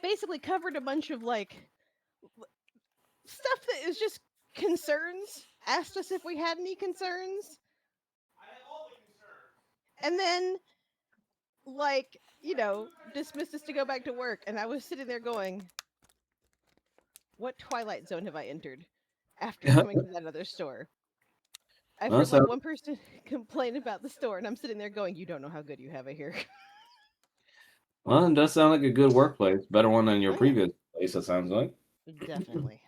basically covered a bunch of like stuff that is just concerns. Asked us if we had any concerns, and then like dismissed us to go back to work. And I was sitting there going, "What twilight zone have I entered?" After coming from that other store, I've Well, heard so, like one person complain about the store, and I'm sitting there going, "You don't know how good you have it here." well, it does sound like a good workplace. Better one than your Oh yeah, previous place, it sounds like. definitely.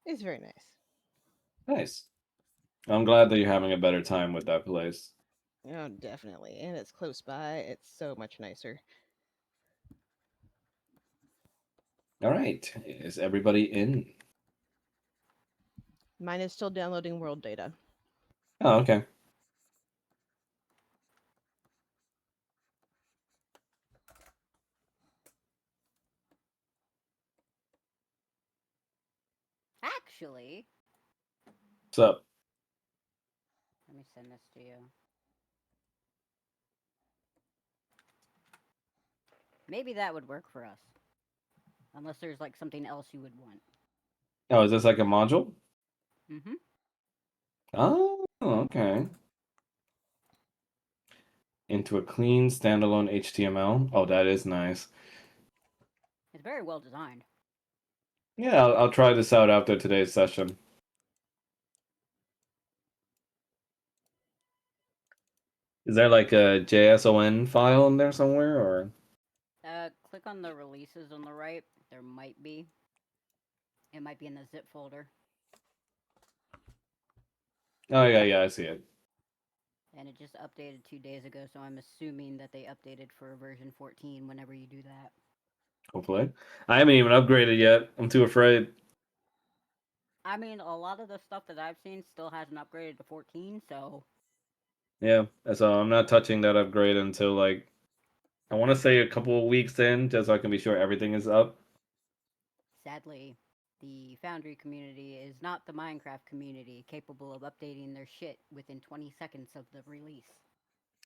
It's very nice. Nice. I'm glad that you're having a better time with that place. Oh, definitely. And it's close by. It's so much nicer. All right. Is everybody in? Mine is still downloading world data. Oh, okay. Actually, What's up? let me send this to you. Maybe that would work for us. Unless there's like something else you would want. Oh, is this like a module? Mm-hmm. Oh, okay. Into a clean standalone HTML. Oh, that is nice. It's very well designed. Yeah, I'll try this out after today's session. Is there like a JSON file in there somewhere, or? Click on the releases on the right. There might be. It might be in the zip folder. Oh yeah, yeah, I see it. And it just updated 2 days ago, so I'm assuming that they updated for version 14 whenever you do that. Hopefully, I haven't even upgraded yet. I'm too afraid. I mean, a lot of the stuff that I've seen still hasn't upgraded to 14, so Yeah, so I'm not touching that upgrade until like I want to say a couple of weeks in, just so I can be sure everything is up. sadly, the Foundry community is not the Minecraft community capable of updating their shit within 20 seconds of the release.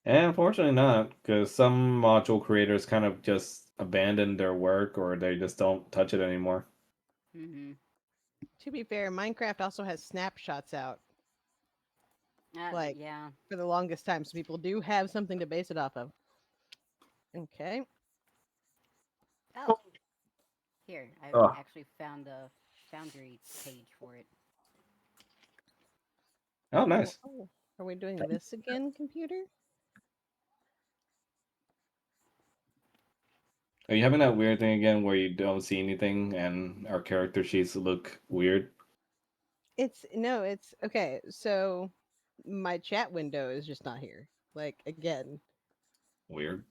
And unfortunately not, because some module creators kind of just abandon their work or they just don't touch it anymore. Mm-hmm. To be fair, Minecraft also has snapshots out, like, Yeah. for the longest time, so people do have something to base it off of. Okay. Oh, here. I Oh, actually found the Foundry page for it. oh, nice. Oh, are we doing this again, computer? Are you having that weird thing again where you don't see anything and our character sheets look weird? It's okay. So my chat window is just not here. Like again. Weird.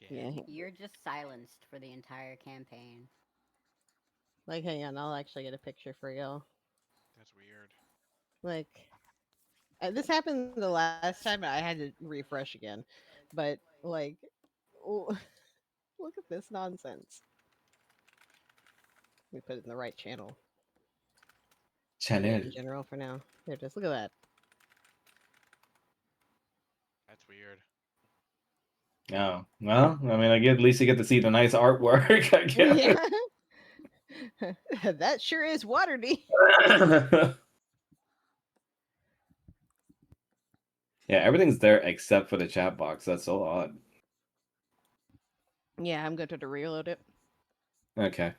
Yeah. Again. You're just silenced for the entire campaign. Like hang on, I'll actually get a picture for y'all. That's weird. Like this happened the last time. I had to refresh again, but like, oh, look at this nonsense. Let me put it in the right channel. Leave it Chanel. in general for now. There it is. Look at that. That's weird. Oh, well, I mean, at least you get to see the nice artwork, I Yeah. guess. That sure is Waterdeep. Yeah, everything's there except for the chat box. That's so odd. Yeah, I'm going to reload it. Okay.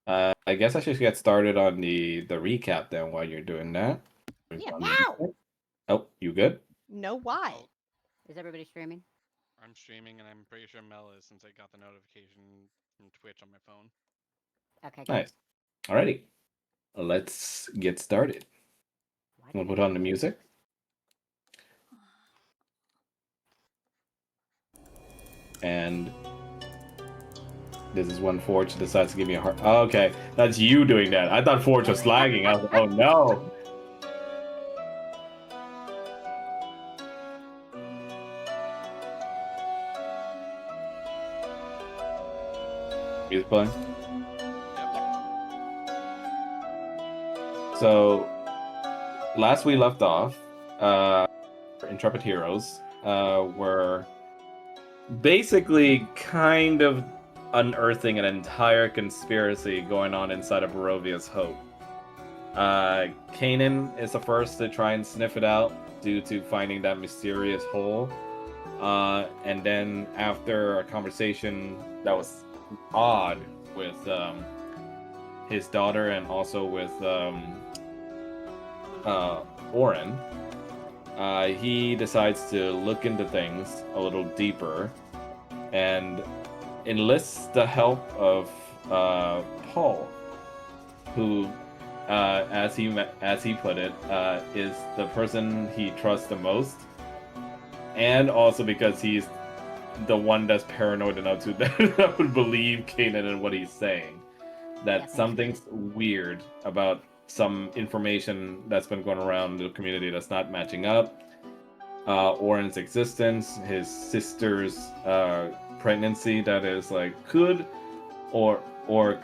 I guess I should get started on the recap then while you're doing that. Yeah. Now! Oh, you good? No, why? Oh, Is everybody streaming? I'm streaming and I'm pretty sure Mel is since I got the notification from Twitch on my phone. Okay, good. Nice. Alrighty. Let's get started. Why We'll did put I on do the that? music. And this is when Forge decides to give me a heart. Oh, okay, that's you doing that. I thought Forge was lagging. I was like, oh no. Music playing. Yep. So last we left off, Intrepid Heroes were basically kind of unearthing an entire conspiracy going on inside of Barovia's Hope. Kanan is the first to try and sniff it out due to finding that mysterious hole. And then after a conversation that was odd with his daughter and also with Oren, he decides to look into things a little deeper and enlists the help of Paul, who, as he put it, is the person he trusts the most, and also because he's the one that's paranoid enough to that would believe Kanan and what he's saying. That Yeah, something's weird about some information that's been going around the community that's not matching up. Oren's existence, his sister's pregnancy that is like could or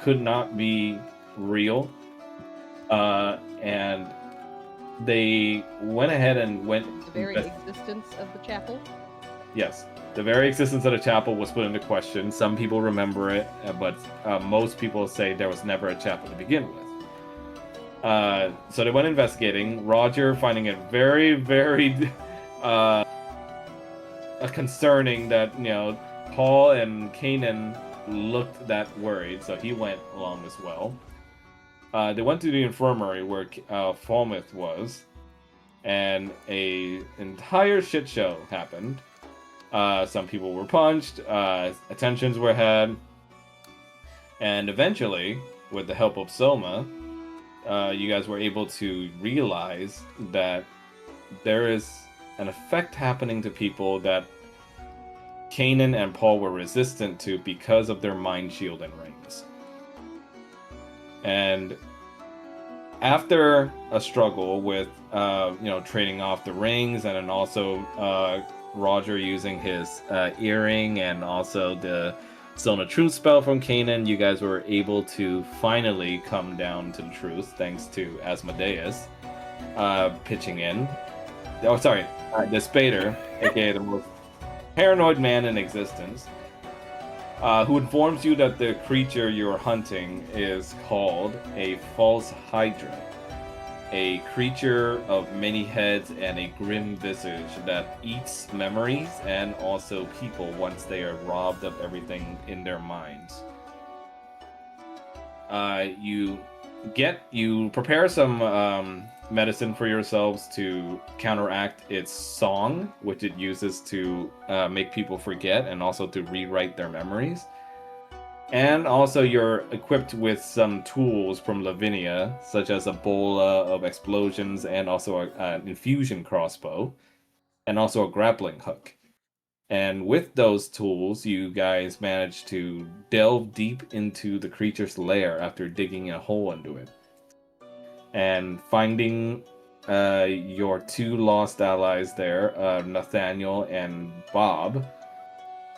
could not be real. And they went ahead and went. The very existence of the chapel. Yes, the very existence of the chapel was put into question. Some people remember it, but most people say there was never a chapel to begin with. So they went investigating. Roger finding it very, very concerning that Paul and Kanan looked that worried, so he went along as well. They went to the infirmary where Falmouth was, and a entire shit show happened. Some people were punched, attentions were had, and eventually, with the help of Soma, you guys were able to realize that there is an effect happening to people that Kanan and Paul were resistant to because of their mind shield and rings. And after a struggle with, trading off the rings, and then also Roger using his earring and also the Zone of Truth spell from Kanan, you guys were able to finally come down to the truth thanks to Asmodeus pitching in. Oh, sorry, the Spader, aka the most paranoid man in existence, who informs you that the creature you're hunting is called a false Hydra, a creature of many heads and a grim visage that eats memories and also people once they are robbed of everything in their minds. You prepare some medicine for yourselves to counteract its song, which it uses to make people forget and also to rewrite their memories. And also you're equipped with some tools from Lavinia, such as a bola of explosions and also an infusion crossbow, and also a grappling hook. And with those tools, you guys managed to delve deep into the creature's lair after digging a hole into it. And finding your two lost allies there, Nathaniel and Bob,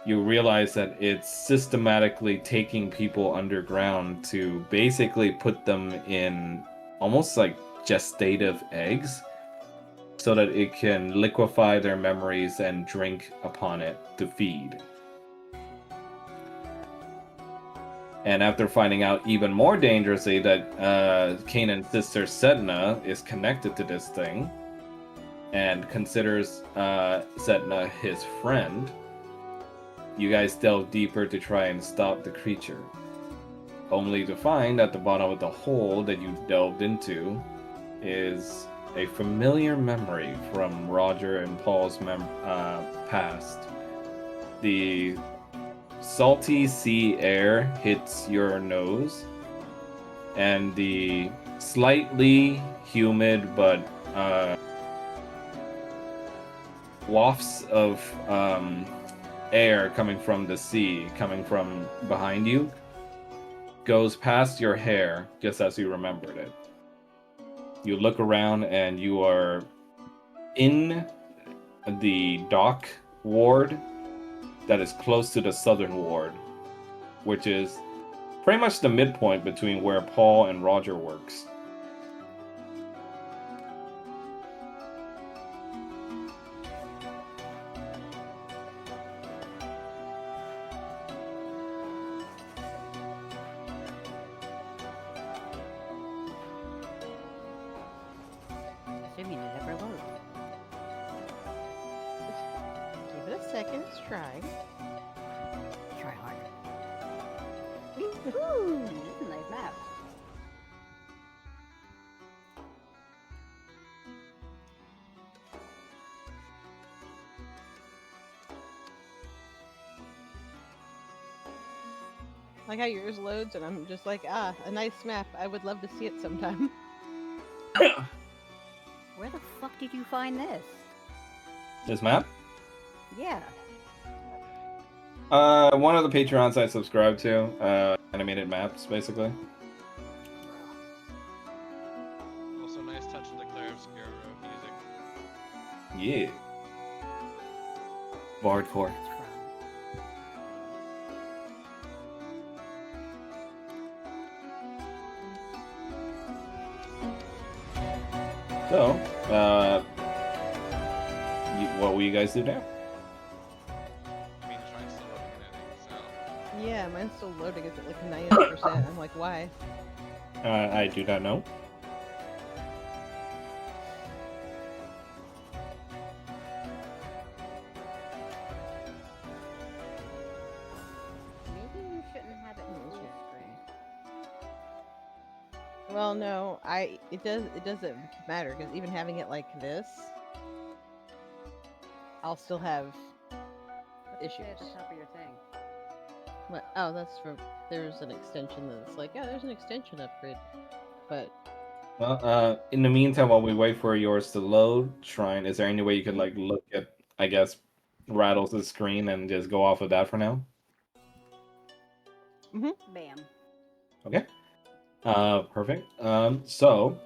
you realize that it's systematically taking people underground to basically put them in almost like gestative eggs so that it can liquefy their memories and drink upon it to feed. And after finding out even more dangerously that Kanan's sister Sedna is connected to this thing and considers Sedna his friend, you guys delve deeper to try and stop the creature, only to find at the bottom of the hole that you delved into is a familiar memory from Roger and Paul's past. The salty sea air hits your nose, and the slightly humid but wafts of air coming from the sea, coming from behind you, goes past your hair just as you remembered it. You look around and you are in the dock ward that is close to the southern ward, which is pretty much the midpoint between where Paul and Roger works. assuming it ever loads. Give it a second. It's trying. Try harder. Woo! This is a nice map. Like how yours loads, and I'm just like, a nice map. I would love to see it sometime. Where the fuck did you find this? This map? Yeah. One of the Patreons I subscribe to, animated maps, basically. Also, nice touch of the clarioscuro music. Yeah. Bardcore. That's from. So, what will you guys do now? I mean, Shrine's still open, I think, so. Yeah, mine's still loading. It's at like 90%. I'm like, why? I do not know. Maybe you shouldn't have it full screen. Well, no, it doesn't matter because even having it like this, I'll still have What's it say at issues. the top of your thing? What? Oh, that's from there's an extension that's like, yeah, there's an extension upgrade, but Well, in the meantime, while we wait for yours to load, Shrine, is there any way you could like look at, I guess, Rattles' screen and just go off of that for now? Bam. Okay. Perfect. So,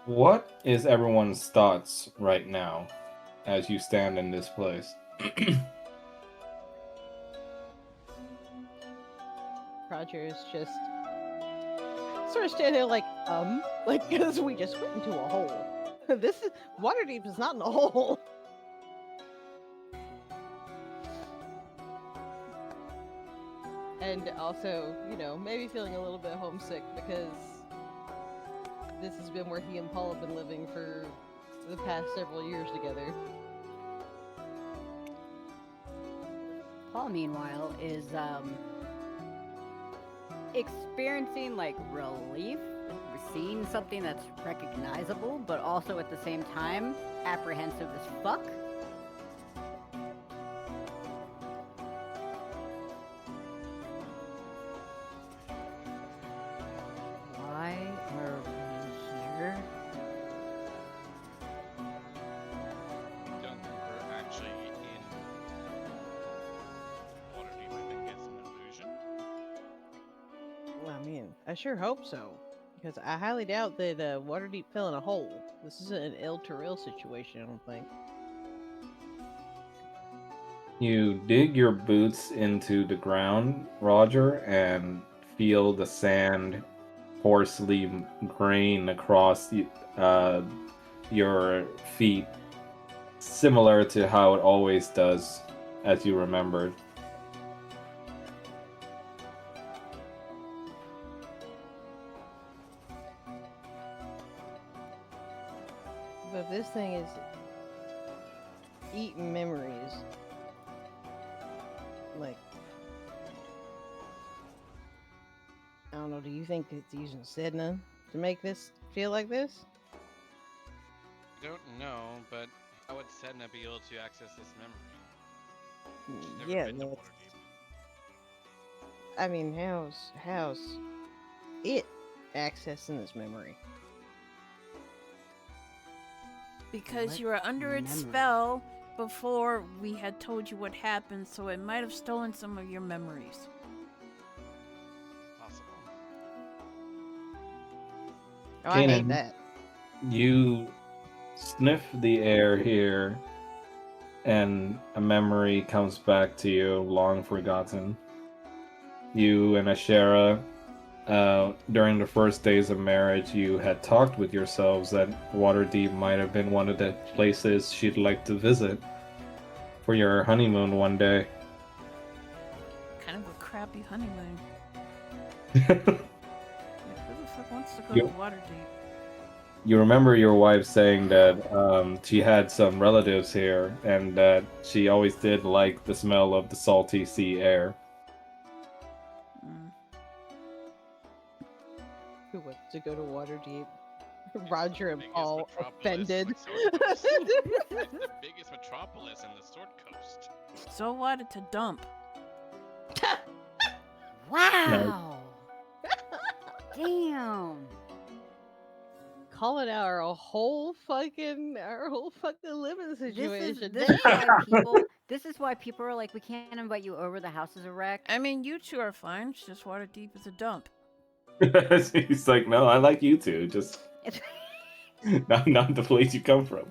what is everyone's thoughts right now as you stand in this place? Roger is just sort of standing there like, like because we just went into a hole. This is Waterdeep is not in a hole. And also, maybe feeling a little bit homesick because this has been where he and Paul have been living for the past several years together. Paul, meanwhile, is experiencing like relief, seeing something that's recognizable, but also at the same time apprehensive as fuck. Why are we here? Don't think we're actually in Waterdeep. I think it's an illusion. Well, I mean, I sure hope so. Because I highly doubt that Waterdeep fell in a hole. This isn't an El Toril situation, I don't think. You dig your boots into the ground, Roger, and feel the sand hoarsely grain across your feet, similar to how it always does, as you remembered. But if this thing is eating memories, like, I don't know, do you think it's using Sedna to make this feel like this? I don't know, but how would Sedna be able to access this memory? She's never Yeah, been to no, Waterdeep. I mean, how's it accessing this memory? Because What you were under its memory? spell before we had told you what happened, so it might have stolen some of your memories. Possible. Oh, I hate Kanan, that. You sniff the air here, and a memory comes back to you, long forgotten. You and Ashera, during the first days of marriage, you had talked with yourselves that Waterdeep might have been one of the places she'd like to visit for your honeymoon one day. Kind of a crappy honeymoon. Like, who the fuck wants to go You- to Waterdeep? You remember your wife saying that she had some relatives here and that she always did like the smell of the salty sea air. Mm. Who wants to go to Waterdeep? Roger and Biggest Paul metropolis, offended. like Sword Coast. It's the biggest metropolis in the Sword Coast. So what? It's a dump. Wow. Damn. Calling out our whole fucking living situation. This is why people. This is why people are like, we can't invite you over. The house is a wreck. I mean, you two are fine. It's just Waterdeep is a dump. He's like, no, I like you two, just not the place you come from.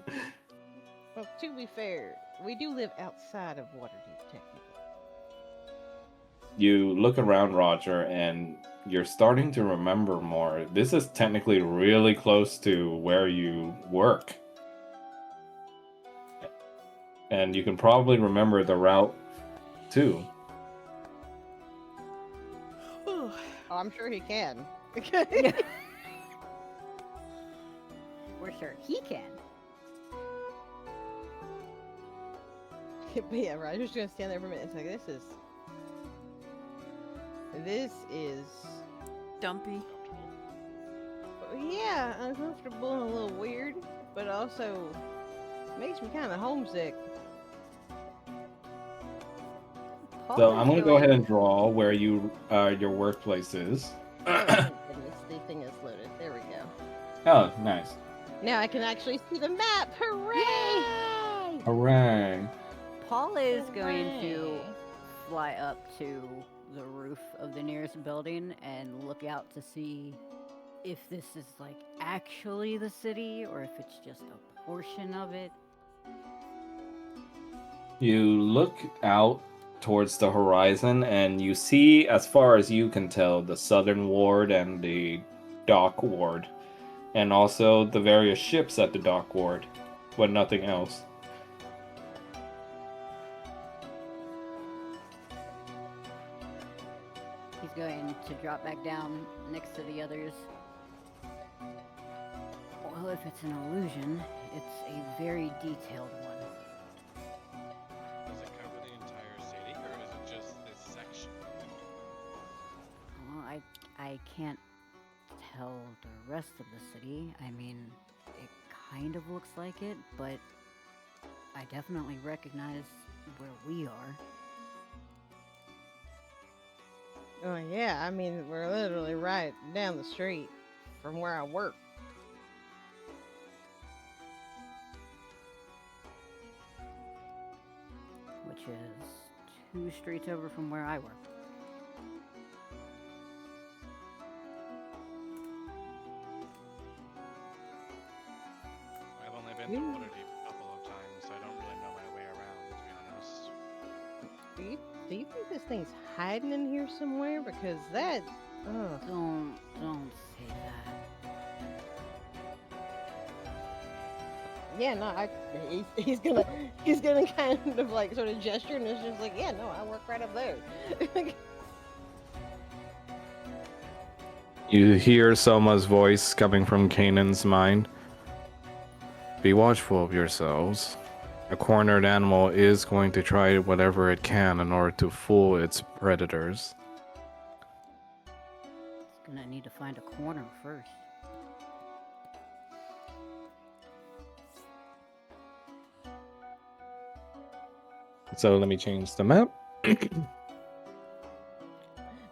Well, to be fair, we do live outside of Waterdeep, technically. You look around, Roger, and you're starting to remember more. This is technically really close to where you work. And you can probably remember the route too. Oh, I'm sure he can. We're sure he can. But yeah, Roger's gonna stand there for a minute. It's like this is Dumpy. yeah, uncomfortable and a little weird, but also makes me kind of homesick. So I'm gonna go ahead and draw where you your workplace is. Oh, thank goodness, the thing is loaded. There we go. Oh, nice. Now I can actually see the map. Hooray! Hooray. Paul is going to Hooray. fly up to the roof of the nearest building and look out to see if this is like actually the city or if it's just a portion of it. You look out towards the horizon and you see, as far as you can tell, the southern ward and the dock ward, and also the various ships at the dock ward, but nothing else. He's going to drop back down next to the others. Well, if it's an illusion, it's a very detailed one. Does it cover the entire city, or is it just this section? Well, I can't tell the rest of the city. I mean, it kind of looks like it, but I definitely recognize where we are. Oh yeah, I mean we're literally right down the street from where I work. Which is 2 streets over from where I work. I've only been to Waterdeep a couple of times, so I don't really know my way around, to be honest. Do you think this thing's hiding in here somewhere? Because that, Don't say that. yeah, no, he's gonna kind of like sort of gesture and it's just like, yeah, no, I work right up there. You hear Selma's voice coming from Kanan's mind. Be watchful of yourselves. A cornered animal is going to try whatever it can in order to fool its predators. It's gonna need to find a corner first. So let me change the map.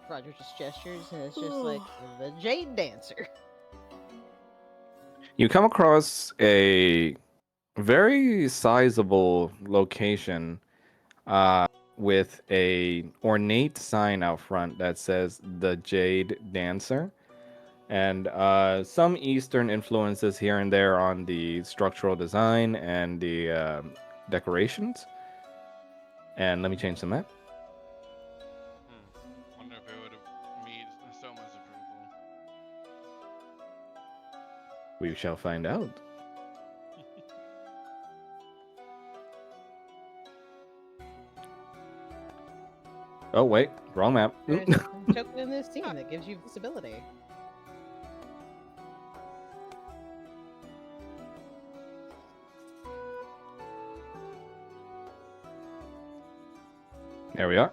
Roger just gestures and it's just like the Jade Dancer. You come across a very sizable location with a ornate sign out front that says the Jade Dancer, and some Eastern influences here and there on the structural design and the decorations. And let me change the map. Wonder if it would meet Soma's approval. We shall find out. Oh wait, wrong map. There's a token in this team that gives you visibility. There we are.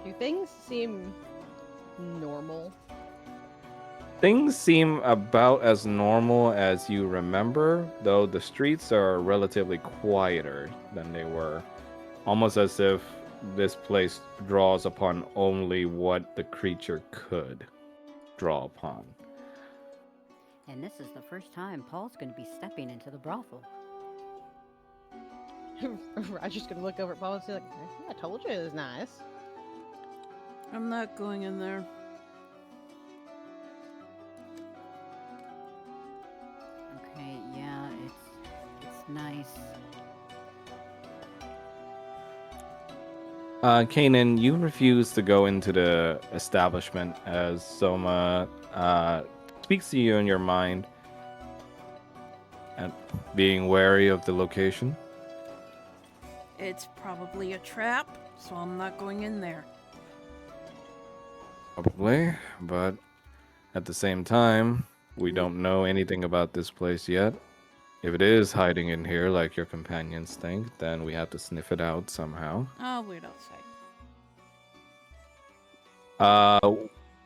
Do things seem normal? Things seem about as normal as you remember, though the streets are relatively quieter than they were. Almost as if this place draws upon only what the creature could draw upon. And this is the first time Paul's going to be stepping into the brothel. Roger's gonna look over at Paul and say, like, I told you it was nice. I'm not going in there. Okay, yeah, it's nice. Kanan, you refuse to go into the establishment as Soma speaks to you in your mind, and being wary of the location. It's probably a trap, so I'm not going in there. Probably, but at the same time, we don't know anything about this place yet. If it is hiding in here like your companions think, then we have to sniff it out somehow. I'll wait outside.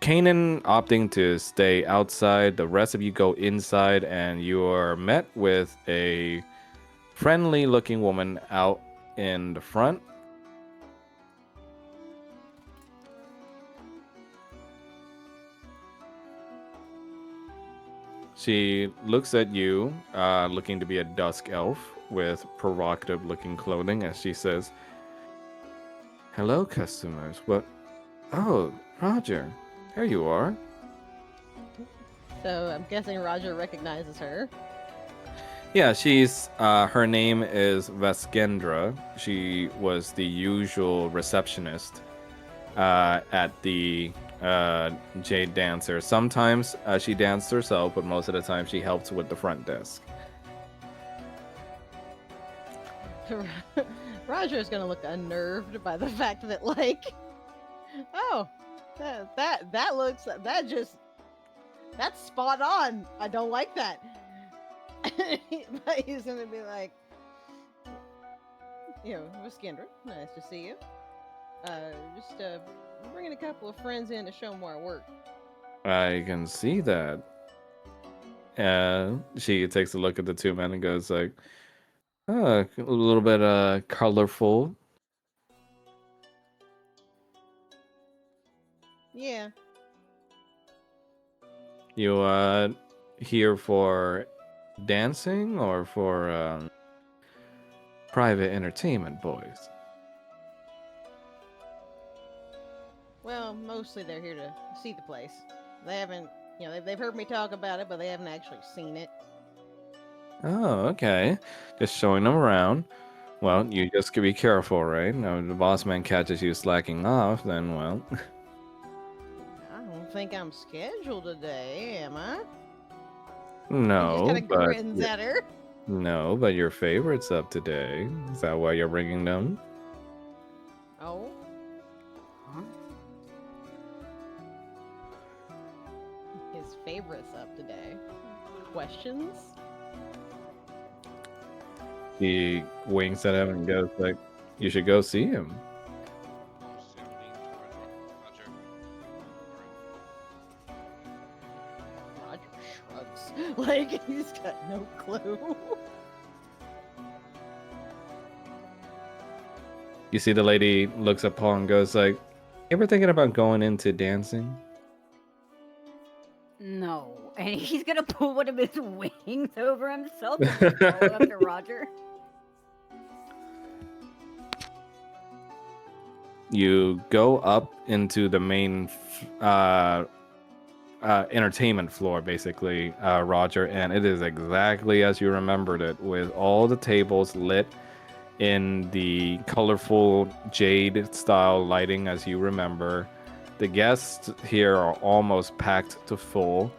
Kanan opting to stay outside. The rest of you go inside, and you are met with a friendly-looking woman out in the front. She looks at you, looking to be a dusk elf with provocative-looking clothing, as she says, "Hello, customers. What? Oh, Roger, there you are." So I'm guessing Roger recognizes her. Yeah, she's her name is Vaskendra. She was the usual receptionist at the Jade Dancer. Sometimes she danced herself, but most of the time she helps with the front desk. Roger is gonna look unnerved by the fact that, like, oh, that's spot on. I don't like that. But he's gonna be like, Skindra, nice to see you. Just bringing a couple of friends in to show them our work. I can see that. She takes a look at the two men and goes like, "Oh, a little bit colorful." Yeah. You here for dancing or for private entertainment, boys? Well, mostly they're here to see the place. They haven't, they've heard me talk about it, but they haven't actually seen it. Oh, okay. Just showing them around. Well, you just be careful, right? Now, if the boss man catches you slacking off, then, well... I don't think I'm scheduled today, am I? No, He just kind of but... grins at her. No, but your favorite's up today. Is that why you're bringing them? Oh. Huh? His favorite's up today. Questions? He winks at him and goes like, "You should go see him." She's gonna lean towards Roger. Roger shrugs. Like, he's got no clue. You see the lady looks up Paul and goes like, "Ever thinking about going into dancing?" No. And he's going to pull one of his wings over himself and just throw it up to Roger. You go up into the main entertainment floor, basically, Roger, and it is exactly as you remembered it, with all the tables lit in the colorful jade style lighting as you remember. The guests here are almost packed to full.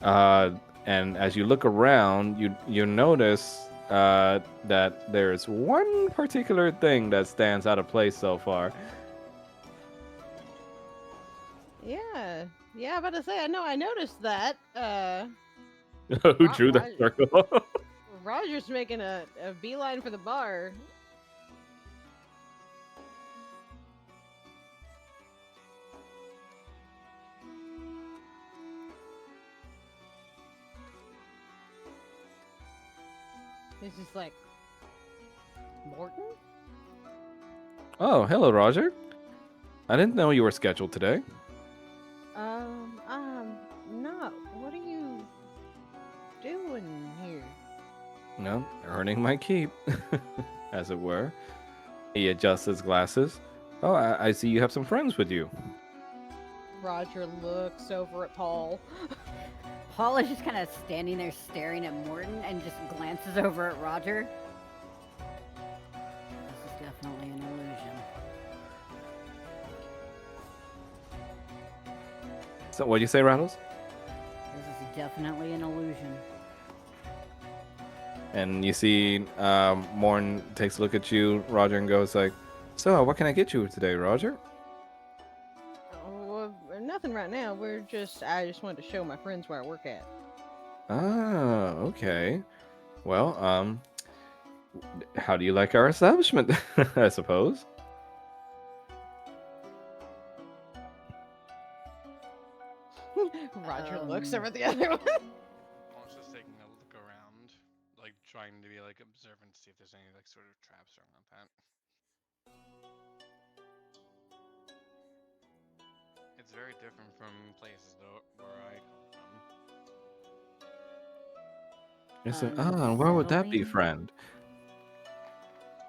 And as you look around, you notice that there's one particular thing that stands out of place so far. Yeah. Yeah, I'm about to say, I know I noticed that. Who drew the circle? Roger's making a beeline for the bar. He's just like, Morton? Oh, hello, Roger. I didn't know you were scheduled today. Not. What are you doing here? No, earning my keep, as it were. He adjusts his glasses. Oh, I see you have some friends with you. Roger looks over at Paul. Paul is just kind of standing there staring at Morton and just glances over at Roger. This is definitely an illusion. So, what do you say, Rattles? This is definitely an illusion. And you see, Morn takes a look at you, Roger, and goes like, "So, what can I get you today, Roger?" Oh, nothing right now. I just wanted to show my friends where I work at. Ah, okay. Well, how do you like our establishment? I suppose. Roger looks over at the other one. Paul's just taking a look around, like trying to be like observant to see if there's any like sort of traps or around that. It's very different from places though where I come from. Yes, where would that be, Unsettling. friend?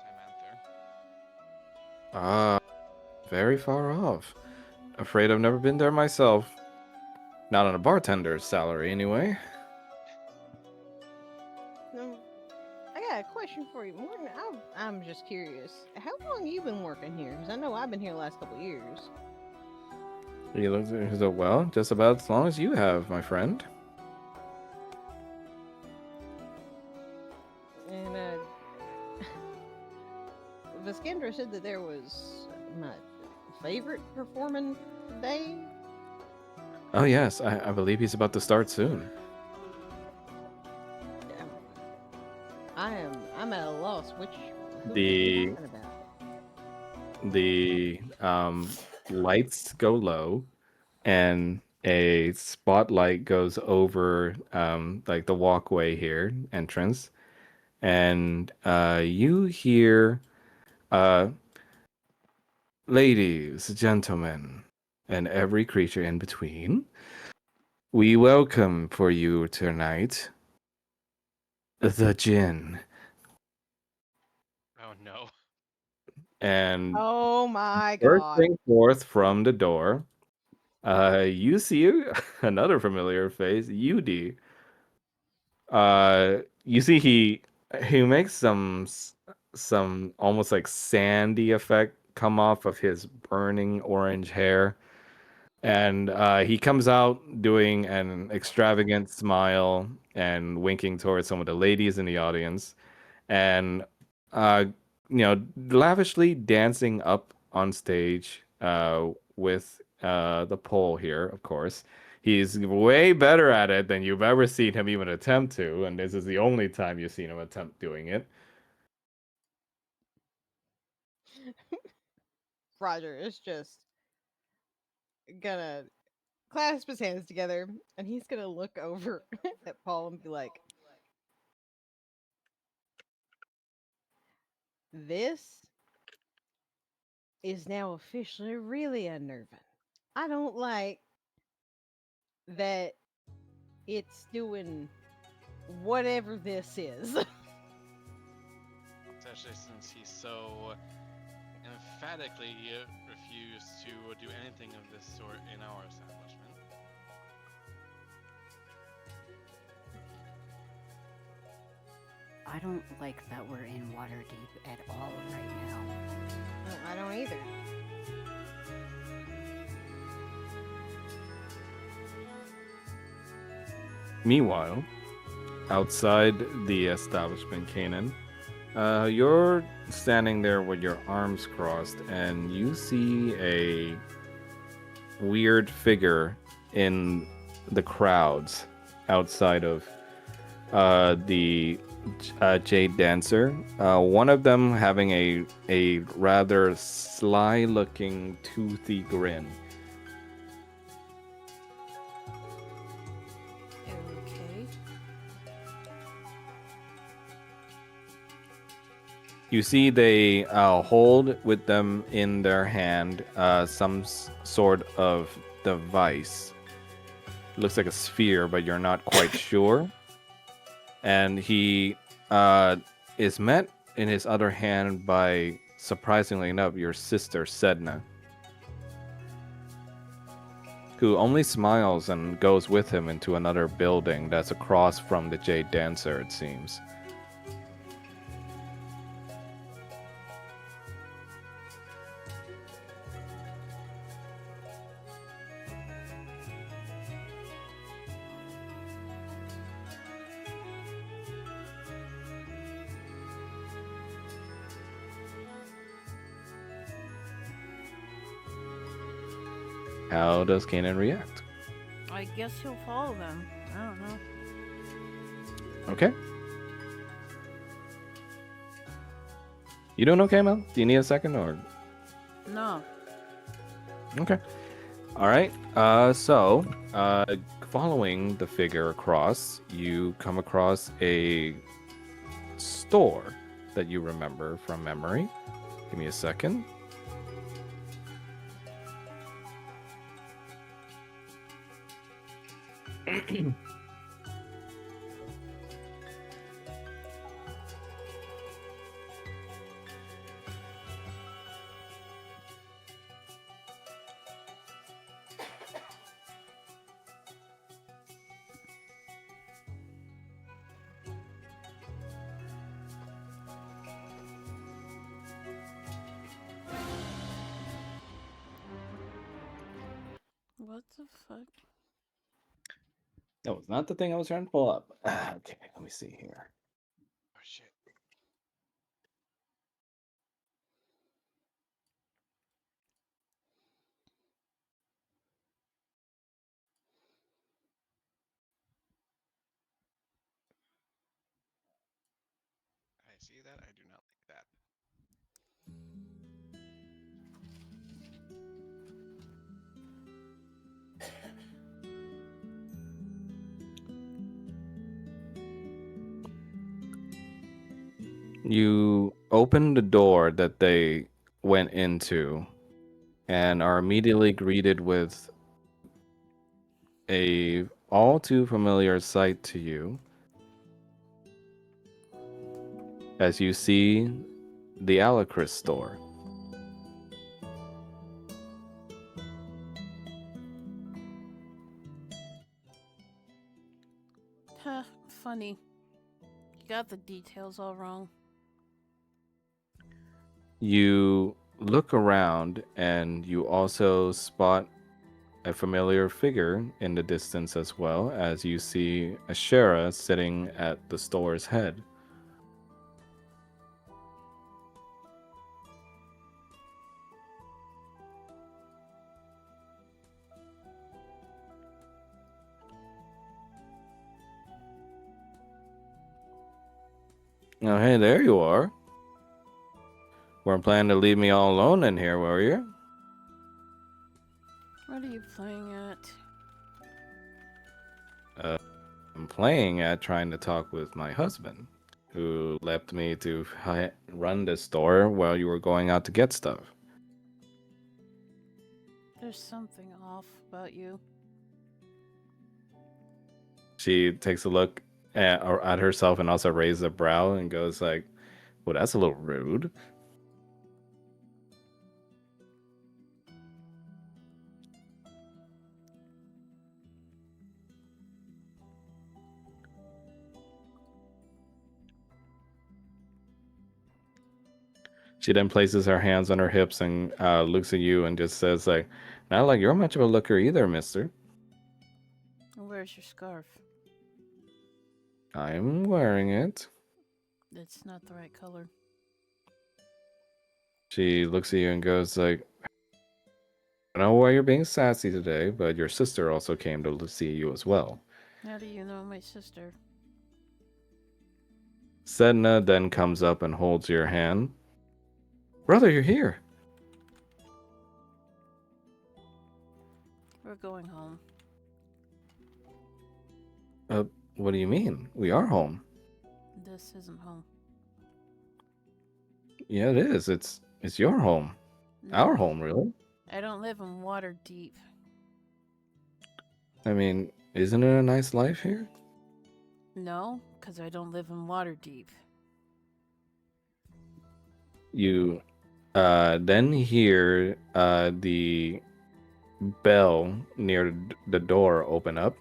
Time out there. Ah, very far off. Afraid I've never been there myself. Not on a bartender's salary, anyway. No, I got a question for you, Morton. I'm just curious. How long you been working here? Because I know I've been here the last couple years. He looks at he said, well, just about as long as you have, my friend. And Viskendra said that there was my favorite performing day. Oh, yes, I believe he's about to start soon. I'm at a loss. Who are The you talking about? the lights go low and a spotlight goes over like the walkway here entrance, and you hear ladies, gentlemen, and every creature in between, we welcome for you tonight the Jinn. Oh no. And Oh my god. bursting forth from the door, you see another familiar face, Yudi. You see he makes some almost like sandy effect come off of his burning orange hair, and he comes out doing an extravagant smile and winking towards some of the ladies in the audience, and uh, lavishly dancing up on stage with the pole here, of course. He's way better at it than you've ever seen him even attempt to, and this is the only time you've seen him attempt doing it. Roger is just gonna clasp his hands together and he's gonna look over at Paul and be like, "This is now officially really unnerving. I don't like that it's doing whatever this is." Especially since he so emphatically refused to do anything of this sort in our establishment. I don't like that we're in Waterdeep at all right now. No, I don't either. Meanwhile, outside the establishment, Kanan. You're standing there with your arms crossed, and you see a weird figure in the crowds outside of the Jade Dancer. One of them having a rather sly-looking, toothy grin. Okay. You see they hold with them in their hand some sort of device. Looks like a sphere, but you're not quite sure. And he is met in his other hand by, surprisingly enough, your sister Sedna, who only smiles and goes with him into another building that's across from the Jade Dancer, it seems. How does Kanan react? I guess he'll follow them. I don't know. Okay. You doing okay, Mel? Do you need a second or? No. Okay. All right. Following the figure across, you come across a store that you remember from memory. Give me a second. What the fuck? That was not the thing I was trying to pull up. Okay, let me see here. Oh shit. I see that. I do not like that. You open the door that they went into and are immediately greeted with a all too familiar sight to you as you see the Alacris store. Huh, funny. You got the details all wrong. You look around and you also spot a familiar figure in the distance as well as you see Ashera sitting at the store's head. Oh, hey, there you are. Weren't planning to leave me all alone in here, were you? What are you playing at? I'm playing at trying to talk with my husband, who left me to run the store while you were going out to get stuff. There's something off about you. She takes a look at herself and also raises a brow and goes like, well, that's a little rude. She then places her hands on her hips and looks at you and just says like, not like you're much of a looker either, mister. Where's your scarf? I'm wearing it. It's not the right color. She looks at you and goes like, I know why you're being sassy today, but your sister also came to see you as well. How do you know my sister? Sedna then comes up and holds your hand. Brother, you're here. We're going home. What do you mean? We are home. This isn't home. Yeah, it is. It's your home. Our No, home, really. I don't live in water deep. I mean, isn't it a nice life here? No, because I don't live in water deep. You then hear the bell near the door open up,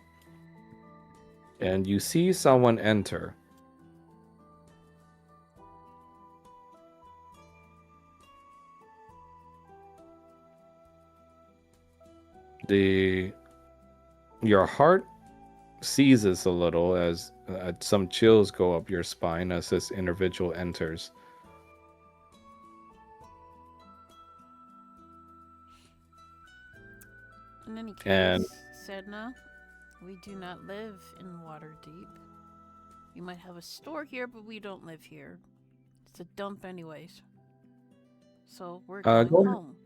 and you see someone enter. Your heart seizes a little as some chills go up your spine as this individual enters. In any case, And- Sedna, we do not live in water deep. You might have a store here, but we don't live here. It's a dump anyways. So we're going go ahead. home.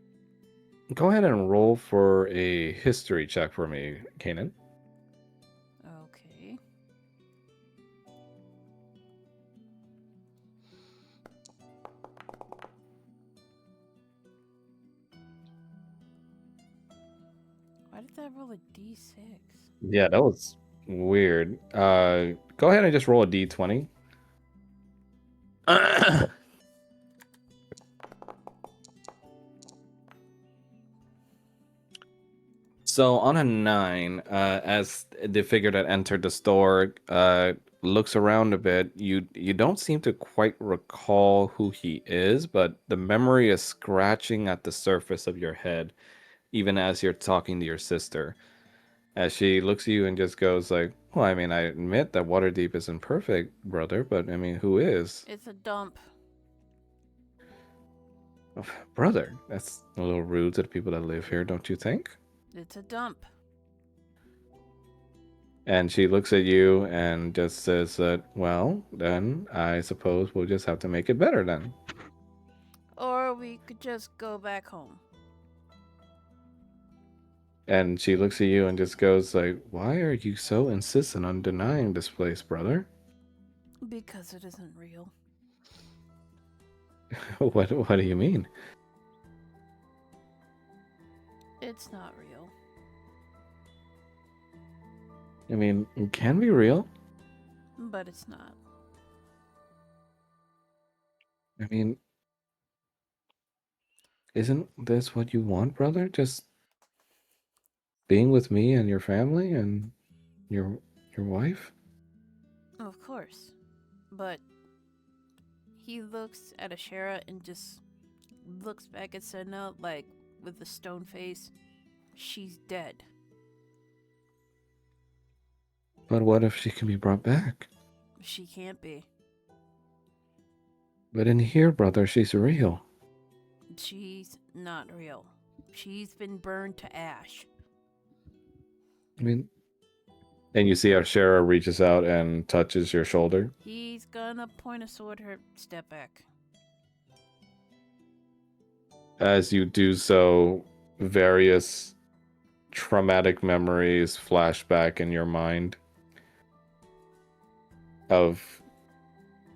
Go ahead and roll for a history check for me, Kanan. Okay. Why did that roll a d6? Yeah, that was weird. Go ahead and just roll a d20. So on a 9, as the figure that entered the store looks around a bit, you don't seem to quite recall who he is, but the memory is scratching at the surface of your head, even as you're talking to your sister. As she looks at you and just goes like, well, I mean, I admit that Waterdeep isn't perfect, brother, but I mean, who is? It's a dump. Brother, that's a little rude to the people that live here, don't you think? It's a dump. And she looks at you and just says that, well, then I suppose we'll just have to make it better then. Or we could just go back home. And she looks at you and just goes like, why are you so insistent on denying this place, brother? Because it isn't real. What do you mean? It's not real. I mean, it can be real. But it's not. I mean, isn't this what you want, brother? Just being with me and your family and your wife? Of course. But he looks at Ashera and just looks back at Sedna like with a stone face. She's dead. But what if she can be brought back? She can't be. But in here, brother, she's real. She's not real. She's been burned to ash. I mean, and you see how Shara reaches out and touches your shoulder. He's gonna point a sword at her. Step back. As you do so, various traumatic memories flash back in your mind of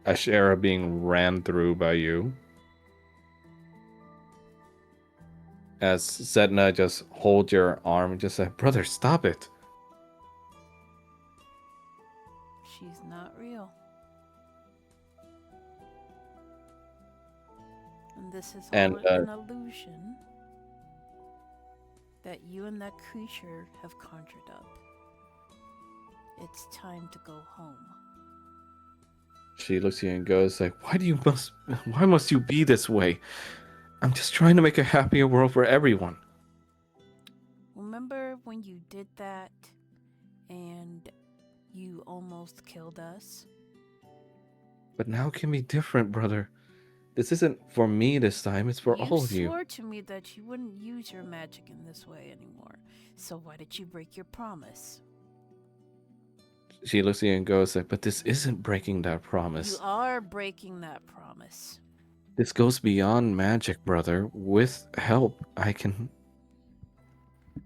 Ashera being ran through by you. As Sedna just holds your arm and just said, brother, stop it. She's not real. And this is all And, an illusion that you and that creature have conjured up. It's time to go home. She looks at you and goes like, why must you be this way? I'm just trying to make a happier world for everyone. Remember when you did that and You almost killed us. But now can be different, brother. This isn't for me this time, it's for You all of you. swore to me that you wouldn't use your magic in this way anymore. So why did you break your promise? She looks at you and goes like, but this isn't breaking that You promise. are breaking that promise. This goes beyond magic, brother. With help, I can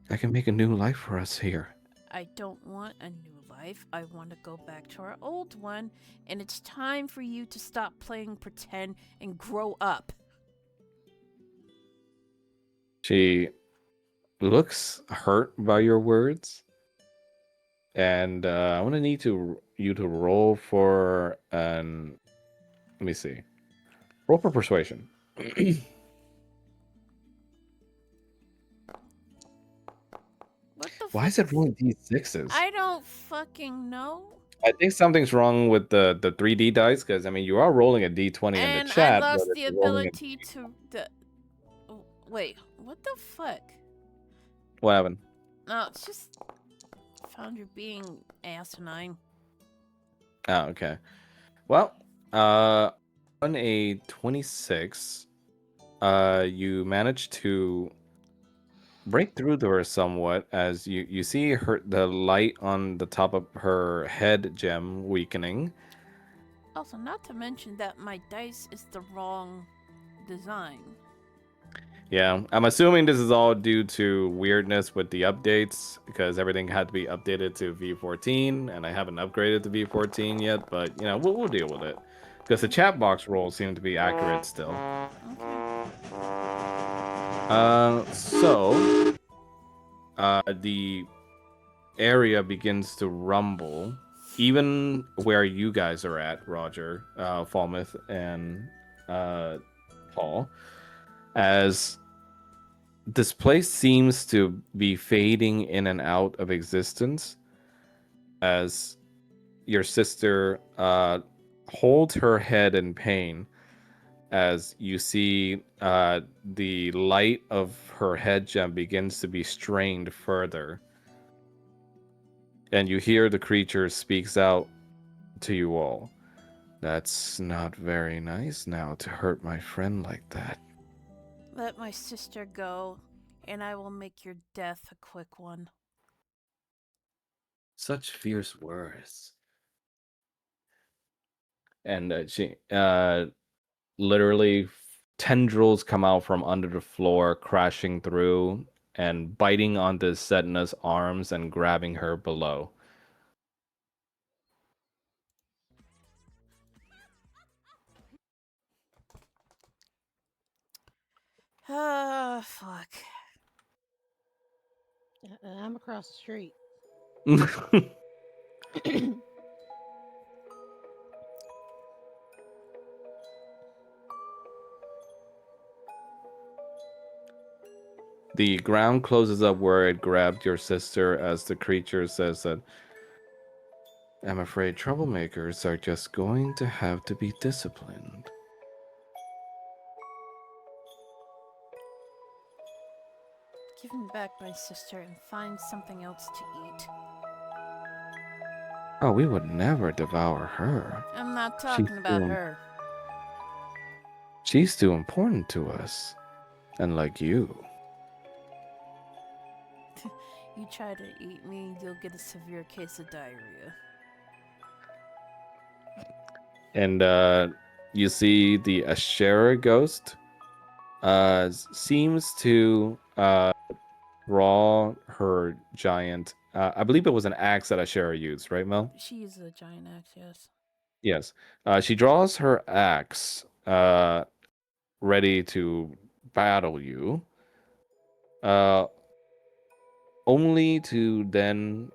make a new life for us here. I don't want a new life. I want to go back to our old one, and it's time for you to stop playing pretend and grow up. She looks hurt by your words, and I'm gonna need you to roll for an. Let me see. Roll for persuasion. What the Why fuck? is it rolling d6s? I don't fucking know. I think something's wrong with the 3D dice, because I mean you are rolling a d20 in the And I chat, but lost if the you're rolling a ability to. Wait, what the fuck? what happened? No, it's just. Found you being asinine. Oh, okay. Well, on a 26, you managed to break through to her somewhat as you see the light on the top of her head gem weakening. Also, not to mention that my dice is the wrong design. Yeah, I'm assuming this is all due to weirdness with the updates because everything had to be updated to V14, and I haven't upgraded to V14 yet. But you know, we'll deal with it because the chat box rolls seem to be accurate still. Okay. So the area begins to rumble, even where you guys are at, Roger, Falmouth, and Paul, as this place seems to be fading in and out of existence as your sister holds her head in pain as you see the light of her head gem begins to be strained further. And you hear the creature speaks out to you all. That's not very nice now to hurt my friend like that. Let my sister go, and I will make your death a quick one. Such fierce words. And she literally tendrils come out from under the floor, crashing through and biting onto Sedna's arms and grabbing her below. Ah, fuck. I'm across the street. The ground closes up where it grabbed your sister as the creature says that, I'm afraid troublemakers are just going to have to be disciplined. Give me back my sister and find something else to eat. Oh, we would never devour her. I'm not talking about her. She's too important to us. And like you. You try to eat me, you'll get a severe case of diarrhea. And you see the Ashera ghost seems to draw her giant. I believe it was an axe that Ashera used, right, Mel? She uses a giant axe, yes. Yes. She draws her axe ready to battle you. Only to then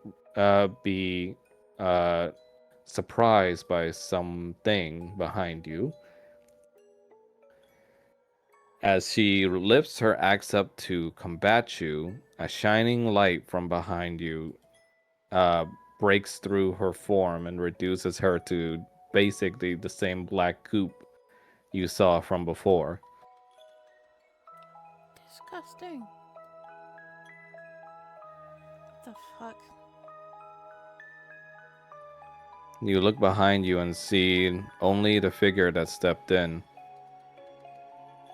be surprised by something behind you. As she lifts her axe up to combat you, a shining light from behind you breaks through her form and reduces her to basically the same black goop you saw from before. Disgusting. What the fuck? You look behind you and see only the figure that stepped in.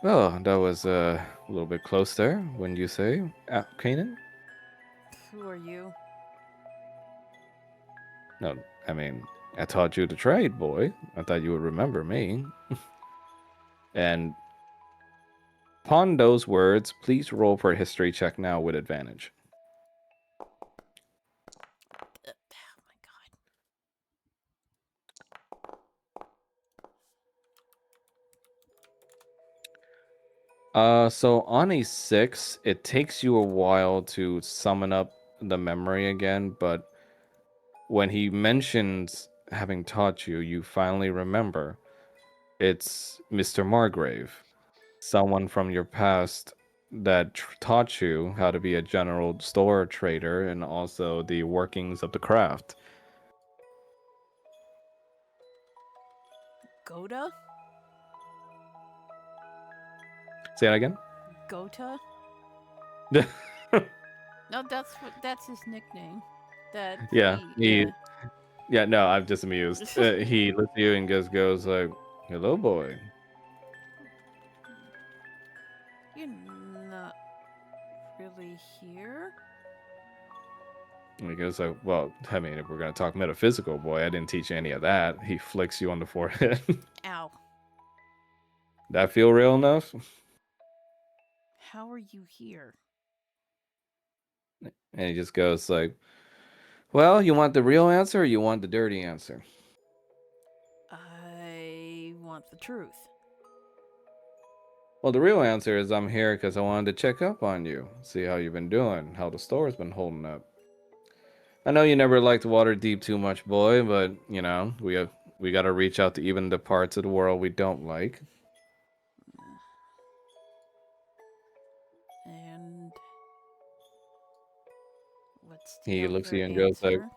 Oh, that was a little bit close there, wouldn't you say, Kanan? Who are you? No, I mean, I taught you the trade, boy. I thought you would remember me. And upon those words, please roll for a history check now with advantage. Oh my god. So on a 6, it takes you a while to summon up the memory again, but when he mentions having taught you, you finally remember. It's Mr. Margrave, someone from your past that taught you how to be a general store trader and also the workings of the craft. Goda? Say that again? Gota? No, that's his nickname. That Yeah, yeah. yeah, no, I'm just amused. He looks at you and just goes like, "Hello, boy." You're not really here? And he goes like, "Well, I mean, if we're gonna talk metaphysical, boy, I didn't teach you any of that." He flicks you on the forehead. Ow. That feel real enough? How are you here? And he just goes like, "Well, you want the real answer or you want the dirty answer?" I want the truth. Well, the real answer is I'm here because I wanted to check up on you, see how you've been doing, how the store's been holding up. I know you never liked Waterdeep too much, boy, but you know we got to reach out to even the parts of the world we don't like. And what's the He looks at other you and goes like, answer?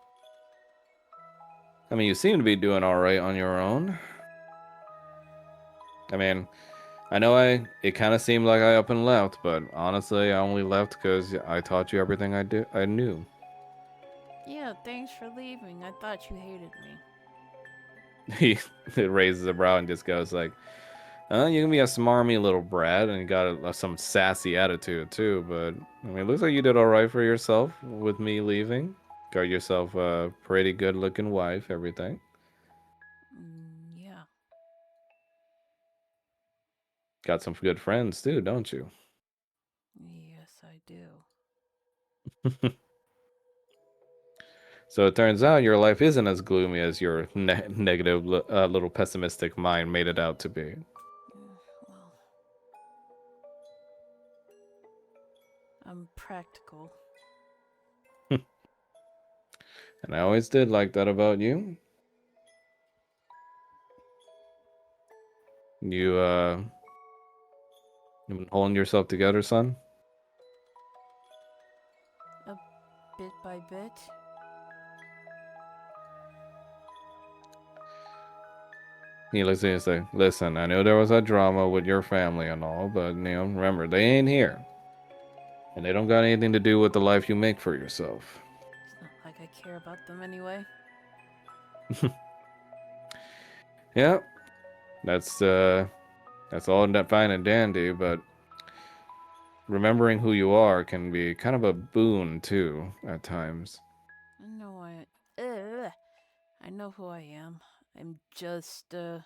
"I mean, you seem to be doing all right on your own. I mean, I know it kind of seemed like I up and left, but honestly, I only left because I taught you everything I knew." Yeah, thanks for leaving. I thought you hated me. He raises a brow and just goes like, you can be a smarmy little brat, and you got some sassy attitude too. But I mean, it looks like you did all right for yourself with me leaving. Got yourself a pretty good-looking wife, everything. Yeah. Got some good friends too, don't you? Yes, I do. So it turns out your life isn't as gloomy as your negative, little pessimistic mind made it out to be. Well, I'm practical. And I always did like that about you. You you've been holding yourself together, son. Bit by bit. He looks at you and say, "Listen, I know there was a drama with your family and all, but you know, remember, they ain't here. And they don't got anything to do with the life you make for yourself." It's not like I care about them anyway. Yeah, that's all that fine and dandy, but remembering who you are can be kind of a boon too at times. I know who I am. I'm just I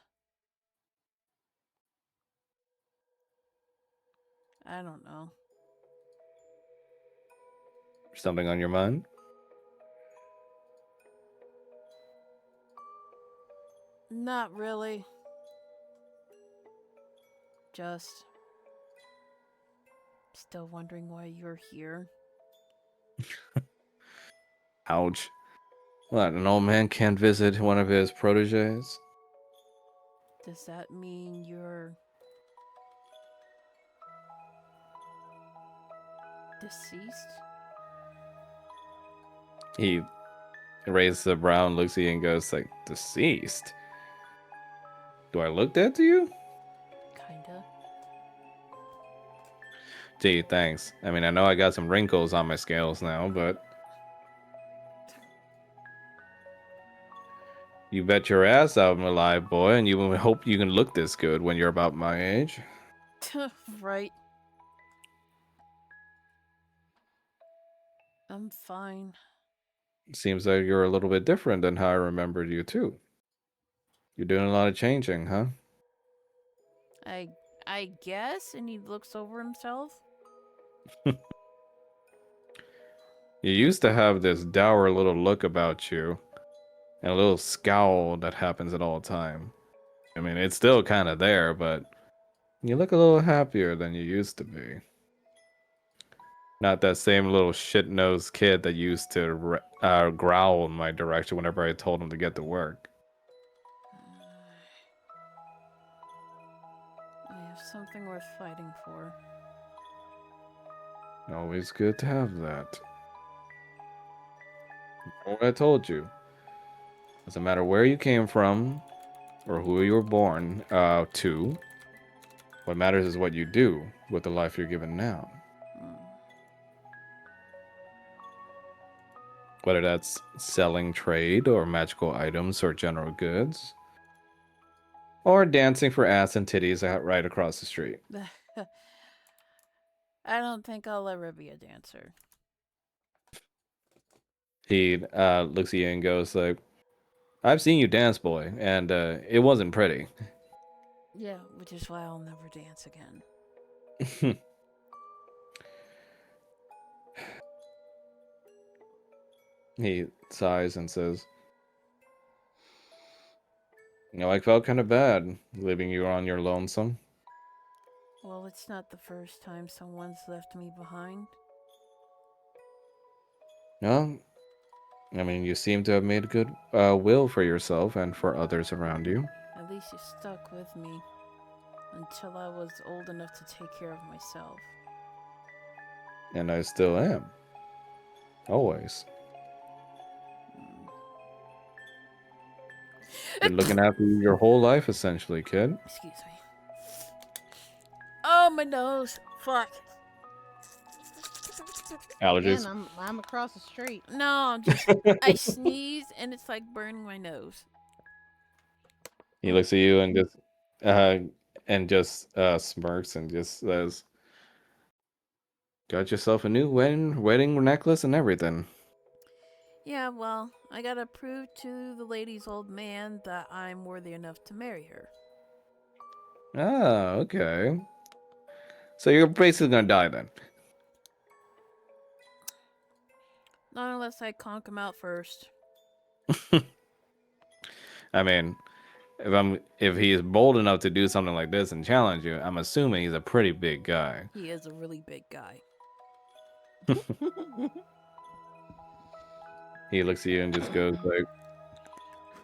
don't know. Something on your mind? Not really. Just still wondering why you're here. Ouch. What, an old man can't visit one of his proteges? Does that mean you're deceased? He raises a brow and looks at you and goes like, "Deceased? Do I look dead to you?" Kinda. Gee, thanks. I mean, I know I got some wrinkles on my scales now, but You bet your ass I'm a live boy, and you hope you can look this good when you're about my age. Right. I'm fine. Seems like you're a little bit different than how I remembered you, too. You're doing a lot of changing, huh? I guess, and he looks over himself. You used to have this dour little look about you, and a little scowl that happens at all time. I mean, it's still kind of there, but you look a little happier than you used to be. Not that same little shit-nosed kid that used to growl in my direction whenever I told him to get to work. I have something worth fighting for. Always good to have that. What I told you. Doesn't matter where you came from or who you were born to. What matters is what you do with the life you're given now. Hmm. Whether that's selling trade or magical items or general goods. Or dancing for ass and titties out right across the street. I don't think I'll ever be a dancer. He looks at you and goes like, I've seen you dance, boy, and it wasn't pretty. Yeah, which is why I'll never dance again. He sighs and says, I felt kind of bad leaving you on your lonesome. Well, it's not the first time someone's left me behind. No, I mean, you seem to have made a good will for yourself and for others around you. At least you stuck with me until I was old enough to take care of myself. And I still am. Always. Been looking after you your whole life, essentially, kid. Excuse me. Oh, my nose. Fuck. Allergies. Again, I'm across the street. No, I'm just. I sneeze and it's like burning my nose. He looks at you and just smirks and just says, "Got yourself a new wedding necklace and everything." Yeah, well, I gotta prove to the lady's old man that I'm worthy enough to marry her. Ah, okay. So you're basically gonna die then. Not unless I conk him out first. I mean, if he's bold enough to do something like this and challenge you, I'm assuming he's a pretty big guy. He is a really big guy. He looks at you and just goes like,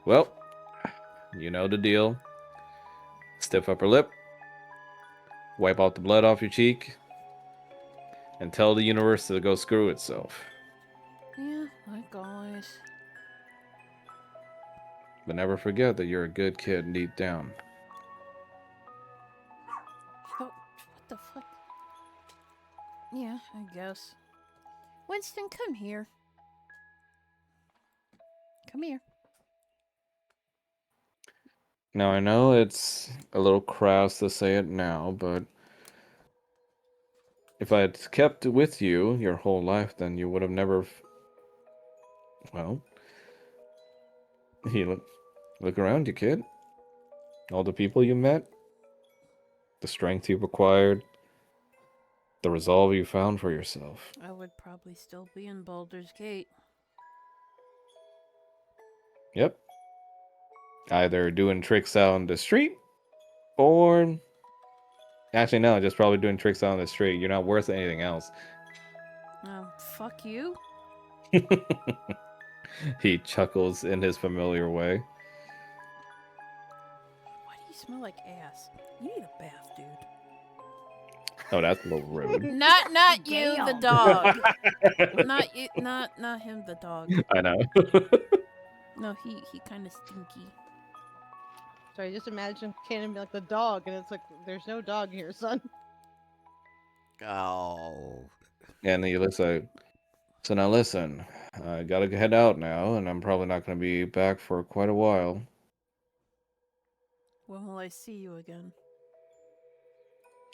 "Well, you know the deal. Stiff upper lip, wipe out the blood off your cheek, and tell the universe to go screw itself. Yeah, like always. But never forget that you're a good kid deep down." Oh, what the fuck? Yeah, I guess. Winston, come here. Come here. Now, I know it's a little crass to say it now, but if I had kept with you your whole life, then you would have never. Well, he look around you, kid. All the people you met, the strength you acquired, the resolve you found for yourself. I would probably still be in Baldur's Gate. Yep. Either doing tricks out on the street, or actually no, just probably doing tricks out on the street. You're not worth anything else. Fuck you. He chuckles in his familiar way. Why do you smell like ass? You need a bath, dude. Oh, that's a little rude. Not you, the Damn. dog. Not you, not him, the dog. I know. No, he kind of stinky. Sorry, just imagine Cannon be like the dog, and it's like, there's no dog here, son. Oh. And he looks like, So now listen, I gotta head out now, and I'm probably not gonna be back for quite a while. When will I see you again?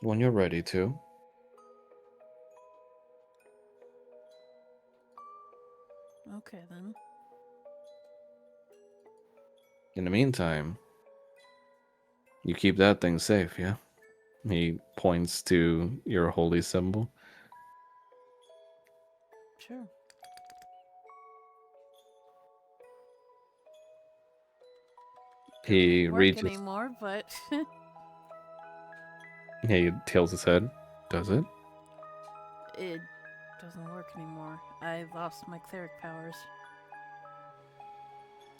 When you're ready to. Okay then. In the meantime, you keep that thing safe, yeah? He points to your holy symbol. Sure. He Doesn't work reaches. anymore, but He tilts his head. Does it? it doesn't work anymore. I lost my cleric powers.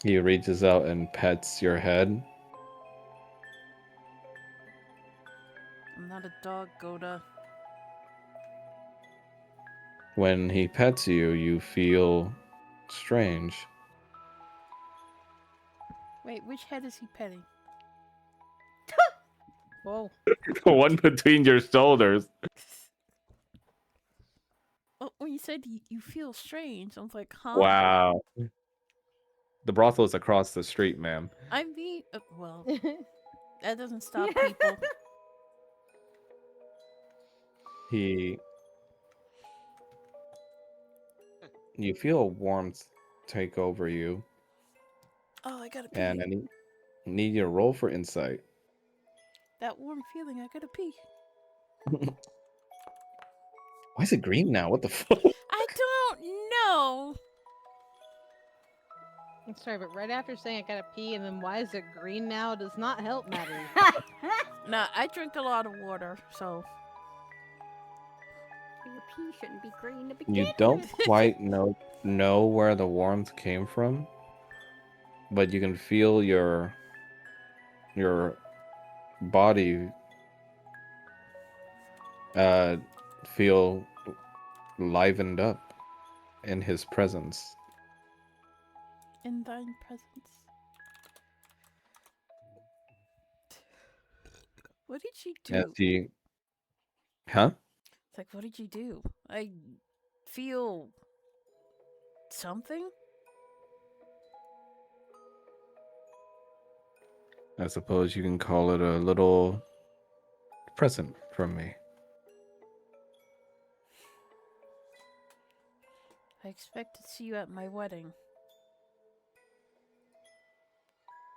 He reaches out and pets your head. I'm not a dog, Goda. When he pets you, you feel strange. Wait, which head is he petting? Whoa. The one between your shoulders. Oh, when you said you feel strange, I was like, huh? Wow. The brothel is across the street, ma'am. I mean, well, that doesn't stop people. He. You feel warmth take over you, Oh, I gotta pee. and I need you to roll for insight. That warm feeling, I gotta pee. Why is it green now? What the fuck? I don't know. I'm sorry, but right after saying I gotta pee and then why is it green now does not help matters. Nah, I drink a lot of water, so Your pee shouldn't be green to begin You don't with. quite know where the warmth came from, but you can feel your body feel livened up in his presence. in thine presence. What did she do? As he, huh? It's like, what did you do? I feel something. I suppose you can call it a little present from me. I expect to see you at my wedding.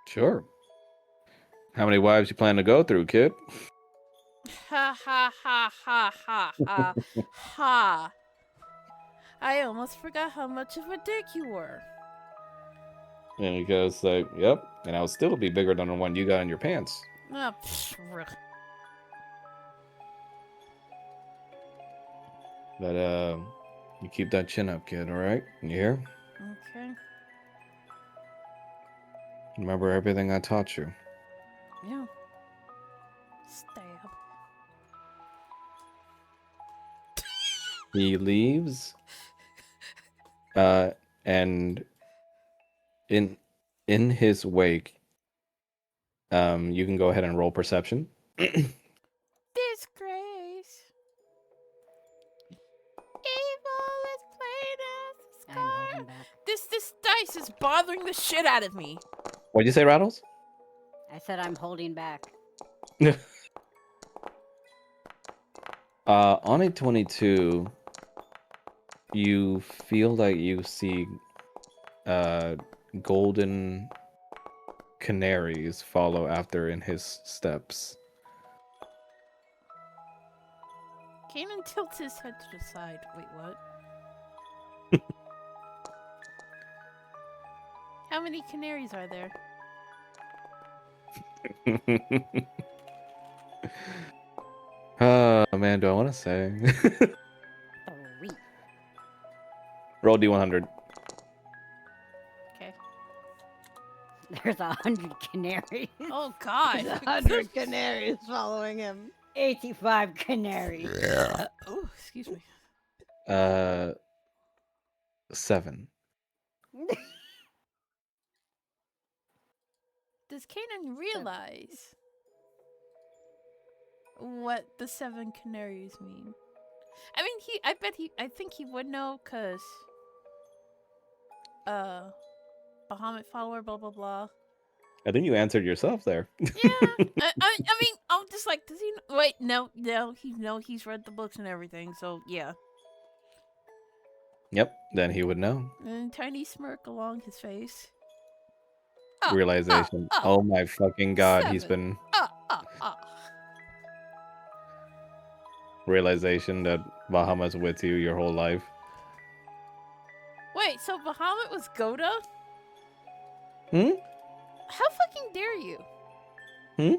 Sure. How many wives you plan to go through, kid? Ha ha ha ha ha ha ha. I almost forgot how much of a dick you were. And he goes like, "Yep," and I'll still be bigger than the one you got in your pants. Ah, But you keep that chin up, kid. All right? You hear? okay. Remember everything I taught you. Yeah. Stab. He leaves. And in his wake, you can go ahead and roll perception. Disgrace. Evil is plain as the I'm sky. holding back. This dice is bothering the shit out of me. What'd you say, Rattles? I said I'm holding back. On a 22, you feel like you see golden canaries follow after in his steps. Kanan tilts his head to the side. Wait, what? How many canaries are there? Man, do I want to say? 3. Roll D100. Okay. There's 100 canaries. Oh God. There's 100 canaries following him. 85 canaries. Oh, excuse me. 7. Does Kanan realize what the 7 canaries mean? I mean, I think he would know, cause Bahamut follower, blah blah blah. I think you answered yourself there. Yeah, I mean, I'm just like, does he? Wait, no, he's read the books and everything. So yeah, Yep, then he would know. and tiny smirk along his face. Ah, ah, Realization. ah, Oh my fucking god, he's 7. been Ah, ah, ah. realization that Bahamut's with you your whole life. Wait, so Bahamut was Goda? Hmm? How fucking dare you? Hmm?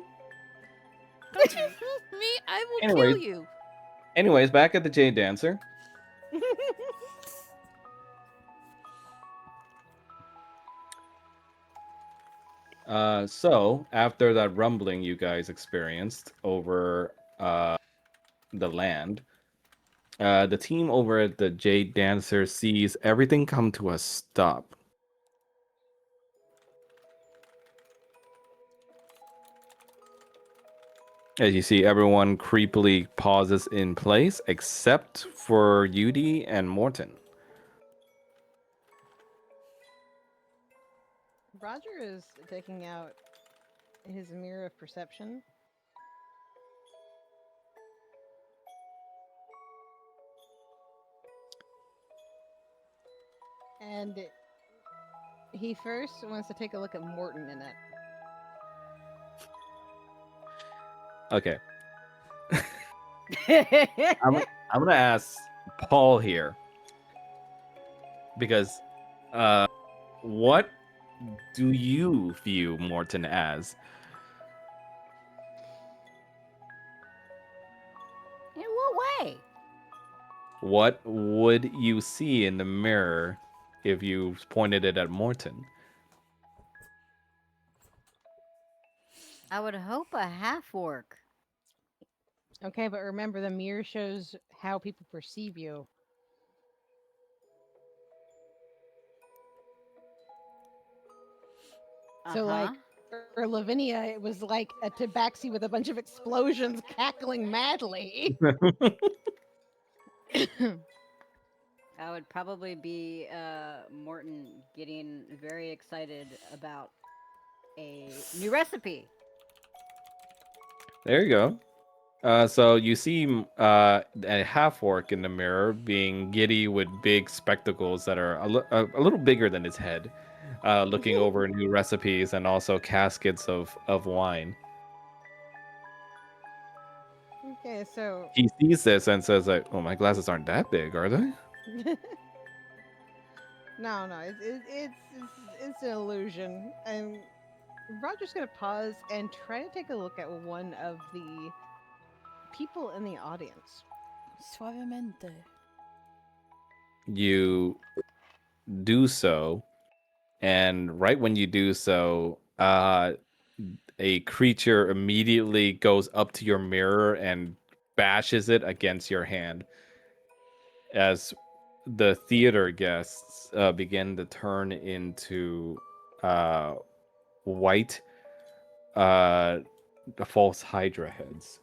Don't you me? I will Anyways, kill you. anyways, back at the Jade Dancer. So after that rumbling you guys experienced over the land, the team over at the Jade Dancer sees everything come to a stop. As you see, everyone creepily pauses in place, except for Yudi and Morton. Roger is taking out his mirror of perception. And he first wants to take a look at Morton in it. Okay, I'm gonna ask Paul here because what do you view Morton as? In what way? What would you see in the mirror if you pointed it at Morton? I would hope a half orc. Okay, but remember, the mirror shows how people perceive you. So, like, for Lavinia, it was like a tabaxi with a bunch of explosions cackling madly. I would probably be Morton getting very excited about a new recipe. There you go. So you see a half orc in the mirror being giddy with big spectacles that are a little bigger than his head, looking over new recipes and also caskets of wine. Okay, so He sees this and says, like, "Oh, my glasses aren't that big, are they?" no, it's an illusion, and Roger's gonna pause and try to take a look at one of the people in the audience. Suavemente. You do so, and right when you do so, a creature immediately goes up to your mirror and bashes it against your hand as the theater guests begin to turn into white false hydra heads.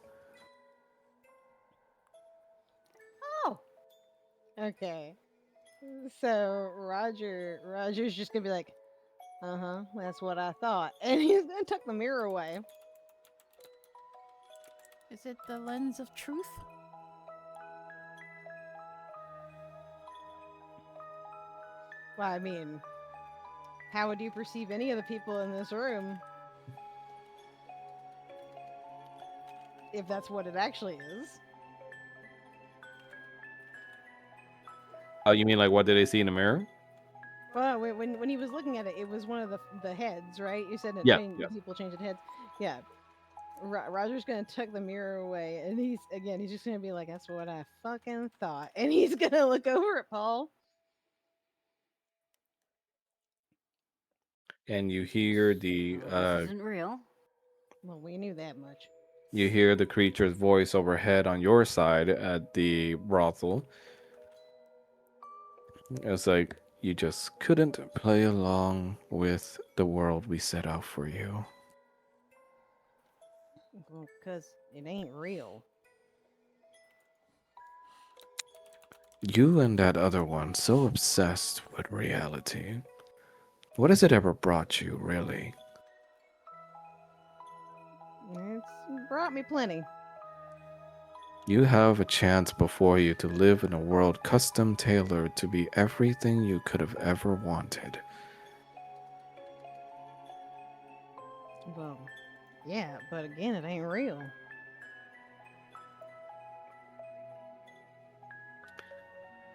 Oh, okay. So Roger's just gonna be like, that's what I thought, and he's gonna tuck the mirror away. Is it the lens of truth? Well, I mean, how would you perceive any of the people in this room if that's what it actually is? Oh, you mean like what did they see in the mirror? Well, when he was looking at it, it was one of the heads, right? You said Yeah, yes. people changed heads. Yeah. Roger's gonna tuck the mirror away, and he's just gonna be like, "That's what I fucking thought," and he's gonna look over at Paul. And you hear the This isn't real. Well, we knew that much. you hear the creature's voice overhead on your side at the brothel. It's like you just couldn't play along with the world we set out for you. Well, because it ain't real. You and that other one so obsessed with reality. What has it ever brought you, really? It's brought me plenty. You have a chance before you to live in a world custom tailored to be everything you could have ever wanted. Well, yeah, but again, it ain't real.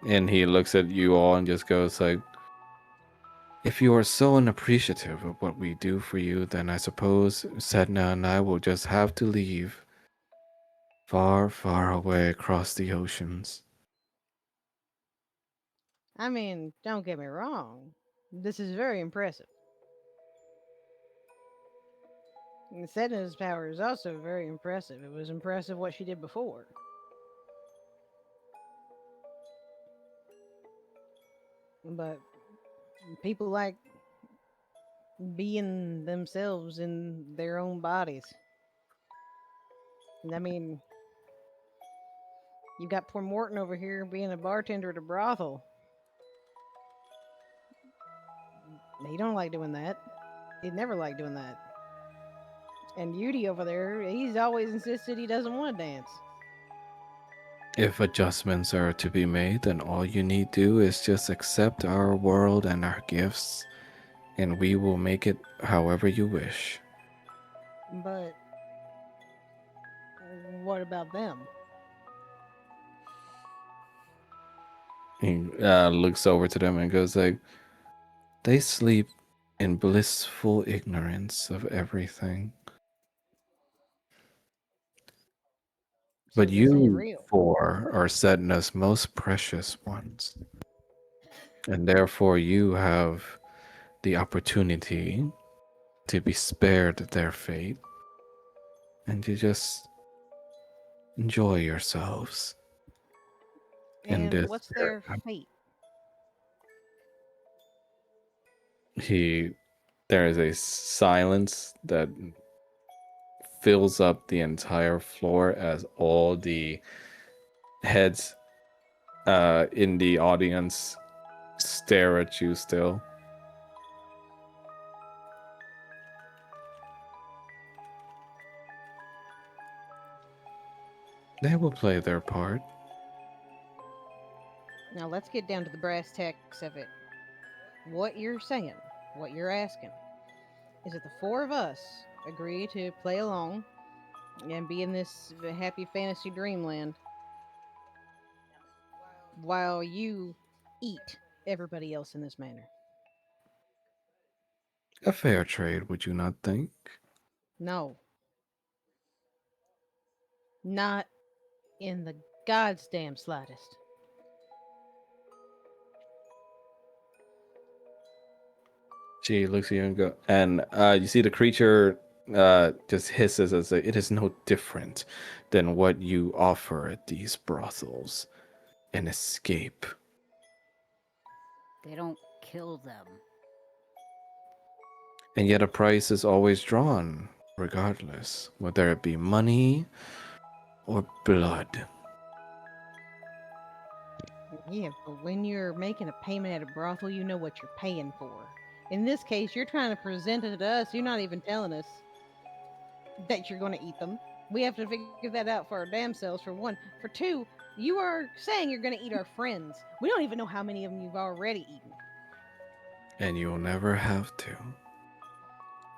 And he looks at you all and just goes like, if you are so unappreciative of what we do for you, then I suppose Sedna and I will just have to leave far, far away across the oceans. I mean, don't get me wrong. This is very impressive. And Sedna's power is also very impressive. It was impressive what she did before. But people like being themselves in their own bodies. I mean, you got poor Morton over here being a bartender at a brothel. He don't like doing that. He'd never like doing that. And Yudi over there, he's always insisted he doesn't want to dance. If adjustments are to be made, then all you need do is just accept our world and our gifts, and we will make it however you wish. But what about them? He looks over to them and goes like, they sleep in blissful ignorance of everything. So But this ain't you real. four are Sedna's most precious ones. And therefore you have the opportunity to be spared their fate and to just enjoy yourselves in And this. what's their fate? There is a silence that fills up the entire floor as all the heads in the audience stare at you still. They will play their part. Now let's get down to the brass tacks of it. What you're saying, what you're asking, is that the four of us agree to play along and be in this happy fantasy dreamland while you eat everybody else in this manner. A fair trade, would you not think? No, not in the God's damn slightest. She looks at you and go, and you see the creature just hisses as it is no different than what you offer at these brothels. An escape. They don't kill them. And yet a price is always drawn, regardless, whether it be money or blood. Yeah, but when you're making a payment at a brothel, you know what you're paying for. In this case, you're trying to present it to us. You're not even telling us that you're going to eat them. We have to figure that out for our damn selves, for one. For two, you are saying you're going to eat our friends. We don't even know how many of them you've already eaten. And you'll never have to.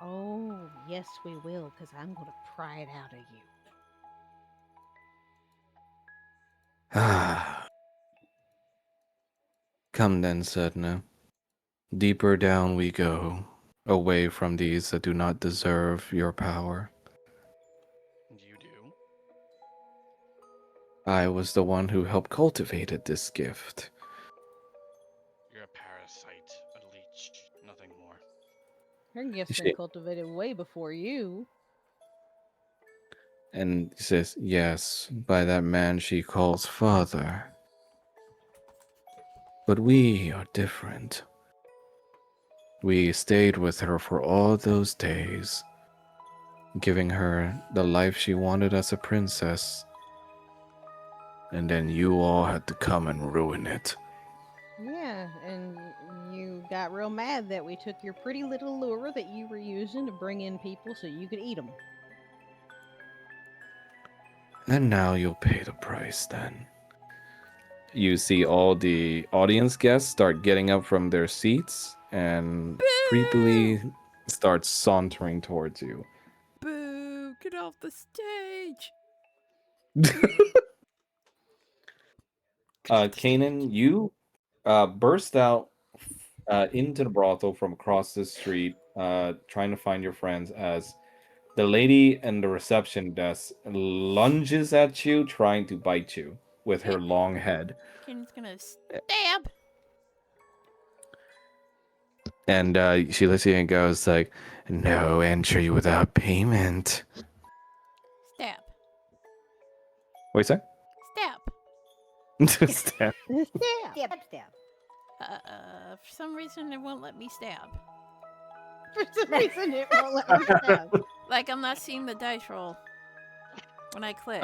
Oh, yes, we will, because I'm going to pry it out of you. Ah. Come then, Sedna. Deeper down we go, away from these that do not deserve your power. You do? I was the one who helped cultivated this gift. You're a parasite, a leech, nothing more. Her gift's been She, cultivated way before you. and says, yes, by that man she calls father. But we are different. We stayed with her for all those days, giving her the life she wanted as a princess. And then you all had to come and ruin it. Yeah, and you got real mad that we took your pretty little lure that you were using to bring in people so you could eat them. And now you'll pay the price then. You see all the audience guests start getting up from their seats and creepily start sauntering towards you. Boo! Get off the stage! Kanan, you burst out into the brothel from across the street, trying to find your friends as the lady in the reception desk lunges at you, trying to bite you with her long head. Ken's gonna stab. And she looks at you and goes like, "No entry without payment." Stab. Wait a Stab. sec. Yeah. Stab. For some reason it won't let me stab. For some reason, it won't let me stab. Like I'm not seeing the dice roll when I click.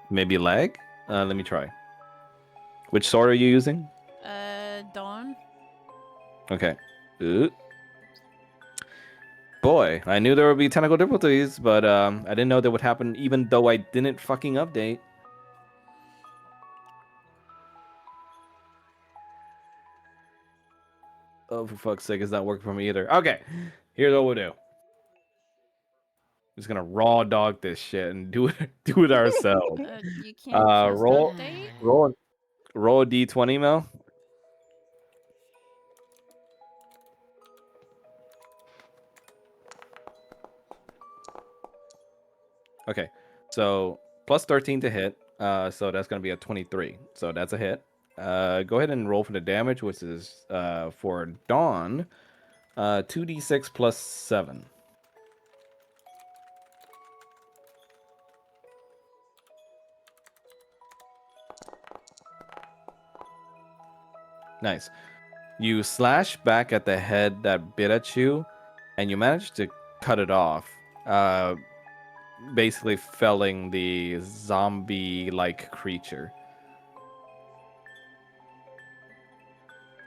Maybe lag? Let me try. Which sword are you using? Dawn. Okay. Boy, I knew there would be technical difficulties, but I didn't know that would happen even though I didn't fucking update. Oh, for fuck's sake, it's not working for me either. Okay, here's what we'll do. Just gonna raw dog this shit and do it ourselves. You can't just roll- update. Roll a d20, Mel. Okay, so plus 13 to hit, so that's going to be a 23. So that's a hit. Go ahead and roll for the damage, which is for Dawn, 2d6 plus 7. Nice. You slash back at the head that bit at you, and you manage to cut it off. Basically felling the zombie-like creature.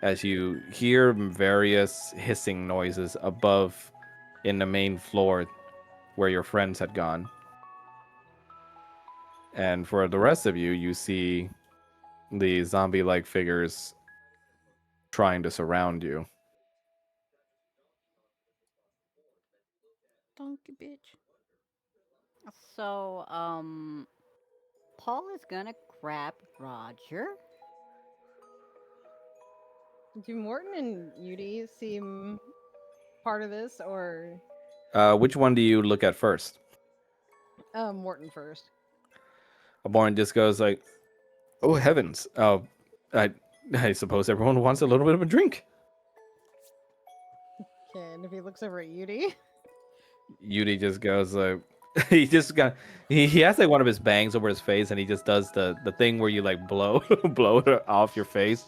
As you hear various hissing noises above in the main floor where your friends had gone. And for the rest of you, you see the zombie-like figures trying to surround you. Donkey bitch. So, Paul is gonna grab Roger. Do Morton and Yudi seem part of this, or Which one do you look at first? Morton first? Morton just goes like, "Oh heavens! I suppose everyone wants a little bit of a drink." Okay, and if he looks over at Yudi, Yudi just goes like, he has like one of his bangs over his face, and he just does the thing where you like blow blow it off your face,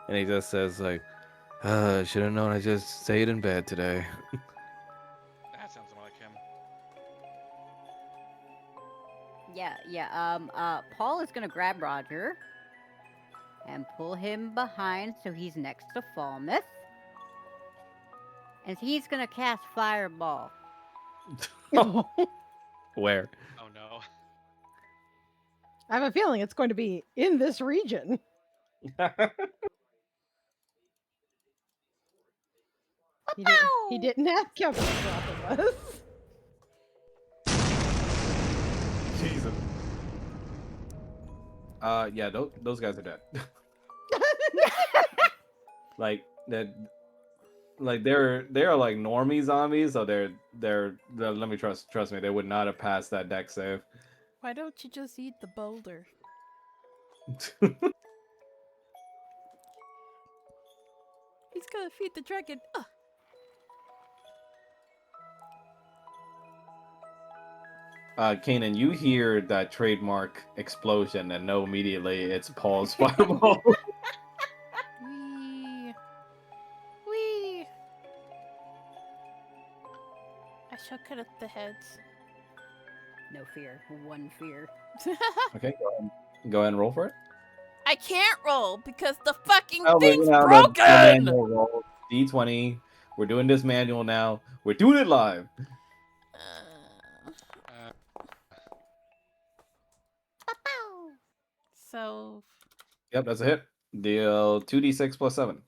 and he just says like, "Should have known I just stayed in bed today." That sounds more like him. Yeah. Paul is gonna grab Roger and pull him behind so he's next to Falmouth. And he's gonna cast Fireball. Where? Oh no. I have a feeling it's going to be in this region. He didn't ask how far it was. Jesus. Yeah, those guys are dead. Like that. Like they're like normie zombies, so they're let me trust me, they would not have passed that deck save. Why don't you just eat the boulder? He's gonna feed the dragon. Kanan, you hear that trademark explosion and know immediately it's Paul's fireball. Wee. I shall cut up the heads. No fear. One fear. Okay, go ahead and roll for it. I can't roll because the fucking Oh, but, thing's you know, broken! the manual roll. D20. We're doing this manual now. We're doing it live. Uh, So, Yep, that's a hit. Deal 2d6 plus 7.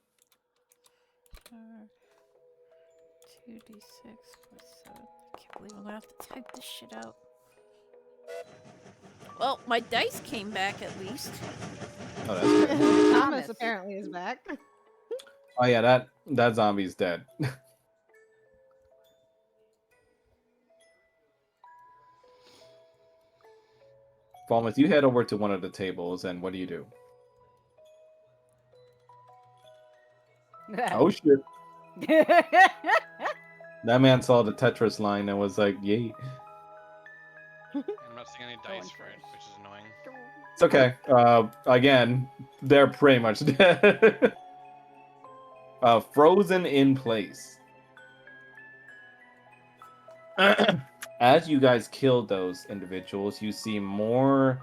2d6 plus 7. I can't believe I'm gonna have to type this shit out. Well, my dice came back at least. Oh, that's good. Thomas Thomas. apparently is back. Oh yeah, that zombie's dead. Falmouth, you head over to one of the tables, and what do you do? Oh shit! That man saw the Tetris line and was like, "Yay!" I'm not seeing any Going dice for it, first. which is annoying. It's okay. Again, they're pretty much dead. Frozen in place. As you guys killed those individuals, you see more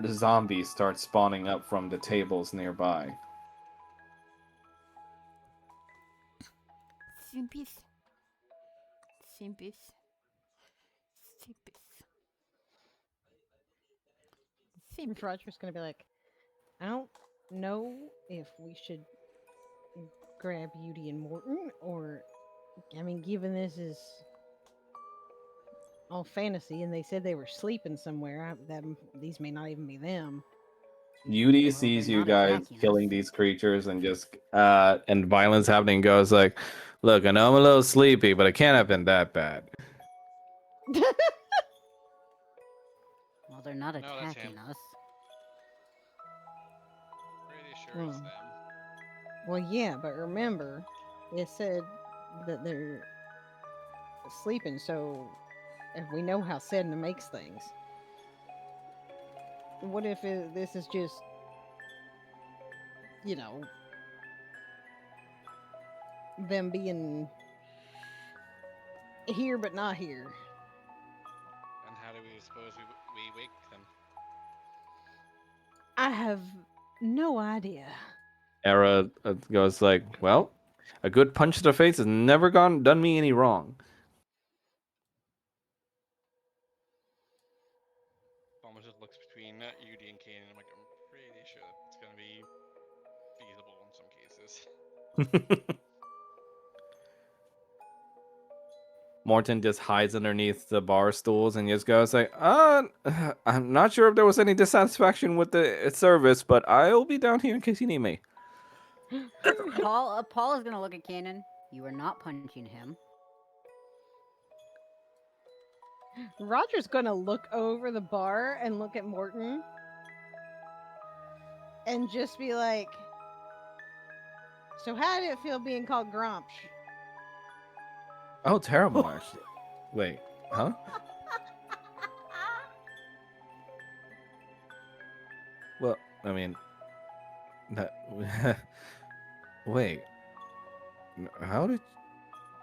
zombies start spawning up from the tables nearby. Simpis. Simpis. Simpis. Roger's gonna be like, I don't know if we should grab Yudi and Morton, or, I mean, given this is all fantasy, and they said they were sleeping somewhere, these may not even be them. Yudi Well, sees they're you not guys attacking killing us. these creatures and just and violence happening, goes like, "Look, I know I'm a little sleepy, but it can't have been that bad." Well, they're not No, that's attacking him. us. Pretty sure it's Hmm. them. Well, yeah, but remember, it said that they're sleeping, so if we know how Sedna makes things, what if this is just, you know, them being here but not here? And how do we suppose we wake them? I have no idea. Era goes like, "Well, a good punch to the face has never done me any wrong." Almost just looks between Yudi and Kane, and I'm like, I'm pretty sure it's gonna be feasible in some cases. Morton just hides underneath the bar stools and just goes like, I'm not sure if there was any dissatisfaction with the service, but I'll be down here in case you need me." Paul is gonna look at Cannon. You are not punching him. Roger's gonna look over the bar and look at Morton and just be like, so how did it feel being called Grumsh? Oh, terrible, actually. Wait, huh? Well, I mean, that. Wait, how did?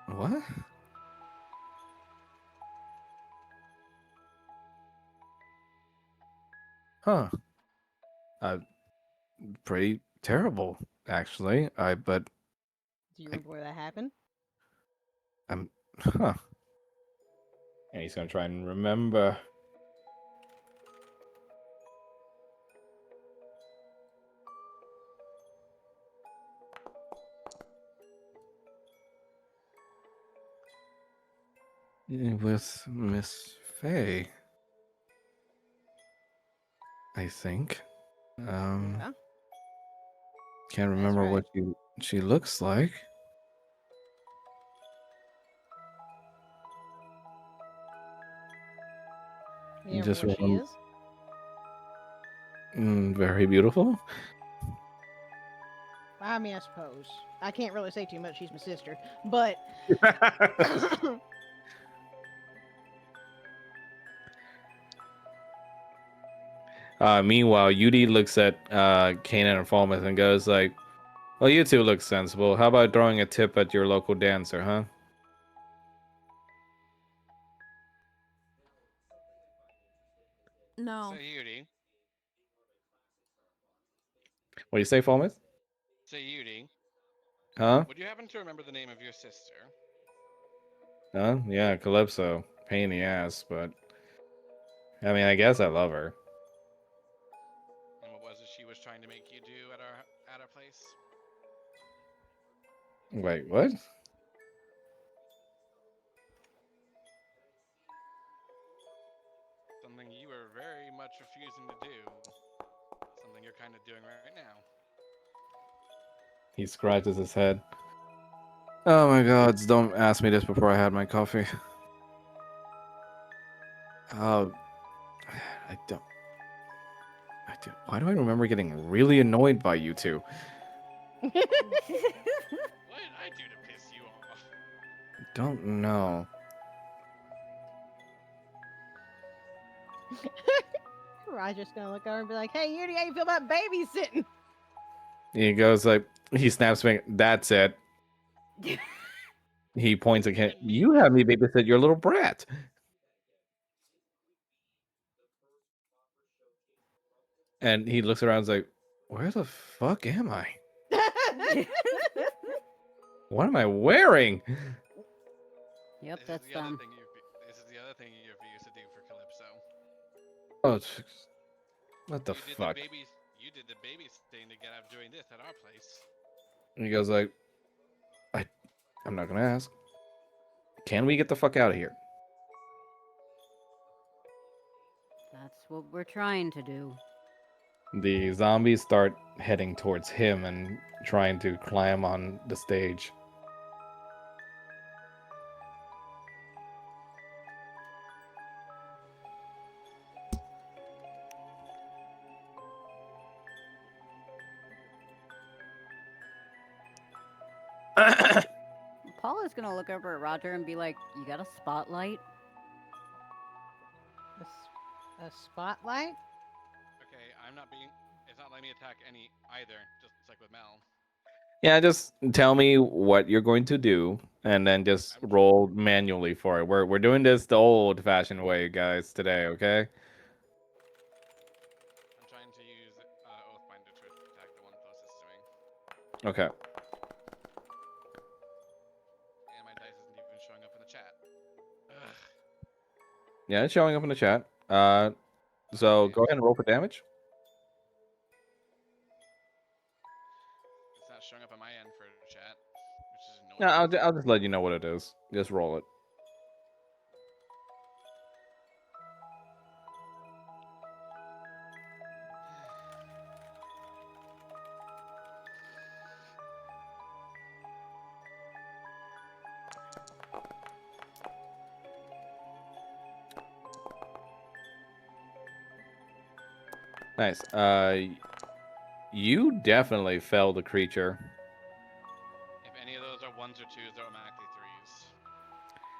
What? Huh? Pretty terrible, actually. But Do you remember where that happened? I'm, huh? And he's gonna try and remember. With Miss Faye, I think. Yeah, Can't remember right. what she looks like. You remember Just where she remember, is? very beautiful. I mean, I suppose. I can't really say too much. She's my sister. But Meanwhile, Yudi looks at Kanan and Falmouth and goes like, "Well, you two look sensible. How about throwing a tip at your local dancer, huh?" No. So Yudi, What do you say, Falmouth? so Yudi, Huh? Would you happen to remember the name of your sister? Huh? Yeah, Calypso. Pain in the ass, but I mean, I guess I love her. And what was it she was trying to make you do at our place? Wait, what? Something you were very much refusing to do. Something you're kind of doing right now. He scratches his head. Oh my gods, don't ask me this before I had my coffee. Oh, I don't. Why do I remember getting really annoyed by you two? What did I do to piss you off? Don't know. Roger's gonna look over and be like, "Hey, Yuri, how you feel about babysitting?" He goes like, he snaps me. That's it. He points at him. Even me. You have me babysit your little brat. And he looks around and is like, where the fuck am I? What am I wearing? Yep, This that's is the other them. thing you. This is the other thing you refuse to do for Calypso. Oh, what the You did fuck? the baby. You did the babysitting to get out of doing this at our place. And he goes like, I'm not gonna ask. Can we get the fuck out of here? That's what we're trying to do. The zombies start heading towards him and trying to climb on the stage. Paula's gonna look over at Roger and be like, "You got a spotlight?" A spotlight? Okay, I'm not being. It's not letting me attack any either. Just like with Mel. Yeah, just tell me what you're going to do, and then just roll manually for it. We're doing this the old-fashioned way, guys, today. Okay? I'm trying to use Oathbinder to attack the one closest to me, Okay. and my dice isn't even showing up in the chat. Ugh. Yeah, it's showing up in the chat. So Okay, go ahead and roll for damage. it's not showing up on my end for chat, which is Yeah, annoying. I'll just let you know what it is. Just roll it. Nice. You definitely fell the creature. If any of those are ones or twos, they're automatically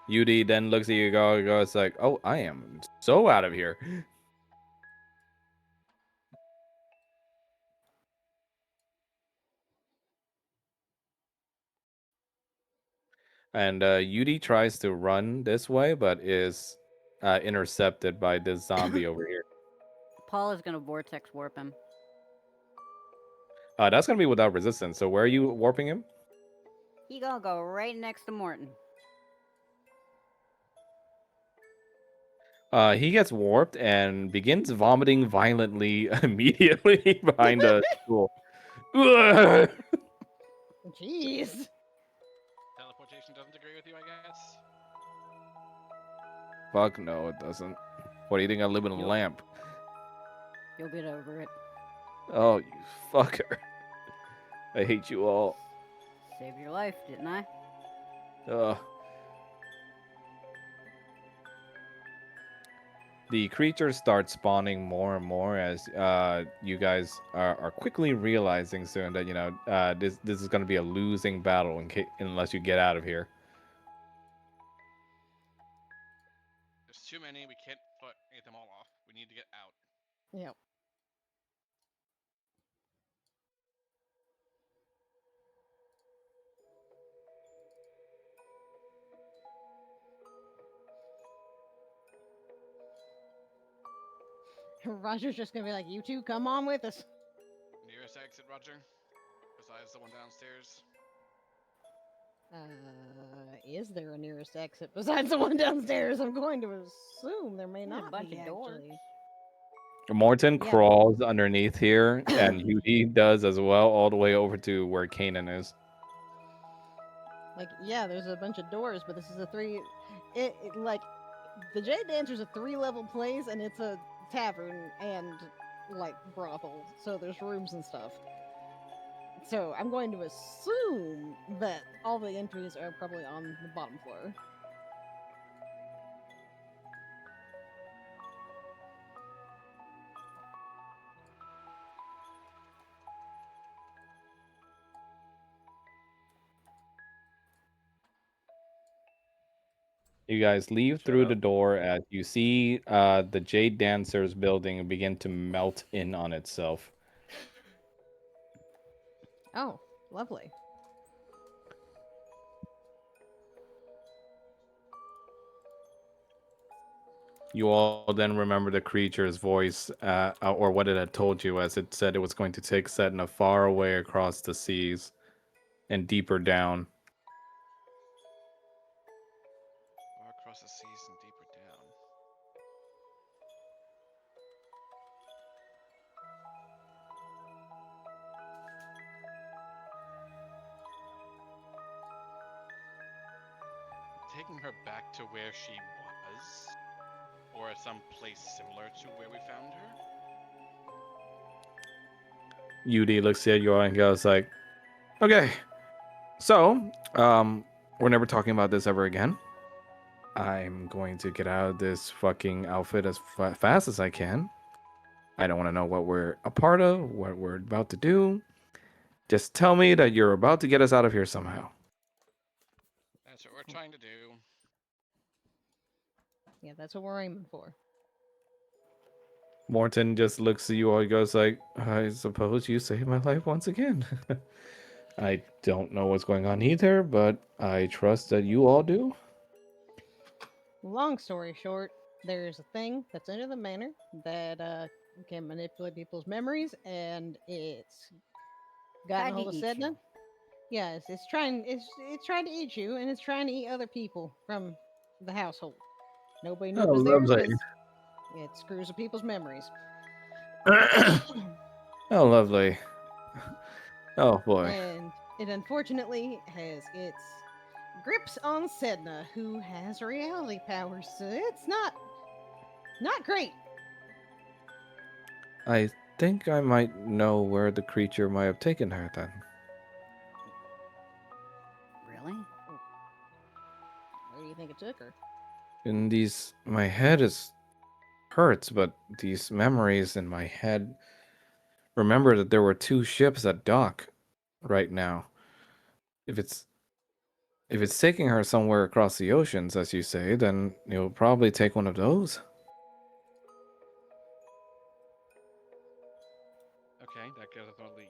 threes. UD then looks at you, goes like, "Oh, I am so out of here." And UD tries to run this way, but is intercepted by this zombie over here. Paula's gonna vortex warp him. That's gonna be without resistance. So where are you warping him? He gonna go right next to Morton. He gets warped and begins vomiting violently immediately behind a stool. Ugh! Jeez. Teleportation doesn't agree with you, I guess. Fuck no, it doesn't. What do you think? I live in a Yup. lamp. You'll get over it. Oh, you fucker! I hate you all. Saved your life, didn't I? Ugh. The creatures start spawning more and more as you guys are quickly realizing soon that this is going to be a losing battle unless you get out of here. There's too many. We can't get them all off. We need to get out. Yep. Roger's just gonna be like, "You two, come on with us." Nearest exit, Roger. Besides the one downstairs. Is there a nearest exit besides the one downstairs? I'm going to assume there may There's a not bunch be, of doors. actually. Morton Yeah, but crawls underneath here, and Yudi does as well, all the way over to where Kanan is. like, yeah, there's a bunch of doors, but this is a three. Like, the Jade Dancer's a 3-level place, and it's a tavern and like brothel, so there's rooms and stuff. So I'm going to assume that all the entries are probably on the bottom floor. You guys leave Shut through up. the door as you see the Jade Dancers building begin to melt in on itself. Oh, lovely. You all then remember the creature's voice, or what it had told you, as it said it was going to take Setna far away across the seas and deeper down. Or across the seas and deeper down. Taking her back to where she was, or some place similar to where we found her. Yudi looks at you all and goes like, "Okay, so we're never talking about this ever again. I'm going to get out of this fucking outfit as fast as I can. I don't want to know what we're a part of, what we're about to do. Just tell me that you're about to get us out of here somehow." That's what we're trying to do. Yeah, that's what we're aiming for. Morton just looks at you all and goes like, "I suppose you saved my life once again." I don't know what's going on either, but I trust that you all do. Long story short, there's a thing that's under the manor that can manipulate people's memories, and it's gotten Tried a to hold of eat Sedna. you. Yes, it's trying to eat you, and it's trying to eat other people from the household. Nobody knew Oh, it was there lovely. because it screws with people's memories. Oh, lovely. Oh, boy. And it unfortunately has its grips on Sedna, who has reality powers. So it's not great. I think I might know where the creature might have taken her then. Really? Where do you think it took her? In these, my head is hurts, but these memories in my head remember that there were 2 ships at dock right now. If it's taking her somewhere across the oceans, as you say, then you'll probably take one of those. Okay, that gives us a lead.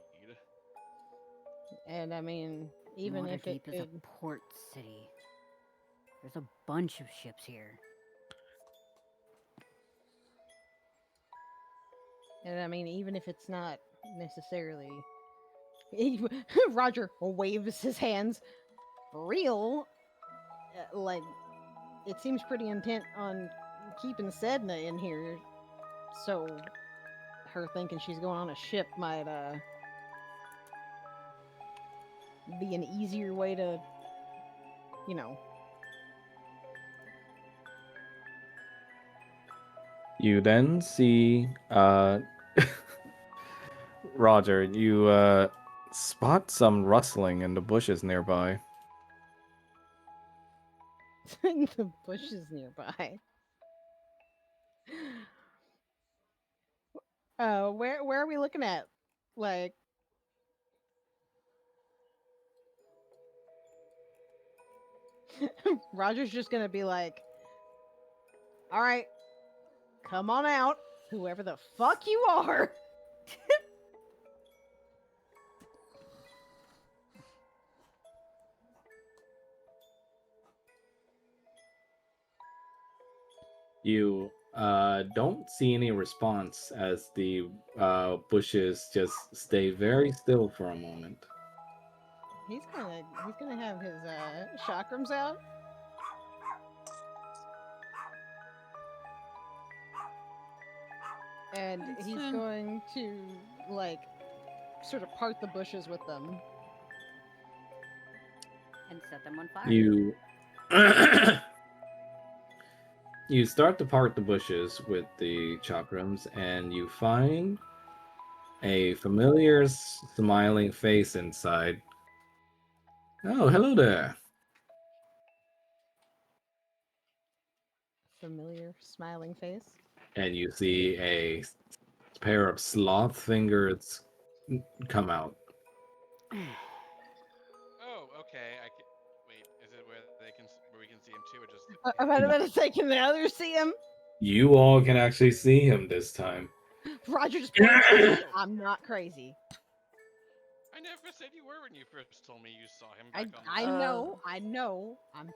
And I mean, even if it Waterdeep is could, a port city. There's a bunch of ships here. and I mean, even if it's not necessarily, Roger waves his hands. For real, like it seems pretty intent on keeping Sedna in here, so her thinking she's going on a ship might be an easier way to, you know. You then see Roger, you spot some rustling in the bushes nearby. In the bushes nearby. Where are we looking at? Like, Roger's just gonna be like, "All right, come on out, whoever the fuck you are." You don't see any response as the bushes just stay very still for a moment. he's gonna have his chakrams out, and And he's then going to like sort of part the bushes with them. And set them on fire. You you start to part the bushes with the chakrams, and you find a familiar smiling face inside. Oh, hello there. Familiar smiling face. And you see a pair of sloth fingers come out. Oh, okay. Wait. Is it where where we can see him too, or just I'm him? about to say, can the others see him? You all can actually see him this time. Roger just points and says, "I'm not crazy." I never said you were when you first told me you saw him I back on the I side. know, I know. I'm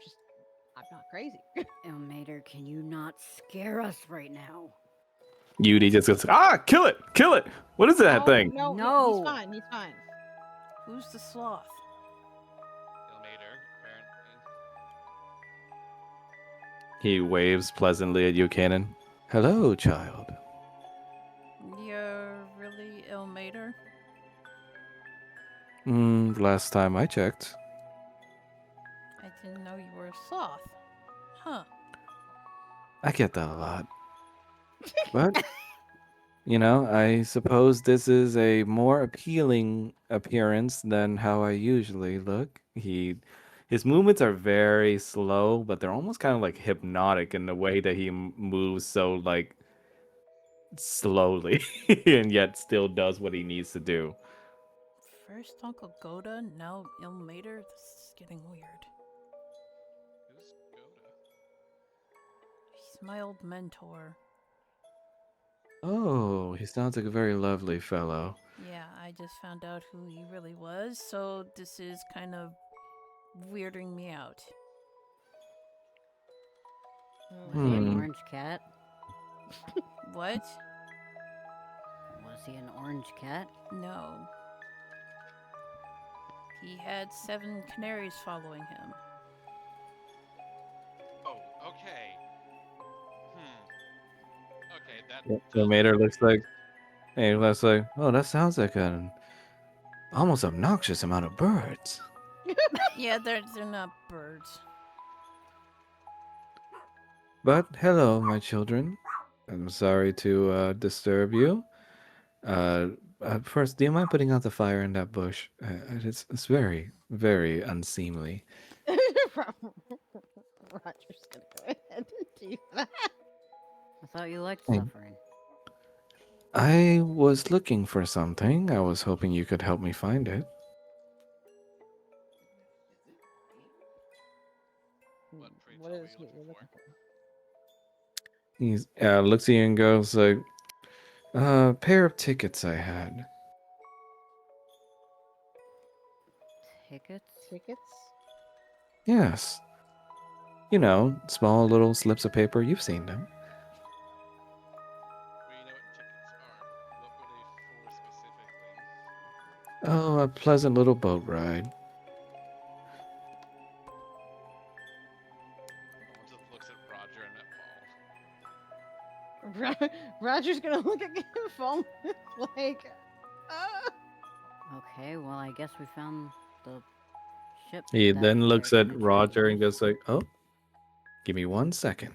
not crazy. Ilmater, can you not scare us right now? Yudi just goes, kill it! Kill it! What is that Oh, thing? no, No. he's fine. He's fine. who's the sloth? Ilmater, apparently. He waves pleasantly at you, Kanan. Hello, child. You're really Ilmater? Last time I checked. I didn't know you were a sloth. Huh. I get that a lot. But, I suppose this is a more appealing appearance than how I usually look. His movements are very slow, but they're almost kind of like hypnotic in the way that he moves so like slowly and yet still does what he needs to do. First Uncle Goda, now Ilmater? This is getting weird. Who's Goda? He's my old mentor. Oh, he sounds like a very lovely fellow. Yeah, I just found out who he really was, so this is kind of weirding me out. Was he an Hmm. orange cat? What? Was he an orange cat? No. He had 7 canaries following him. Oh, okay. Okay, that The does mater make looks like, hey, looks like, oh, that sounds like an almost obnoxious amount of birds. Yeah, they're not birds. But hello, my children. I'm sorry to disturb you. First, do you mind putting out the fire in that bush? It's very, very unseemly. Roger's gonna go ahead and do that. I thought you liked Hey. suffering. I was looking for something. I was hoping you could help me find it. What, pray What tell, is were what you you're looking looking for? He looks at you and goes like, a pair of tickets I had. Tickets? Tickets? Yes. Small little slips of paper. You've seen them. Well, you know what tickets are. What were they for specifically? Oh, a pleasant little boat ride. Owen just looks at Roger and at Paul. Roger's gonna look at phone like, Okay, well, I guess we found the ship. He that then looks they're at gonna Roger and transport us. goes like, oh, give me 1 second.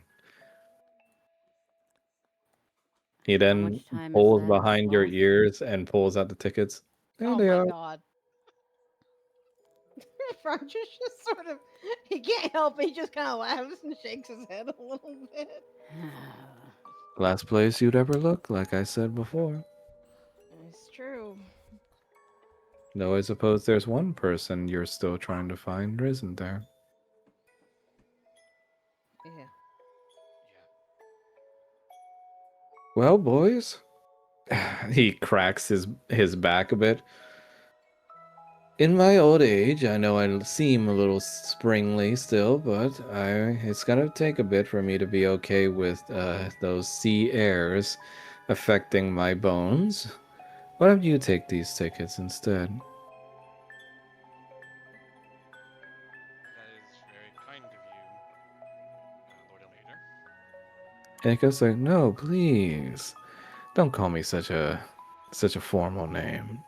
He How then much time is pulls that behind your sloth? ears and pulls out the tickets. There oh they my are. god. Roger's just sort of, he can't help it. He just kind of laughs and shakes his head a little bit. Last place you'd ever look, like I said before. It's true. Though I suppose there's one person you're still trying to find, isn't there? Yeah. Yeah. Well, boys. He cracks his back a bit. In my old age, I know I seem a little springly still, but it's gonna take a bit for me to be okay with those sea airs affecting my bones. Why don't you take these tickets instead? And he goes like, no, please, don't call me such a formal name.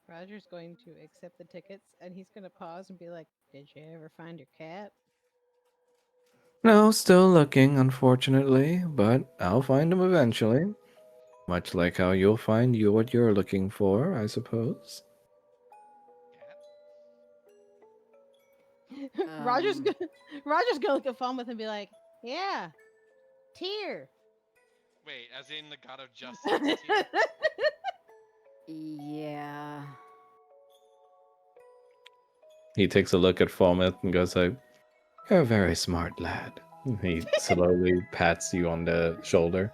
Roger's going to accept the tickets and he's going to pause and be like, "Did you ever find your cat?" No, still looking, unfortunately, but I'll find him eventually. Much like how you'll find what you're looking for, I suppose. Cat? Roger's Um, gonna Roger's gonna look at Falmouth and be like, "Yeah, Tear." Wait, as in the god of justice here? yeah. He takes a look at Falmouth and goes like, you're a very smart lad. He slowly pats you on the shoulder.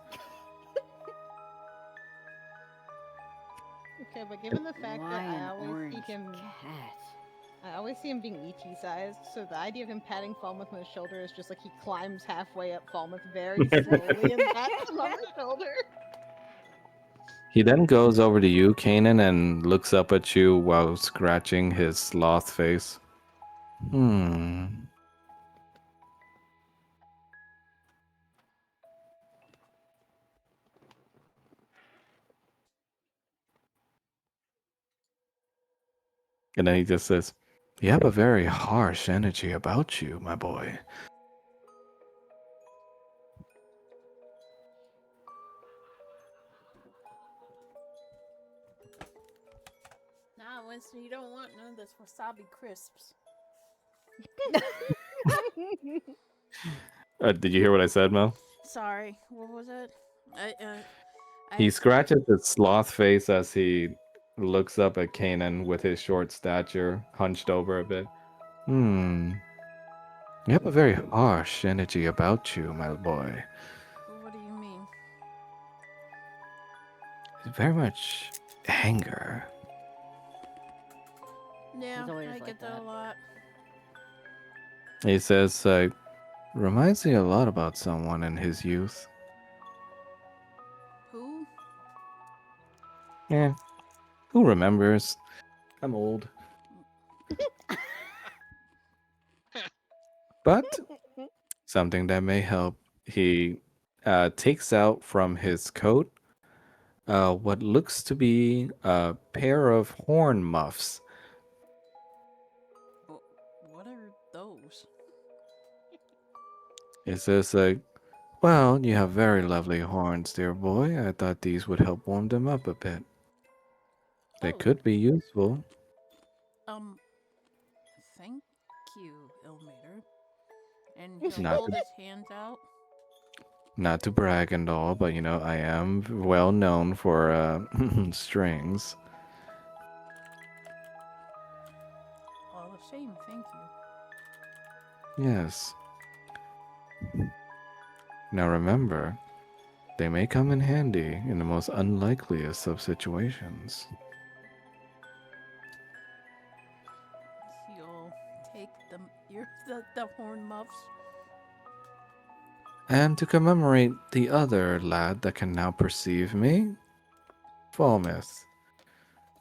Okay, but given the fact that Why I an always see orange him, cat? I always see him being ET sized, so the idea of him patting Falmouth on his shoulder is just like he climbs halfway up Falmouth very slowly and pats him on the shoulder. He then goes over to you, Kanan, and looks up at you while scratching his sloth face. Hmm. And then he just says, you have a very harsh energy about you, my boy. Nah, Winston, you don't want none of this wasabi crisps. Did you hear what I said, Mel? Sorry, what was it? He I scratches his sloth face as he looks up at Kanan with his short stature hunched over a bit. Hmm. You have a very harsh energy about you, my boy. What do you mean? Very much anger. Yeah, He's always I like get that that. a lot. He says, reminds me a lot about someone in his youth. Who? Yeah, who remembers? I'm old. But something that may help. He takes out from his coat what looks to be a pair of horn muffs. What are those? He says, well, you have very lovely horns, dear boy. I thought these would help warm them up a bit. They Oh, could be useful. um, thank you, Ilmater. And he'll Not hold to, his hands out. not to brag and all, but I am well known for strings. All the same, thank you. Yes. Now remember, they may come in handy in the most unlikeliest of situations. He'll take the horn muffs. And to commemorate the other lad that can now perceive me, Falmouth.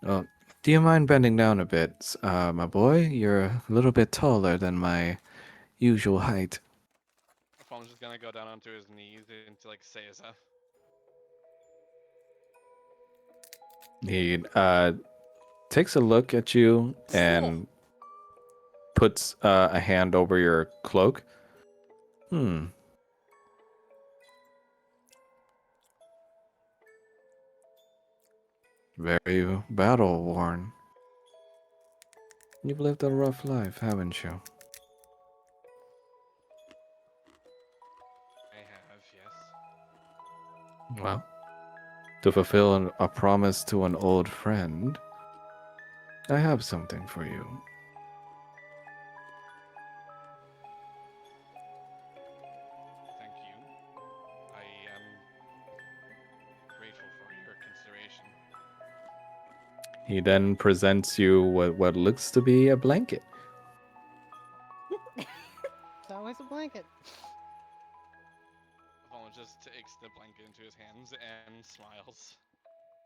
Oh, do you mind bending down a bit, my boy? You're a little bit taller than my usual height. Fawn's just gonna go down onto his knees into like Seiza. He takes a look at you and puts a hand over your cloak. Hmm. Very battle worn. You've lived a rough life, haven't you? I have, yes. Well, to fulfill a promise to an old friend, I have something for you. Thank you. I am grateful for your consideration. He then presents you what looks to be a blanket. It's always a blanket. Fawn just takes the blanket into his hands and smiles.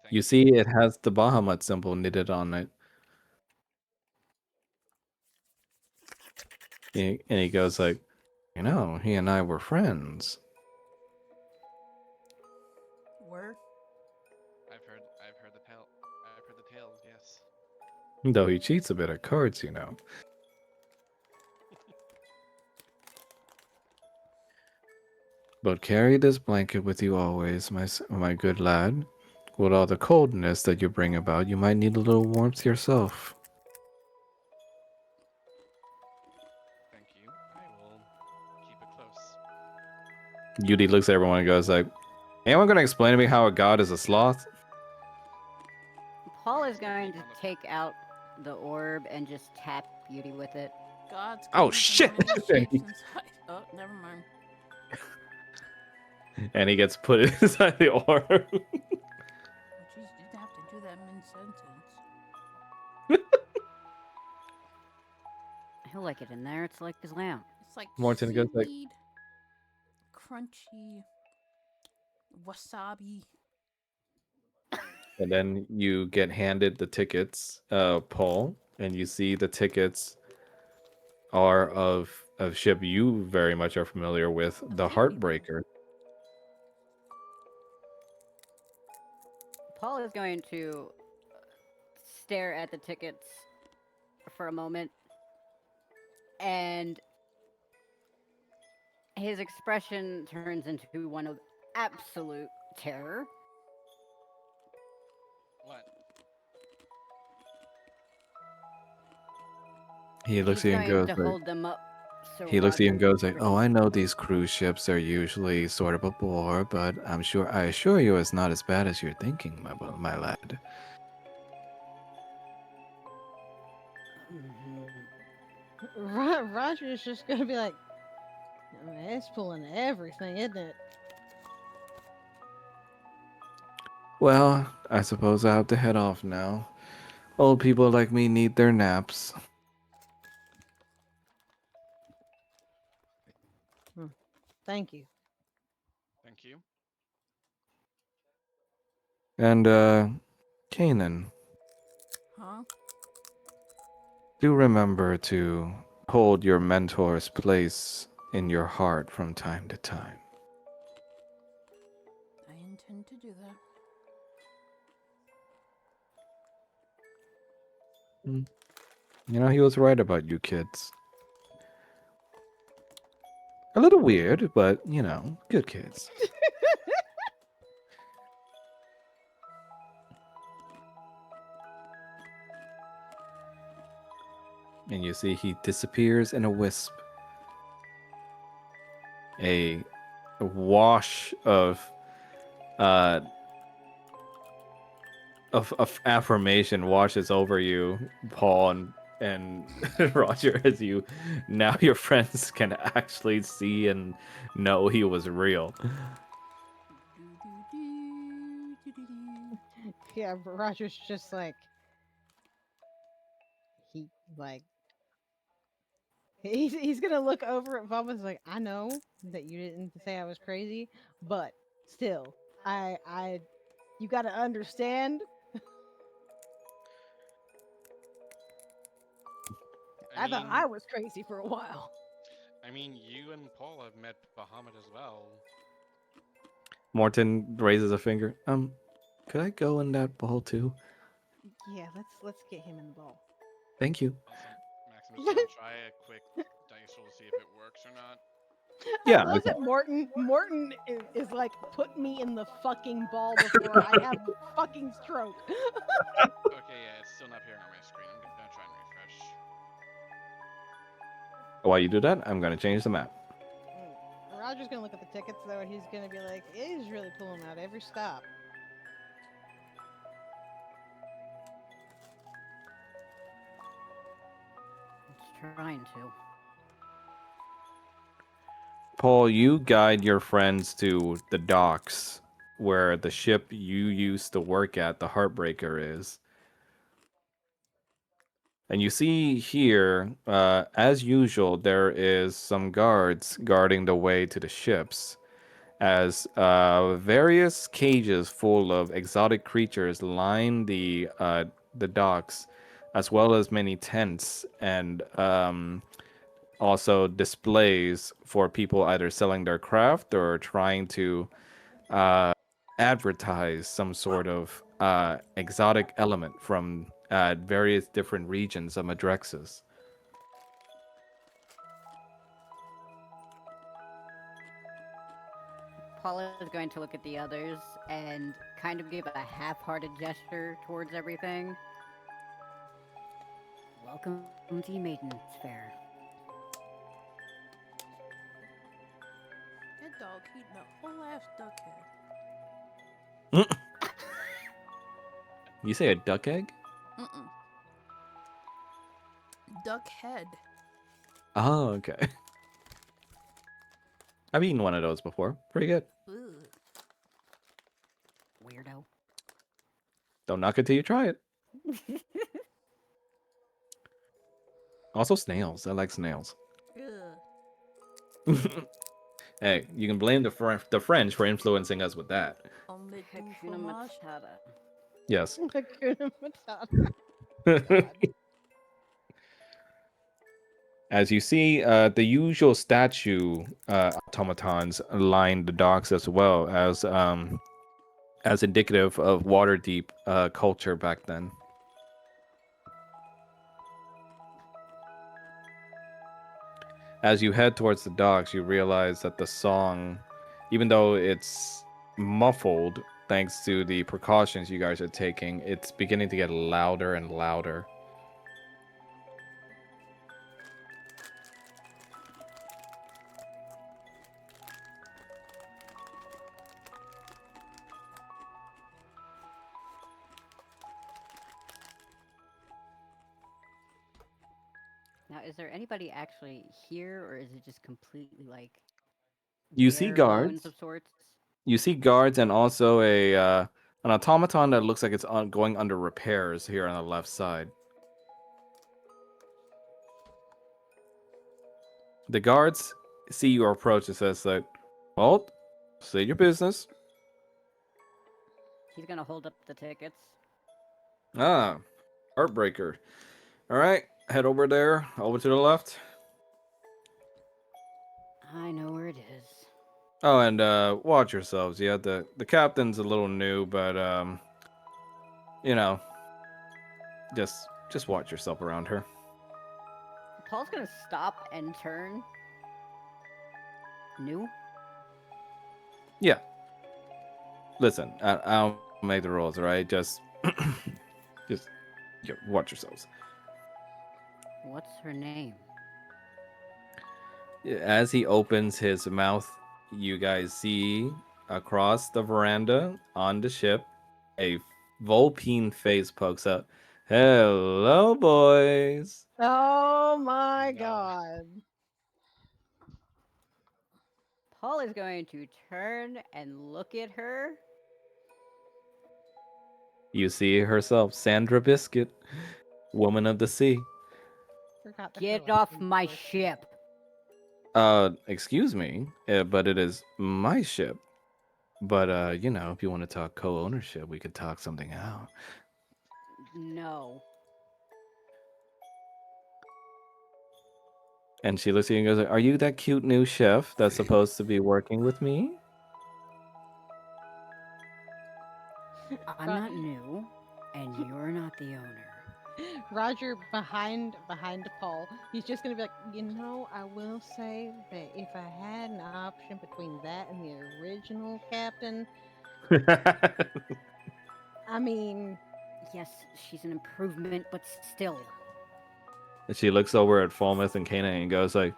Thank You see, it has the Bahamut symbol knitted on it. And he goes like, he and I were friends. Word. I've heard the tales. Yes. Though he cheats a bit at cards, But carry this blanket with you always, my good lad. With all the coldness that you bring about, you might need a little warmth yourself. Thank you. I will keep it close. Yudi looks at everyone and goes like, anyone gonna explain to me how a god is a sloth? Paul is going to take out the orb and just tap Beauty with it. Gods Oh, come in shit! many shapes inside. Oh, never mind. And he gets put inside the orb. Oh, jeez, you didn't have to do that mid-sentence. He'll like it in there. It's like his lamp. It's like Morton goes like, seaweed, crunchy, wasabi. and then you get handed the tickets, Paul, and you see the tickets are of ship you very much are familiar with, the Heartbreaker. Paul is going to stare at the tickets for a moment, and his expression turns into one of absolute terror. What? He looks at He's you and going goes to like, hold them up. So he looks at you and Roger goes like, "Oh, I know these cruise ships are usually sort of a bore, but I assure you, it's not as bad as you're thinking, my lad." Roger is just gonna be like, I mean, it's pulling everything, isn't it? Well, I suppose I have to head off now. Old people like me need their naps. Thank you. Thank you. And Kanan, Huh? do remember to hold your mentor's place in your heart from time to time. I intend to do that. He was right about you kids. A little weird, but good kids. And you see he disappears in a wisp. A wash of affirmation washes over you, Paul and Roger, as now your friends can actually see and know he was real. Yeah, but Roger's just like he like he's gonna look over at Bubba's like, I know that you didn't say I was crazy, but still, I you gotta understand. I thought I was crazy for a while. I mean, you and Paul have met Bahamut as well. Morton raises a finger. Could I go in that ball too? Yeah, let's get him in the ball. Thank you. Also, Maximus, you want to try a quick dice roll to see if it works or not? Yeah, I love that Morton is like, put me in the fucking ball before I have a fucking stroke. Okay, yeah, it's still not appearing on my screen. I'm gonna try and refresh. While you do that, I'm gonna change the map. Roger's gonna look at the tickets though, and he's gonna be like, he's really pulling out every stop. It's trying to. Paul, you guide your friends to the docks where the ship you used to work at, the Heartbreaker, is. And you see here, as usual, there is some guards guarding the way to the ships, as various cages full of exotic creatures line the docks, as well as many tents and also displays for people either selling their craft or trying to uh, advertise some sort of exotic element from various different regions of Madrexis. Paula is going to look at the others and kind of give a half-hearted gesture towards everything. Welcome to Maiden's Fair. That dog eating a whole ass duck head. You say a duck egg? Mm-mm. Duck head. Oh, okay. I've eaten one of those before. Pretty good. Ugh. Weirdo. Don't knock it till you try it. Also, snails. I like snails. Ugh. Hey, you can blame the French for influencing us with that. Omelette du Hakuna fromage. Matata. Yes. Hakuna Matata. God. As you see, the usual statue automatons line the docks as well as indicative of Waterdeep culture back then. As you head towards the docks, you realize that the song, even though it's muffled thanks to the precautions you guys are taking, it's beginning to get louder and louder. Now, is there anybody actually here, or is it just completely like You see bare bones guards. of sorts? You see guards and also an automaton that looks like it's going under repairs here on the left side. The guards see you approach and says like, "Well, say your business." He's gonna hold up the tickets. Ah, Heartbreaker. All right, head over there, over to the left. I know where it is. Oh, and watch yourselves. Yeah, the captain's a little new, but you know, just watch yourself around her. Paul's gonna stop and turn. New? Yeah. Listen, I don't make the rules, all right? Just yeah, watch yourselves. What's her name? As he opens his mouth, you guys see across the veranda on the ship a Vulpine face pokes up. Hello, boys. Oh my No. god. Paul is going to turn and look at her. You see herself, Sandra Biscuit, woman of the sea. Forgot that her Get last off name was my Biscuit. ship. Excuse me, but it is my ship. But you know, if you want to talk co-ownership, we could talk something out. No. And she looks at you and goes, "Are you that cute new chef that's supposed to be working with me?" I'm not new, and you're not the owner. Roger behind Paul. He's just gonna be like, I will say that if I had an option between that and the original captain, I mean, Yes, she's an improvement, but still. And she looks over at Falmouth and Kana and goes like,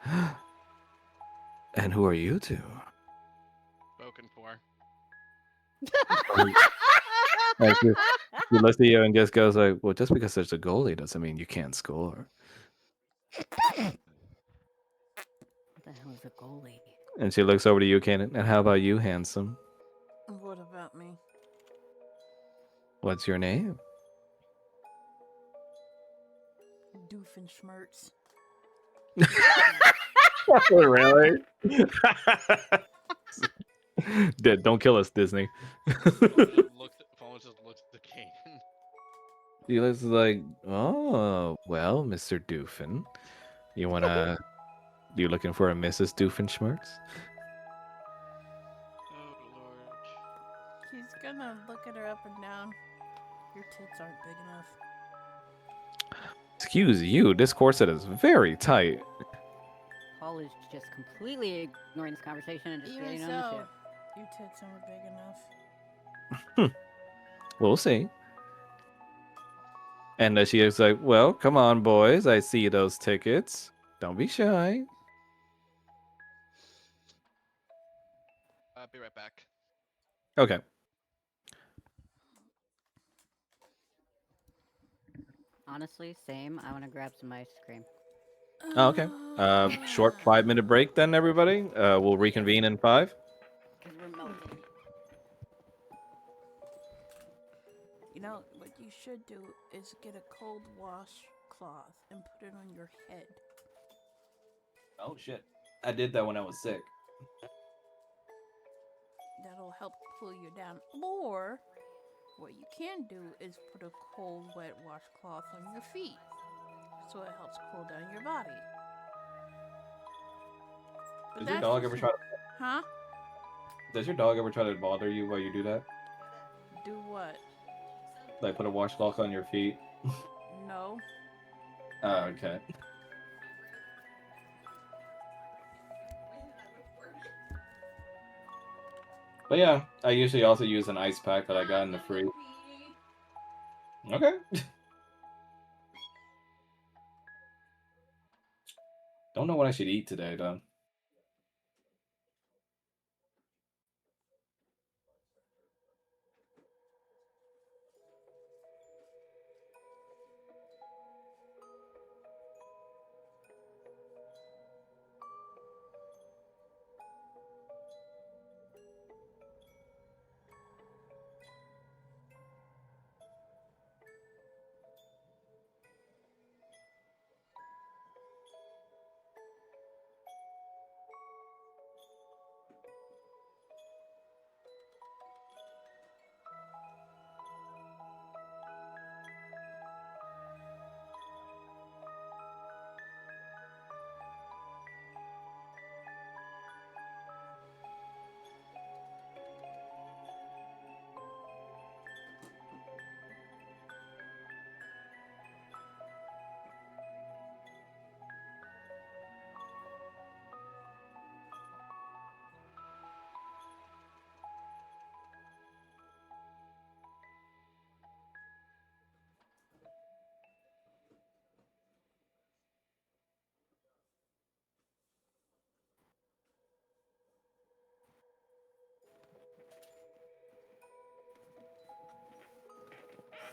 "And who are you two?" Spoken for. And she looks at you and just goes like, "Well, just because there's a goalie doesn't mean you can't score." What the hell is a goalie? And she looks over to you, Kana. "And how about you, handsome? What about me? What's your name?" Doofenshmirtz. Really? Don't kill us, Disney. Paul just looks at the king. He looks like, "Oh, well, Mr. Doofin, you wanna You looking for a Mrs. Doofenshmirtz? Oh lord. He's gonna look at her up and down. Your tits aren't big enough. Excuse you, this corset is very tight. Paul is just completely ignoring this conversation and just Even getting on the so, ship. your tits aren't big enough. We'll see. And she is like, well, come on, boys. I see those tickets. Don't be shy. I'll be right back. Okay. Honestly, same. I want to grab some ice cream. Oh, okay. Short 5-minute break then, everybody. We'll reconvene in 5. Because we're melting. You know, what you should do is get a cold washcloth and put it on your head. Oh, shit. I did that when I was sick. That'll help cool you down. Or, what you can do is put a cold, wet washcloth on your feet. So it helps cool down your body. But Does your that's dog just ever try to Huh? Does your dog ever try to bother you while you do that? Do what? Like put a washcloth on your feet? No. Oh, okay. But yeah, I usually also use an ice pack that I got in the fridge. Okay. Don't know what I should eat today, though.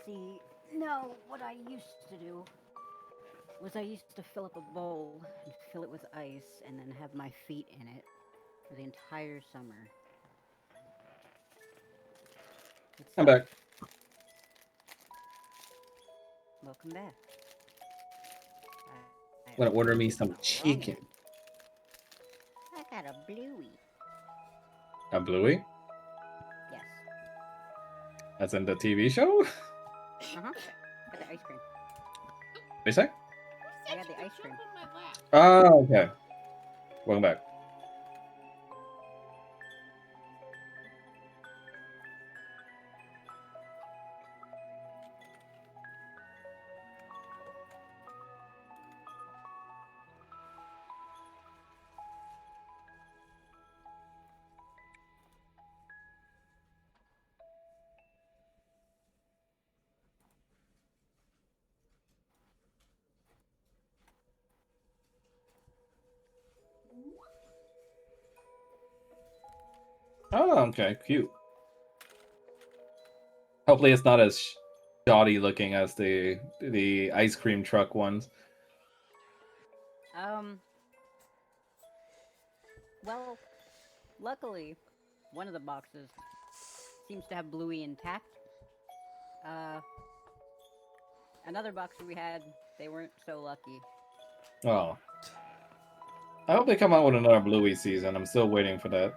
See, no, what I used to do was I used to fill up a bowl and fill it with ice and then have my feet in it for the entire summer. It I'm sucked. back. Welcome back. I'm gonna order me ordered some the wrong chicken. one. I got a bluey. A bluey? Yes. As in the TV show? Uh-huh. Got the ice cream. What you say? I got the ice cream. Oh, okay. Welcome back. Oh, okay, cute. Hopefully, it's not as shoddy looking as the ice cream truck ones. Well, luckily, one of the boxes seems to have Bluey intact. Another box we had, they weren't so lucky. Oh, I hope they come out with another Bluey season. I'm still waiting for that.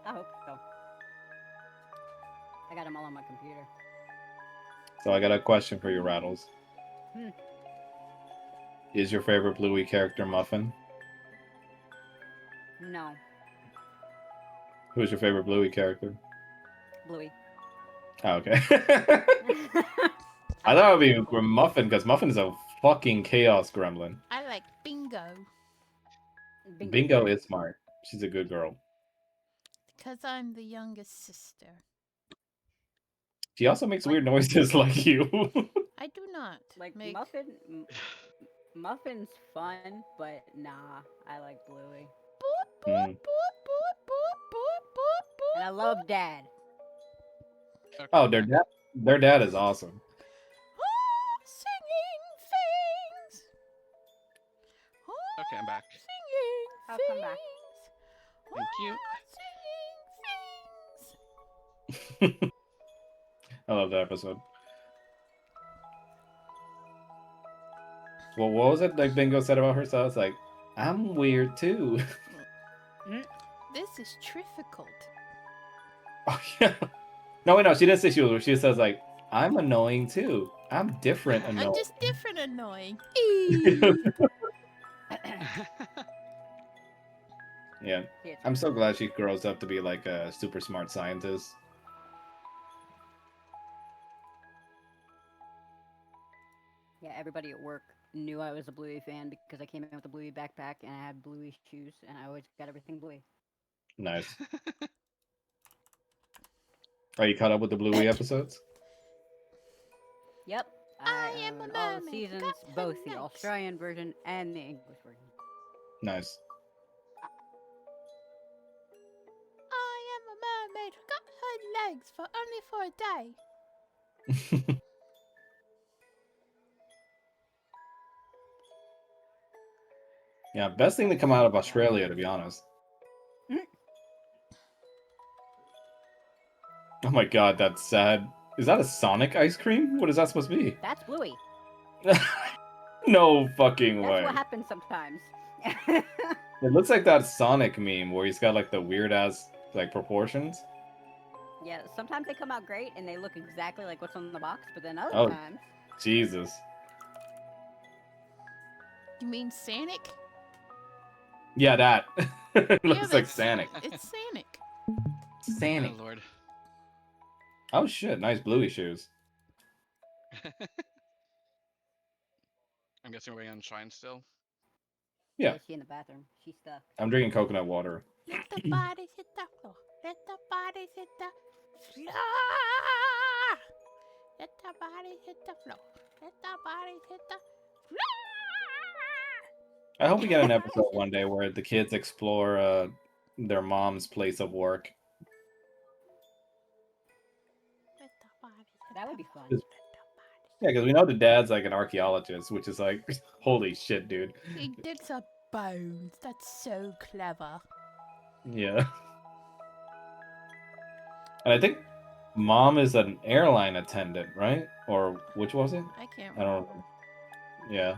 I hope so. I got them all on my computer. So I got a question for you, Rattles. Hmm. Is your favorite Bluey character Muffin? No, Who's your favorite Bluey character? Bluey. Oh, okay. I thought it would be Muffin, because Muffin is a fucking chaos gremlin. I like Bingo Bingo is smart. She's a good girl. because I'm the youngest sister. She also makes Like- weird noises like you. I do not Like make. Muffin's fun, but nah, I like Bluey. Boop, Mm. boop, boop, boop, boop, boop, boop, And I love Dad. Okay, Oh, I'm back. their dad is awesome. Oh, singing things. Oh, Okay, I'm back. singing I'll things. come back. Thank you. Singing things. I love that episode. Well, what was it like Bingo said about herself? It's like, I'm weird too. This is difficult. Oh, yeah. No, wait, no, she didn't say she was. She says like, I'm annoying too. I'm different I'm annoying. just different annoying. Yeah, I'm so glad she grows up to be like a super smart scientist. Yeah, everybody at work knew I was a Bluey fan because I came in with a Bluey backpack and I had Bluey shoes and I always got everything Bluey. Nice. Are you caught up with the Bluey episodes? Yep. I am a own all the mermaid, seasons, got her both the legs. Australian version and the English version. Nice. I am a mermaid who got her legs for only for a day. Yeah, best thing to come out of Australia, to be honest. Oh my god, that's sad. Is that a Sonic ice cream? What is that supposed to be? That's Bluey. No fucking That's way. what happens sometimes. It looks like that Sonic meme where he's got like the weird ass like proportions. Yeah, sometimes they come out great and they look exactly like what's on the box, but then other Oh. times. Jesus. You mean Sanic? Yeah, that. It Yeah, looks like that's- Sonic. It's Sanic. Sonic. Oh lord. Oh shit, nice Bluey shoes. I'm guessing we're waiting on Shine still. Yeah. Is she in the bathroom? She's stuck. I'm drinking coconut water. Let the bodies hit the floor. Let the bodies hit the floor. Let the bodies hit the floor. Let the bodies hit the floor. I hope we get an episode one day where the kids explore their mom's place of work. Let the bodies hit That would the be fun. floor. Let the bodies. Yeah, because we know the dad's like an archaeologist, which is like, holy shit, dude. He digs up bones. That's so clever. Yeah. And I think mom is an airline attendant, right? Or which was it? I can't I don't remember. Yeah.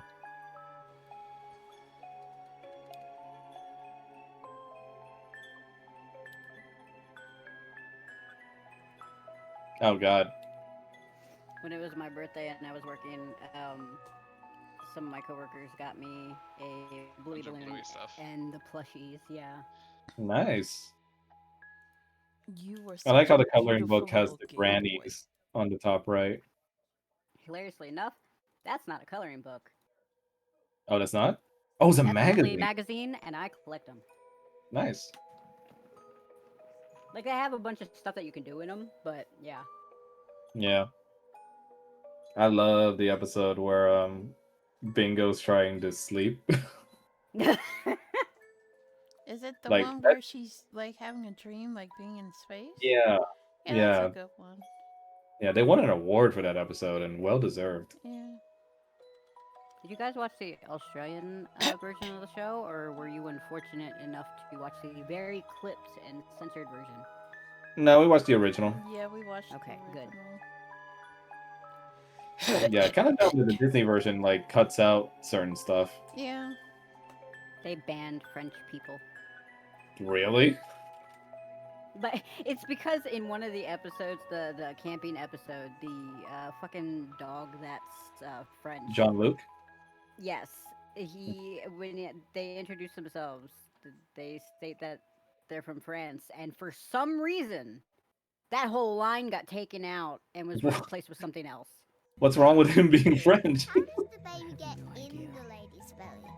Oh god. When it was my birthday and I was working, some of my coworkers got me a Bluey Bunch of balloon Bluey stuff. and the plushies. Yeah. Nice. You were I like such how a the coloring book beautiful has little the gay boy. grannies on the top right. Hilariously enough, that's not a coloring book. Oh, that's not? Oh, it's a That's a monthly magazine. magazine, and I collect them. Nice. Like, they have a bunch of stuff that you can do in them, but yeah. Yeah. I love the episode where Bingo's trying to sleep. Is it the Like, one that- where she's like having a dream, like being in space? Yeah. Yeah, yeah. that's a good one. Yeah, they won an award for that episode and well deserved. Yeah. Did you guys watch the Australian version of the show, or were you unfortunate enough to watch the very clipped and censored version? No, we watched the original. Yeah, we watched. Okay, the good. original. Yeah, kind of dumb that the Disney version like cuts out certain stuff. Yeah. They banned French people. Really? But it's because in one of the episodes, the camping episode, the fucking dog that's French. John Luke? Yes, he when they introduce themselves, they state that they're from France, and for some reason, that whole line got taken out and was replaced with something else. What's wrong with him being French? How does the baby get No in idea. the lady's belly?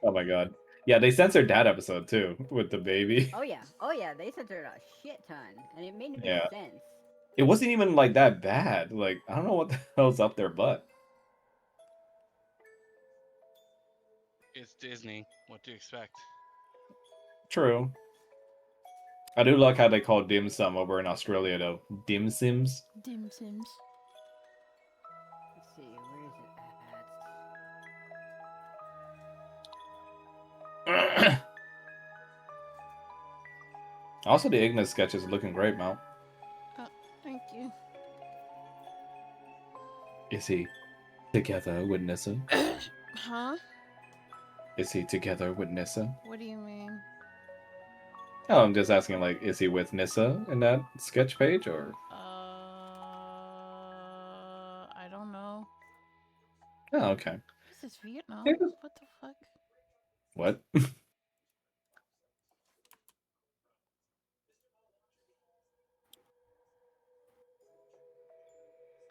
Oh my god. Yeah, they censored that episode too with the baby. Oh yeah, they censored a shit ton, and it made no Yeah. sense. It wasn't even like that bad. Like, I don't know what the hell's up their butt. It's Disney. What do you expect? True. I do like how they call dim sum over in Australia though. Dim sims. Dim Sims. Let's see, where is it at? Also, the Ignis sketch is looking great, Mount. Thank you. Is he together with Nissa? Huh? Is he together with Nissa? What do you mean? Oh, I'm just asking, like, is he with Nissa in that sketch page, or? I don't know. Oh, okay. This is Vietnam. Yeah. What the fuck? What?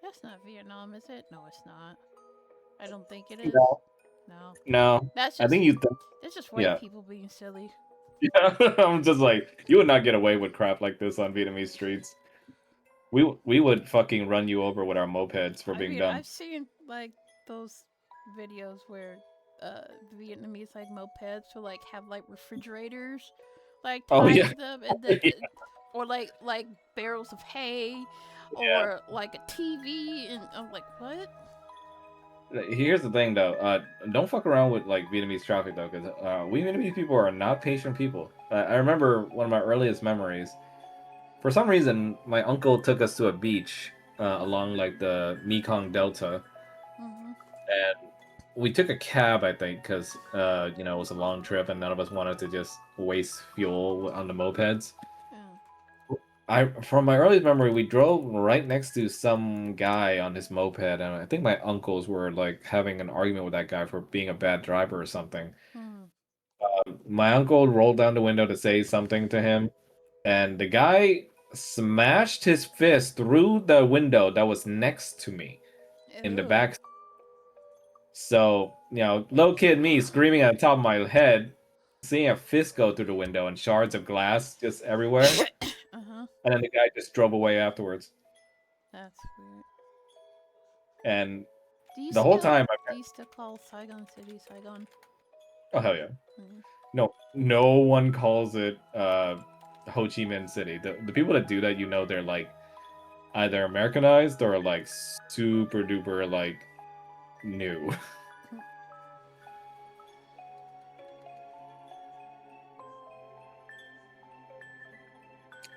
That's not Vietnam, is it? No, it's not. I don't think it is. No. No. No. That's I just think you think. that's just white yeah. people being silly. Yeah, I'm just like, you would not get away with crap like this on Vietnamese streets. We would fucking run you over with our mopeds for being dumb. I've seen like those videos where Vietnamese like mopeds will like have like refrigerators like Oh, tied yeah. to them, and then Yeah. or like barrels of hay Yeah. or like a TV, and I'm like, what? Here's the thing, though. Don't fuck around with like Vietnamese traffic, though, because we Vietnamese people are not patient people. I remember one of my earliest memories. For some reason, my uncle took us to a beach along like the Mekong Delta, Mm-hmm. and we took a cab, I think, because you know, it was a long trip, and none of us wanted to just waste fuel on the mopeds. Yeah. From my earliest memory, we drove right next to some guy on his moped, and I think my uncles were like having an argument with that guy for being a bad driver or something. Hmm. My uncle rolled down the window to say something to him, and the guy smashed his fist through the window that was next to me in the Ew. back. So, you know, little kid me screaming at the top of my head, seeing a fist go through the window and shards of glass just everywhere. Uh-huh. And then the guy just drove away afterwards. That's weird. And Do you the whole still- time, Do you still call Saigon City Saigon? oh hell yeah, Mhm. no one calls it Ho Chi Minh City. The people that do that, you know, they're like either Americanized or like super duper like new.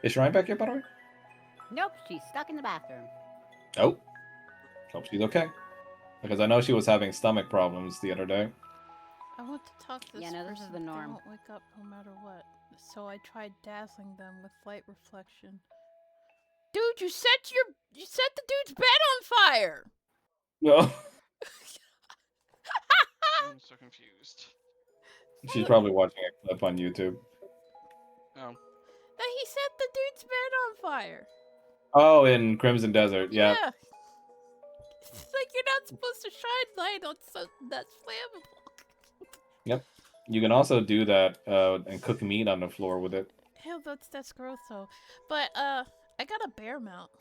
Is Shrine back here, by the way? Nope, she's stuck in the bathroom. Oh, hope she's okay. Because I know she was having stomach problems the other day. I want to talk to this Yeah, no, this is person, the but norm. They won't wake up no matter what. So I tried dazzling them with light reflection. Dude, you set the dude's bed on fire. No, I'm so confused. she's probably watching a clip on YouTube. Oh, That he set the dude's bed on fire. Oh, in Crimson Desert, yeah. It's like you're not supposed to shine light on something that's flammable. Yep. You can also do that and cook meat on the floor with it. Hell, that's gross though. But I got a bear mount.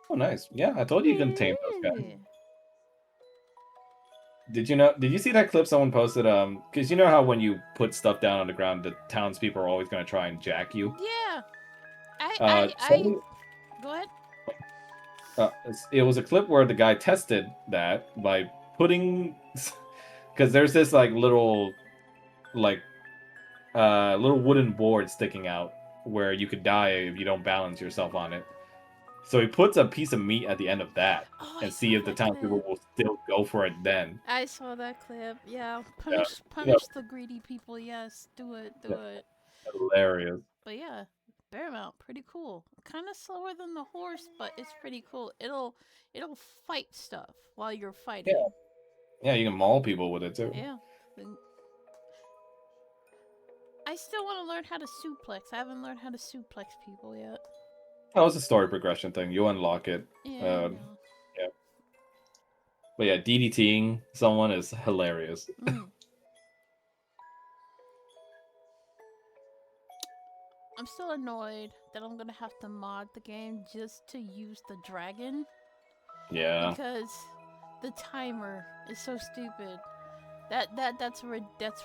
Oh, nice. Yeah, I told you you can tame those guys. Yeah. Did you see that clip someone posted? Because you know how when you put stuff down on the ground, the townspeople are always going to try and jack you. Yeah. Somebody- Go ahead. it was a clip where the guy tested that by putting, because there's this like little wooden board sticking out where you could die if you don't balance yourself on it. So he puts a piece of meat at the end of that Oh, and see if the townspeople will still go for it then. I saw that clip. Yeah. Yeah. Punish the greedy people. Yes. Do it. Do Yeah. it. Hilarious. But yeah, bear mount, pretty cool. Kind of slower than the horse, but it's pretty cool. It'll fight stuff while you're fighting. Yeah. Yeah, you can maul people with it too. Yeah. Then- I still want to learn how to suplex. I haven't learned how to suplex people yet. Oh, it's a story progression thing. You unlock it. Yeah, I Uh, know. but yeah, DDTing someone is hilarious. Mm. I'm still annoyed that I'm gonna have to mod the game just to use the dragon Yeah. because the timer is so stupid. That's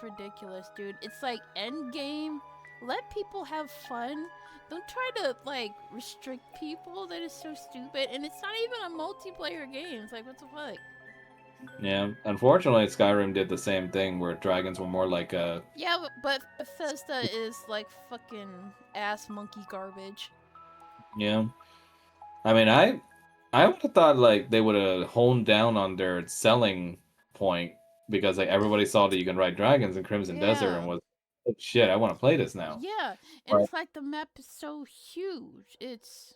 ridiculous, dude. It's like end game. Let people have fun. Don't try to like restrict people. That is so stupid. And it's not even a multiplayer game. It's like what the fuck? Yeah. Unfortunately, Skyrim did the same thing where dragons were more like a. Yeah, but Bethesda is like fucking ass monkey garbage. Yeah. I mean, I would have thought like they would have honed down on their selling point because like everybody saw that you can ride dragons in Crimson Desert and Yeah. was, oh, shit, I want to play this now. Yeah, and But it's like the map is so huge. It's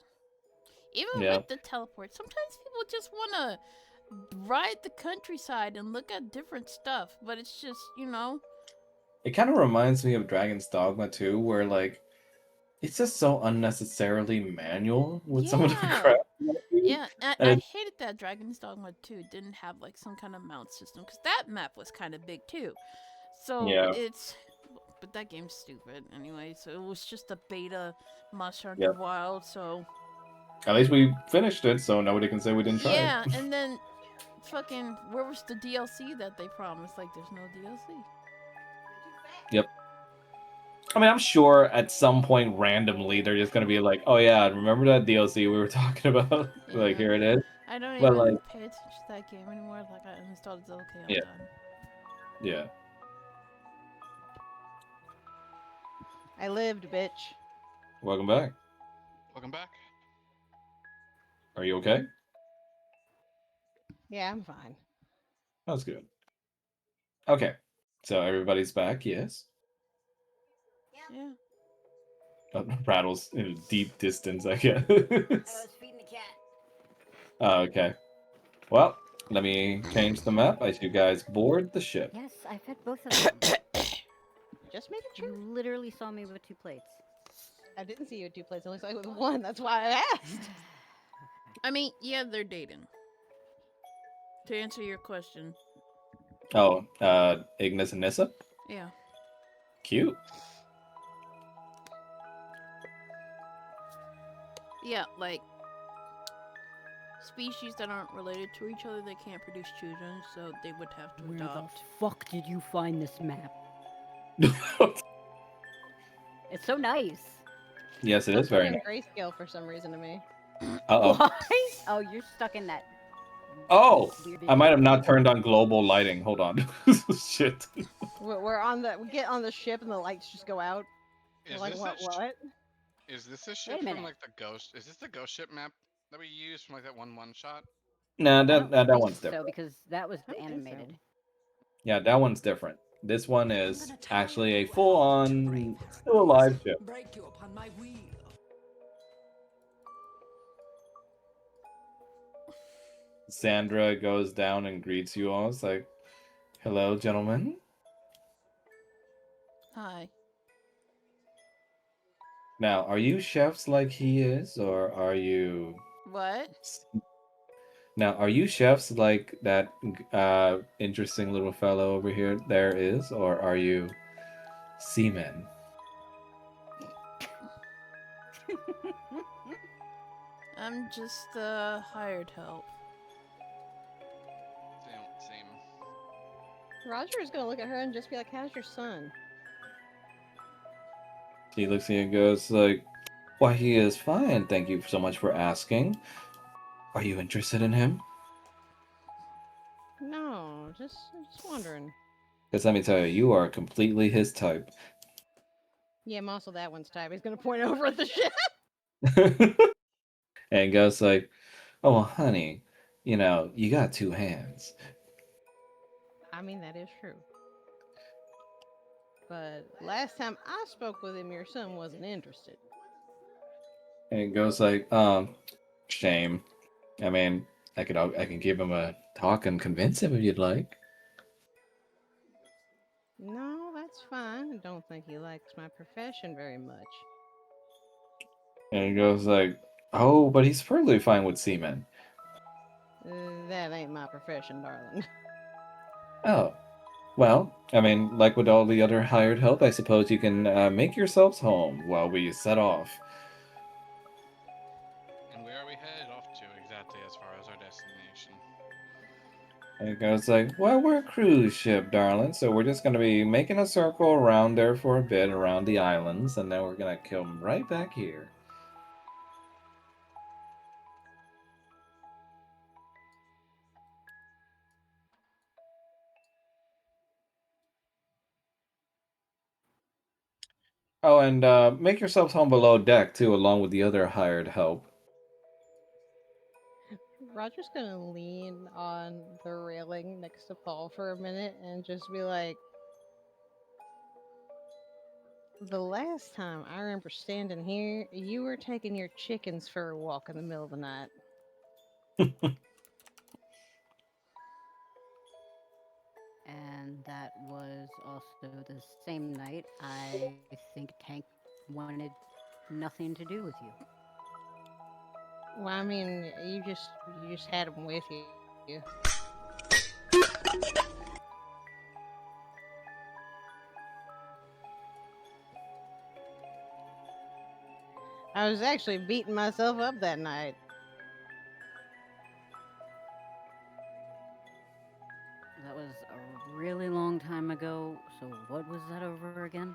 even yeah, with the teleport. Sometimes people just want to ride the countryside and look at different stuff, but it's just, it kind of reminds me of Dragon's Dogma too, where like it's just so unnecessarily manual with some of the yeah. crap. you do. Yeah, and And I it, hated that Dragon's Dogma 2 didn't have like some kind of mount system because that map was kind of big too. So yeah, but that game's stupid anyway. So it was just a beta Monster Hunter Yep. Wild. So at least we finished it, so nobody can say we didn't try it. yeah, and then fucking where was the DLC that they promised? Like, there's no DLC. Yep. I mean, I'm sure at some point randomly they're just gonna be like, "Oh yeah, remember that DLC we were talking about? Like Yeah. here it is." I don't But even like, pay attention to that game anymore. Like, I uninstalled it. Okay, I'm Yeah. done. yeah, I lived, bitch. welcome back. Welcome back. Are you okay? Yeah, I'm fine. That's good. Okay, so everybody's back. Yes. Yeah. Prattles in a deep distance, I guess. feeding the cat. Okay. Well, let me change the map as you guys board the ship. Yes, I fed both of them. Just making You sure. literally saw me with 2 plates. I didn't see you at 2 places. It looks like with 1. That's why I asked. I mean, yeah, they're dating. To answer your question, Oh, Ignis and Nissa? yeah. Cute. Yeah, like, species that aren't related to each other, they can't produce children, so they would have to Where the adopt. fuck did you find this map? It's so nice. Yes, it Looks is very in nice. grayscale for some reason to me. Uh-oh. Why? Oh, you're stuck in that. Oh! weird I might have not turned on global lighting. Hold on. Shit. We're on the. We get on the ship and the lights just go out. We're Is like this what? a What? Is this a Wait ship a from minute. like the ghost? Is this the ghost ship map that we used from like that one shot? Nah, I that, don't that think one's so different. because that was I don't think so. animated. Yeah, that one's different. This one is actually a full-on, still alive ship. Break you upon my wheel. Sandra goes down and greets you all. It's like, hello, gentlemen. Hi. Now, are you chefs like he is, or are you... What? Now, are you chefs like that interesting little fellow over here there is, or are you seamen? I'm just hired help. Same. Roger is gonna look at her and just be like, "How's your son?" He looks at you and goes like, why, he is fine. Thank you so much for asking. Are you interested in him? No, just wondering. Because let me tell you, you are completely his type. Yeah, I'm also that one's type. He's gonna point over at the ship. And goes like, oh, well, honey, you know, you got 2 hands. I mean, that is true. But last time I spoke with him, your son wasn't interested. And goes like, shame. I mean, I can give him a talk and convince him if you'd like. No, that's fine. I don't think he likes my profession very much. And he goes like, "Oh, but he's perfectly fine with seamen." That ain't my profession, darling. Oh, well, I mean, like with all the other hired help, I suppose you can make yourselves home while we set off. And where are we headed off to exactly as far as our destination? And he goes like, "Well, we're a cruise ship, darling, so we're just gonna be making a circle around there for a bit, around the islands, and then we're gonna come right back here." Oh, and make yourselves home below deck too, along with the other hired help. Roger's gonna lean on the railing next to Paul for a minute and just be like, the last time I remember standing here, you were taking your chickens for a walk in the middle of the night. And that was also the same night I think Tank wanted nothing to do with you. Well, I mean, you just had them with you. I was actually beating myself up that night. That was a really long time ago, so what was that over again?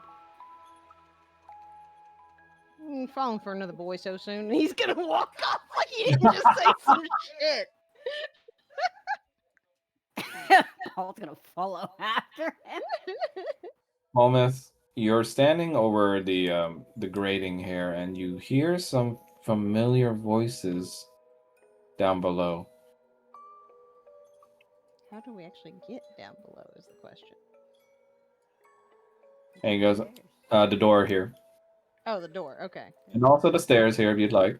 Falling for another boy so soon. He's gonna walk off like he didn't just say some shit. Paul's gonna follow after him. Molmeth, you're standing over the grating here, and you hear some familiar voices down below. How do we actually get down below is the question. And he goes, Stairs. the door here. Oh, the door. Okay. And also the stairs here if you'd like.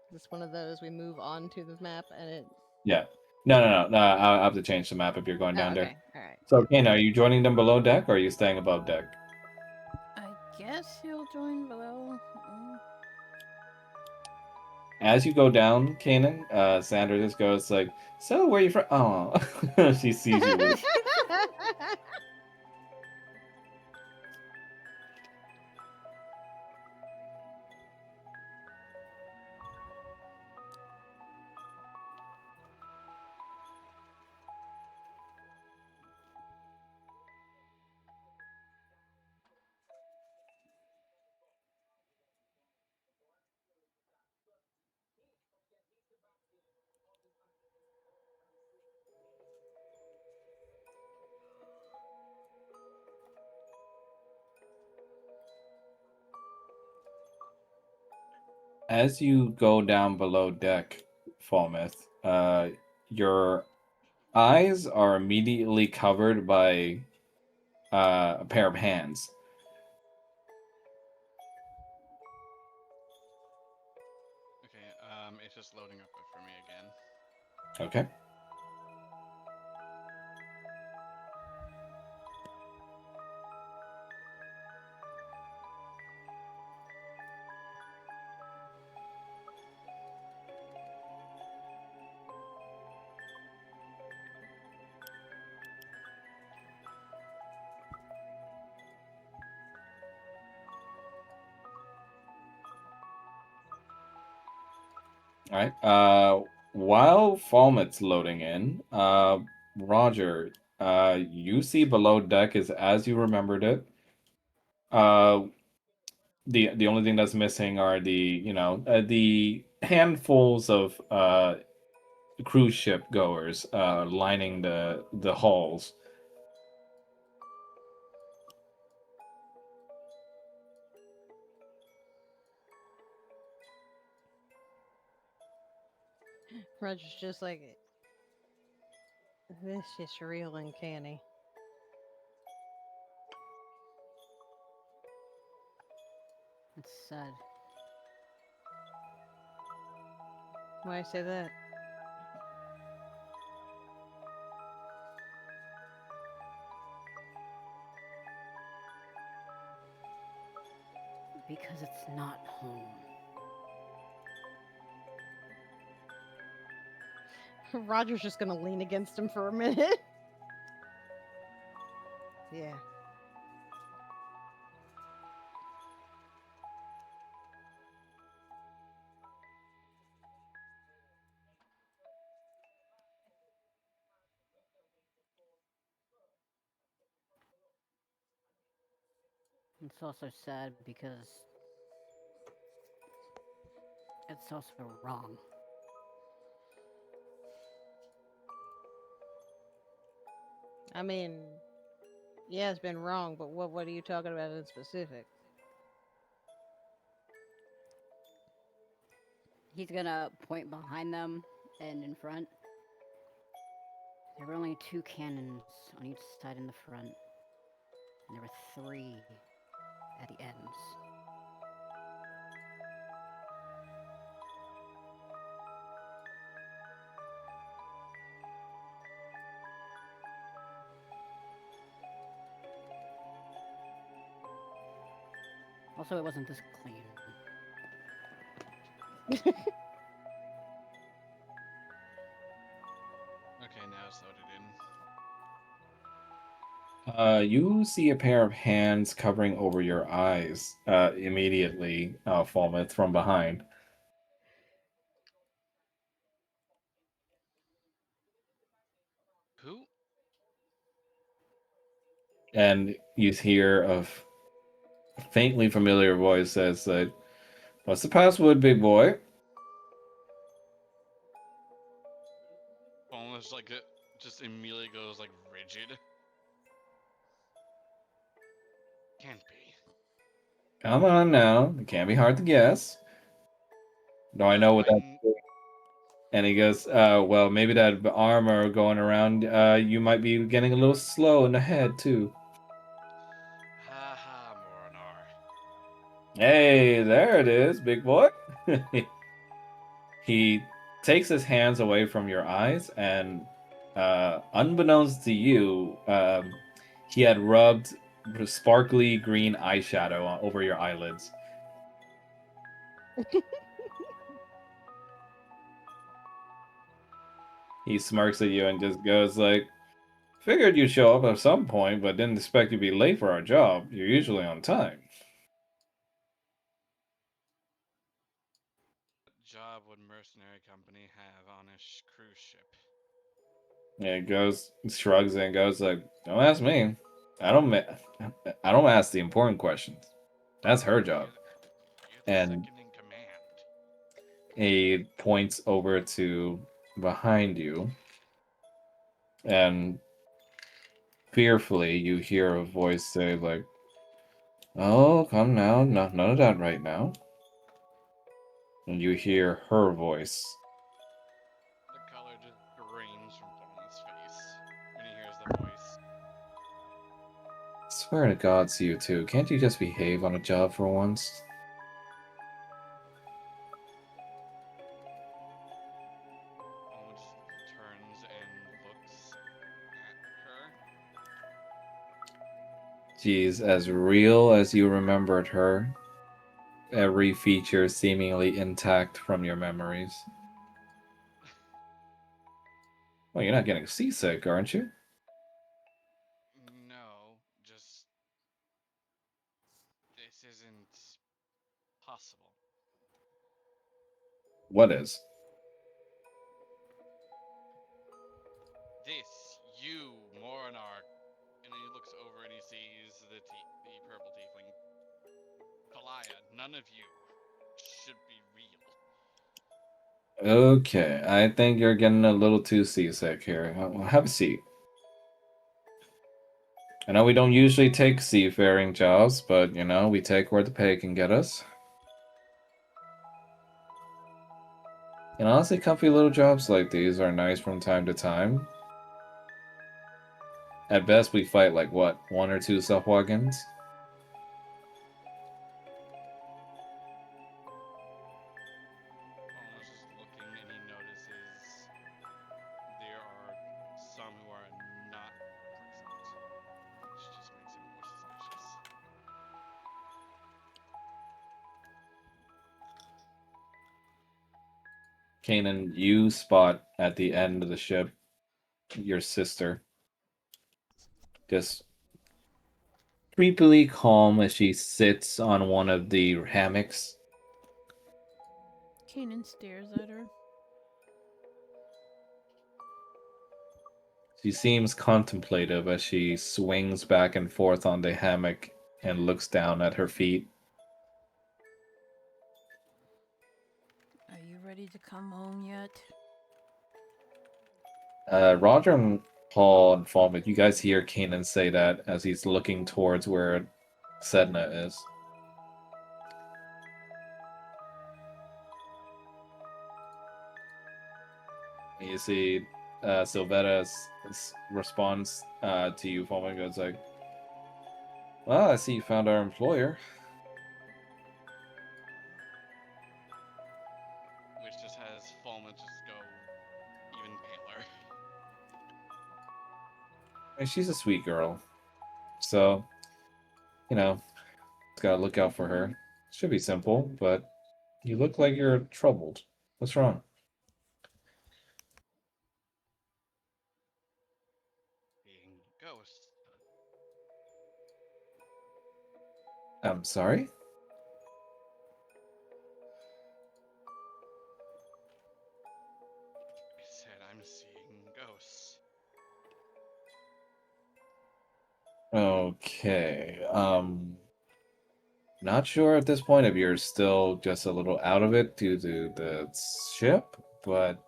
Is this one of those we move on to the map and it. Yeah. No. I'll have to change the map if you're going Oh, down there. okay. All right. So, Kane, are you joining them below deck or are you staying above deck? I guess he'll join below. As you go down, Kanan, Sandra just goes like, "So, where are you from?" Oh, she sees you leave. As you go down below deck, Falmouth, your eyes are immediately covered by a pair of hands. Okay, it's just loading up for me again. Okay. All right. While Falmouth's loading in, Roger, you see below deck is as you remembered it. Uh, the only thing that's missing are the handfuls of cruise ship goers lining the halls. Roger's just like, this is real uncanny. It's sad. Why I say that? Because it's not home. Roger's just gonna lean against him for a minute. Yeah. It's also sad because it's also wrong. I mean, yeah, it's been wrong, but what are you talking about in specific? He's gonna point behind them and in front. There were only 2 cannons on each side in the front, and there were 3 at the ends. Also, it wasn't this clean. Okay, now it's loaded in. You see a pair of hands covering over your eyes immediately, Falmouth, from behind. Who? And you hear a faintly familiar voice says that, "What's the password, big boy?" Almost like it just immediately goes like rigid. Can't be. Come on now. It can't be hard to guess. No, I know what that. And he goes, well, maybe that armor going around, you might be getting a little slow in the head, too. Ha ha, Moronar. Hey, there it is, big boy. He takes his hands away from your eyes, and unbeknownst to you, he had rubbed sparkly green eyeshadow over your eyelids. He smirks at you and just goes like, "Figured you'd show up at some point, but didn't expect you'd be late for our job. You're usually on time." What job would mercenary company have on a cruise ship? Yeah, he goes, shrugs, and goes like, "Don't ask me. I don't. I don't ask the important questions. That's her job." You're the And second in command. he points over to behind you, and fearfully, you hear a voice say like, "Oh, come now, none of that right now." And you hear her voice. The color just drains from Fallen's face when he hears the voice. Swear to God, it's you two. Can't you just behave on a job for once? Fallen just turns and looks at her. She's as real as you remembered her. Every feature seemingly intact from your memories. Well, you're not getting seasick, aren't you? No, just this isn't possible. What is? This, you, Moronar, and then he looks over and he sees the purple tiefling. Kalaya, none of you should be real. Okay, I think you're getting a little too seasick here. Have a seat. I know we don't usually take seafaring jobs, but, you know, we take where the pay can get us. And honestly, comfy little jobs like these are nice from time to time. At best, we fight like, what, 1 or 2 self-wagons? Fallen is just looking and he notices there are some who are not present, which just makes him more suspicious. Kanan, you spot at the end of the ship your sister, just creepily calm as she sits on one of the hammocks. Kanan stares at her. She seems contemplative as she swings back and forth on the hammock and looks down at her feet. Are you ready to come home yet? Roger and Paul and Falmouth, you guys hear Kanan say that as he's looking towards where Sedna is. You see Sylvetta's response to you, Falmouth, goes like, well, I see you found our employer. Which just has Falma just go even paler. And she's a sweet girl. So, just gotta look out for her. Should be simple, but you look like you're troubled. What's wrong? Being ghosts. I'm sorry? I said I'm seeing ghosts. Okay. Not sure at this point if you're still just a little out of it due to the ship, but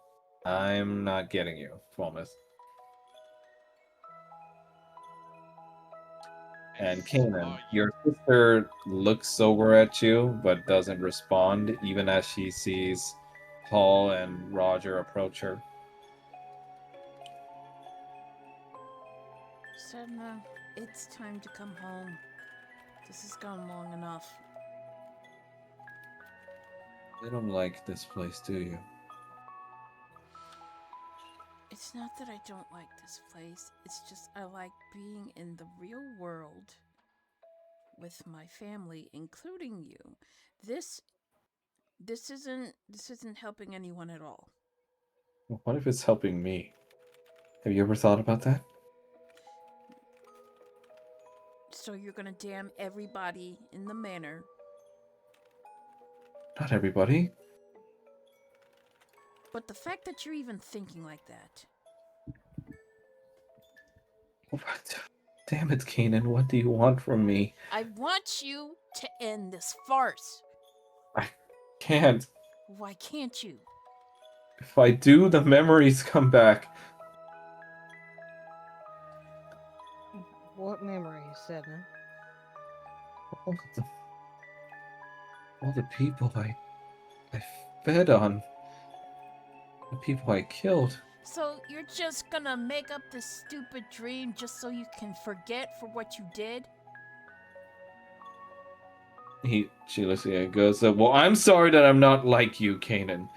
I'm not getting you, Falmouth. And Kanan, your sister looks over at you but doesn't respond, even as she sees Paul and Roger approach her. Sedna, it's time to come home. This has gone long enough. You don't like this place, do you? It's not that I don't like this place. It's just I like being in the real world with my family, including you. This isn't helping anyone at all. What if it's helping me? Have you ever thought about that? So you're gonna damn everybody in the manor. Not everybody. But the fact that you're even thinking like that. What? Damn it, Kanan, what do you want from me? I want you to end this farce. I can't. Why can't you? If I do, the memories come back. What memories, Sedna? All the people I fed on. The people I killed. So you're just gonna make up this stupid dream just so you can forget for what you did? She looks at you and goes, well, I'm sorry that I'm not like you, Kanan.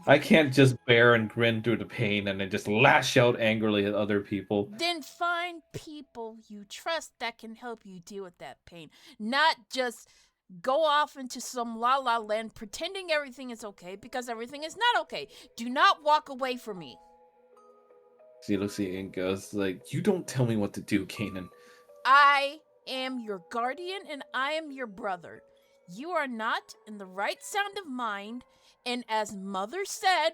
I can't just bear and grin through the pain and then just lash out angrily at other people. Then find people you trust that can help you deal with that pain. Not just go off into some la la land pretending everything is okay because everything is not okay. Do not walk away from me. She looks at you and goes, you don't tell me what to do, Kanan. I am your guardian and I am your brother. You are not in the right sound of mind, and as Mother said,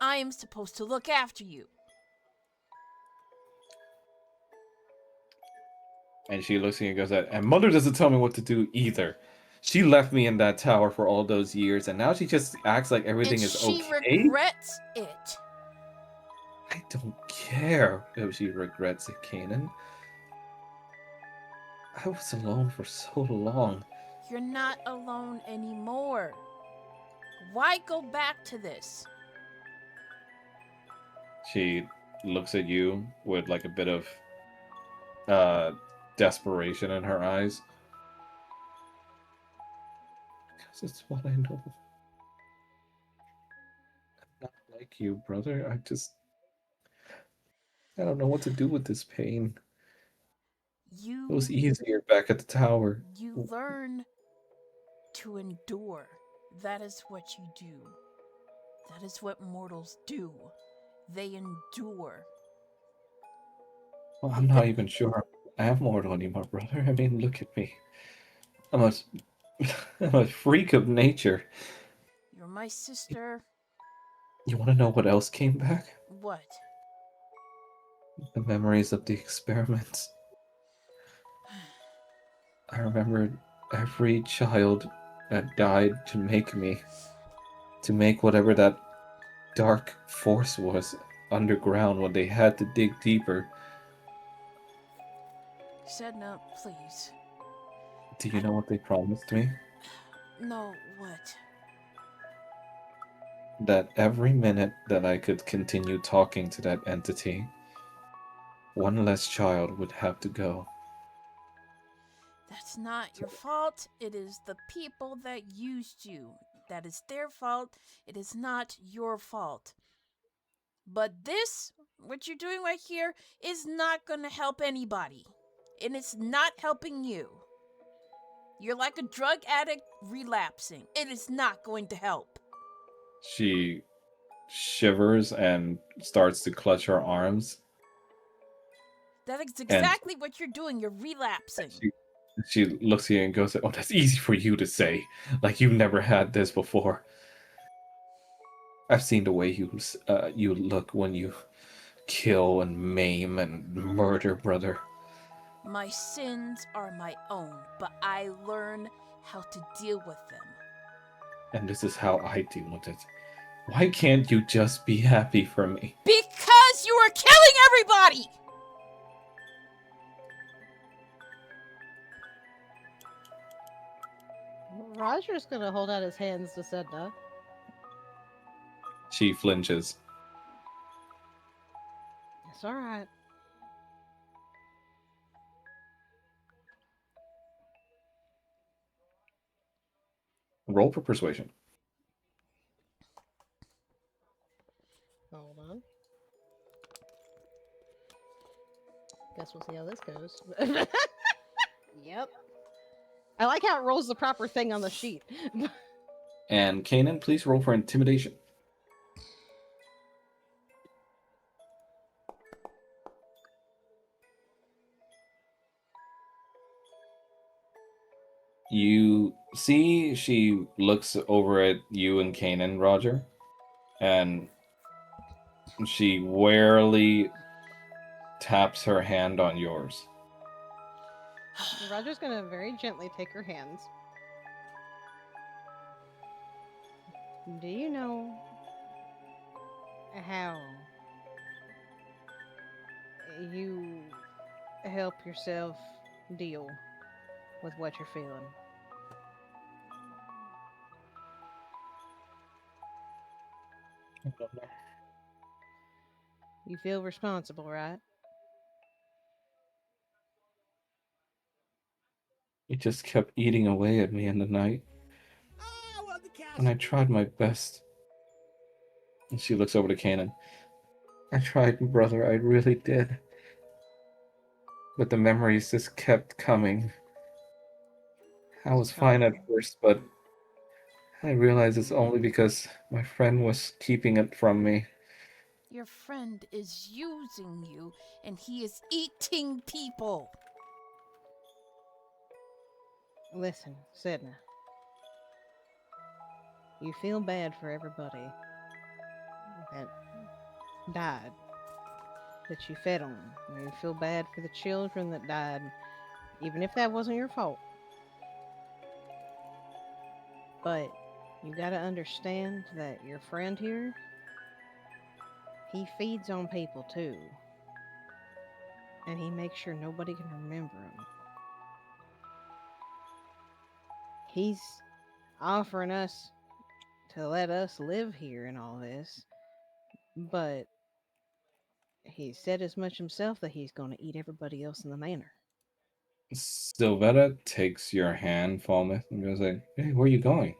I am supposed to look after you. And she looks at you and goes, and Mother doesn't tell me what to do either. She left me in that tower for all those years, and now she just acts like everything is okay. She regrets it. I don't care if she regrets it, Kanan. I was alone for so long. You're not alone anymore. Why go back to this? She looks at you with a bit of desperation in her eyes. Because it's what I know. I'm not like you, brother. I don't know what to do with this pain. It was easier back at the tower. You learn to endure. That is what you do. That is what mortals do. They endure. Well, I'm not even sure I am mortal anymore, brother. I mean, look at me. I'm a, I'm a freak of nature. You're my sister. You want to know what else came back? What? The memories of the experiments. I remembered every child that died to make me, to make whatever that dark force was underground when they had to dig deeper. Sedna, please. Do you know what they promised me? No, what? That every minute that I could continue talking to that entity, one less child would have to go. That's not your fault. It is the people that used you. That is their fault. It is not your fault. But this, what you're doing right here, is not going to help anybody. And it's not helping you. You're like a drug addict relapsing. It is not going to help. She shivers and starts to clutch her arms, That is and exactly what you're doing. You're relapsing. she looks at you and goes, "Oh, that's easy for you to say. Like you've never had this before. I've seen the way you look when you kill and maim and murder, brother. My sins are my own, but I learn how to deal with them. And this is how I deal with it. Why can't you just be happy for me?" Because you are killing everybody! Roger's gonna hold out his hands to Sedna. She flinches. It's alright. Roll for persuasion. Hold on. Guess we'll see how this goes. Yep. I like how it rolls the proper thing on the sheet. And Kanan, please roll for intimidation. You see she looks over at you and Kanan, Roger, and she warily taps her hand on yours. Roger's gonna very gently take her hands. Do you know how you help yourself deal with what you're feeling? You feel responsible, right? It just kept eating away at me in the night, and I tried my best. And she looks over to Kanan. I tried, brother, I really did. But the memories just kept coming. I was fine at first, but I realized it's only because my friend was keeping it from me. Your friend is using you, and he is eating people. Listen, Sedna. You feel bad for everybody that died, that you fed on. You feel bad for the children that died, even if that wasn't your fault. But you gotta understand that your friend here, he feeds on people too. And he makes sure nobody can remember him. He's offering us to let us live here and all this, but he said as much himself that he's going to eat everybody else in the manor. Sylvetta takes your hand, Falmouth, and goes like, "Hey, where are you going?"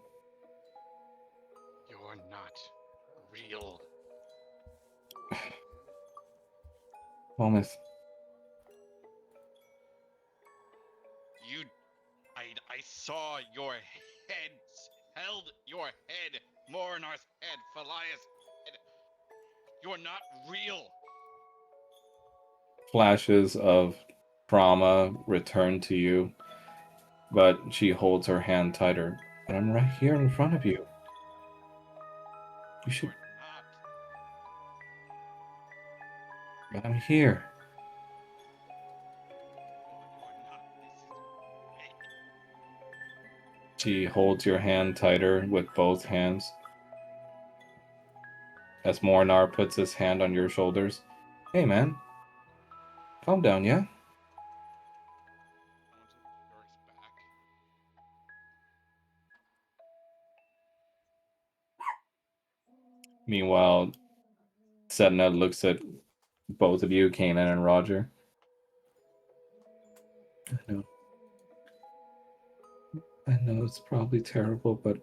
You're not real. Falmouth, You, I saw your head, held your head Morinar's head, Falaya's head. You are not real. Flashes of trauma return to you, but she holds her hand tighter. But I'm right here in front of you. You should. You are not. But I'm here. Oh, you are not. This is fake. She holds your hand tighter with both hands. As Morinar puts his hand on your shoulders. Hey, man. Calm down, yeah? I want to yours back. Meanwhile, Sedna looks at both of you, Kanan and Roger. I know it's probably terrible, but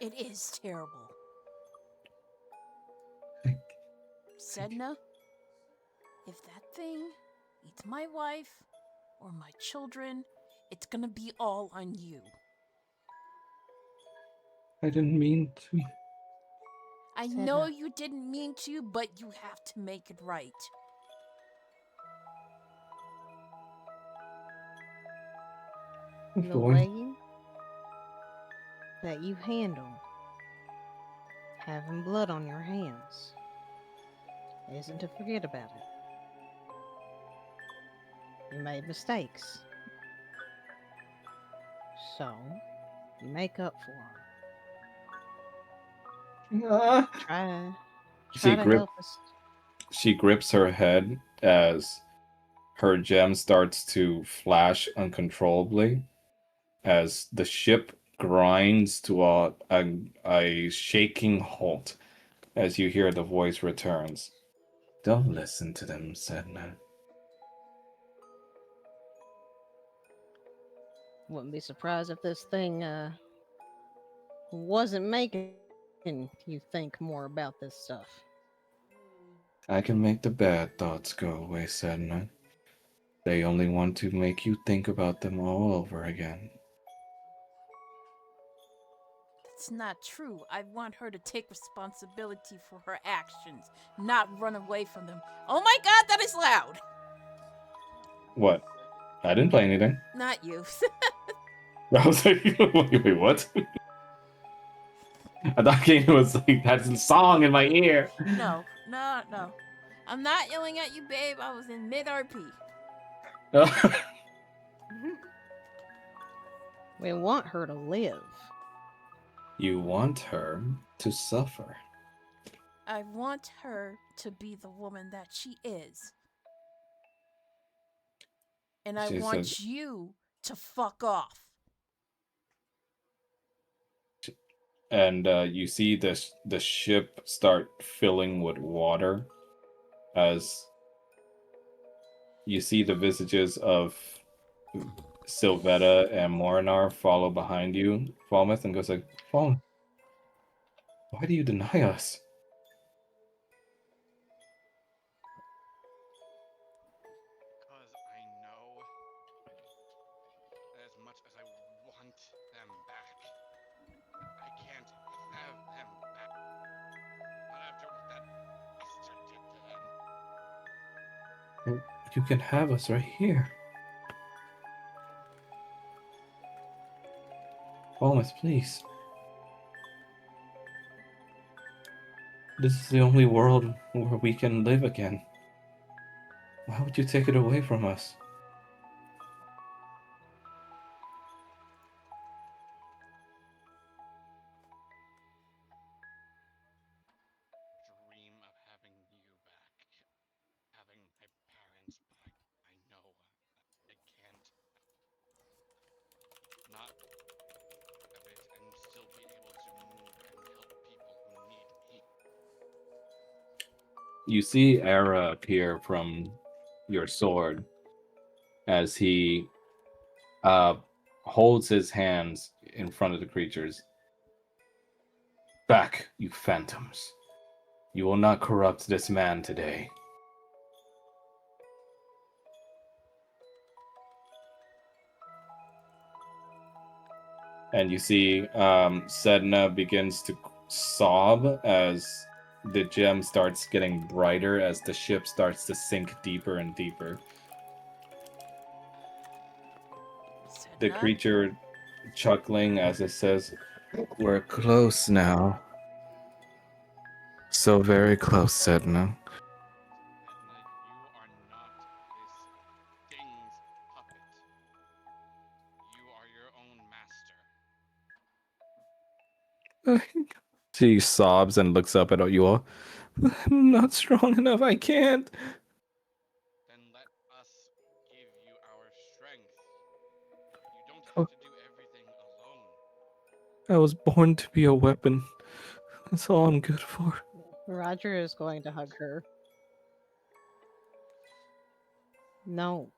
It is terrible. I... Sedna, if that thing eats my wife or my children, it's gonna be all on you. I didn't mean to. I Sedna. know you didn't mean to, but you have to make it right. The way that you handle having blood on your hands isn't to forget about it. You made mistakes. So, you make up for them. Try She to help us. She grips her head as her gem starts to flash uncontrollably as the ship grinds to a shaking halt as you hear the voice returns. Don't listen to them, Sedna. Wouldn't be surprised if this thing wasn't making you think more about this stuff. I can make the bad thoughts go away, Sedna. They only want to make you think about them all over again. That's not true. I want her to take responsibility for her actions, not run away from them. Oh my god, that is loud! What? I didn't play anything. Not you. I was like, wait, what? I thought Kane was like, that's a song in my ear. No. I'm not yelling at you, babe. I was in mid RP. We want her to live. You want her to suffer. I want her to be the woman that she is. And I She want said- you to fuck off. And you see the ship start filling with water as you see the visages of Sylvetta and Morinar follow behind you, Falmouth, and goes like, Falmouth, why do you deny us? Because I know that as much as I want them back, I can't have them back. Not after what that bastard did to them. Well, you can have us right here. Falmouth, please. This is the only world where we can live again. Why would you take it away from us? Dream of having you back, having my parents back. I know I can't not have it and still be able to move and help people who need me. You see Era appear from your sword as he holds his hands in front of the creatures. Back, you phantoms. You will not corrupt this man today. And you see Sedna begins to sob as the gem starts getting brighter as the ship starts to sink deeper and deeper. The Sedna? creature chuckling as it says, "We're close now. So very close, Sedna." Edna, you are not this thing's puppet. You are your own master. She sobs and looks up at you all. "I'm not strong enough. I can't." Then let us give you our strength. You don't have to do everything alone. I was born to be a weapon. That's all I'm good for. Roger is going to hug her. No,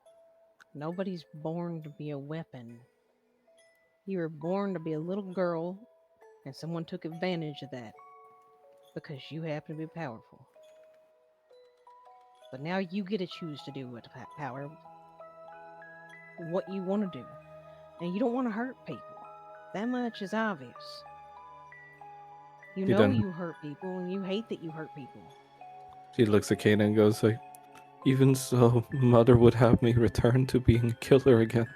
nobody's born to be a weapon. You were born to be a little girl, and someone took advantage of that because you happen to be powerful. But now you get to choose to do with power what you want to do, and you don't want to hurt people. That much is obvious. You She know done. you hurt people, and you hate that you hurt people. She looks at Kana and goes like, "Even so, Mother would have me return to being a killer again.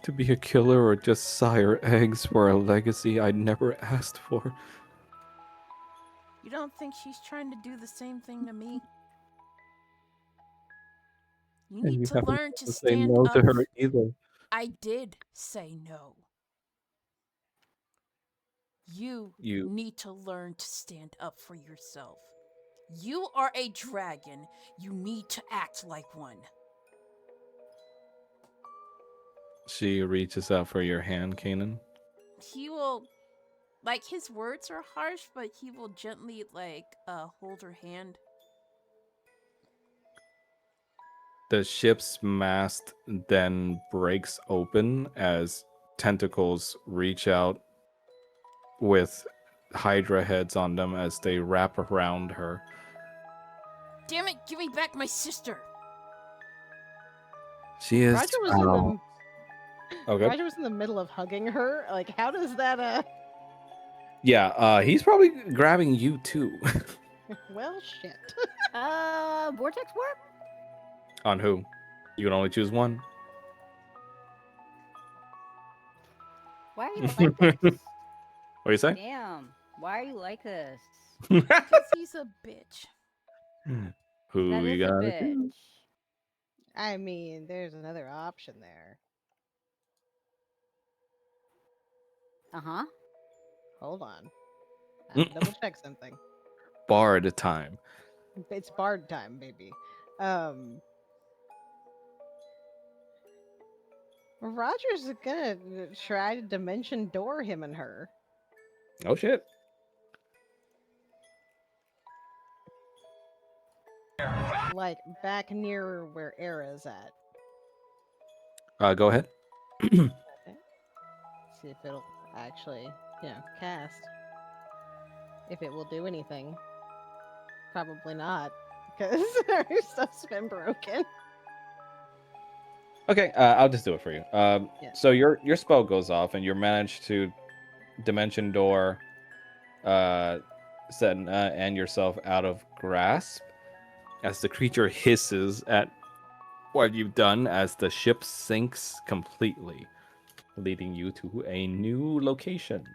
To be a killer or just sire eggs for a legacy I'd never asked for." You don't think she's trying to do the same thing to me? You And need you to haven't learn to to say stand no to up. her either. I did say no. You You need to learn to stand up for yourself. You are a dragon. You need to act like one. She reaches out for your hand, Kanan. He will, like, his words are harsh, but he will gently, like, hold her hand. The ship's mast then breaks open as tentacles reach out with Hydra heads on them as they wrap around her. Damn it, give me back my sister! She is Roger was in the Okay. Roger was in the middle of hugging her. Like, how does that? Yeah, he's probably grabbing you too. Well, shit. Vortex warp? On who? You can only choose one. Why are you like this? What do you say? Damn. Why are you like this? Because he's a bitch. Who That you is a got? bitch. I mean, there's another option there. Uh-huh. Hold on. I have to double check something. Bard time. It's bard time, baby. Roger's gonna try to dimension door him and her. Oh shit. Like back near where Era's at. Go ahead. Okay. See if it'll actually, cast. If it will do anything. Probably not. Because her stuff's been broken. Okay, I'll just do it for you. Yeah. So your spell goes off, and you manage to dimension door, Sedna and yourself out of grasp, as the creature hisses at what you've done as the ship sinks completely, leading you to a new location.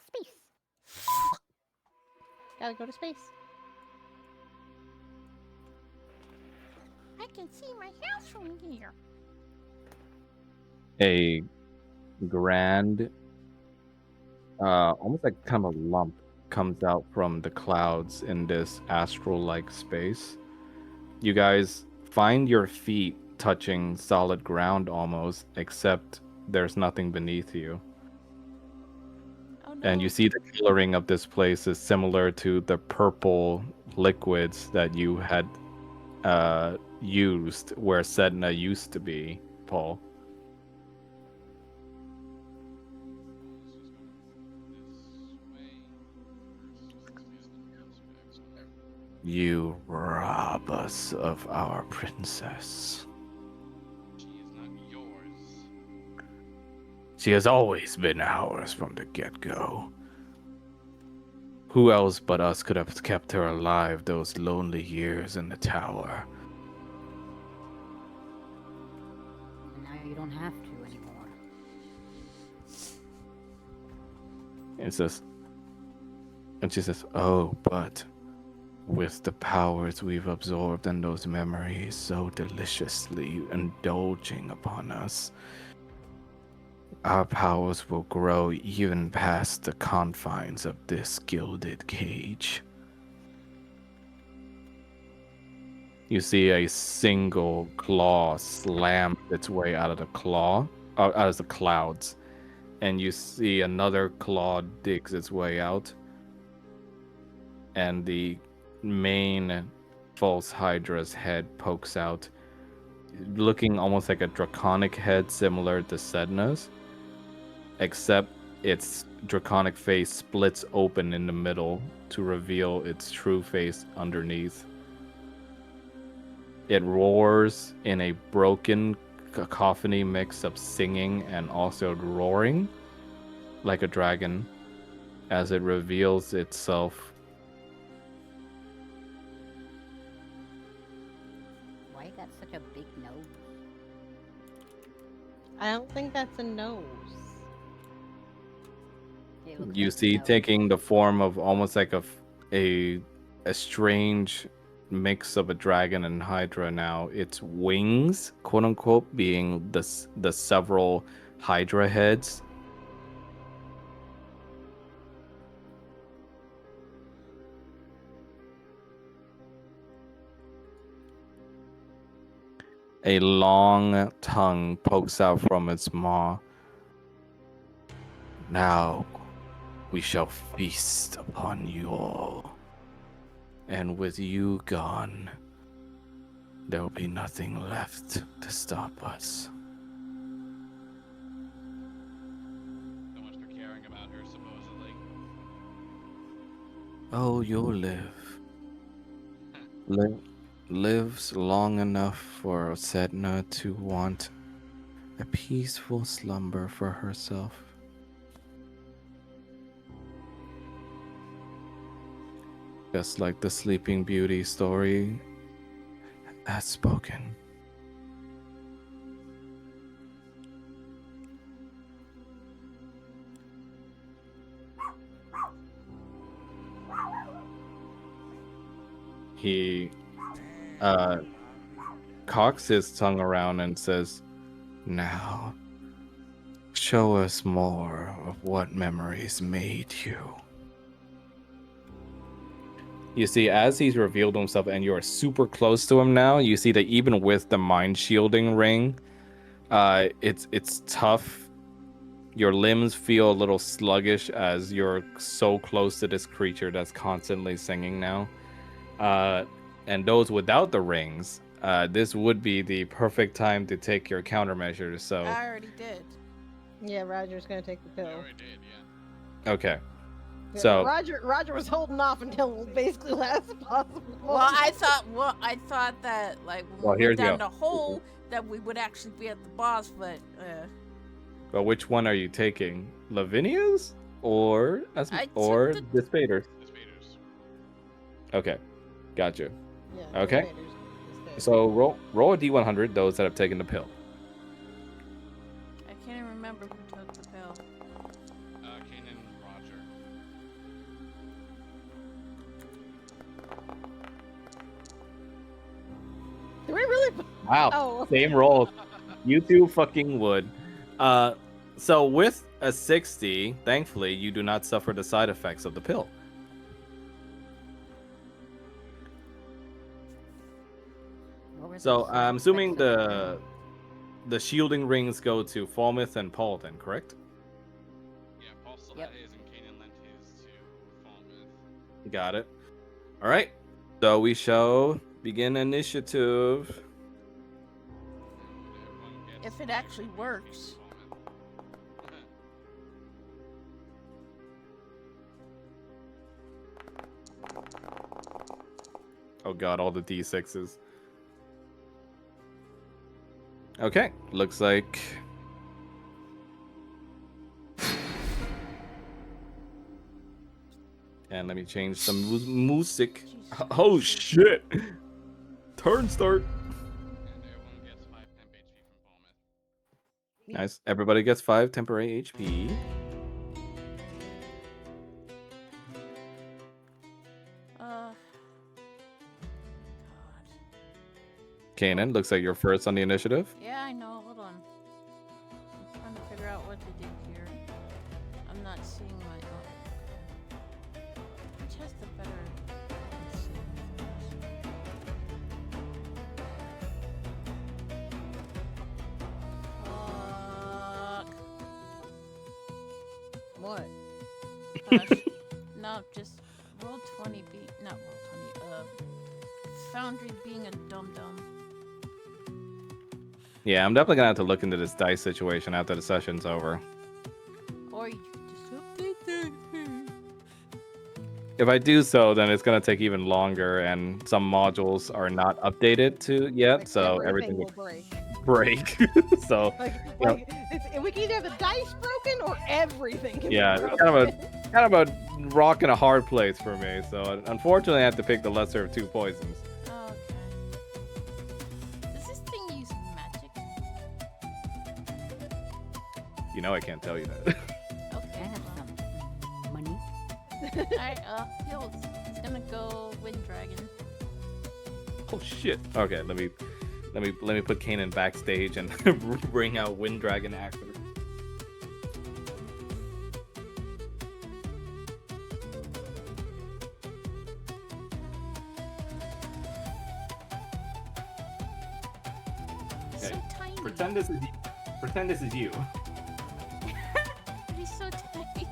Space. Gotta go to space. I can see my house from here. A grand almost like kind of a lump comes out from the clouds in this astral-like space. You guys find your feet touching solid ground almost, except there's nothing beneath you. Oh no. And you see the coloring of this place is similar to the purple liquids that you had used where Sedna used to be, Paul. You rob us of our princess. She is not yours. She has always been ours from the get-go. Who else but us could have kept her alive those lonely years in the tower? And now you don't have to anymore. And she says, oh, but with the powers we've absorbed and those memories so deliciously indulging upon us, our powers will grow even past the confines of this gilded cage. You see a single claw slam its way out of the out of the clouds, and you see another claw digs its way out, and the main false Hydra's head pokes out, looking almost like a draconic head similar to Sedna's, except its draconic face splits open in the middle to reveal its true face underneath. It roars in a broken cacophony mix of singing and also roaring like a dragon as it reveals itself. Why you got such a big nose? I don't think that's a nose. It looks You like a see nose. taking the form of almost like a strange mix of a dragon and hydra now. Its wings, quote unquote, being the several hydra heads. A long tongue pokes out from its maw. Now we shall feast upon you all. And with you gone, there will be nothing left to stop us. So much for caring about her, supposedly. Oh, you'll live. Lives long enough for Sedna to want a peaceful slumber for herself. Just like the Sleeping Beauty story has spoken. He cocks his tongue around and says, now, show us more of what memories made you. You see, as he's revealed himself and you're super close to him now, you see that even with the mind shielding ring, it's tough. Your limbs feel a little sluggish as you're so close to this creature that's constantly singing now. And those without the rings, this would be the perfect time to take your countermeasures. So, I already did. Yeah, Roger's gonna take the I pill. already did, yeah. okay. Yeah, So, Roger was holding off until basically last possible. Well, I thought that like when Well, we here's went down the- the hole that we would actually be at the boss, but but which one are you taking? Lavinia's or I took the the- Spaders? The Spaders. Okay, gotcha. Yeah, Okay. Invaders. So roll a d100. Those that have taken the pill. I can't even remember who took the pill. Kanan, Roger. Do we really? Wow. Oh, Same rolls. You two fucking would. So with a 60, thankfully, you do not suffer the side effects of the pill. What were the So side I'm effects assuming of the the shielding rings go to Falmouth and Paul then, correct? Yeah, Paul still Yep. had his, and Kanan lent his to Falmouth. Got it. All right. So we shall begin initiative. And everyone gets If it 5 actually HP works. from Falmouth. Oh god, all the D6s. Okay, looks like. And let me change some music. Jesus Oh Christ. shit! Turn start. And everyone gets 5 temp HP from Falmouth. Nice. Everybody gets 5 temporary HP. God. Kanan, looks like you're first on the initiative. Yeah, I know. Hold on. I'm trying to figure out what to do here. I'm not seeing my. Which has the better. Let's see. Fuck. What? No, just roll 20. Not roll 20. Foundry being a dum dum. Yeah, I'm definitely gonna have to look into this dice situation after the session's over. Or you could just update that. If I do so, then it's gonna take even longer, and some modules are not updated to yet, Like, so everything everything will will break. break. So Like, Yeah. we can either have the dice broken or everything can yeah, be it's broken. kind of a rock and a hard place for me. So unfortunately, I have to pick the lesser of two poisons. Okay. Does this thing use magic? You know, I can't tell you that. I Okay. have some money. Alright, he's gonna go Wind Dragon. Oh shit. Okay, let me put Kanan backstage and bring out Wind Dragon after. He's so tiny. Pretend this is you. He's so tiny.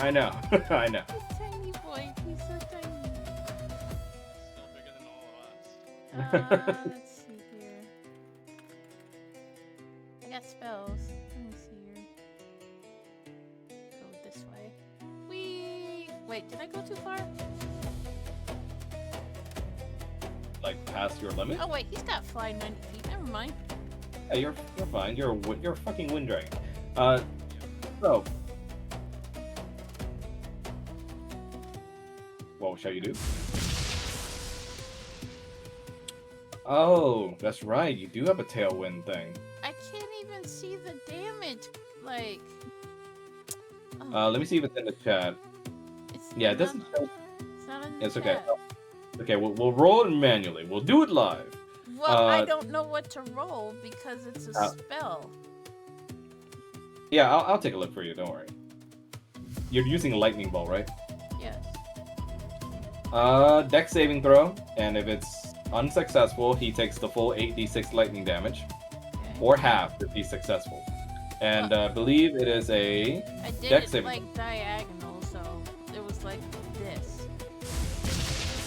I know. I know. He's tiny boy. He's so tiny. Still bigger than all of us. Let's see here. I got spells. Let me see here. Go this way. Whee! Wait, did I go too far? Like past your limit. Oh wait, he's got fly 90 feet. Never mind. Yeah, you're fine. You're a fucking Wind Dragon. So what shall you do? Oh, that's right. You do have a tailwind thing. I can't even see the damage. Like. Oh, Let me see if it's in the chat. it's Yeah, it not- doesn't show. It's not in the It's okay. chat. Okay, we'll roll it manually. We'll do it live. Well, I Uh, don't know what to roll because it's a uh, spell. Yeah, I'll take a look for you. Don't worry. You're using a lightning bolt, right? Yes. Dex saving throw, and if it's unsuccessful, he takes the full 8d6 lightning damage, Okay. or half if he's successful. And believe it is a I did Dex it saving. like diagonal, so it was like this.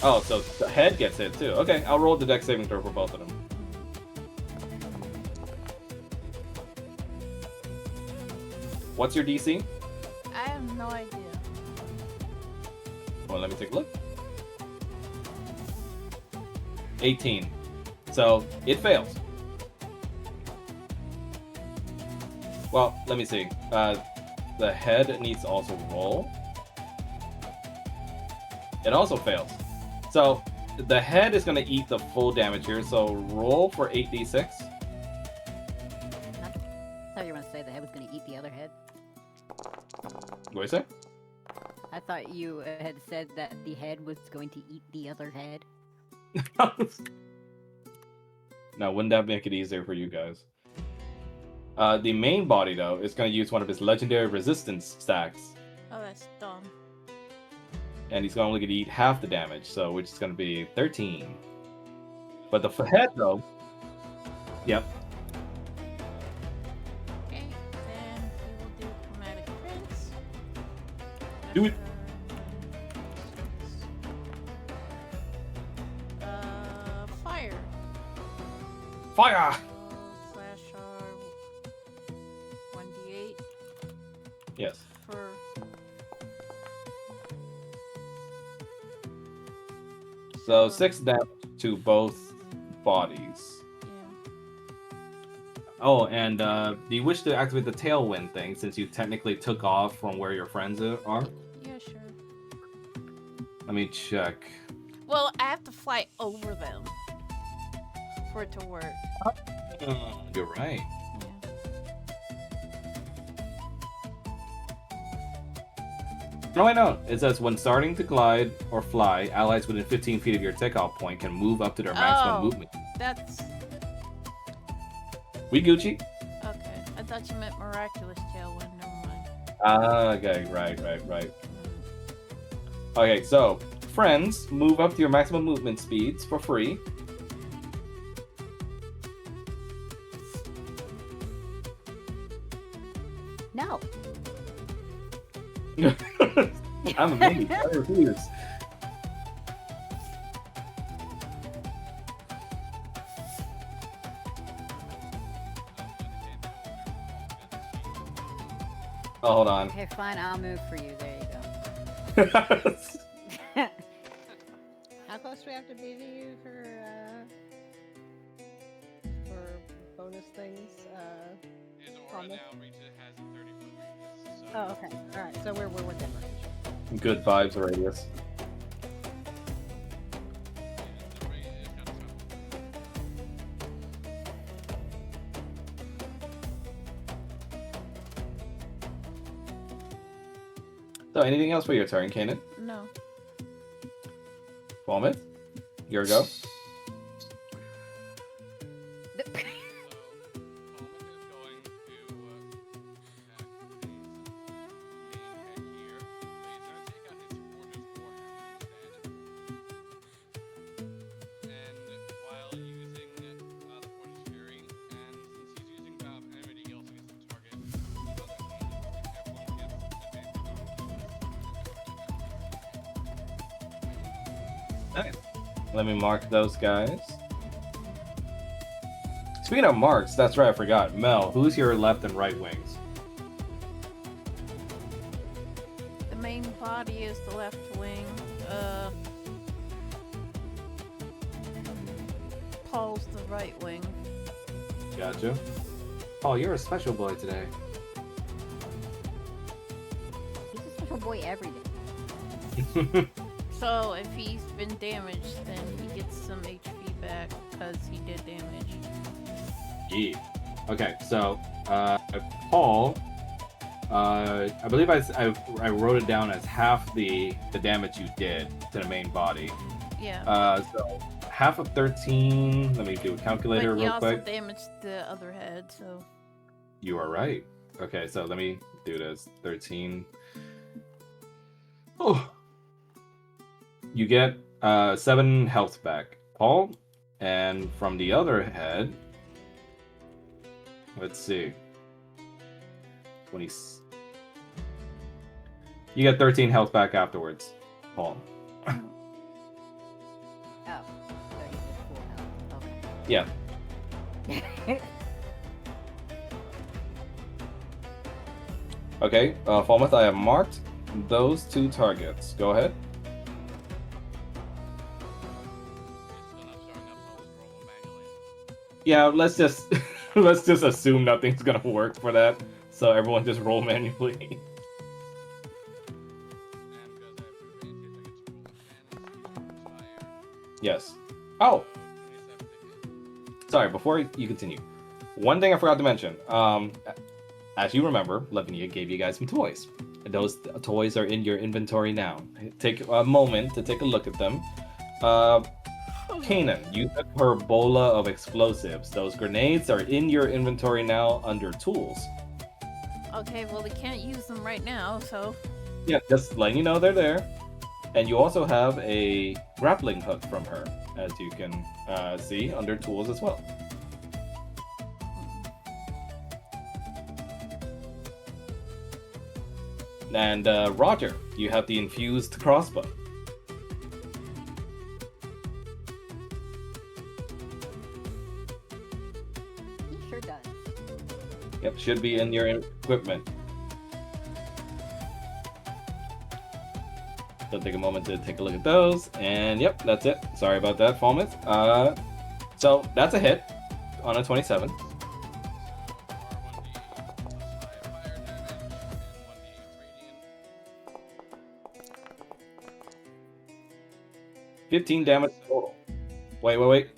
Oh, so the head gets hit too. Okay, I'll roll the Dex saving throw for both of them. What's your DC? I have no idea. Well, let me take a look. 18. So it fails. Well, let me see. The head needs to also roll. It also fails. So the head is going to eat the full damage here. So roll for 8d6. I thought you were gonna say the head was gonna eat the other head. What do you say? I thought you had said that the head was going to eat the other head. Now, wouldn't that make it easier for you guys? The main body, though, is going to use one of his legendary resistance stacks, Oh, that's dumb. and he's only going to eat half the damage, so which is going to be 13. But the head, though, yep. Okay, then he will do chromatic prince. Do it. Fire. Fire! Slash R 1d8 Yes. for. So 6 damage to both bodies. Yeah. Oh, and do you wish to activate the tailwind thing since you technically took off from where your friends are? Yeah, sure. Let me check. Well, I have to fly over them for it to work. You're right. Yeah. No, I know. It says when starting to glide or fly, allies within 15 feet of your takeoff point can move up to their maximum Oh. movement. That's We Gucci? okay. I thought you meant miraculous tailwind. Never mind. Okay, right. Okay, so friends, move up to your maximum movement speeds for free. No. I'm amazed. I refuse. Oh, hold on. Okay, fine. I'll move for you. There you go. How close do we have to be to you for bonus things? His aura Promise. now has a 30-foot radius. So Oh, okay. All right. So we're within range. Good vibes radius. the radius got some. So, anything else for your turn, Kanan? No. Vomit? Your go. So, Coleman is going to attack his main head here. So he's going to take out his Forge's Warhammer instead. And while using the Forge's Fury, and since he's using Bow of Enmity, he also gets to target other opponents. Everyone gets advantage on Nice. Let me mark those guys. Speaking of marks, that's right, I forgot. Mel, who's your left and right wings? The main body is the left wing. Paul's the right wing. Gotcha. Oh, you're a special boy today. He's a special boy every day. So if he's been damaged, then he gets some HP back because he did damage. Yeah. Okay, so Paul, I believe I wrote it down as half the damage you did to the main body. Yeah. So half of 13. Let me do a calculator But he real also quick. damaged the other head, so You are right. Okay, so let me do this. 13. Oh. You get 7 health back, Paul. And from the other head, let's see. 20. You get 13 health back afterwards, Paul. Oh. So he's at full health. Yeah. Okay. Okay, Falmouth, I have marked those 2 targets. Go ahead. It's still not showing up, so I'll just roll manually. Yeah, let's just let's just assume nothing's gonna work for that. So everyone just roll manually. And because I have advantage, I get to roll 10 and fire. Yes. Oh, 27 to hit. sorry. Before you continue, one thing I forgot to mention. As you remember, Lavinia gave you guys some toys. Those toys are in your inventory now. Take a moment to take a look at them. Oh, Kanan, you took her bola of explosives. Those grenades are in your inventory now under tools. Okay, well, we can't use them right now, so. Yeah, just letting you know they're there. And you also have a grappling hook from her, as you can see under tools as well. And Roger, you have the infused crossbow. He sure does. Yep, should be in your equipment. So take a moment to take a look at those, and yep, that's it. Sorry about that, Falmouth. So that's a hit on a 27. R1d plus 5 fire damage and 1d8 radiant. 15 damage total. Wait.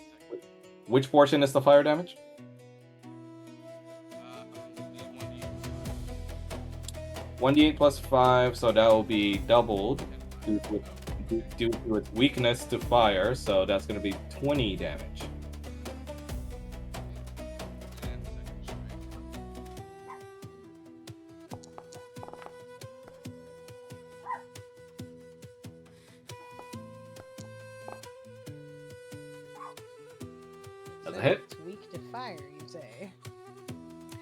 Which portion is the fire damage? The 1d8. 1d8 plus 5, so that will be doubled due to its weakness to fire, so that's going to be 20 damage. And second strike. That's So a hit. It's weak to fire, you say?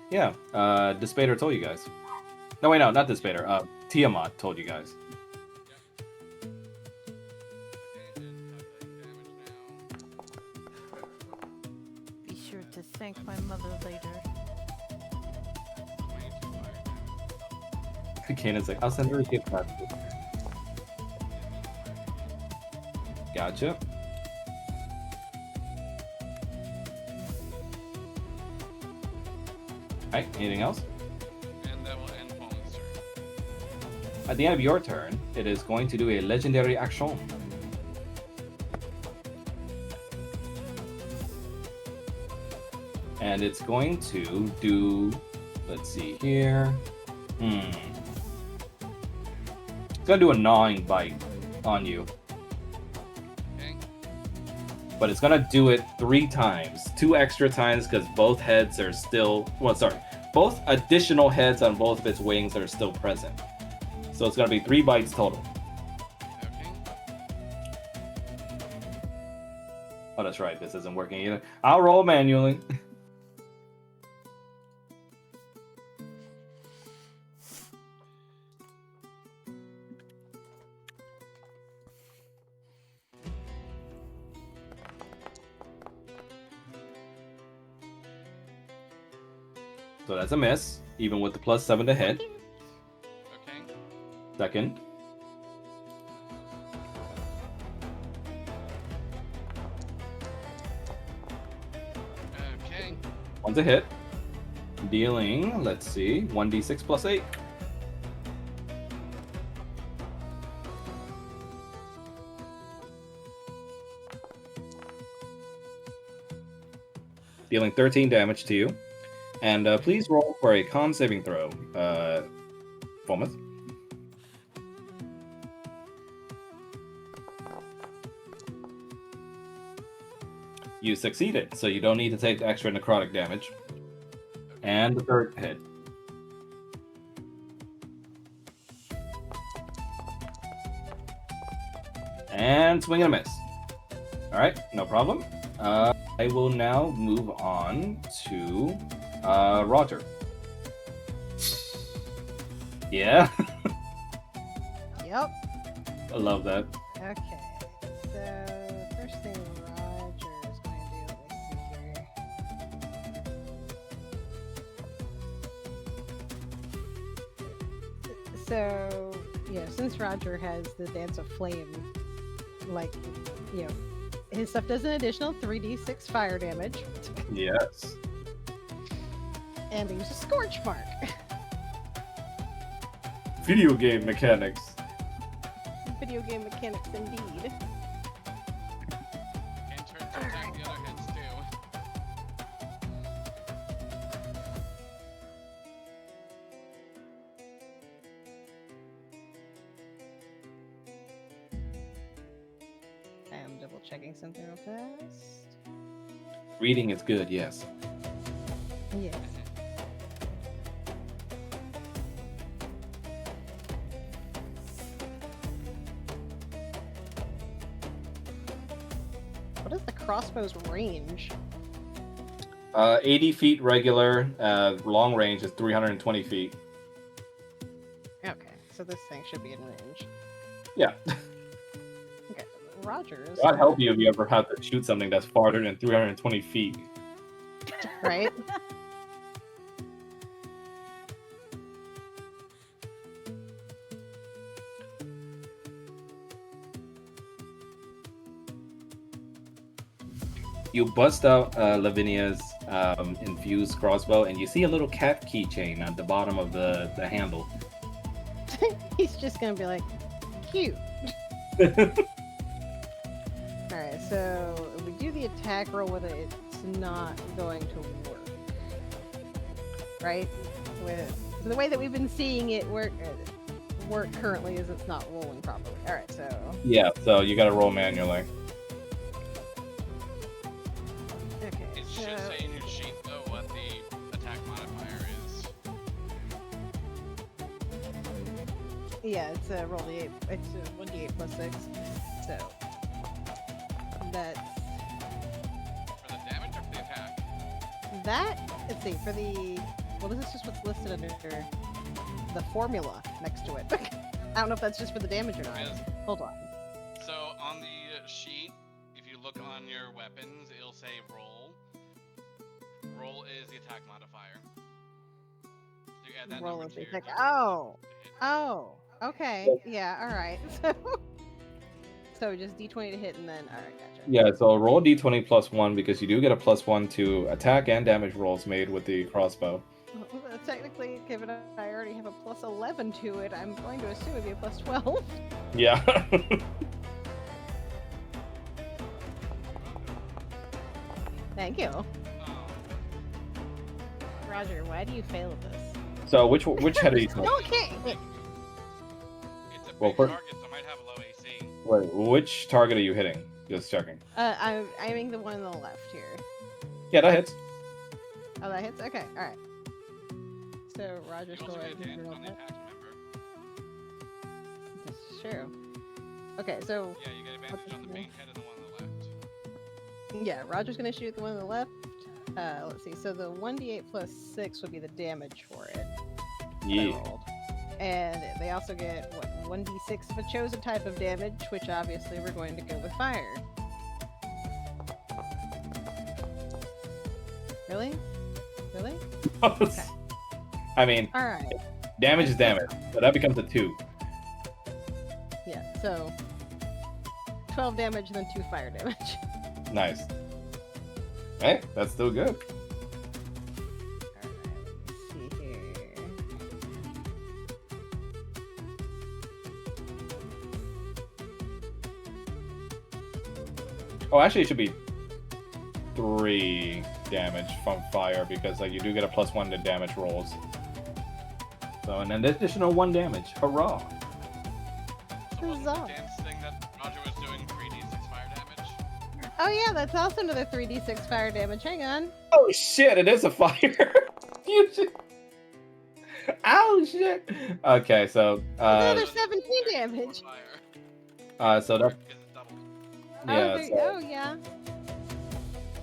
Yeah, Despater told you guys. No, wait, no, not Despater. Tiamat told you guys. Okay, and calculating damage now. Be sure to thank my mother later. 22 fire damage. Kanan's like, I'll send her a gift card. Gotcha. Alright, anything else? And that will end Fallen's turn. At the end of your turn, it is going to do a legendary action. And it's going to do, let's see here. It's going to do a gnawing bite on you. Okay. But it's going to do it 3 times. 2 extra times because both heads are still, both additional heads on both of its wings are still present. So it's going to be 3 bites total. Okay. Oh, that's right. This isn't working either. I'll roll manually. So that's a miss, even with the +7 to hit. Okay. Second. Okay. One's a hit. Dealing, let's see, 1d6 plus 8. Dealing 13 damage to you. And please roll for a con saving throw, Fulmouth. You succeeded, so you don't need to take extra necrotic damage. And the third hit. And swing and a miss. Alright, no problem. I will now move on to Roger. Yeah, Yep. I love that. Okay. So first thing Roger is going to do, let's see here. So, since Roger has the Dance of Flame, like, his stuff does an additional 3d6 fire damage, Yes. and they use a Scorch Mark. Video game mechanics. Video game mechanics indeed. And turn to attack the other heads too. I'm double checking something real fast. Reading is good, yes. Yes. What is the crossbow's range? 80 feet regular. Long range is 320 feet. Okay, so this thing should be in range. Yeah. Okay, Rogers. God help you if you ever have to shoot something that's farther than 320 feet. Right? You bust out Lavinia's infused crossbow, and you see a little cat keychain at the bottom of the handle. He's just gonna be like, cute. Alright, so if we do the attack roll with it, it's not going to work. Right? So the way that we've been seeing it work currently is it's not rolling properly. Alright, so Yeah, so you gotta roll manually. okay. It should say in your sheet though what the attack modifier is. Yeah, it's a roll d8. It's a 1d8 plus 6. So that's For the damage or for the attack? that. Let's see, for the this is just what's listed under the formula next to it. I don't know if that's just for the damage or not. Yes. Hold on. So on the sheet, if you look on your weapons, it'll say roll. Roll is the attack modifier. So you add that Roll number is to the your attack. damage Oh. to hit. Oh, okay. Yeah, alright. So just d20 to hit and then alright, gotcha. Yeah, so roll d20 plus 1 because you do get a +1 to attack and damage rolls made with the crossbow. Well, technically, given I already have a plus 11 to it, I'm going to assume it'd be a plus 12. Yeah. Thank you. Oh, Roger, why do you fail at this? So which head are you No, talking? okay. it's a Well, big for- target, so it might have a low AC. Wait, which target are you hitting? Just checking. I'm aiming the one on the left here. Yeah, that hits. Oh, that hits? Okay, alright. So, Roger's You go also ahead get and advantage roll on the that. attack, remember? This is true. Okay, so, Yeah, you get advantage on the main head and the one on the left. yeah, Roger's gonna shoot the one on the left. Let's see, so the 1d8 plus 6 would be the damage for it. that I Yeah. rolled. And they also get, what, 1d6 of a chosen type of damage, which obviously we're going to go with fire. Really? Really? I mean, Alright. damage is damage, so that becomes a 2. Yeah, so 12 damage and then 2 fire damage. Nice. Hey, that's still good. Alright, let's see here. Oh, actually, it should be 3 damage from fire because like you do get a +1 to damage rolls. So and then additional 1 damage. Hurrah! So wasn't the Huzzah. dance thing that Roger was doing 3d6 fire damage? Oh yeah, that's also another 3d6 fire damage. Hang on. Oh shit! It is a fire. You should... Ow shit! Okay, so Another So 17 it's damage. fire, so that because it's double. yeah. Oh yeah.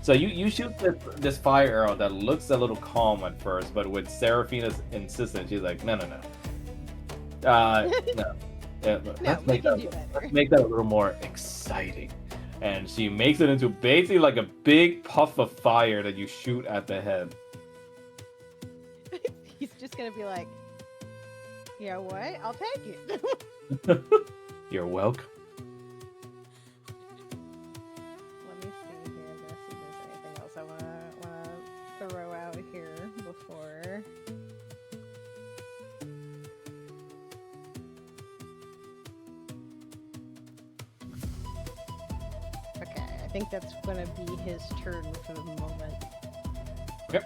So you shoot this fire arrow that looks a little calm at first, but with Seraphina's insistence, she's like, no. No. Yeah, No, let's we make can that do better. let's make that a little more exciting. And she makes it into basically like a big puff of fire that you shoot at the head. He's just gonna be like, yeah, what? I'll take it. You're welcome. Let me see here. I'm gonna see if there's anything else I wanna throw out here before. Okay, I think that's gonna be his turn for the moment. Okay.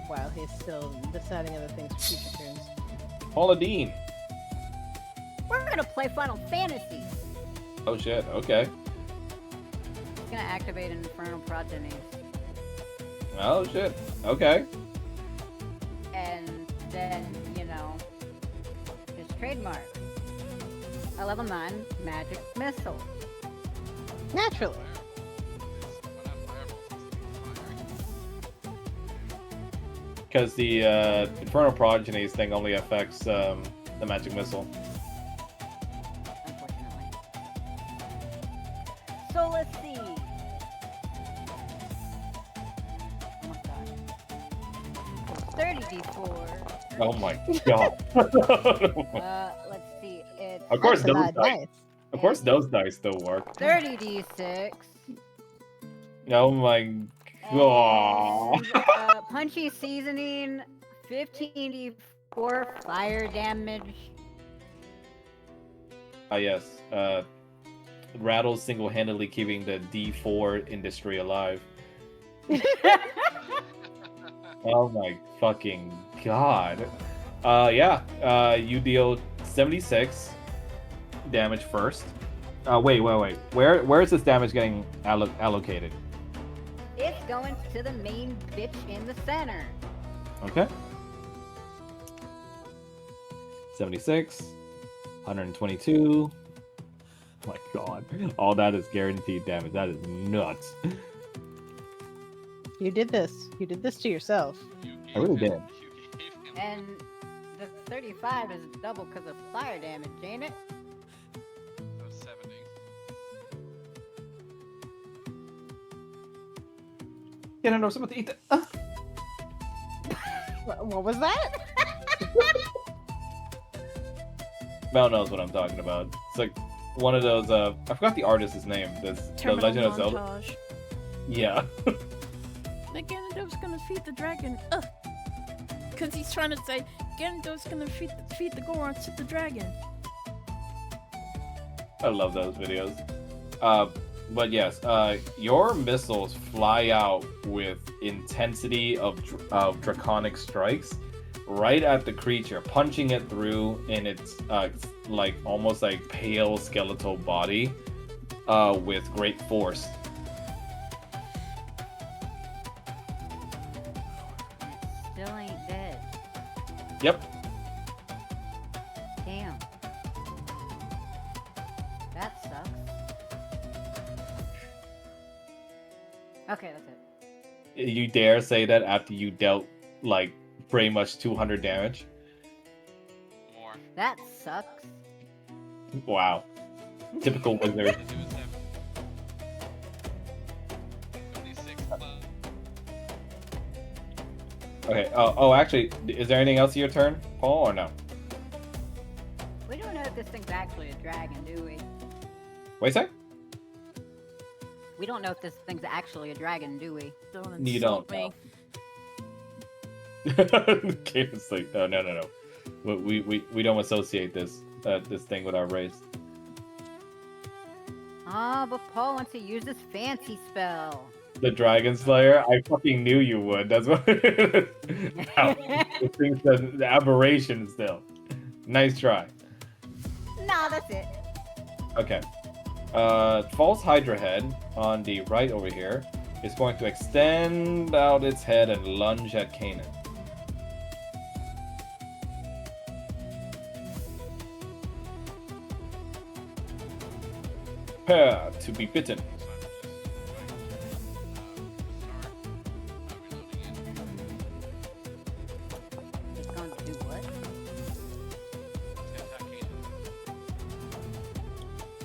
While he's still deciding other things for future turns. Paula Dean. We're gonna play Final Fantasy. Oh shit. Okay. gonna activate Infernal Progenies. Oh shit. Okay. And then, you know, his trademark. A level 9 magic missile. Naturally. Because the Infernal Progenies thing only affects the magic missile. Unfortunately. So let's see. Oh my god. 30d4. Oh my god. Let's see. It's Of course, That's a those lot dice. nice. Of course, those dice still work. 30d6. Oh my god. And, punchy seasoning, 15d4 fire damage. Yes. Rattle's single-handedly keeping the D4 industry alive. Oh my fucking god. Yeah. You deal 76 damage first. Wait. Where is this damage getting allocated? It's going to the main bitch in the center. Okay. 76, 122. Oh my god. All that is guaranteed damage. That is nuts. You did this. You did this to yourself. I really did. You gave him And the 35 is double because of fire damage, ain't it? those 70. Yeah, no, someone to eat that. What was that? Mel knows what I'm talking about. It's like one of those. I forgot the artist's name. The Terminal Legend of Zelda. montage. Yeah. Like Ganondorf's gonna feed the dragon. Cause he's trying to say Ganondorf's gonna feed the Goron to the dragon. I love those videos. But yes, your missiles fly out with intensity of draconic strikes right at the creature, punching it through in its like almost like pale skeletal body with great force. Still ain't dead. Yep. Damn. That sucks. Okay, that's it. You dare say that after you dealt like pretty much 200 damage? More. That sucks. Wow. Typical wizard. It was 76 plus. Okay. Oh, actually, is there anything else to your turn, Paul, or no? We don't know if this thing's actually a dragon, do we? Wait a sec. We don't know if this thing's actually a dragon, do we? Don't You insult don't me. Kaden's like, oh, no. We don't associate this thing with our race. Ah, but Paul wants to use this fancy spell. The Dragon Slayer? I fucking knew you would. That's what. This thing says the aberration still. Nice try. Nah, that's it. Okay. False Hydra head on the right over here is going to extend out its head and lunge at Kanan. Prepare to be bitten. It's going to do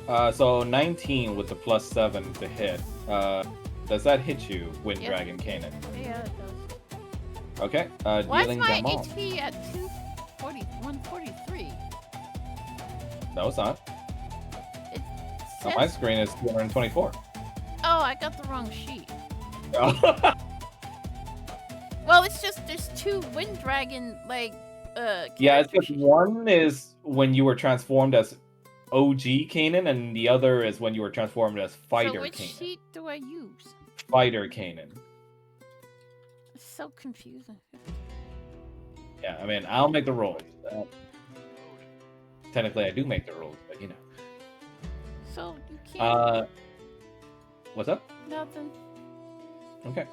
what? So 19 with the +7 to hit. Does that hit you, Wind Yep. Dragon Kanan? Yeah, it does. Okay. Why is Dealing my damage. HP at 143? No, it's not. It On says... my screen is 224. Oh, I got the wrong sheet. Oh. Well, it's just there's two wind dragon Yeah, it's character just sheets. one is when you were transformed as OG Kanan, and the other is when you were transformed as Fighter So which Kanan. sheet do I use? Fighter Kanan. It's so confusing. Yeah, I mean, I'll make the rolls. Technically, I do make the rolls, but you know. So you can't. What's up? Nothing. Okay.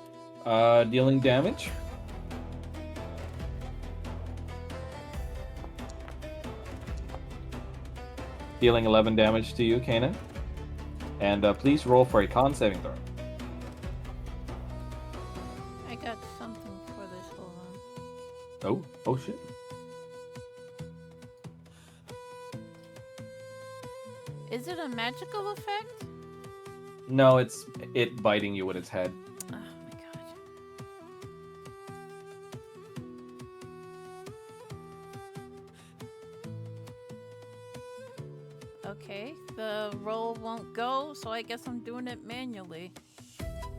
Dealing damage. Dealing 11 damage to you, Kanan. And please roll for a con saving throw. I got something for this. Hold on. Oh shit. Is it a magical effect? No, it's it biting you with its head. Oh my god. Okay, the roll won't go, so I guess I'm doing it manually.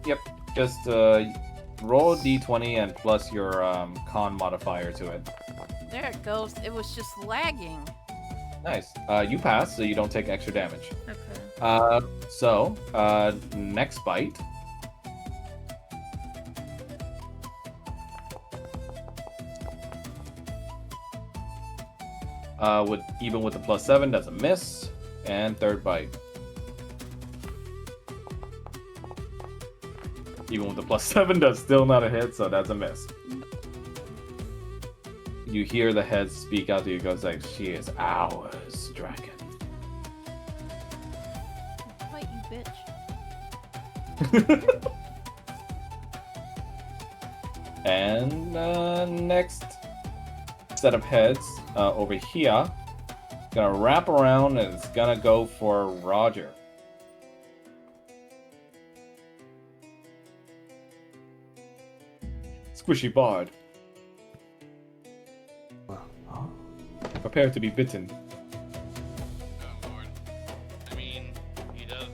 Yep. Just roll a d20 and plus your con modifier to it. There it goes. It was just lagging. Nice. You pass, so you don't take extra damage. Okay. So next bite. With the +7, that's a miss. And third bite. Even with the +7, that's still not a hit, so that's a miss. You hear the head speak out to you, goes like, "She is ours, dragon." Fight you, bitch. And next set of heads over here, gonna wrap around and it's gonna go for Roger. Squishy bard. Prepare to be bitten. Oh lord. I mean, he does.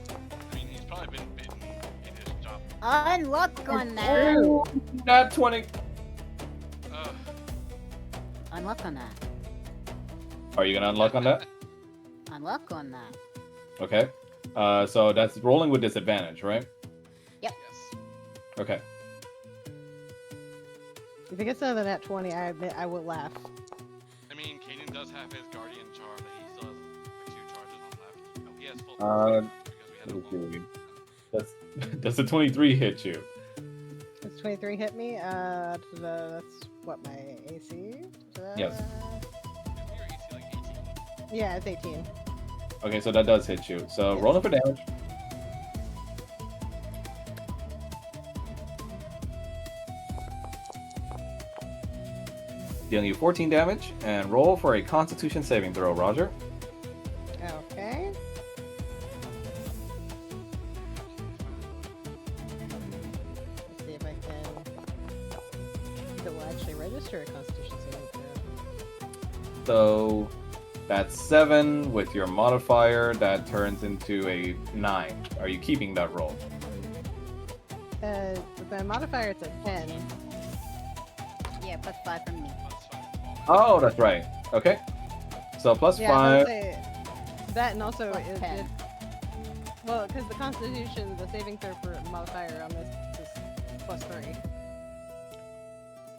I mean, he's probably been bitten in his job. Unluck on that. Oh, not 20. Ugh. Unluck on that. Are you gonna unlock on that? Unluck on that. Okay. So that's rolling with disadvantage, right? Yes. Okay. If it gets another nat 20, I admit I will laugh. I mean, Kanan does have his guardian charm, but he still has like 2 charges on left. Oh, he has full because we had a That's does the 23 hit you? Does 23 hit me? That's what my AC? Yes. Isn't your AC like 18? Yeah, it's 18. Okay, so that does hit you. So Yes. roll for damage. Dealing you 14 damage, and roll for a Constitution saving throw, Roger. Okay. Let's see if I can. If it will actually register a Constitution saving throw. So that's 7 with your modifier. That turns into a 9. Are you keeping that roll? With my modifier, it's a 10. Yeah, +5 from me. Oh, that's right. Okay. So plus Yeah, I was 5. gonna say that, and also Plus is 10. well, because the Constitution, the saving throw for modifier on this is +3.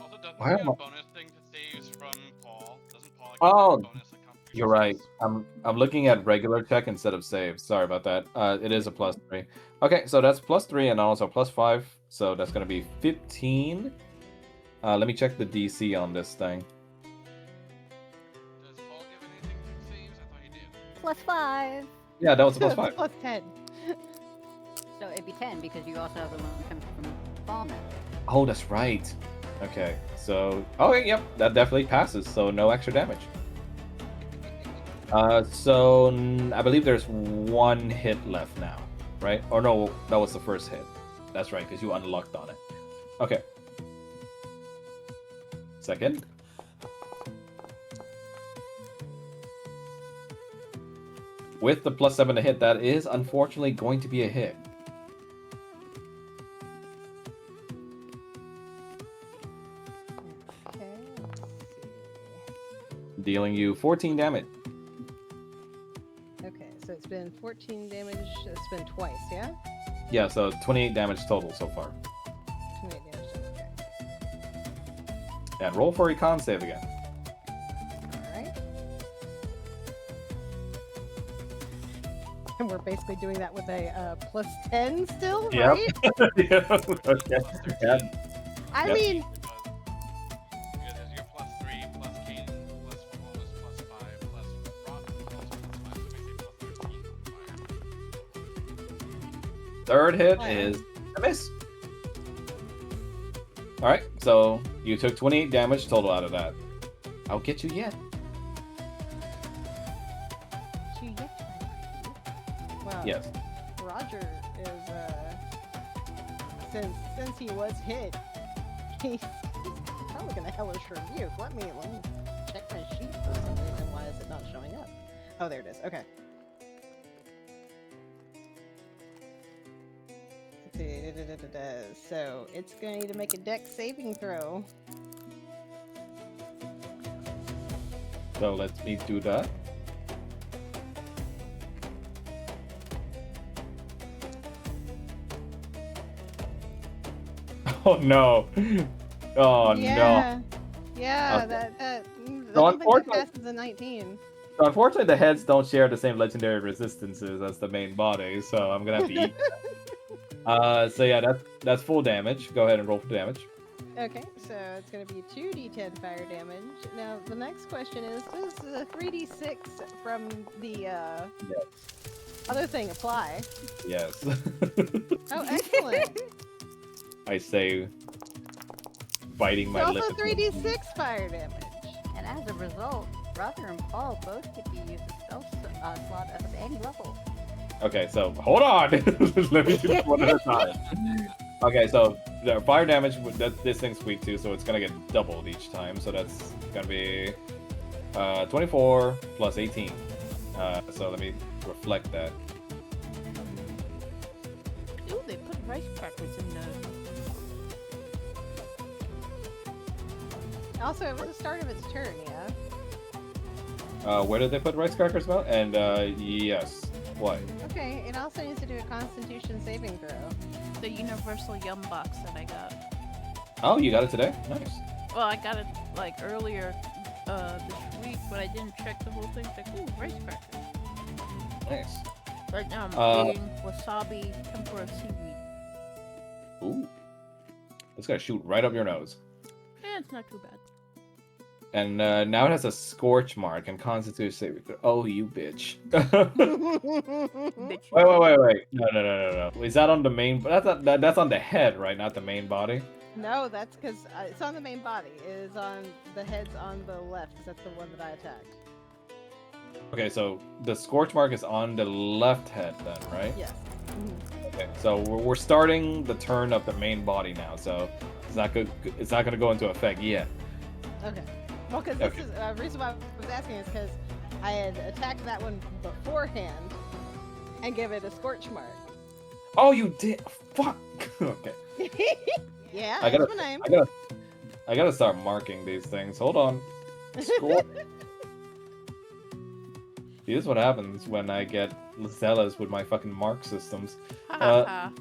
Also, doesn't Why he am get a I- bonus thing to saves from Paul? Doesn't Paul get Oh, a bonus like Constitution You're right. saves? I'm looking at regular check instead of save. Sorry about that. It is a +3. Okay, so that's +3 and also +5. So that's gonna be 15. Let me check the DC on this thing. Does Paul give anything to saves? I thought he did. +5. Yeah, that was a It's +5. +10. So it'd be 10 because you also have the one coming from Paul now. Oh, that's right. Okay, so okay, yep, that definitely passes. So no extra damage. I believe there's 1 hit left now, right? Or no, that was the first hit. That's right, because you unlocked on it. Okay. Second. With the +7 to hit, that is unfortunately going to be a hit. Okay, let's see. Dealing you 14 damage. Okay, so it's been 14 damage. It's been twice, yeah? Yeah, so 28 damage total so far. 28 damage. Okay. And roll for a con save again. Alright. And we're basically doing that with a plus 10 still, Yep. right? Yeah, okay. Plus 13. Yeah. I Yep. mean, Because you're plus 3, plus Kane, plus what was plus 5, plus Rock, plus 5, so basically plus 13 on fire. Third hit Wow. is a miss. Alright, so you took 28 damage total out of that. I'll get you yet. well, Yes. Roger is since he was hit, he's probably gonna hellish rebuke. Let me check my sheet for some reason. Why is it not showing up? Oh, there it is. Okay. So it's going to need to make a dex saving throw. So let me do that. Oh no. Oh Yeah, no. yeah. Okay. That I So don't think that unfortunately- passes a 19. So unfortunately, the heads don't share the same legendary resistances as the main body, so I'm gonna have to eat. So yeah, that's full damage. Go ahead and roll for damage. Okay, so it's going to be 2d10 fire damage. Now, the next question is, does the 3d6 from the other thing apply? Yes. Oh, excellent! I say, biting It's my lip. also 3d6 fire damage. And as a result, Roger and Paul both get to use a spell slot of any level. Okay, so hold on. Let me do this one at a time. Okay, so the fire damage, this thing's weak too, so it's gonna get doubled each time. So that's gonna be 24 plus 18. So let me reflect that. Ooh, they put rice crackers in the. Also, it was the start of its turn, yeah? Where did they put rice crackers about? And yes. What? Okay, it also needs to do a constitution saving throw. The universal yum box that I got. Oh, you got it today? Nice. Well, I got it like earlier this week, but I didn't check the whole thing. It's like, ooh, rice crackers. Nice. Right now I'm eating wasabi tempura seaweed. Ooh. It's gonna shoot right up your nose. Yeah, it's not too bad. And now it has a scorch mark and constitution saving throw. Oh, you bitch. Bitch. Wait. No. Is that on the main? That's on the head, right? Not the main body. No, that's because it's on the main body. It is on the head's on the left, because that's the one that I attacked. Okay, so the scorch mark is on the left head then, right? Yes. Okay, so we're starting the turn of the main body now. So it's not good. It's not gonna go into effect yet. Okay. Well, because Okay. this is the reason why I was asking is because I had attacked that one beforehand and give it a scorch mark. Oh, you did. Fuck. Okay. Yeah, I that's gotta- my name. I gotta start marking these things. Hold on. Scorch. See, this is what happens when I get zealous with my fucking mark systems. Ha ha ha.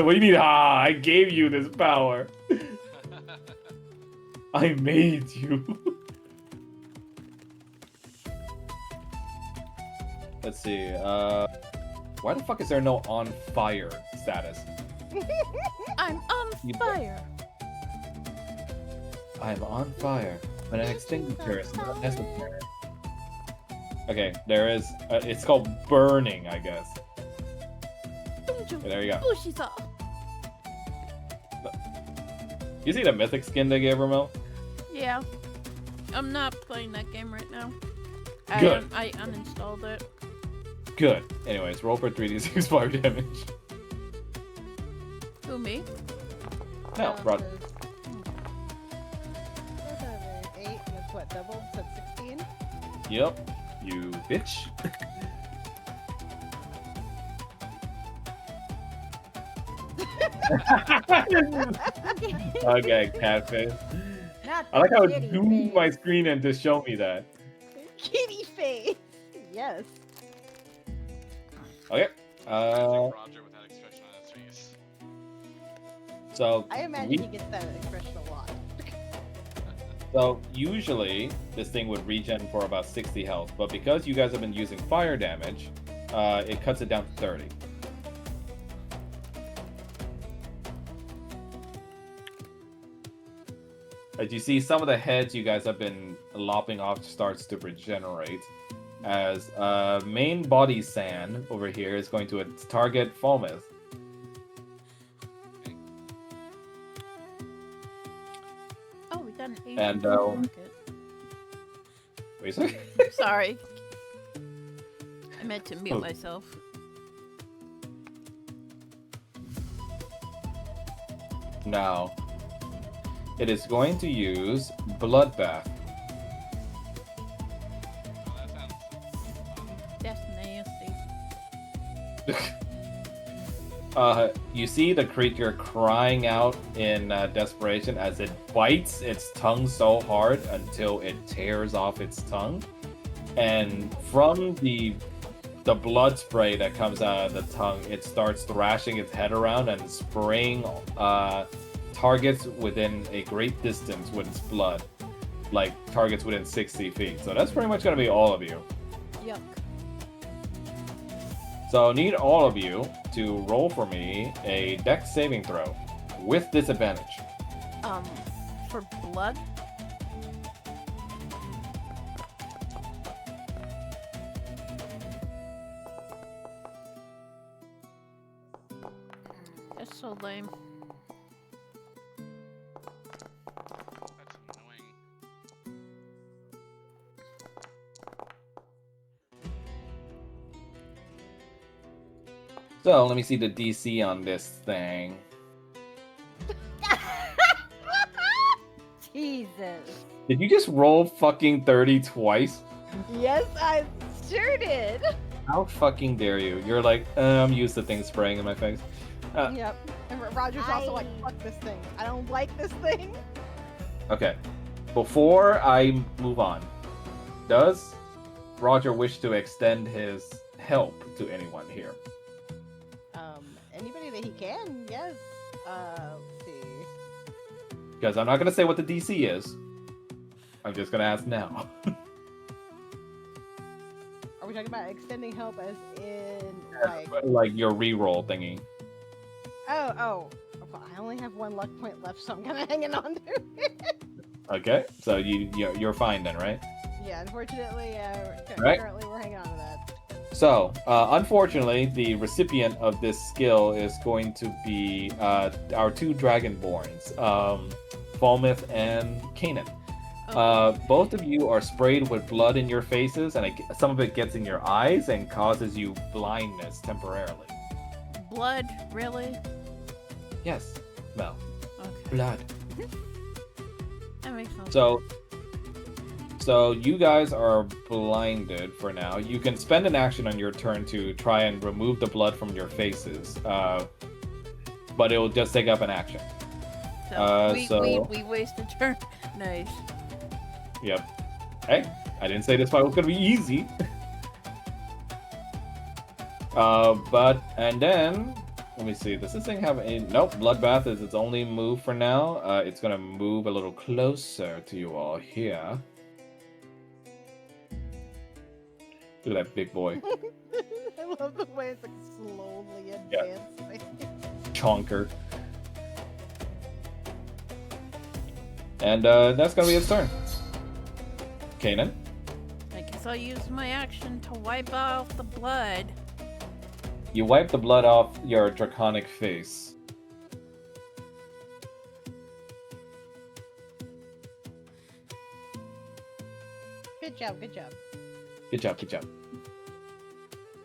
What do you mean? Ah, I gave you this power. I made you. Let's see. Why the fuck is there no on fire status? I'm on You- fire. I'm on fire, but an extinguisher is not necessary. Okay, there is. It's called burning, I guess. Okay, there you go. Bushisa. You see the mythic skin they gave Ramel? Yeah. I'm not playing that game right now. Good. I uninstalled it. Good. Anyways, roll for 3d6 fire damage. Who, me? No, Rod. That's 8, and it's what, doubled? So it's 16? Yep. You bitch. Okay, catfish. Not I like how kitty it zoomed face. my screen in to show me that. Kitty face! Yes. Okay. Roger with that expression on his face. So I imagine he gets that expression a lot. so usually this thing would regen for about 60 health. But because you guys have been using fire damage, it cuts it down to 30. As you see, some of the heads you guys have been lopping off starts to regenerate. As main body sand over here is going to target Falmouth. Oh, we got an Asian And, rocket. Wait a second. Sorry. I meant to mute Oh. myself. Now, it is going to use Bloodbath. Oh, that sounds fun. That's nasty. You see the creature crying out in desperation as it bites its tongue so hard until it tears off its tongue. And from the blood spray that comes out of the tongue, it starts thrashing its head around and spraying targets within a great distance with its blood. Like targets within 60 feet. So that's pretty much going to be all of you. Yuck. So I need all of you to roll for me a Dex saving throw with disadvantage. For blood? That's so lame. That's annoying. So let me see the DC on this thing. Jesus. Did you just roll fucking 30 twice? Yes, I sure did. How fucking dare you? You're like, I'm used to things spraying in my face. Yep. And Roger's also like, I- fuck this thing. I don't like this thing. Okay. Before I move on, does Roger wish to extend his help to anyone here? Anybody that he can, yes. Let's see. Because I'm not going to say what the DC is. I'm just going to ask now. Are we talking about extending help as in like? Like your reroll thingy. Oh. Well, I only have one luck point left, so I'm kind of hanging on to it. Okay, so you're fine then, right? Yeah, unfortunately, Right. currently we're hanging on to that. So, unfortunately, the recipient of this skill is going to be our two Dragonborns, Falmouth and Kanan. Both of you are sprayed with blood in your faces, and some of it gets in your eyes and causes you blindness temporarily. Blood? Really? Yes, Mel. Okay. Blood. That makes no sense. So you guys are blinded for now. You can spend an action on your turn to try and remove the blood from your faces, but it will just take up an action. We wasted turn. Nice. Yep. Hey, I didn't say this fight was gonna be easy. And then let me see. Does this thing have a nope? Bloodbath is its only move for now. It's gonna move a little closer to you all here. Look at that big boy. I love the way it's like slowly Yeah. advancing. Chonker. And that's gonna be its turn. Kanan. I guess I'll use my action to wipe off the blood. You wipe the blood off your draconic face. Good job, good job. Good job, good job.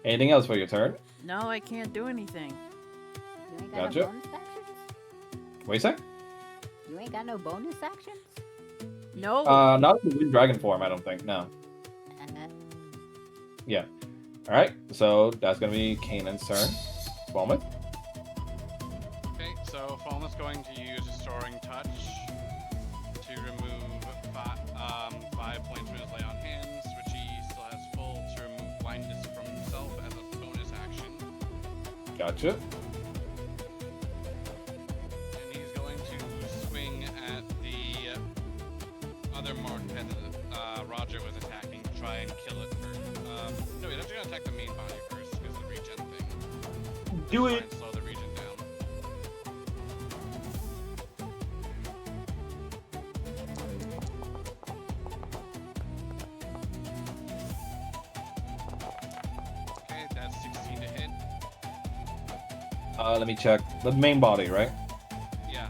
Anything else for your turn? No, I can't do anything. You ain't got Gotcha. no bonus actions? Wait a sec. You ain't got no bonus actions? No. Not in Wind Dragon form, I don't think. No. Yeah. Alright, so that's gonna be Kanan's turn. Falmouth. Okay, so Falmouth's going to use Restoring Touch to remove 5 points from his lay on hands, which he still has full to remove blindness from himself as a bonus action. Gotcha. And he's going to swing at the other marked head, Do Try it. and slow the region down. Okay, that's 16 to hit. Let me check. The main body, right? Yeah.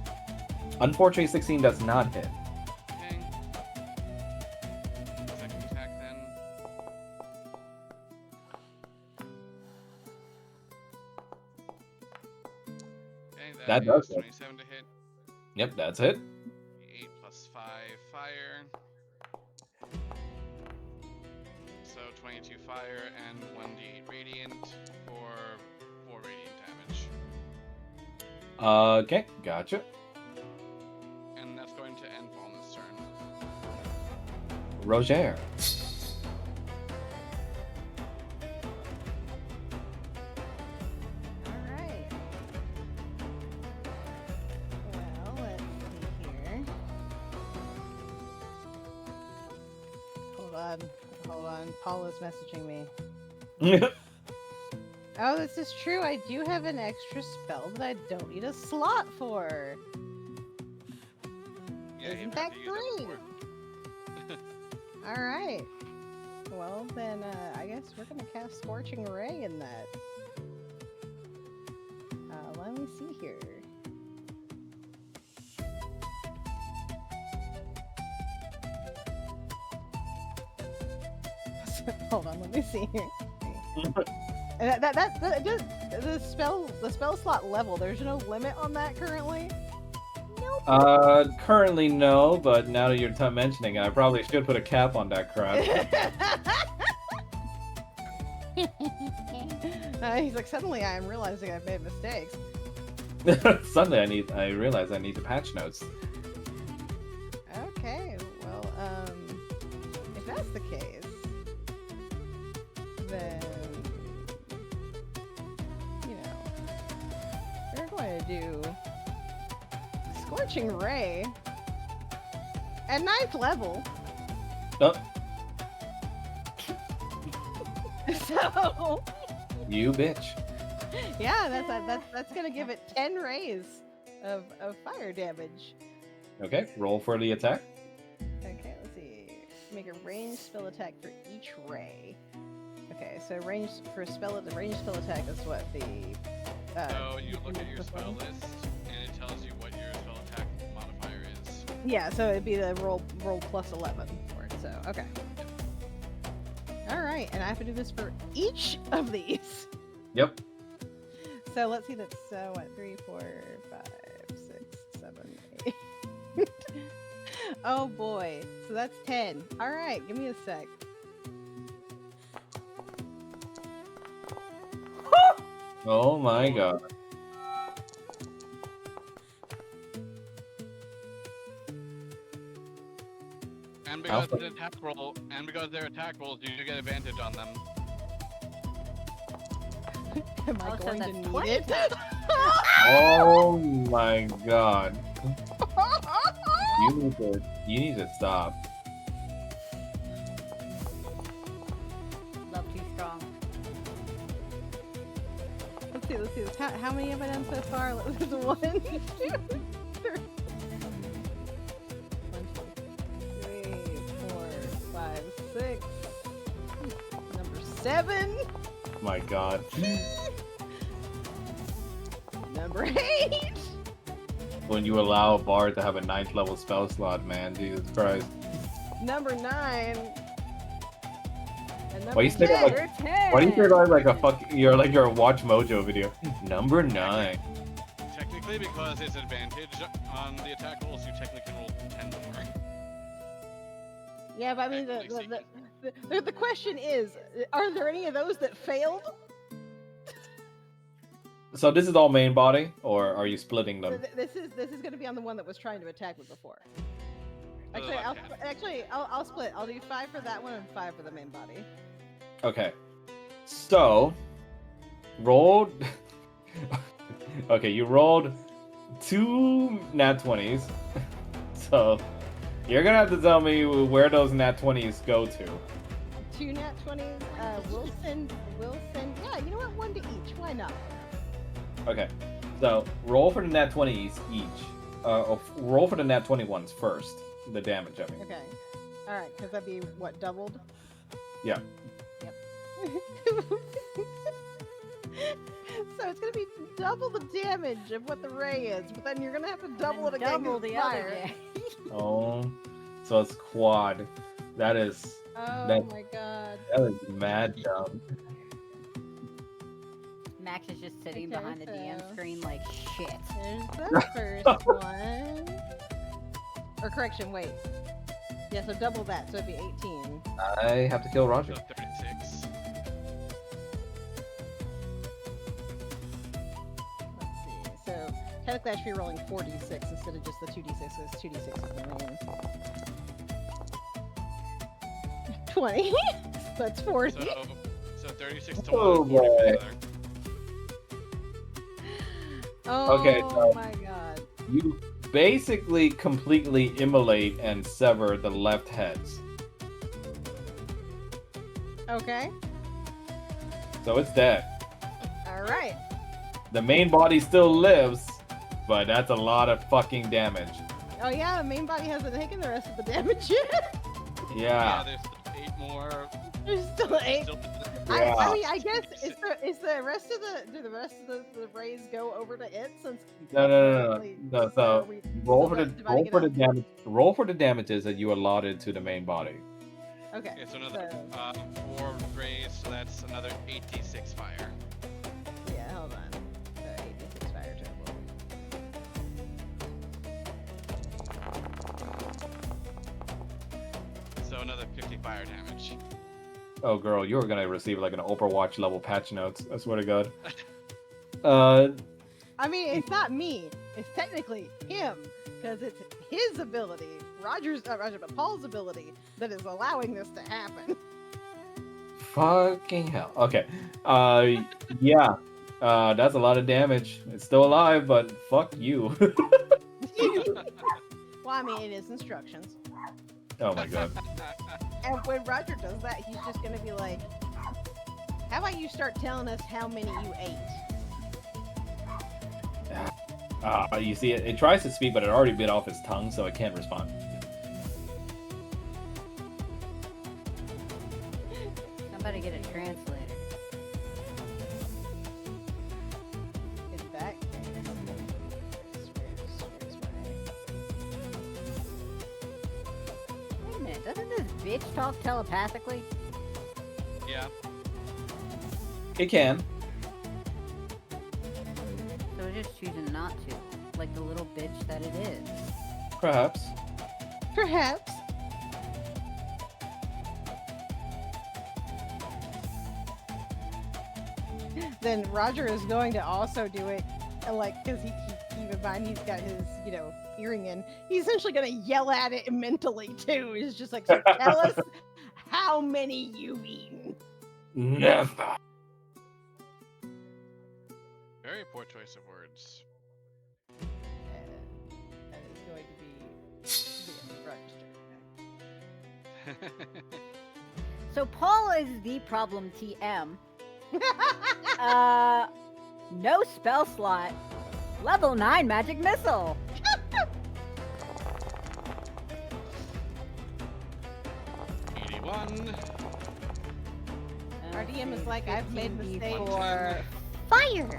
Unfortunately, 16 does not hit. Okay. Second attack then. Okay, That that does is hit. 27 to hit. Yep, that's it. 8 plus 5 fire. So 22 fire and 1d8 radiant for 4 radiant damage. Okay, gotcha. And that's going to end Fallen's turn. Roger. Alright. Well, let's see here. Hold on. Paul is messaging me. Oh, this is true. I do have an extra spell that I don't need a slot for. Yeah, Isn't you've that had to use that great? before. Alright. Well, then, I guess we're gonna cast Scorching Ray in that. Let me see here. Hold on, let me see here. And the spell slot level, there's no limit on that currently? Nope. Currently no, but now that you're mentioning it, I probably should put a cap on that crap. He's like, suddenly I am realizing I've made mistakes. Suddenly I realize I need the patch notes. Okay, well, if that's the case, then, you know, we're going to do Scorching Ray at 9th level. Oh, So, you bitch. yeah, that's gonna give it 10 rays of fire damage. Okay, roll for the attack. Okay, let's see. Make a ranged spell attack for each ray. Okay, so range for the ranged spell attack is what the. So you look at your spell list, and it tells you what your spell attack modifier is. Yeah, so it'd be the roll plus 11 for it. So okay. All right, and I have to do this for each of these. Yep. So let's see. That's what 3, 4, 5, 6, 7, 8. Oh boy. So that's 10. All right, give me a sec. Oh my god. And because the attack roll, and because their attack rolls, you do get advantage on them. Am I Oh, so going to that's need 20 it? Oh my god. You need to stop. Love too strong. Let's see. How many have I done so far? Let's do 1, 2, 3. 3, 4, 5, 6. Number 7. My god. Number 8. When you allow a bard to have a 9th level spell slot, man, Jesus Christ. Number 9. And number Why you say that 10. like, why do you say that like a you're like your Watch Mojo video? Number 9. Technically, because it's advantage on the attack rolls, you technically can roll 10 more. Yeah, but I mean, Technically the question is, are there any of those that failed? So this is all main body, or are you splitting them? This is going to be on the one that was trying to attack me before. So I'll split. I'll do 5 for that one and 5 for the main body. Okay. So, rolled. Okay, you rolled 2 nat 20s. So, you're gonna have to tell me where those nat 20s go to. 2 nat 20s. Wilson. Yeah, you know what? 1 to each. Why not? Okay, so roll for the nat 20s each. Roll for the nat 21s first. The damage, I mean. Okay. All right, because that'd be what, doubled? Yeah. So it's gonna be double the damage of what the ray is, but then you're gonna have to double it And again. 'cause double it's the other fire. day. Oh, so it's quad. That is Oh my god. mad dumb. Max is just sitting Okay, behind the DM so- screen like shit. There's the first one. Or correction, wait. Yeah, so double that, so it'd be 18. I have to kill Roger. So 36. Let's see. So technically I should be rolling 4d6 instead of just the 2d6, because 2d6 is the main. 20. That's 40. So 36 to Oh, 1, 40 boy. together. Oh Okay, so- my god. You basically completely immolate and sever the left heads. Okay. So it's dead. Alright. The main body still lives, but that's a lot of fucking damage. Oh yeah, the main body hasn't taken the rest of the damage yet. Yeah, Yeah. there's still 8 more. There's still 8. Still, Yeah. I mean, I guess is the rest of the rays go over to it since No. so So we roll still for the dividing it up. damage. Roll for the damages that you allotted to the main body. Okay. okay, so another So, 4 rays, so that's another 8d6 fire. yeah, hold on. So 86 fire total. So another 50 fire damage. Oh, girl, you're gonna receive like an Overwatch level patch notes. I swear to God. I mean, it's not me. It's technically him because it's his ability, but Paul's ability that is allowing this to happen. Fucking hell. Okay. Yeah. That's a lot of damage. It's still alive, but fuck you. Well, I mean, it is instructions. Oh my god. And when Roger does that, he's just gonna be like, "How about you start telling us how many you ate?" You see, it tries to speak, but it already bit off its tongue, so it can't respond. Somebody get a translator. Is that? Wait a minute, doesn't this bitch talk telepathically? Yeah. It can. So we're just choosing not to, like the little bitch that it is. Perhaps. Perhaps. Then Roger is going to also do it, like, because he keep in mind he's got his, hearing in. He's essentially going to yell at it mentally too. He's just like, so tell us how many you've eaten. Never. Very poor choice of words. That is going to be the instructor. So Paul is the problem TM. No spell slot. Level 9 magic missile. 81. Our DM is like, I've made mistakes. For fire.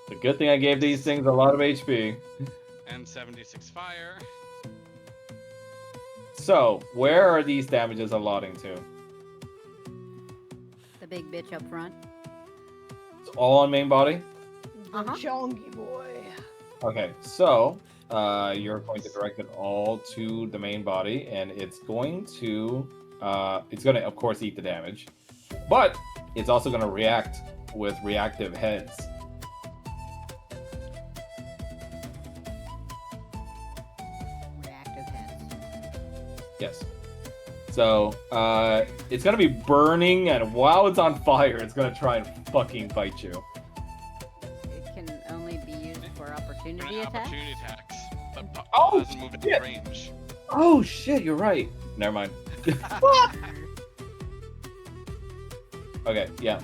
The good thing I gave these things a lot of HP. And 76 fire. So, where are these damages allotting to? The big bitch up front. It's all on main body? Uh-huh. Chongy boy. Okay, so you're going to direct it all to the main body, and it's going to, of course, eat the damage, but it's also going to react with reactive heads. Reactive heads. Yes. So it's going to be burning, and while it's on fire, it's going to try and fucking bite you. It can only be used for For opportunity an attacks. opportunity attacks. But Oh, doesn't move into shit. range. Oh shit, you're right. Never mind. Okay, yeah.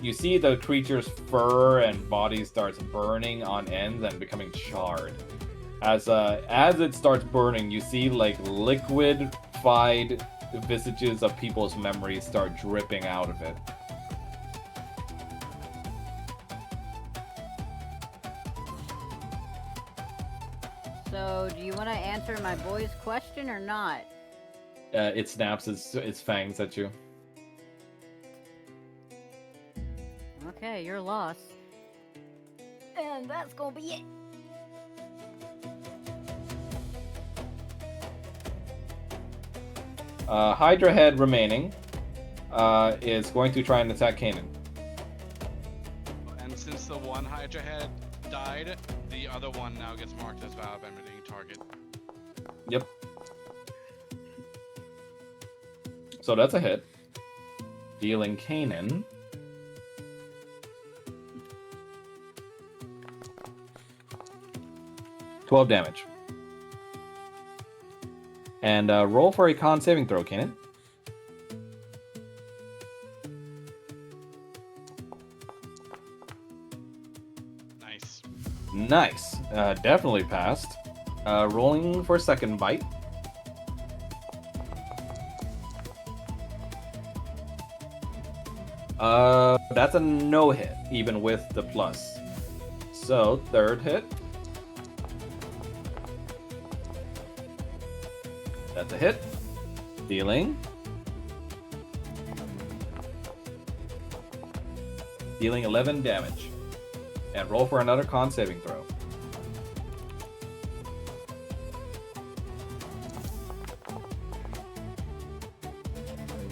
you see the creature's fur and body starts burning on ends and becoming charred. As it starts burning, you see like liquid-fied visages of people's memories start dripping out of it. So, do you want to answer my boy's question or not? It snaps its fangs at you. Okay, you're lost. And that's gonna be it. Hydra head remaining is going to try and attack Kanan. And since the one Hydra head died, the other one now gets marked as valid emitting target. Yep. So that's a hit. Dealing Kanan 12 damage. And roll for a con saving throw, Kanan. Nice. Nice. Definitely passed. Rolling for second bite. That's a no hit, even with the plus. So, third hit. That's a hit. Dealing 11 damage. And roll for another con saving throw.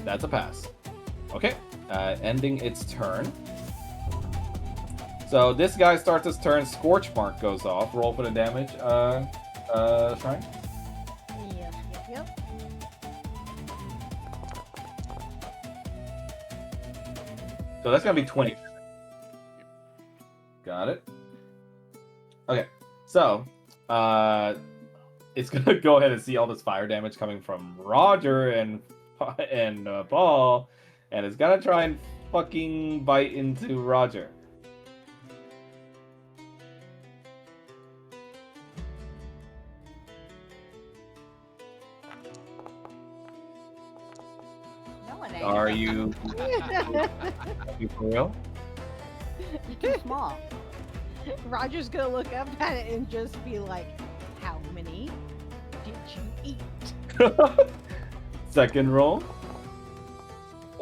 That's a pass. Okay. Ending its turn. So this guy starts his turn. Scorch mark goes off. Roll for the damage. Shrine. Yep. So that's gonna be 20. Got it. Okay. So, it's gonna go ahead and see all this fire damage coming from Roger and Paul, and it's gonna try and fucking bite into Roger. No one ain't. Are you for real? You're too small. Roger's gonna look up at it and just be like, "How many did you eat?" Second roll.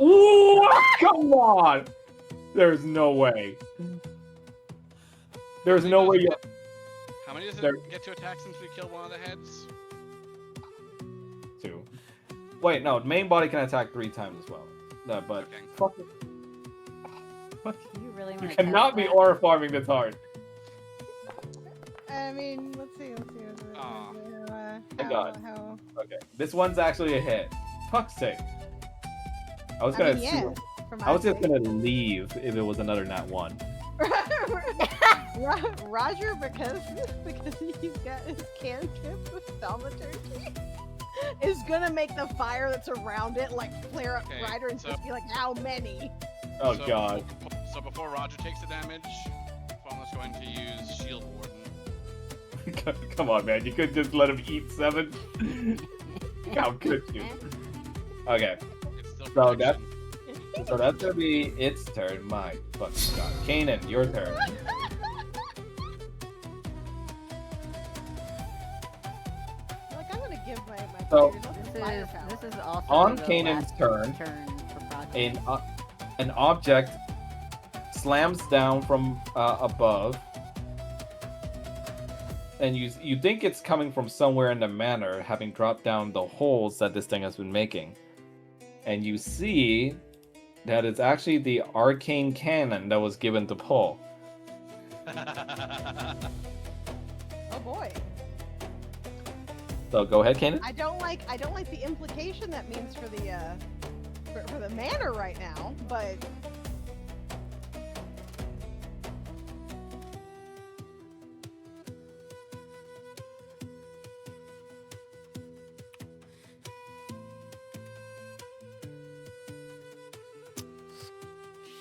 Ooh, come on! There's no way. There's no way you. How many does There- it get to attack since we killed one of the heads? 2. Wait, no. Main body can attack 3 times as well. No, but Okay. fuck it. What? You really You want to cannot be aura farming this hard. I mean, let's see. Aw. Thank God. How... Okay, this one's actually a hit. Fuck's sake. I was I gonna. mean, yes, from I was just my gonna leave if it was another nat 1. Roger, because he's got his cantrip with thaumaturgy, is gonna make the fire that's around it like flare up Okay, brighter and so- just be like, "How many?" Oh So god. So before Roger takes the damage, Fawn's going to use Shield Warden. Come on, man. You could just let him eat 7. How could you? Okay, It's still So that- protection. so that's gonna be its turn. My fucking god. Kanan, your turn. Like, I'm gonna give my So- players lots of This firepower. is also On the Kanan's last turn, turn for Project. An object slams down from above, and you think it's coming from somewhere in the manor, having dropped down the holes that this thing has been making, and you see that it's actually the arcane cannon that was given to Paul. Oh boy, So go ahead, Kanan. I don't like the implication that means for the for the manor right now, but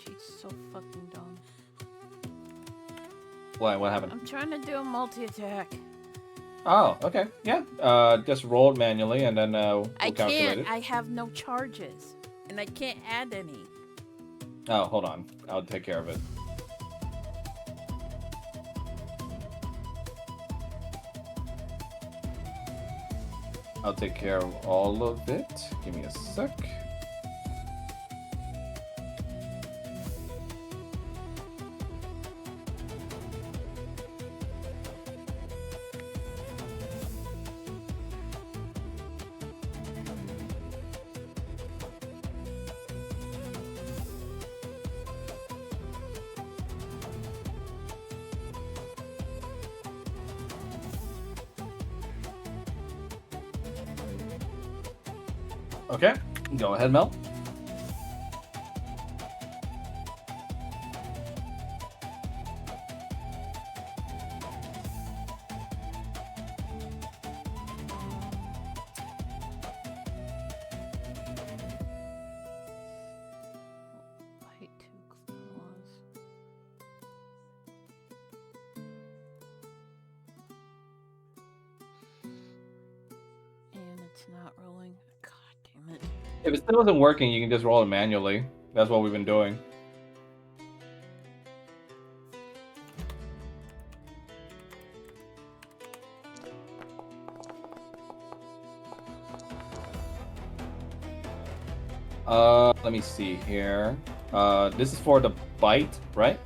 She's so fucking dumb. What happened? I'm trying to do a multi-attack. Oh, okay. Yeah. Just roll it manually and then we'll I calculate can't. it. I have no charges. And I can't add any. Oh, hold on. I'll take care of it. I'll take care of all of it. Give me a sec. Okay, go ahead, Mel. Bite 2 claws. And it's not rolling. God damn it. If it still isn't working, you can just roll it manually. That's what we've been doing. Let me see here. This is for the bite, right?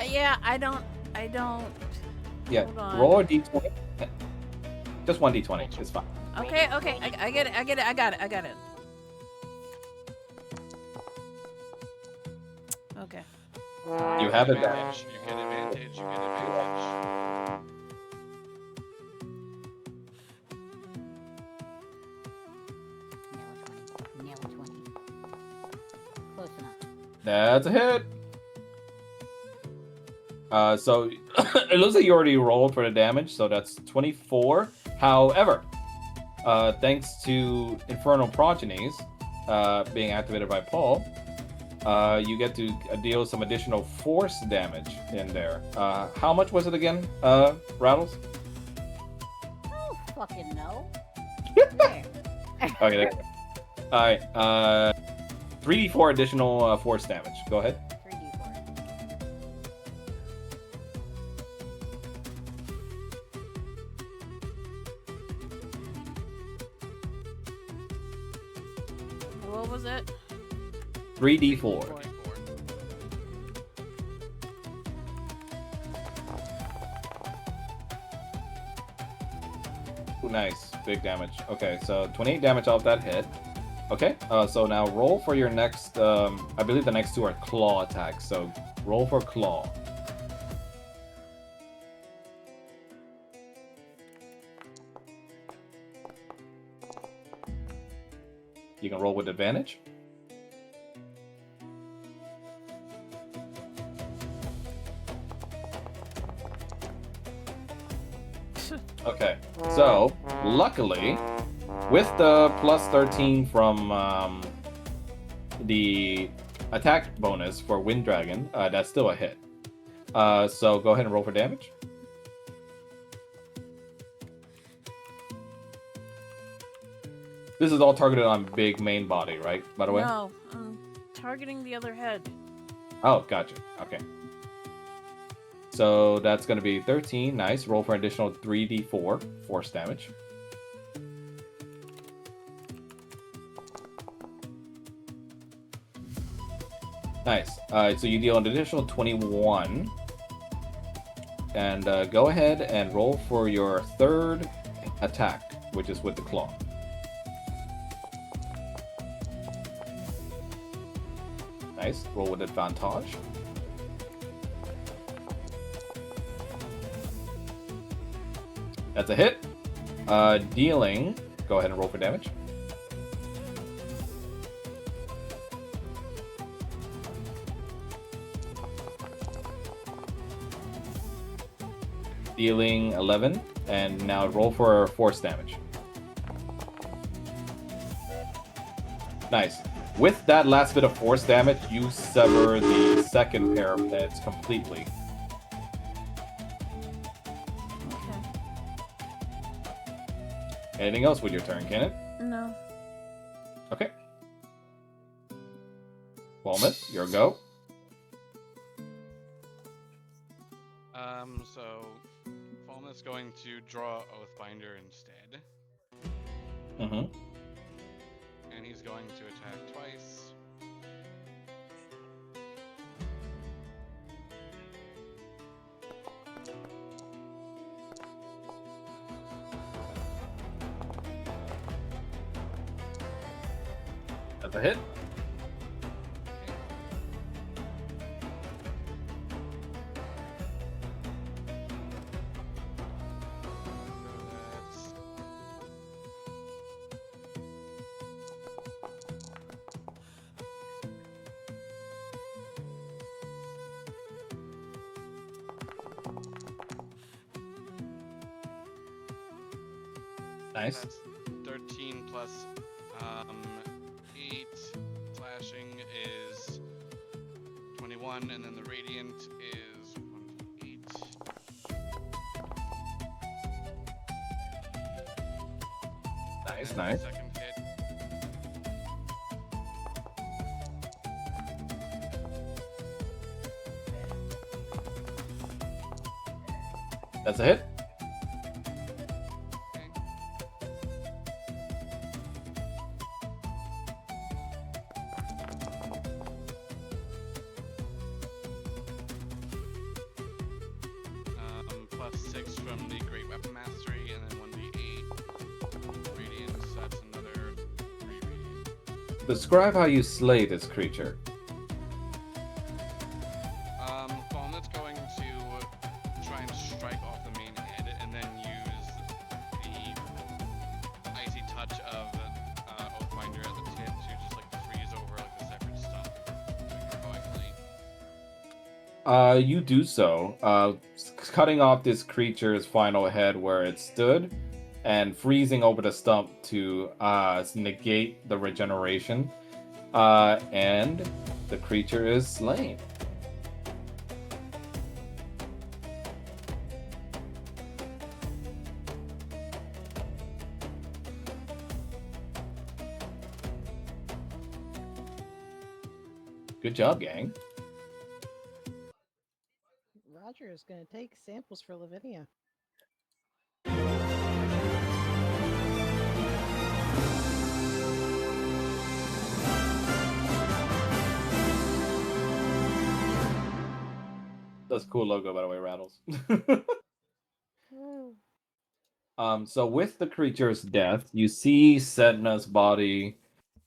Yeah, I don't. Yeah. Hold on. Roll a d20. Just one d20. It's fine. Okay, okay. I get it. I get it. I got it. I got it. Okay. You have it back. advantage. You get advantage. You get advantage. Nail 20. Close enough. That's a hit. So it looks like you already rolled for the damage, so that's 24. However, thanks to Infernal Progenies being activated by Paul, you get to deal some additional force damage in there. How much was it again, Rattles? Oh, fucking no. There. Okay, there. All right. 3d4 additional force damage. Go ahead. 3d4. What was it? 3d4. Ooh, nice. Big damage. Okay, so 28 damage off that hit. Okay, so now roll for your next, I believe the next two are claw attacks, so roll for claw. You can roll with advantage. Okay, so luckily, with the plus 13 from the attack bonus for Wind Dragon, that's still a hit. So go ahead and roll for damage. This is all targeted on big main body, right? By the way? No, I'm targeting the other head. Oh, gotcha. Okay. So that's going to be 13. Nice. Roll for an additional 3d4 force damage. Nice. So you deal an additional 21. And go ahead and roll for your third attack, which is with the claw. Nice. Roll with advantage. That's a hit. Dealing. Go ahead and roll for damage. Dealing 11. And now roll for force damage. Nice. With that last bit of force damage, you sever the second pair of heads completely. Okay. Anything else with your turn, Kenneth? No. Okay. Walnut, your go. So Falmouth's going to draw Oathbinder instead, Mm-hmm. and he's going to attack twice. That's a hit. Okay. So that's Nice. that's 13 plus 8 slashing is 21, and then the radiant is 1d8. Nice, And nice. the second hit That's a hit. okay. Plus 6 from the Great Weapon Mastery, and then 1d8 radiant, so that's another 3 radiant. Describe how you slay this creature. Falnet's going to try and strike off the main head, and then use the icy touch of Oathbinder at the tip to just like freeze over like the separate stump. You do so, cutting off this creature's final head where it stood, and freezing over the stump to negate the regeneration. And the creature is slain. Good job, gang. Roger is going to take samples for Lavinia. That's a cool logo, by the way, Rattles. Oh. So with the creature's death, you see Sedna's body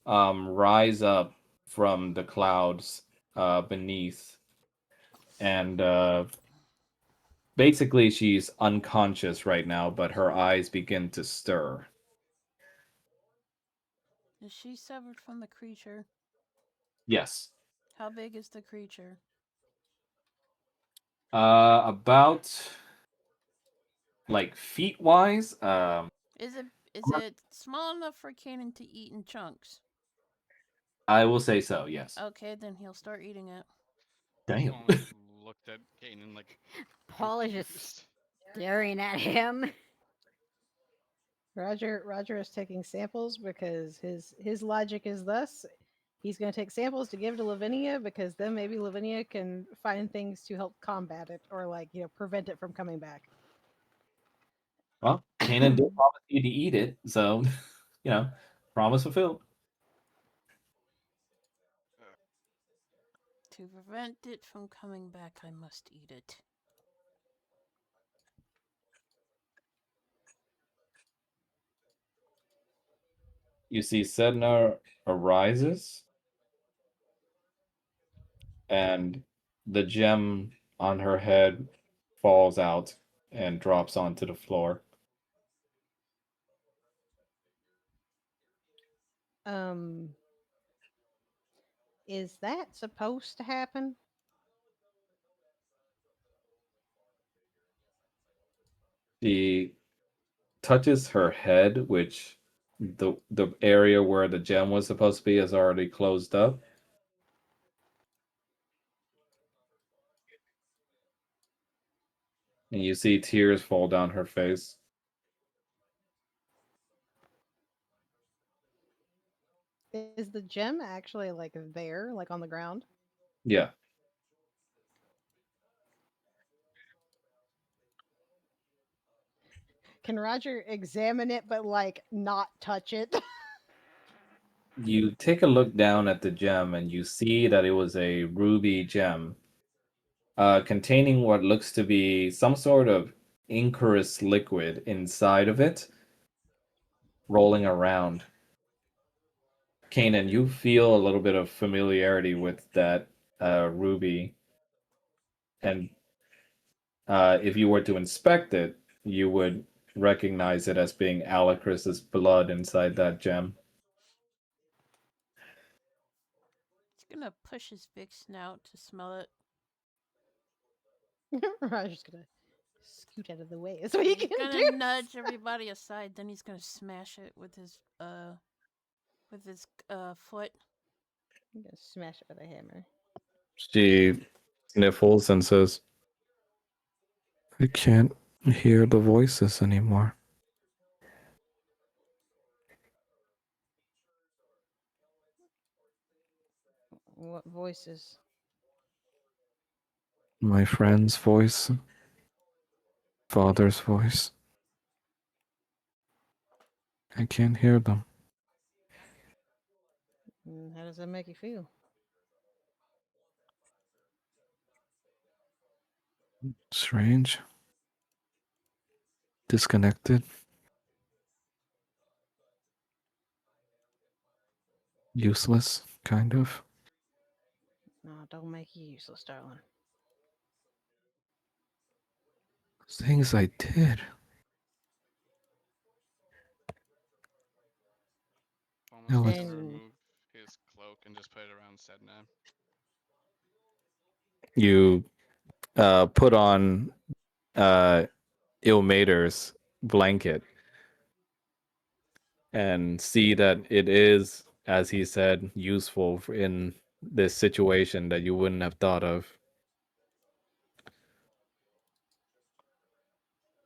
rise up from the clouds beneath, and basically she's unconscious right now, but her eyes begin to stir. Is she severed from the creature? Yes. How big is the creature? About like feet wise, Is it small enough for Kanan to eat in chunks? I will say so, yes. Okay, then he'll start eating it. Damn. Falnet looked at Kanan like Paul is just confused. staring at him. Roger is taking samples because his logic is thus. He's going to take samples to give to Lavinia because then maybe Lavinia can find things to help combat it or prevent it from coming back. Well, Kanan did promise you to eat it, so promise fulfilled. To prevent it from coming back, I must eat it. You see Sedna arises, and the gem on her head falls out and drops onto the floor. Is that supposed to happen? She touches her head, which the area where the gem was supposed to be is already closed up. And you see tears fall down her face. Is the gem actually like there, like on the ground? Yeah. Can Roger examine it but like not touch it? You take a look down at the gem and you see that it was a ruby gem, containing what looks to be some sort of incorous liquid inside of it, rolling around. Kanan, you feel a little bit of familiarity with that ruby, and if you were to inspect it, you would recognize it as being Alicris's blood inside that gem. He's gonna push his big snout to smell it. Roger's gonna scoot out of the way so he He's can gonna do. nudge everybody aside. Then he's gonna smash it with his foot. I'm gonna smash it with a hammer. She sniffles and says, I can't hear the voices anymore. What voices? My friend's voice, father's voice. I can't hear them. How does that make you feel? Strange. Disconnected. Useless, kind of. No, don't make you useless, darling. Things I did. Almost No, gonna it's And remove his cloak and just put it around Sedna. you put on uh Ilmater's blanket and see that it is, as he said, useful in this situation that you wouldn't have thought of.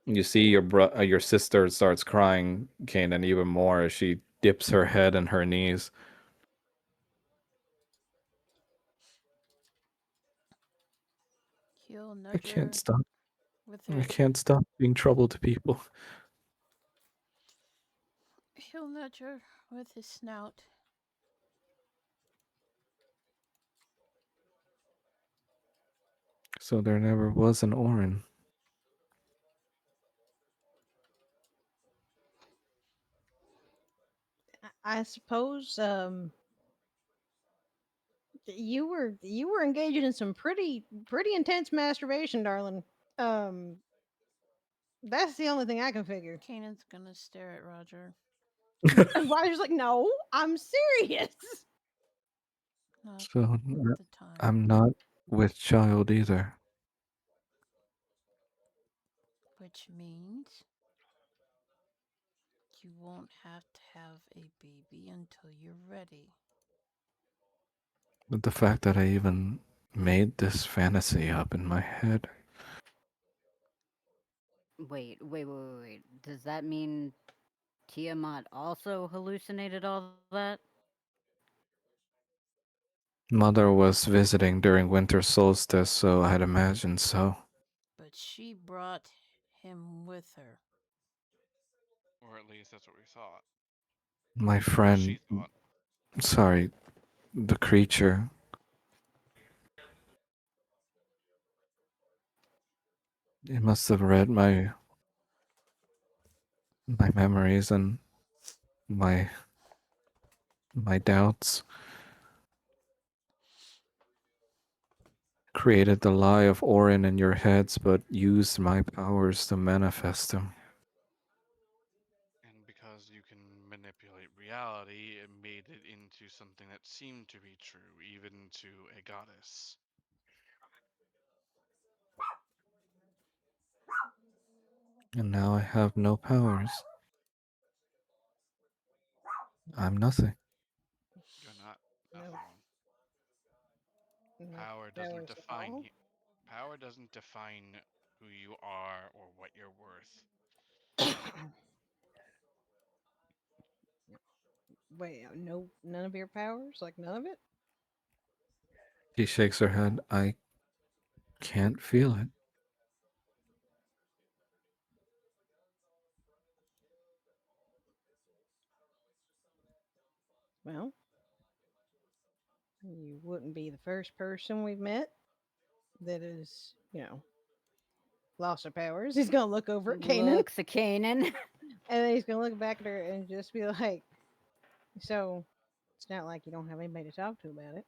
You see your sister starts crying, Kanan, even more as she dips her head in her knees. He'll I nudge can't her stop. with I her. can't stop being trouble to people. He'll nudge her with his snout. So there never was an Orin. I suppose you were engaging in some pretty intense masturbation, darling. Um, that's the only thing I can figure. Kanan's gonna stare at Roger. And Roger's like, no, I'm serious. Not So the time. I'm not with child either. Which means you won't have to have a baby until you're ready. But the fact that I even made this fantasy up in my head. Wait. Does that mean Tiamat also hallucinated all that? Mother was visiting during winter solstice, so I'd imagine so. But she brought him with her. Or at least that's what we thought. My Or she friend, thought. sorry, the creature, it must have read my memories and my my doubts. Created the lie of Orin in your heads, but used my powers to manifest him. And because you can manipulate reality, it made it into something that seemed to be true, even to a goddess. And now I have no powers. I'm nothing. You're not No, nothing. no Power doesn't powers at define all. you. Power doesn't define who you are or what you're worth. Wait, no, none of your powers? Like none of it? She shakes her head. I can't feel it. Well, you wouldn't be the first person we've met that is, lost her powers. He's gonna look over at Kanan, Looks at Kanan. and then he's gonna look back at her and just be like, "So, it's not like you don't have anybody to talk to about it."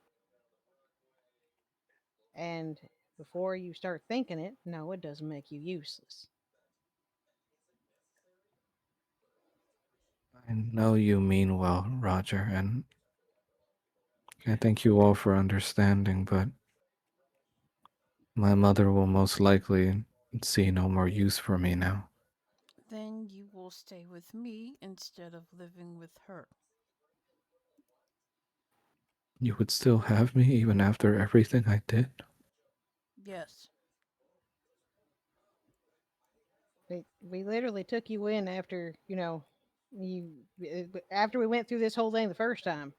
And before you start thinking it, no, it doesn't make you useless. I know you mean well, Roger, and I thank you all for understanding, but my mother will most likely see no more use for me now. Then you will stay with me instead of living with her. You would still have me even after everything I did? Yes. We literally took you in after you after we went through this whole thing the first time.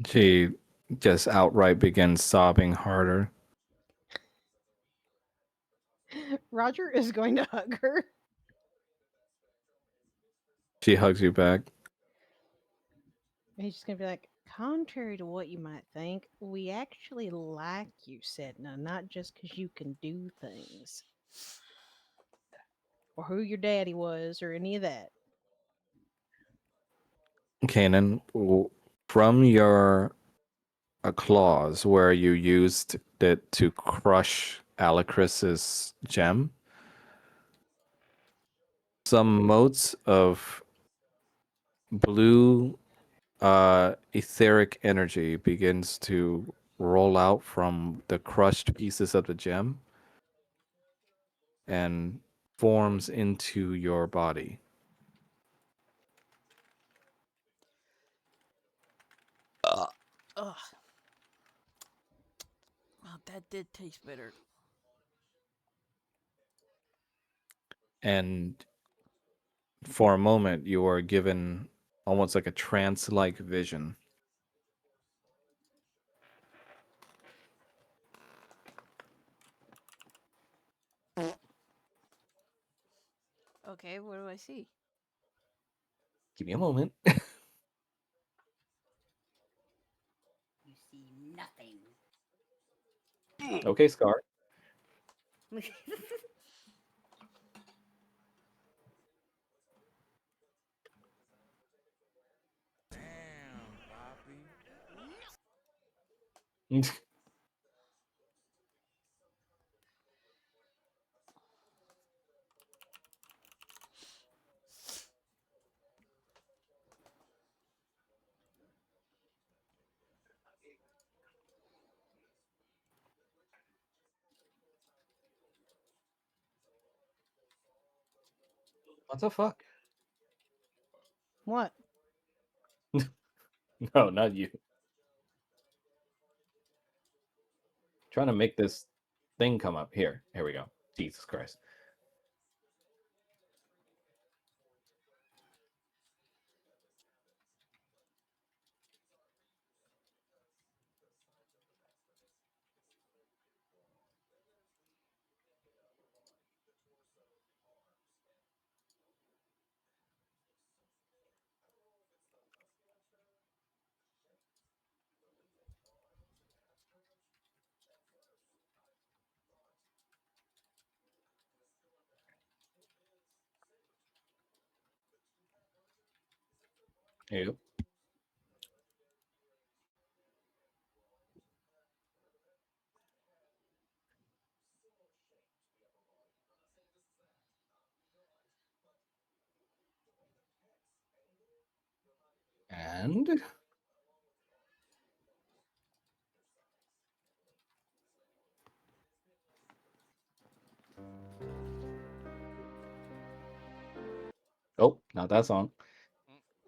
She just outright begins sobbing harder. Roger is going to hug her. She hugs you back. And he's just gonna be like, contrary to what you might think, we actually like you, Sedna, not just because you can do things or who your daddy was or any of that. Kanan, from your claws where you used it to crush Alicris's gem, some motes of blue etheric energy begins to roll out from the crushed pieces of the gem and forms into your body. Ugh. Well, that did taste bitter. And for a moment, you are given almost like a trance like vision. Okay, what do I see? Give me a moment. You see nothing. Okay, Scar. Damn, Poppy. What the fuck? What? No, not you. Trying to make this thing come up. Here we go. Jesus Christ. Yep. And Oh, not that song.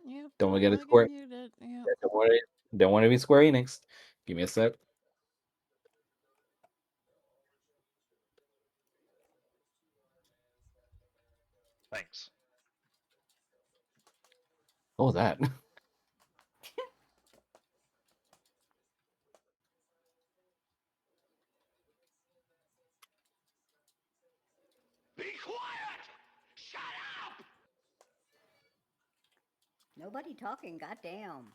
Yep, Don't want to get a I can Square. hear that. Yep. Don't want to be Square Enix. Give me a sec. Thanks. What was that? Be quiet! Shut up! Nobody talking, goddamn.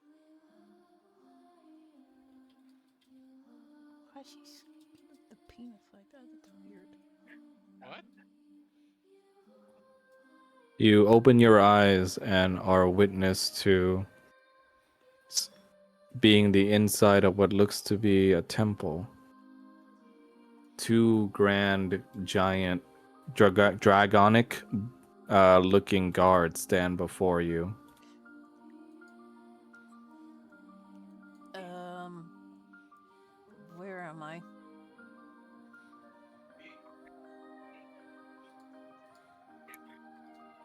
Mm. Why she split the penis like that? That's weird. What? You open your eyes and are witness to being the inside of what looks to be a temple. Two grand, giant, dragonic looking guards stand before you. Where am I?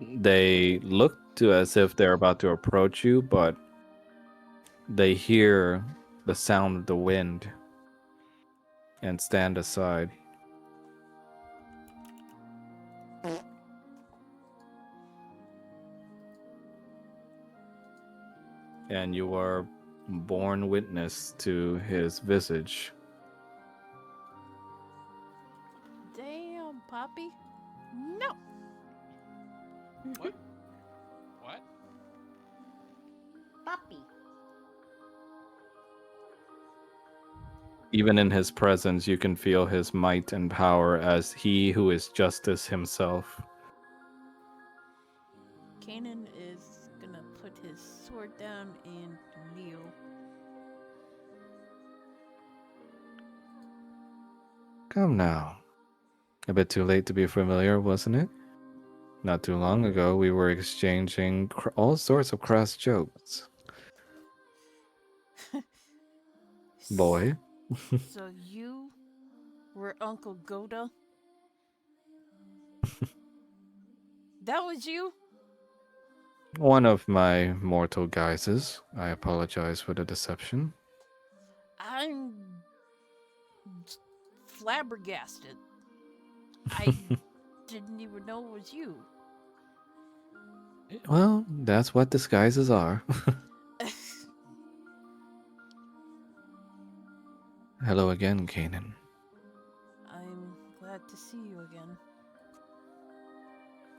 They look to as if they're about to approach you, but they hear the sound of the wind and stand aside. And you are born witness to his visage. Damn, Poppy. No. What? What? Puppy. Even in his presence, you can feel his might and power as he who is justice himself. Kanan is gonna put his sword down and kneel. Come now. A bit too late to be familiar, wasn't it? Not too long ago, we were exchanging all sorts of crass jokes. Boy. So you were Uncle Goda? That was you? One of my mortal guises. I apologize for the deception. I'm flabbergasted. I didn't even know it was you. Well, that's what disguises are. Hello again, Kanan. I'm glad to see you again.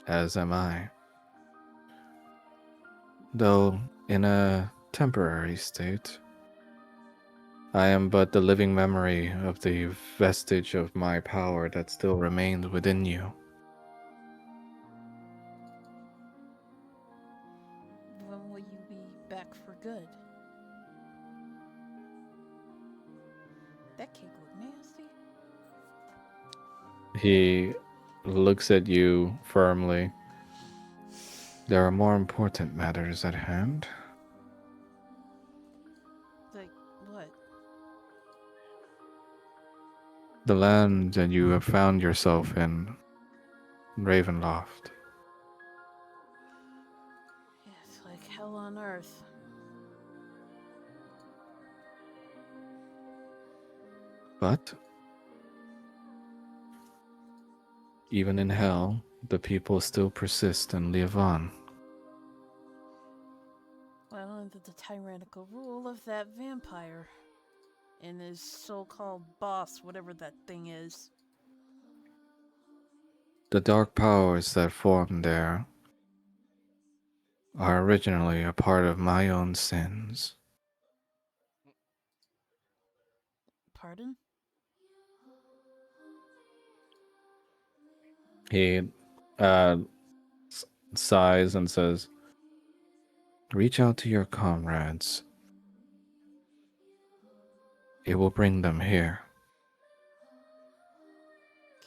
As am I. Though in a temporary state. I am but the living memory of the vestige of my power that still remains within you. When will you be back for good? That cake looked nasty. He looks at you firmly. There are more important matters at hand. Like, what? The land that you have found yourself in, Ravenloft. Yeah, it's like hell on earth. But even in hell, the people still persist and live on. Well, under the tyrannical rule of that vampire and his so-called boss, whatever that thing is. The dark powers that formed there are originally a part of my own sins. Pardon? He uh, sighs and says, reach out to your comrades. It will bring them here.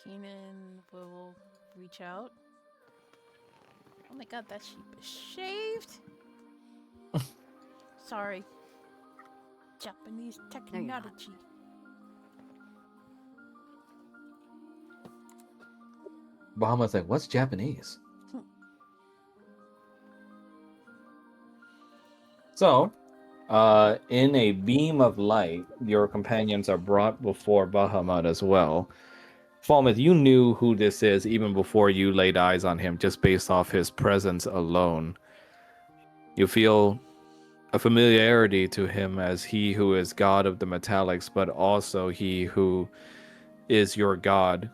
Keenan will reach out. Oh my god, that sheep is shaved. Sorry. Japanese No, you're not. technology. Bahamut's like, what's Japanese? So, in a beam of light, your companions are brought before Bahamut as well. Falmouth, you knew who this is even before you laid eyes on him, just based off his presence alone. You feel a familiarity to him as he who is god of the metallics, but also he who is your god,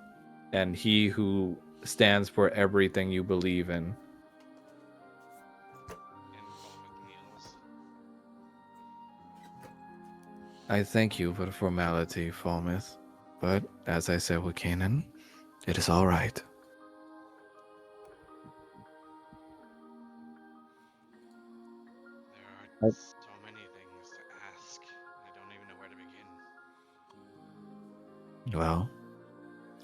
and he who stands for everything you believe in. And Falmouth kneels. I thank you for the formality, Falmouth, but as I said with Kanan, it is all right. There are so many things to ask. I don't even know where to begin. Well,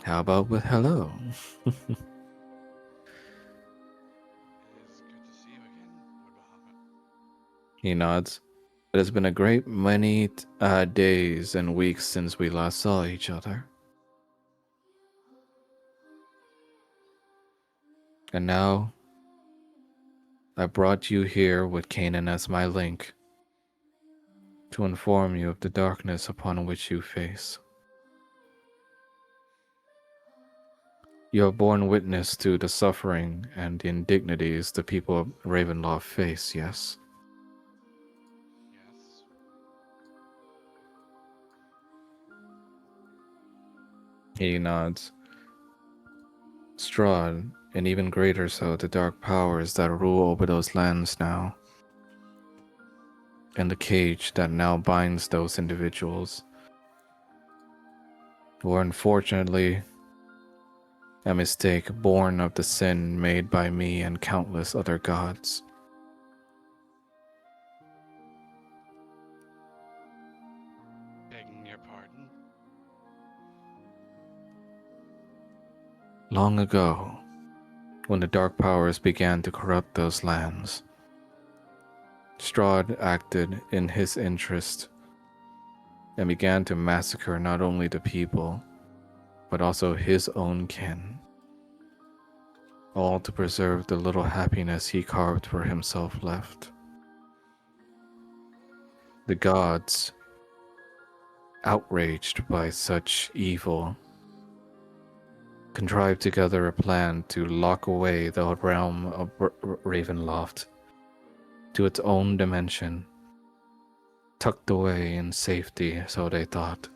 how about with hello? It is good to see you again, Lord Bahamut. He nods. It has been a great many days and weeks since we last saw each other. And now, I brought you here with Kanan as my link to inform you of the darkness upon which you face. You have borne witness to the suffering and the indignities the people of Ravenloft face, yes? Yes. He nods. Strahd, and even greater so, the dark powers that rule over those lands now, and the cage that now binds those individuals, were unfortunately a mistake born of the sin made by me and countless other gods. Begging your pardon. Long ago, when the dark powers began to corrupt those lands, Strahd acted in his interest and began to massacre not only the people, but also his own kin, all to preserve the little happiness he carved for himself left. The gods, outraged by such evil, contrived together a plan to lock away the realm of Ravenloft to its own dimension, tucked away in safety, so they thought.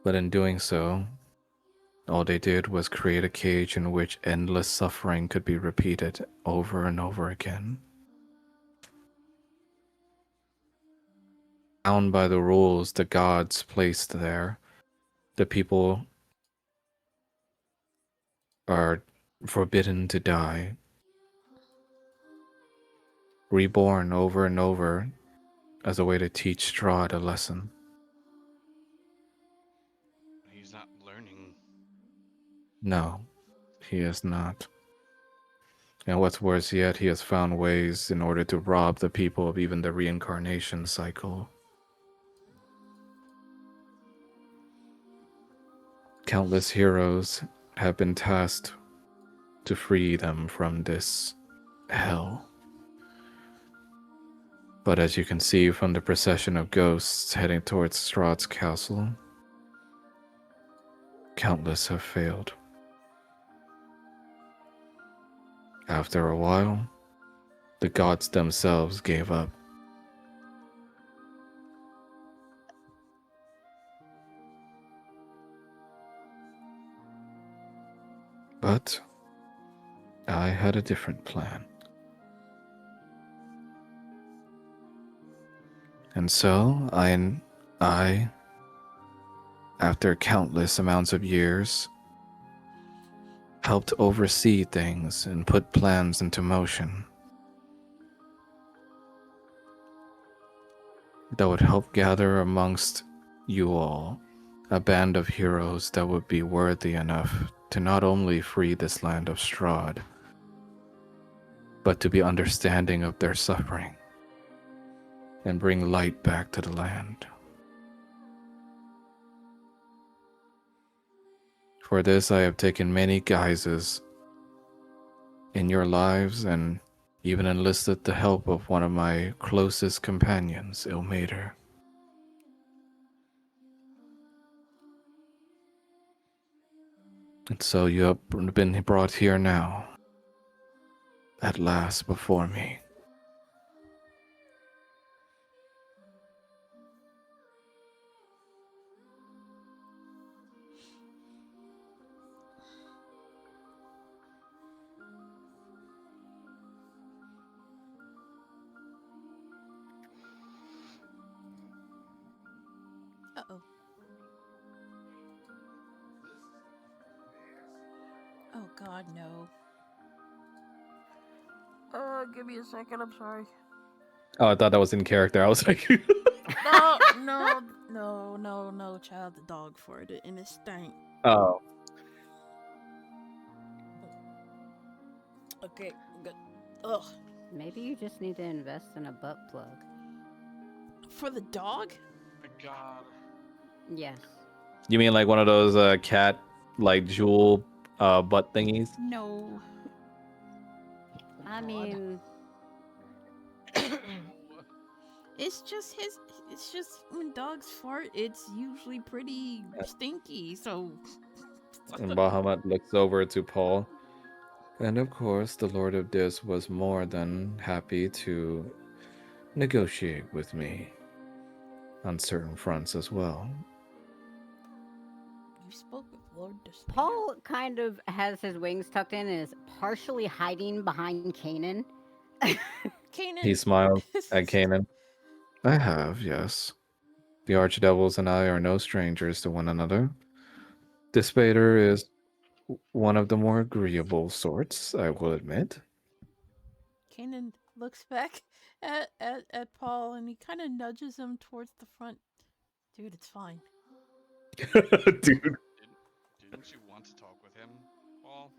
But in doing so, all they did was create a cage in which endless suffering could be repeated over and over again. Bound by the rules the gods placed there, the people are forbidden to die, reborn over and over as a way to teach Strahd a lesson. He's not learning. No, he is not. And what's worse yet, he has found ways in order to rob the people of even the reincarnation cycle. Countless heroes have been tasked to free them from this hell. But as you can see from the procession of ghosts heading towards Strahd's castle, countless have failed. After a while, the gods themselves gave up. But I had a different plan. And so I, after countless amounts of years, helped oversee things and put plans into motion that would help gather amongst you all a band of heroes that would be worthy enough to not only free this land of Strahd, but to be understanding of their suffering and bring light back to the land. For this I have taken many guises in your lives and even enlisted the help of one of my closest companions, Ilmater. And so you have been brought here now, at last before me. Uh-oh. Oh god, no. Give me a second, I'm sorry. Oh, I thought that was in character. I was like, No, child. The dog farted and it stank. oh, Okay, good. Ugh. Maybe you just need to invest in a butt plug. For the dog? My God. Yes. you mean like one of those cat like jewel butt thingies? No. I God. mean, It's just when dogs fart, it's usually pretty stinky, so And Bahamut looks over to Paul. And of course, the Lord of Dis was more than happy to negotiate with me on certain fronts as well. you spoke with Lord Despair. Paul kind of has his wings tucked in and is partially hiding behind Kanan. Kanan. He smiles at Kanan. I have, yes. The Archdevils and I are no strangers to one another. Dispater is one of the more agreeable sorts, I will admit. Kanan looks back at Paul and he kind of nudges him towards the front. Dude, it's fine. Dude. Didn't you want to talk with him, Paul?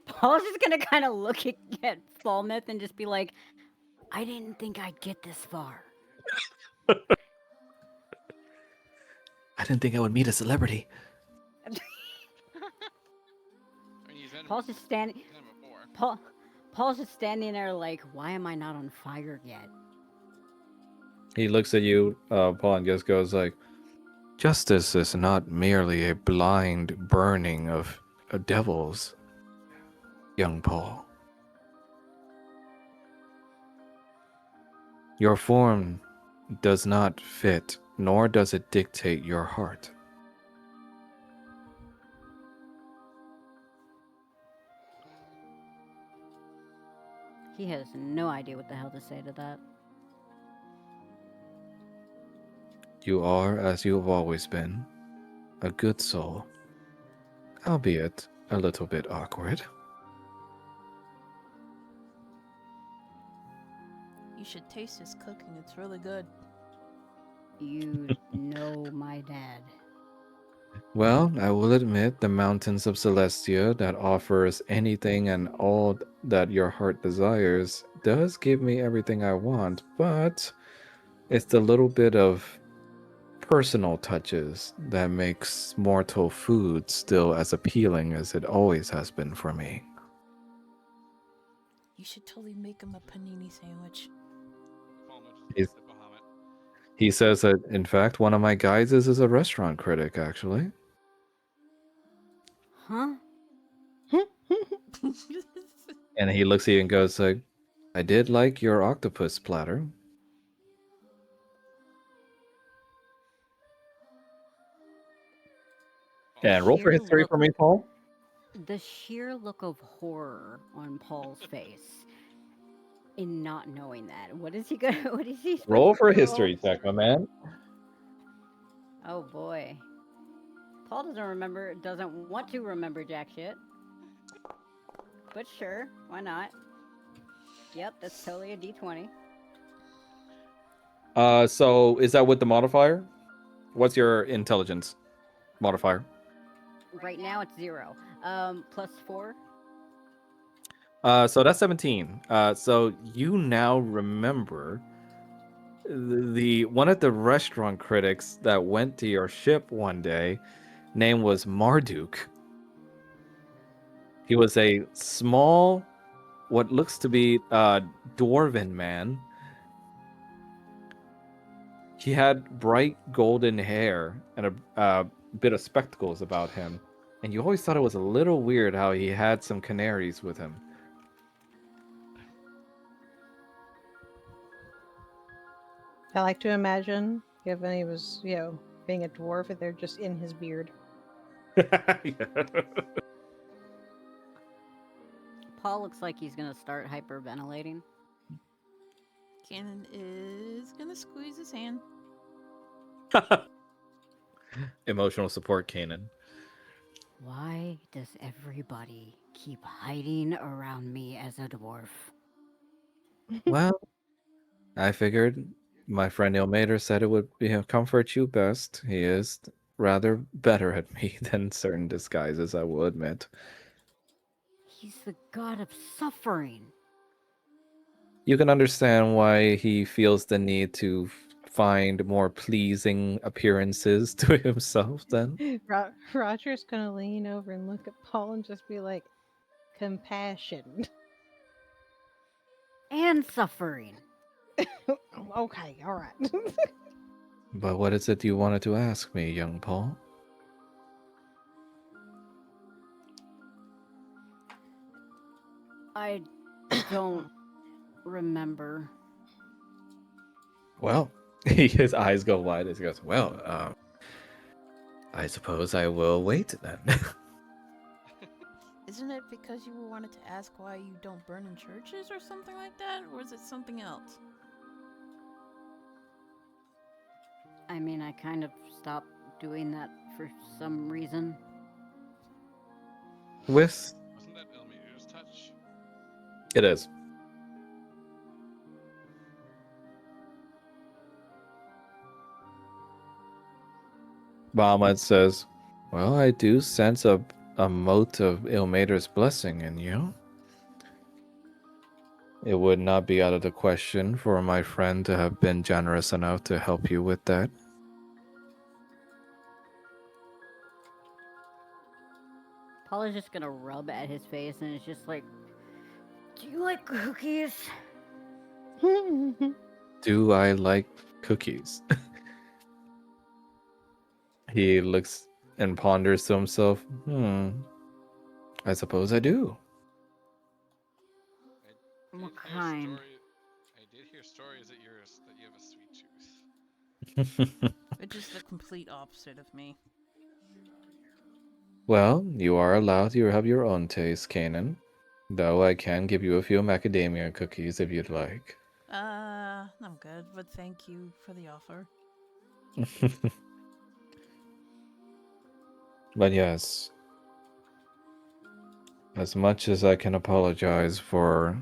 Paul's just gonna kind of look at Falmouth and just be like, I didn't think I'd get this far. I didn't think I would meet a celebrity. I mean, he's been Paul's just standing. he's been before. Paul's just standing there like, why am I not on fire yet? He looks at you, Paul, and just goes like, Justice is not merely a blind burning of devils, young Paul. Your form does not fit, nor does it dictate your heart. He has no idea what the hell to say to that. You are, as you have always been, a good soul, albeit a little bit awkward. You should taste his cooking. It's really good. You know my dad. Well, I will admit the mountains of Celestia that offers anything and all that your heart desires does give me everything I want, but it's the little bit of personal touches that makes mortal food still as appealing as it always has been for me. You should totally make him a panini sandwich. Paul He's- nudges to Bahamut. He says that, in fact, one of my guides is a restaurant critic, actually. Huh? and he looks at you and goes like, I did like your octopus platter. and roll for Sheer history look- for me, Paul. The sheer look of horror on Paul's face in not knowing that. What is he gonna? What is he? Roll supposed for a to history check, my man. Oh boy. Paul doesn't want to remember jack shit. But sure, why not? Yep, that's totally a D20. So is that with the modifier? What's your intelligence modifier? Right now it's 0. Plus 4. So that's 17. So you now remember the one of the restaurant critics that went to your ship one day, name was Marduk. He was a small, what looks to be a dwarven man. He had bright golden hair and a bit of spectacles about him, and you always thought it was a little weird how he had some canaries with him. I like to imagine if he was, being a dwarf, if they're just in his beard. Paul looks like he's gonna start hyperventilating. Cannon is gonna squeeze his hand. Emotional support, Kanan. Why does everybody keep hiding around me as a dwarf? Well, I figured my friend Ilmater said it would comfort you best. He is rather better at me than certain disguises, I will admit. He's the god of suffering. You can understand why he feels the need to find more pleasing appearances to himself then. Roger's gonna lean over and look at Paul and just be like, compassion. And suffering. Okay, all right. But what is it you wanted to ask me, young Paul? I don't remember. Well, his eyes go wide as he goes, well, I suppose I will wait then. Isn't it because you wanted to ask why you don't burn in churches or something like that? Or is it something else? I mean, I kind of stopped doing that for some reason. With Wasn't that Elmiru's touch? it is. Bahamut says, well, I do sense a mote of Ilmater's blessing in you. It would not be out of the question for my friend to have been generous enough to help you with that. Paul is just gonna rub at his face and it's just like, do you like cookies? Do I like cookies? He looks and ponders to himself, I suppose I do. I What did hear kind? I did hear stories that you have a sweet tooth. Which is the complete opposite of me. Well, you are allowed to have your own taste, Kanan. Though I can give you a few macadamia cookies if you'd like. I'm good, but thank you for the offer. But yes, as much as I can apologize for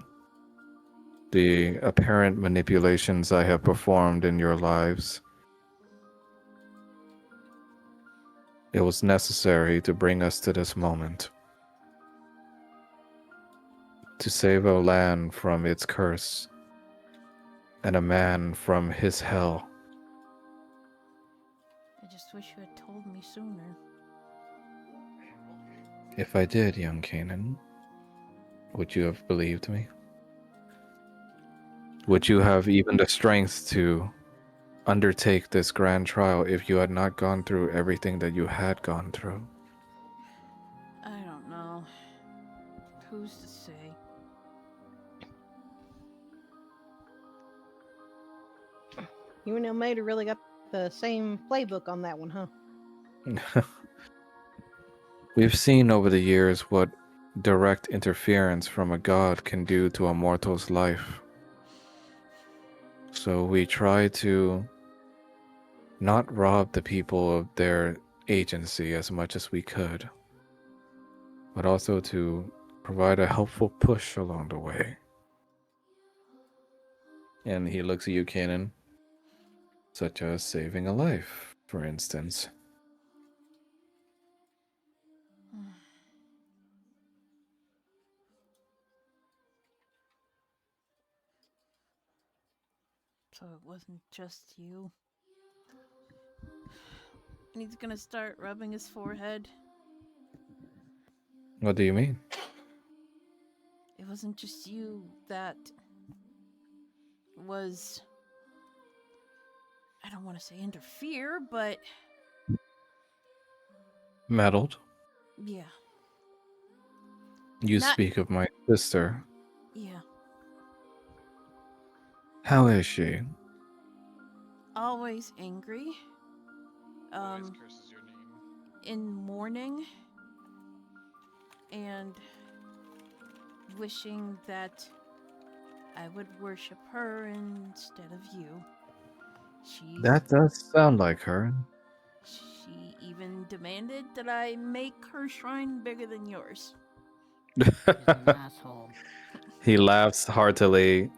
the apparent manipulations I have performed in your lives, it was necessary to bring us to this moment. To save a land from its curse, and a man from his hell. I just wish you had told me sooner. If I did, young Kanan, would you have believed me? Would you have even the strength to undertake this grand trial if you had not gone through everything that you had gone through? I don't know. Who's to say? You and Elmater really got the same playbook on that one, huh? We've seen over the years what direct interference from a god can do to a mortal's life. So we try to not rob the people of their agency as much as we could, but also to provide a helpful push along the way. And he looks at you, Kanan, such as saving a life, for instance. So it wasn't just you. And he's gonna start rubbing his forehead. What do you mean? It wasn't just you that was. I don't want to say interfere, but Meddled? yeah. You Not. speak of my sister. Yeah. How is she? Always angry. Always curses your name. In mourning. And wishing that I would worship her instead of you. That does sound like her. She even demanded that I make her shrine bigger than yours. He's an asshole. He laughs heartily,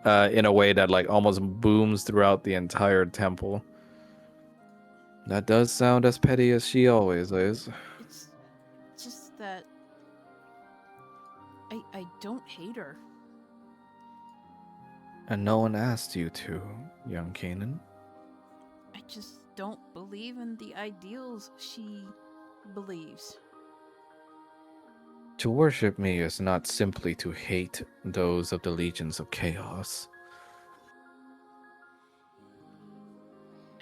in a way that like almost booms throughout the entire temple. That does sound as petty as she always is. It's just that I don't hate her. And no one asked you to, young Kanan. I just don't believe in the ideals she believes. To worship me is not simply to hate those of the legions of chaos.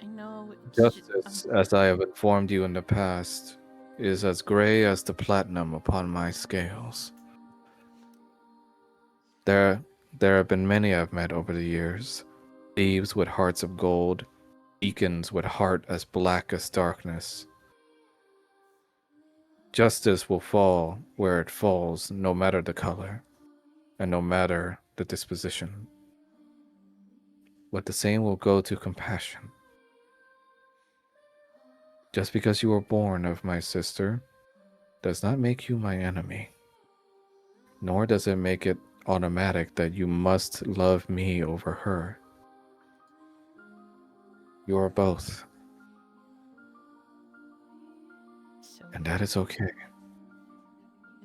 I know it's Justice, as I have informed you in the past, is as gray as the platinum upon my scales. There have been many I've met over the years. Thieves with hearts of gold, deacons with heart as black as darkness. Justice will fall where it falls, no matter the color, and no matter the disposition. But the same will go to compassion. Just because you were born of my sister does not make you my enemy. Nor does it make it automatic that you must love me over her. You are both. so And that is okay.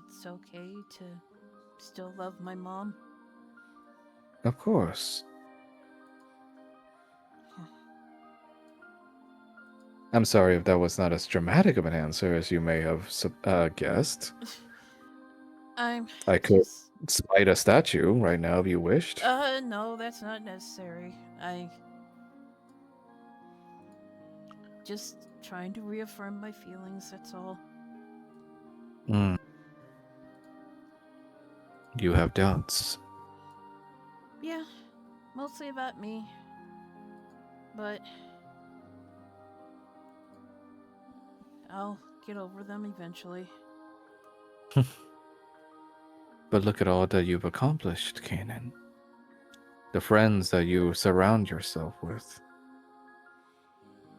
it's okay to still love my mom. Of course. I'm sorry if that was not as dramatic of an answer as you may have guessed. I'm I could just smite a statue right now if you wished. no, that's not necessary. I just trying to reaffirm my feelings, that's all. Mm. You have doubts. Yeah, mostly about me. But I'll get over them eventually. But look at all that you've accomplished, Kanan. The friends that you surround yourself with.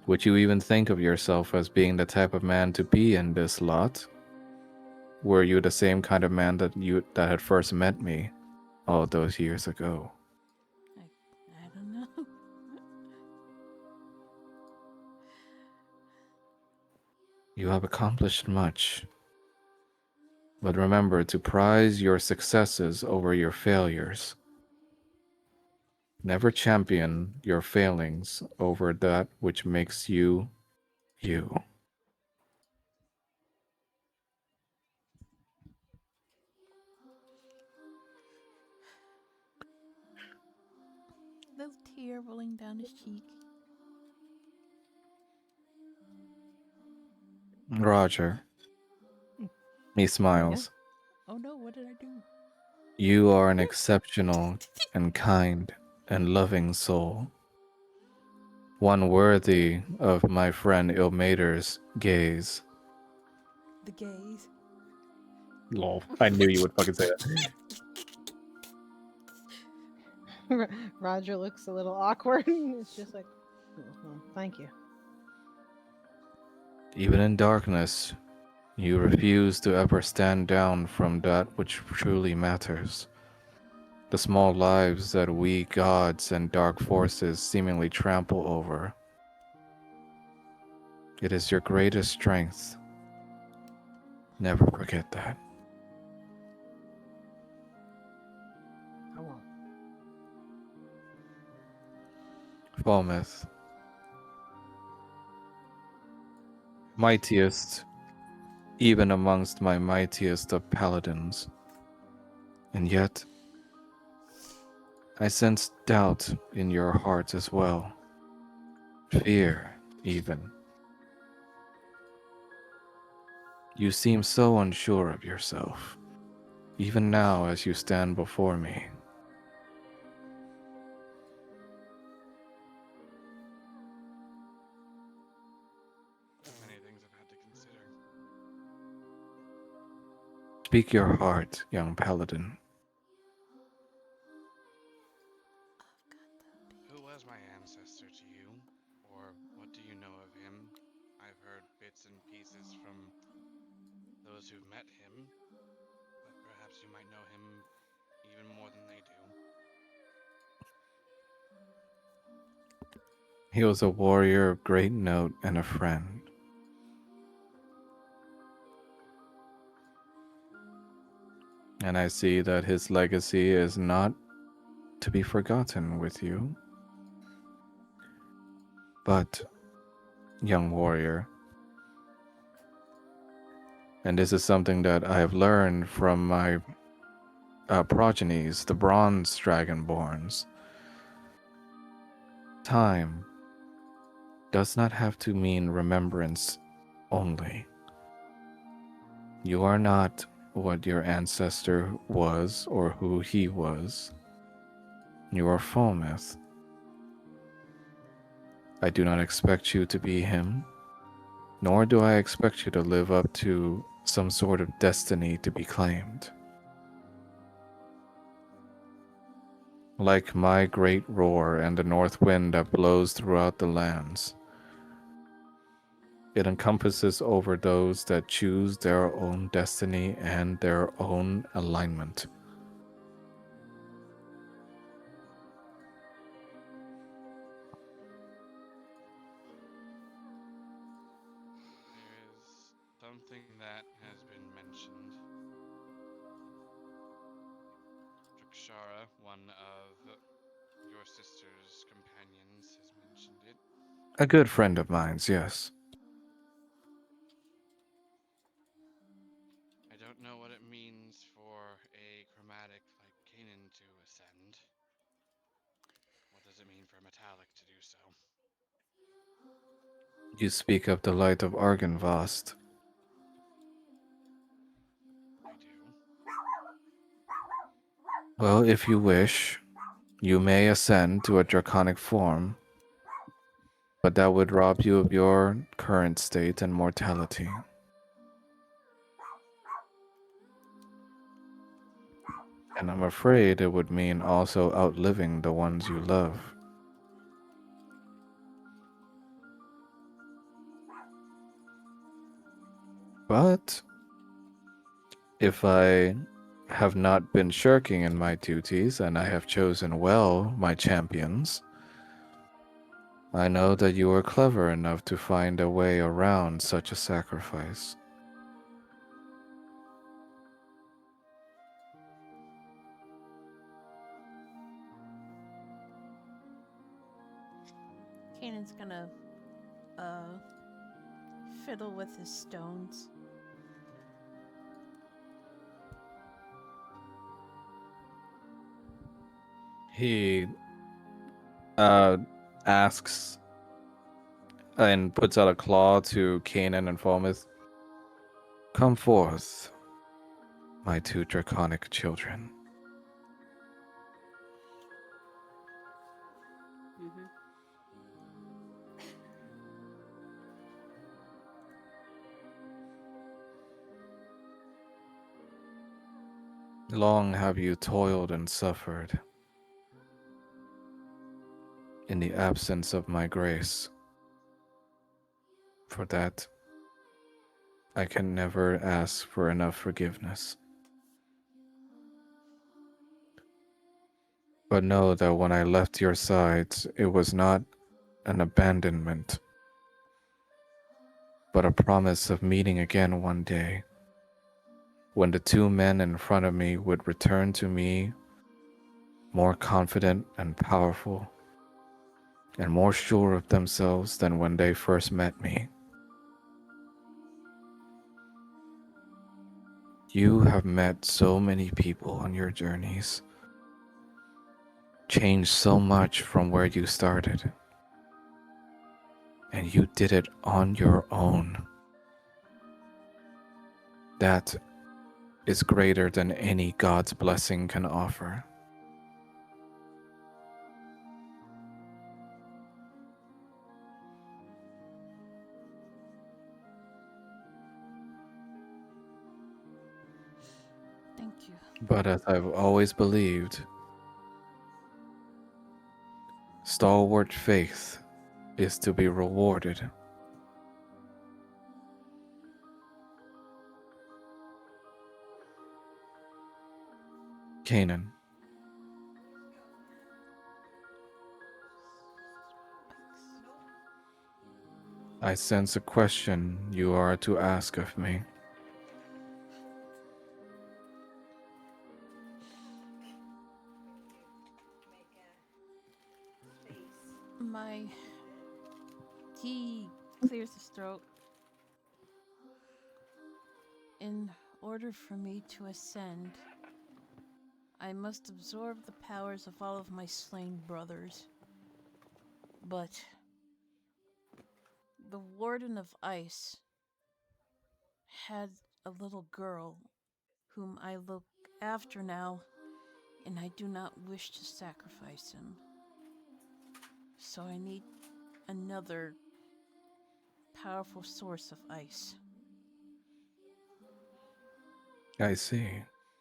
Would you even think of yourself as being the type of man to be in this lot? Were you the same kind of man that had first met me all those years ago? I don't know. You have accomplished much. But remember to prize your successes over your failures. Never champion your failings over that which makes you, you. Little tear rolling down his cheek. Roger. He smiles. Oh no, what did I do? You are an exceptional and kind and loving soul. One worthy of my friend Ilmater's gaze. The gays. Lol. I knew you would fucking say that. Roger looks a little awkward. It's just like, "Mhm, thank you." Even in darkness, you refuse to ever stand down from that which truly matters. The small lives that we gods and dark forces seemingly trample over. It is your greatest strength. Never forget that. I won't. Falmouth, mightiest, even amongst my mightiest of paladins. And yet, I sense doubt in your heart as well. Fear, even. You seem so unsure of yourself, even now as you stand before me. Many things I've had to consider. Speak your heart, young paladin. Who was my ancestor to you? Or what do you know of him? I've heard bits and pieces from those who've met him, but perhaps you might know him even more than they do. He was a warrior of great note and a friend. And I see that his legacy is not to be forgotten with you. But, young warrior, and this is something that I have learned from my progenies, the bronze dragonborns, time does not have to mean remembrance only. You are not what your ancestor was or who he was. You are Falmouth. I do not expect you to be him, nor do I expect you to live up to some sort of destiny to be claimed. Like my great roar and the north wind that blows throughout the lands, it encompasses over those that choose their own destiny and their own alignment. There is something that has been mentioned. Drakshara, one of your sister's companions, has mentioned it. A good friend of mine's, yes. I don't know what it means for a chromatic like Kanan to ascend. What does it mean for a metallic to do so? You speak of the light of Argynvost. I do. Well, if you wish, you may ascend to a draconic form, but that would rob you of your current state and mortality. And I'm afraid it would mean also outliving the ones you love. But if I have not been shirking in my duties and I have chosen well my champions, I know that you are clever enough to find a way around such a sacrifice. Kanan's gonna uh fiddle with his stones. He asks and puts out a claw to Kanan and Falmouth. Come forth, my two draconic children. Mm-hmm. Long have you toiled and suffered in the absence of my grace. For that, I can never ask for enough forgiveness. But know that when I left your sides, it was not an abandonment, but a promise of meeting again one day, when the two men in front of me would return to me more confident and powerful, and more sure of themselves than when they first met me. You have met so many people on your journeys, changed so much from where you started, and you did it on your own. That is greater than any God's blessing can offer. Thank you. But as I've always believed, stalwart faith is to be rewarded. Canaan, I sense a question you are to ask of me. My. He clears his throat. In order for me to ascend, I must absorb the powers of all of my slain brothers. But the Warden of Ice had a little girl whom I look after now, and I do not wish to sacrifice him. So I need another powerful source of ice, I see.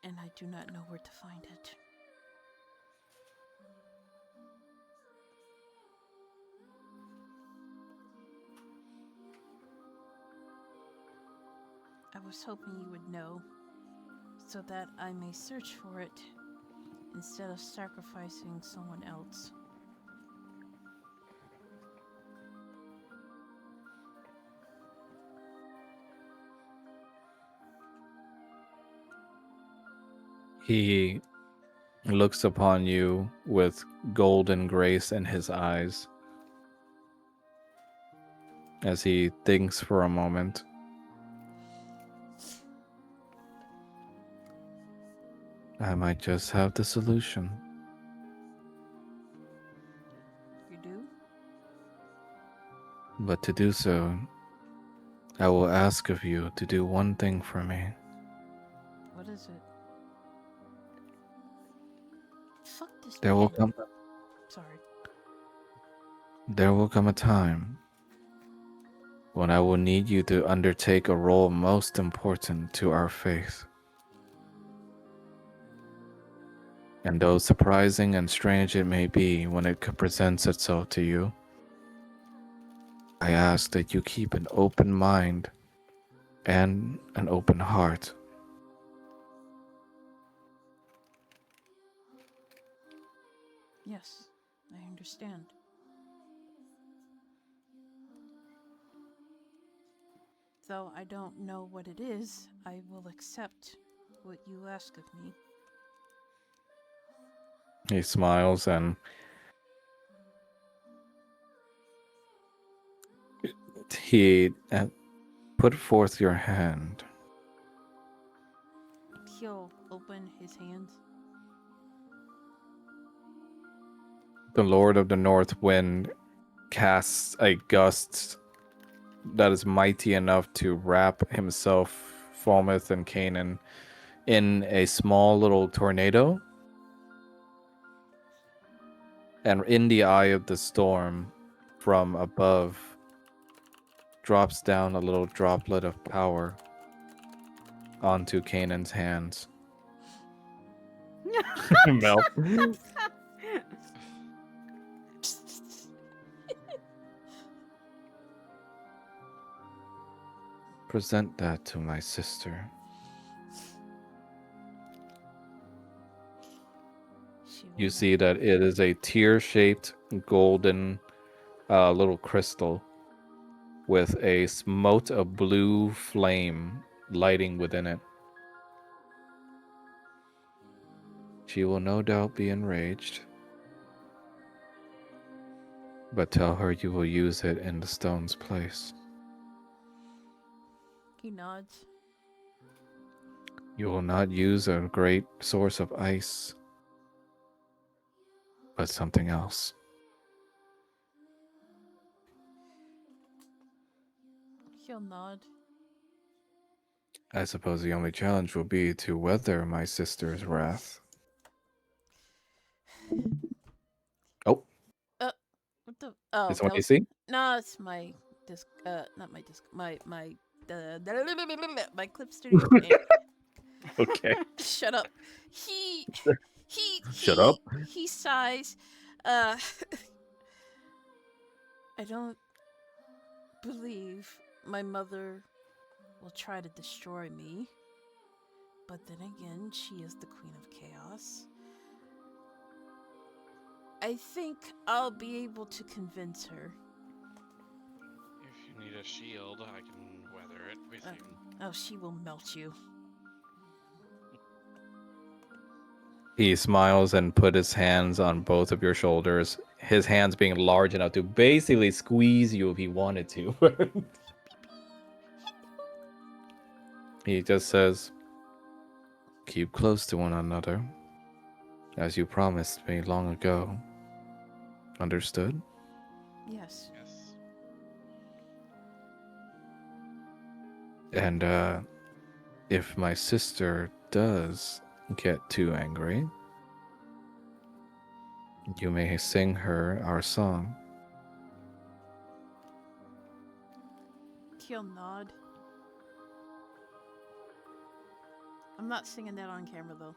and I do not know where to find it. I was hoping you would know, so that I may search for it instead of sacrificing someone else. He looks upon you with golden grace in his eyes as he thinks for a moment. I might just have the solution. You do? But to do so, I will ask of you to do one thing for me. What is it? Fuck this There will man. come Sorry. a time when I will need you to undertake a role most important to our faith. And though surprising and strange it may be when it presents itself to you, I ask that you keep an open mind and an open heart. Yes, I understand. Though I don't know what it is, I will accept what you ask of me. He smiles and he put forth your hand. He'll open his hands. The Lord of the North Wind casts a gust that is mighty enough to wrap himself, Falmouth, and Canaan in a small little tornado. And in the eye of the storm, from above, drops down a little droplet of power onto Canaan's hands. Mel. Present that to my sister. She will You not. see that it is a tear-shaped golden little crystal with a mote of blue flame lighting within it. She will no doubt be enraged, But tell her you will use it in the stone's place. He nods. You will not use a great source of ice, but something else. He'll nod. I suppose the only challenge will be to weather my sister's wrath. Oh, What the? Oh, is that what you was see? no. It's my disc. Not my disc. My my Clip Studio game. Okay. Shut up. He he Shut up. he sighs. Uh, I don't believe my mother will try to destroy me. But then again, she is the queen of chaos. I think I'll be able to convince her. If you need a shield, I can weather it with you. Oh, she will melt you. He smiles and put his hands on both of your shoulders, his hands being large enough to basically squeeze you if he wanted to. He just says, keep close to one another, as you promised me long ago. Understood? Yes. Yes. And if my sister does get too angry, you may sing her our song. He'll nod. I'm not singing that on camera though.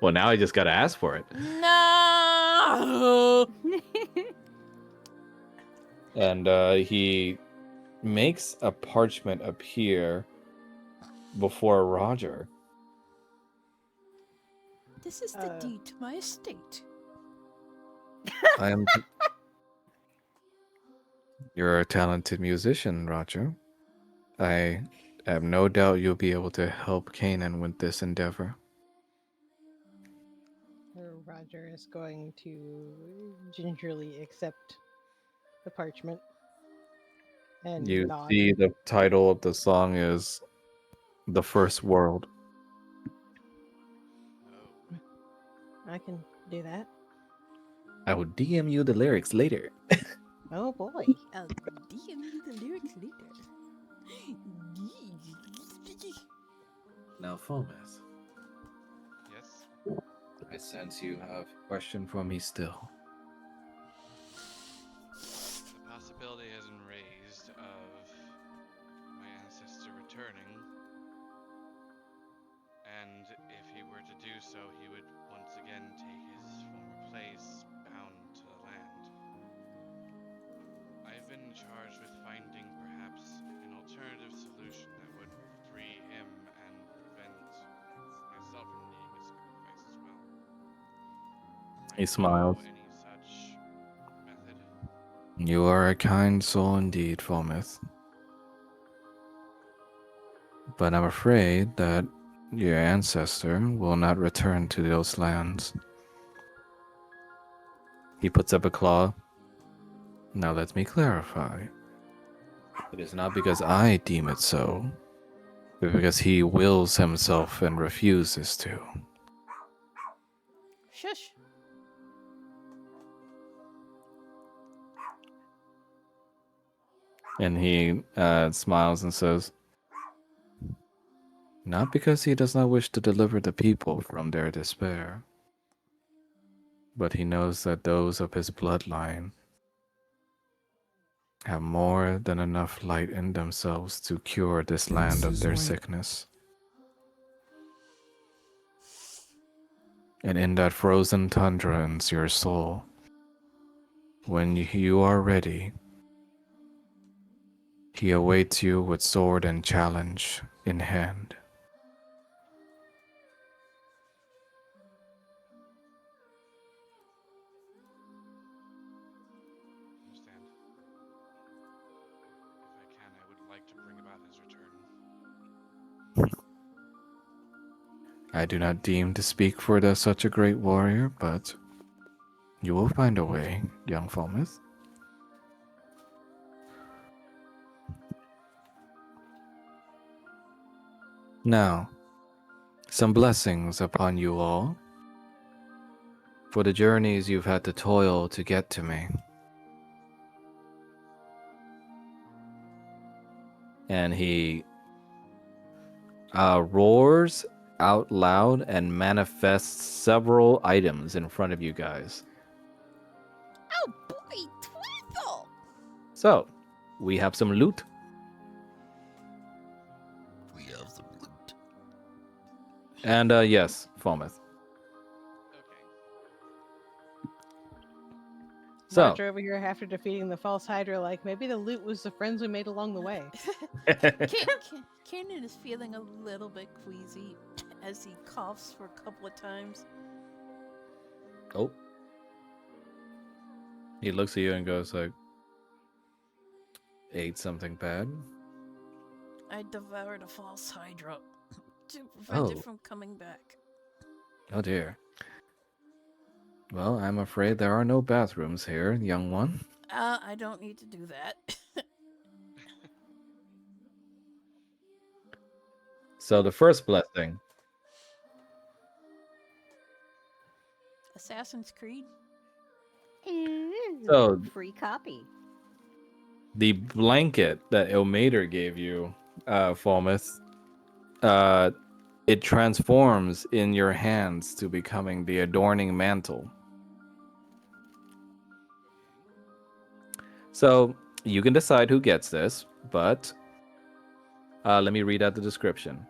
Well, now I just gotta ask for it. No. And he makes a parchment appear before Roger. This is the deed to my estate. I am. You're a talented musician, Roger. I have no doubt you'll be able to help Kanan with this endeavor. Roger is going to gingerly accept the parchment and You nod. see the title of the song is The First World. Oh. I can do that. I will DM you the lyrics later. Oh boy. I'll DM you the lyrics later. Now, Fomas, Yes. I sense you have a question for me still. The possibility has been raised of my ancestor returning, and if he were to do so, he would once again take his former place, bound to the land. I've been charged with finding perhaps an alternative solution that would free him and prevent myself from needing a sacrifice as well. He Might you smiles. know any such method? You are a kind soul indeed, Fomith. But I'm afraid that your ancestor will not return to those lands. He puts up a claw. Now let me clarify. It is not because I deem it so, but because he wills himself and refuses to. Shush. And he smiles and says, not because he does not wish to deliver the people from their despair, but he knows that those of his bloodline have more than enough light in themselves to cure this land of their sickness. And in that frozen tundra ends your soul. When you are ready, he awaits you with sword and challenge in hand. Understand. If I can, I would like to bring about his return. I do not deem to speak for such a great warrior, but You will find a way, young Fulmouth. Now, some blessings upon you all for the journeys you've had to toil to get to me. And he roars out loud and manifests several items in front of you guys. Oh boy, Twizzle! So, we have some loot. We have some loot. And yes, Fulmouth. Okay. So, Roger over here after defeating the false Hydra, like maybe the loot was the friends we made along the way. Cannon is feeling a little bit queasy as he coughs for a couple of times. oh. He looks at you and goes like, ate something bad? I devoured a false Hydra to prevent Oh. it from coming back. Oh dear. Well, I'm afraid there are no bathrooms here, young one. I don't need to do that. So the first blessing, Assassin's Creed? So- Free copy. the blanket that Ilmater gave you, Fulmouth, it transforms in your hands to becoming the adorning mantle. So you can decide who gets this, but let me read out the description.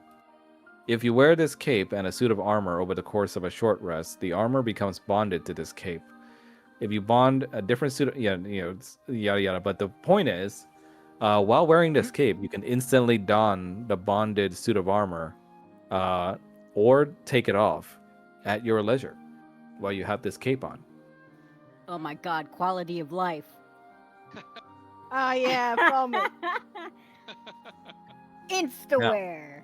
If you wear this cape and a suit of armor over the course of a short rest, the armor becomes bonded to this cape. If you bond a different suit, yada yada. But the point is, while wearing this cape, you can instantly don the bonded suit of armor, or take it off at your leisure while you have this cape on. Oh my god, quality of life. Ah, yeah, Fulmouth. Instawear.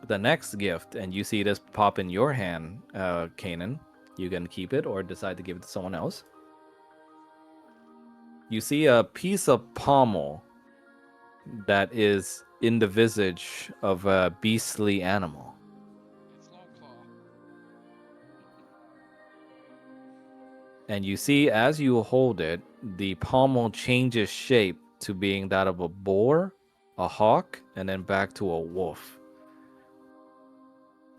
The next gift, and you see this pop in your hand, Kanan. You can keep it or decide to give it to someone else. You see a piece of pommel that is in the visage of a beastly animal. It's Longclaw. And you see, as you hold it, the pommel changes shape to being that of a boar, a hawk, and then back to a wolf.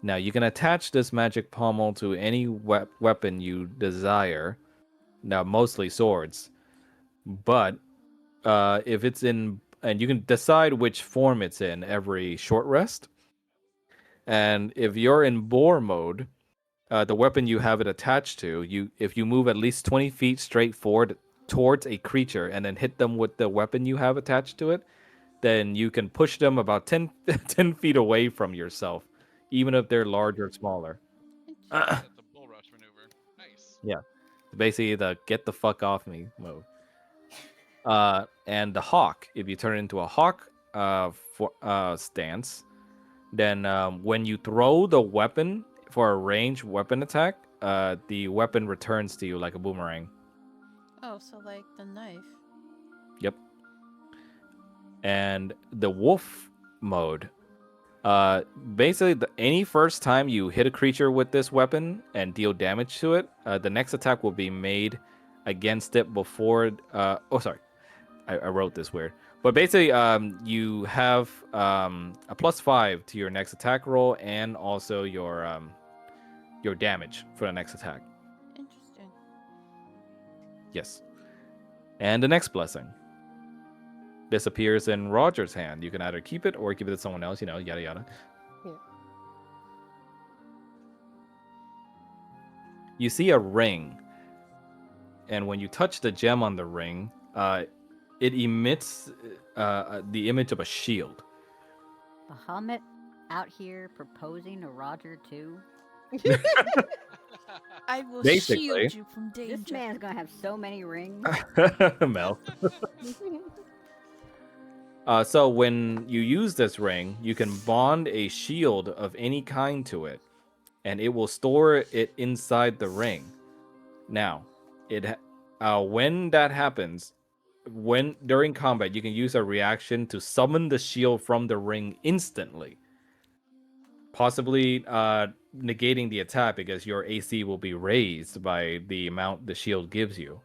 Now, you can attach this magic pommel to any weapon you desire. Now, mostly swords. But if it's in... And you can decide which form it's in every short rest. And if you're in boar mode, the weapon you have it attached to, if you move at least 20 feet straight forward towards a creature and then hit them with the weapon you have attached to it, then you can push them about 10 feet away from yourself, even if they're larger or smaller. That's a bull rush maneuver. Nice. Yeah. Basically the get the fuck off me mode. And the hawk, if you turn it into a hawk stance, then when you throw the weapon for a ranged weapon attack, the weapon returns to you like a boomerang. Oh, so like the knife. Yep. And the wolf mode, basically any first time you hit a creature with this weapon and deal damage to it, the next attack will be made against it before... oh, sorry. I wrote this weird. But basically, you have a +5 to your next attack roll and also your damage for the next attack. Interesting. Yes. And the next blessing. This appears in Roger's hand. You can either keep it or give it to someone else, yada yada. Yeah. You see a ring. And when you touch the gem on the ring, it emits the image of a shield. Bahamut out here proposing to Roger too. I will Basically. shield you from danger. This man's gonna have so many rings. Mel. So when you use this ring, you can bond a shield of any kind to it, and it will store it inside the ring. Now, when that happens, when during combat, you can use a reaction to summon the shield from the ring instantly, possibly negating the attack because your AC will be raised by the amount the shield gives you.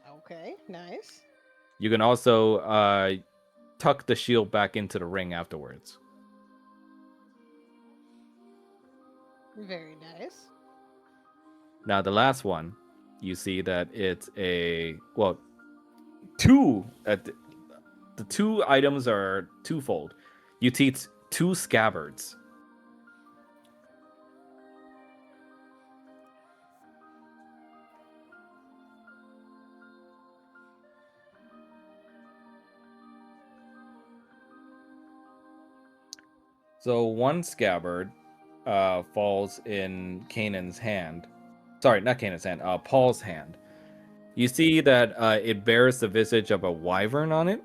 Okay, nice. You can also tuck the shield back into the ring afterwards. Very nice. Now the last one, you see that it's two. The two items are twofold. You teach two scabbards. So one scabbard falls in Kanan's hand. Sorry, not Kanan's hand. Paul's hand. You see that it bears the visage of a wyvern on it.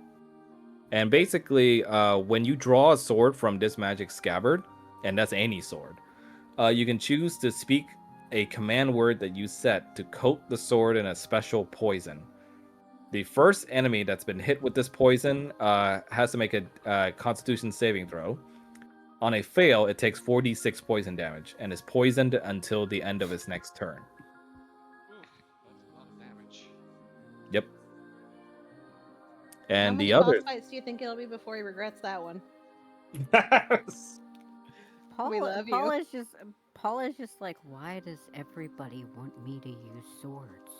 And basically, when you draw a sword from this magic scabbard, and that's any sword, you can choose to speak a command word that you set to coat the sword in a special poison. The first enemy that's been hit with this poison has to make a Constitution saving throw. On a fail, it takes 4d6 poison damage and is poisoned until the end of its next turn. Oof, that's a lot of damage. Yep. How And many the boss other. fights do you think it'll be before he regrets that one? Paul, We love Paul you. is just Paul is just like, why does everybody want me to use swords?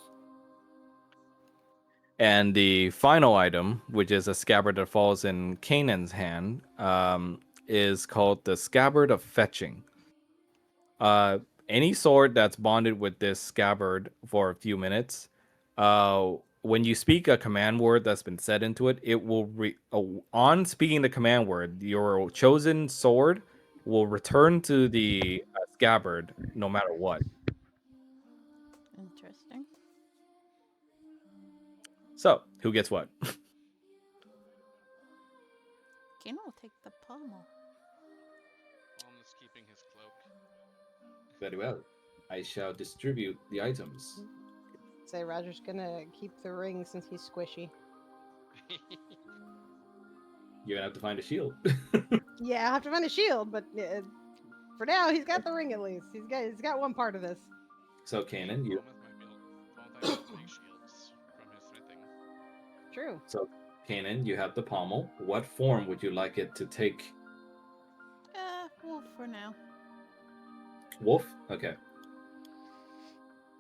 And the final item, which is a scabbard that falls in Kanan's hand, is called the Scabbard of Fetching. Any sword that's bonded with this scabbard for a few minutes, when you speak a command word that's been set into it, it will on speaking the command word, your chosen sword will return to the scabbard no matter what. Interesting. So, who gets what? Kano will take the pommel. Almost keeping his cloak. Very well. I shall distribute the items. Say Roger's gonna keep the ring since he's squishy. You're gonna have to find a shield. Yeah, I'll have to find a shield, but for now he's got the ring at least. He's got one part of this. So, Kanan, you. Thomas might be able to make shields from his smithing. True. So, Kanan, you have the pommel. What form would you like it to take? Wolf for now. Wolf? Okay.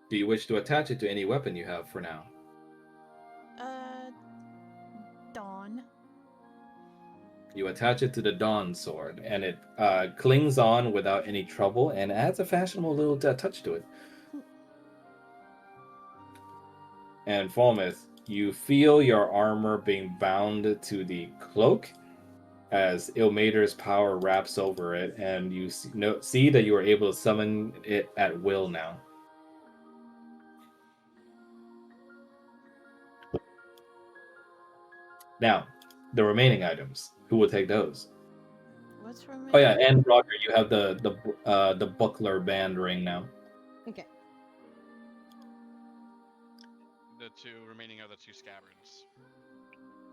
Do you wish to attach it to any weapon you have for now? Dawn. You attach it to the Dawn sword, and it clings on without any trouble and adds a fashionable little touch to it. And Falmouth, you feel your armor being bound to the cloak as Ilmater's power wraps over it, and you see that you are able to summon it at will now. Now, the remaining items. Who will take those? What's remaining? Oh yeah, and Roger, you have the buckler band ring now. Okay. The two remaining are the two scabbards.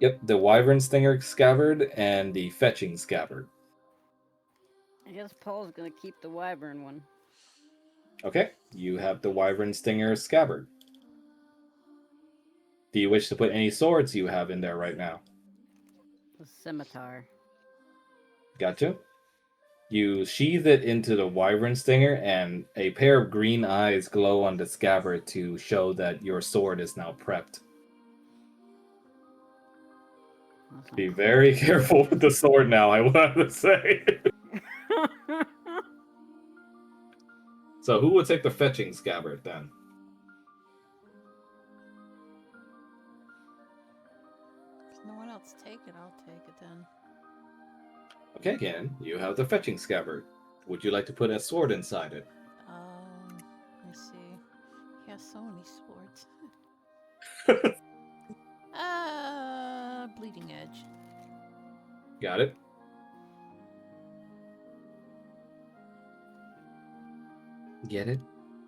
Yep, the Wyvern Stinger scabbard and the Fetching scabbard. I guess Paul's gonna keep the wyvern one. Okay, you have the Wyvern Stinger scabbard. Do you wish to put any swords you have in there right now? The scimitar. Gotcha. You sheath it into the Wyvern Stinger, and a pair of green eyes glow on the scabbard to show that your sword is now prepped. That's not Be cool. very careful with the sword now, I want to say. So who would take the Fetching scabbard then? If no one else take it, I'll take it then. Okay, Ken, you have the Fetching scabbard. Would you like to put a sword inside it? Let me see. He has so many swords. Bleeding Edge. Got it. Get it?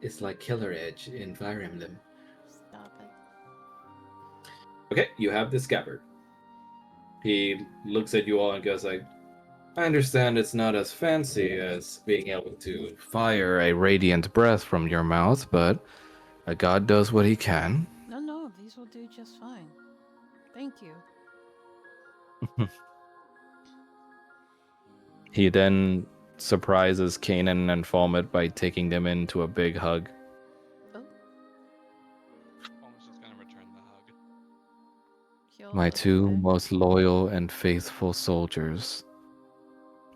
It's like Killer Edge in Fire Emblem. Stop it. Okay, you have the scabbard. He looks at you all and goes like, I understand it's not as fancy as being able to fire a radiant breath from your mouth, but a god does what he can. No, these will do just fine. Thank you. He then surprises Kanan and Falmet by taking them into a big hug. Oh, Almost just gonna return the hug. he'll My hug two back. most loyal and faithful soldiers.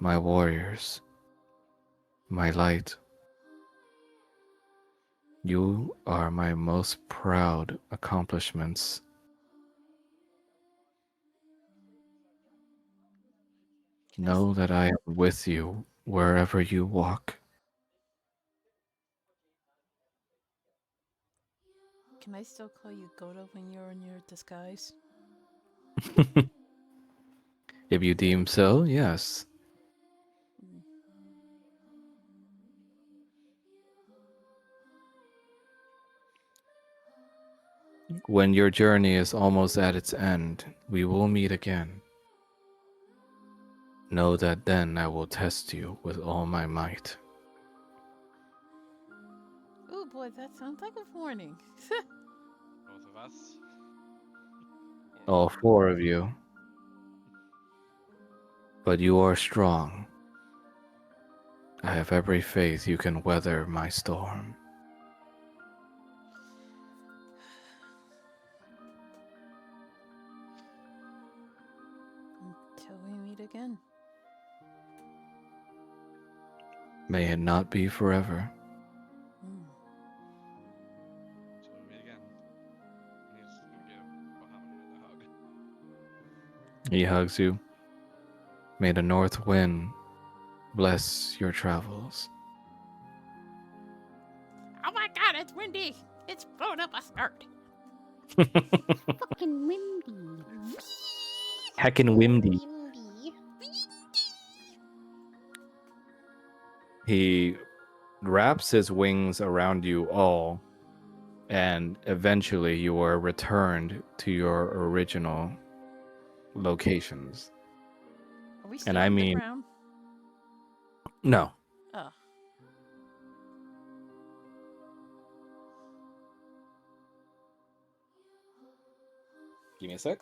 My warriors. My light. You are my most proud accomplishments. Can I Know that I am with you wherever you walk. Can I still call you Goda when you're in your disguise? If you deem so, yes. Mm. When your journey is almost at its end, we will meet again. Know that then I will test you with all my might. Oh boy, that sounds like a warning. Both of us. All four of you. But you are strong. I have every faith you can weather my storm. Until we meet again. May it not be forever. Mm. So we meet again. And he's just gonna give Bahamut another hug. He hugs you. May the north wind bless your travels. Oh my god, it's windy! It's blown up a skirt! Fucking windy. Heckin' windy. Windy. He wraps his wings around you all, and eventually you are returned to your original locations. Are we still And I mean, underground? no. Oh. Give me a sec.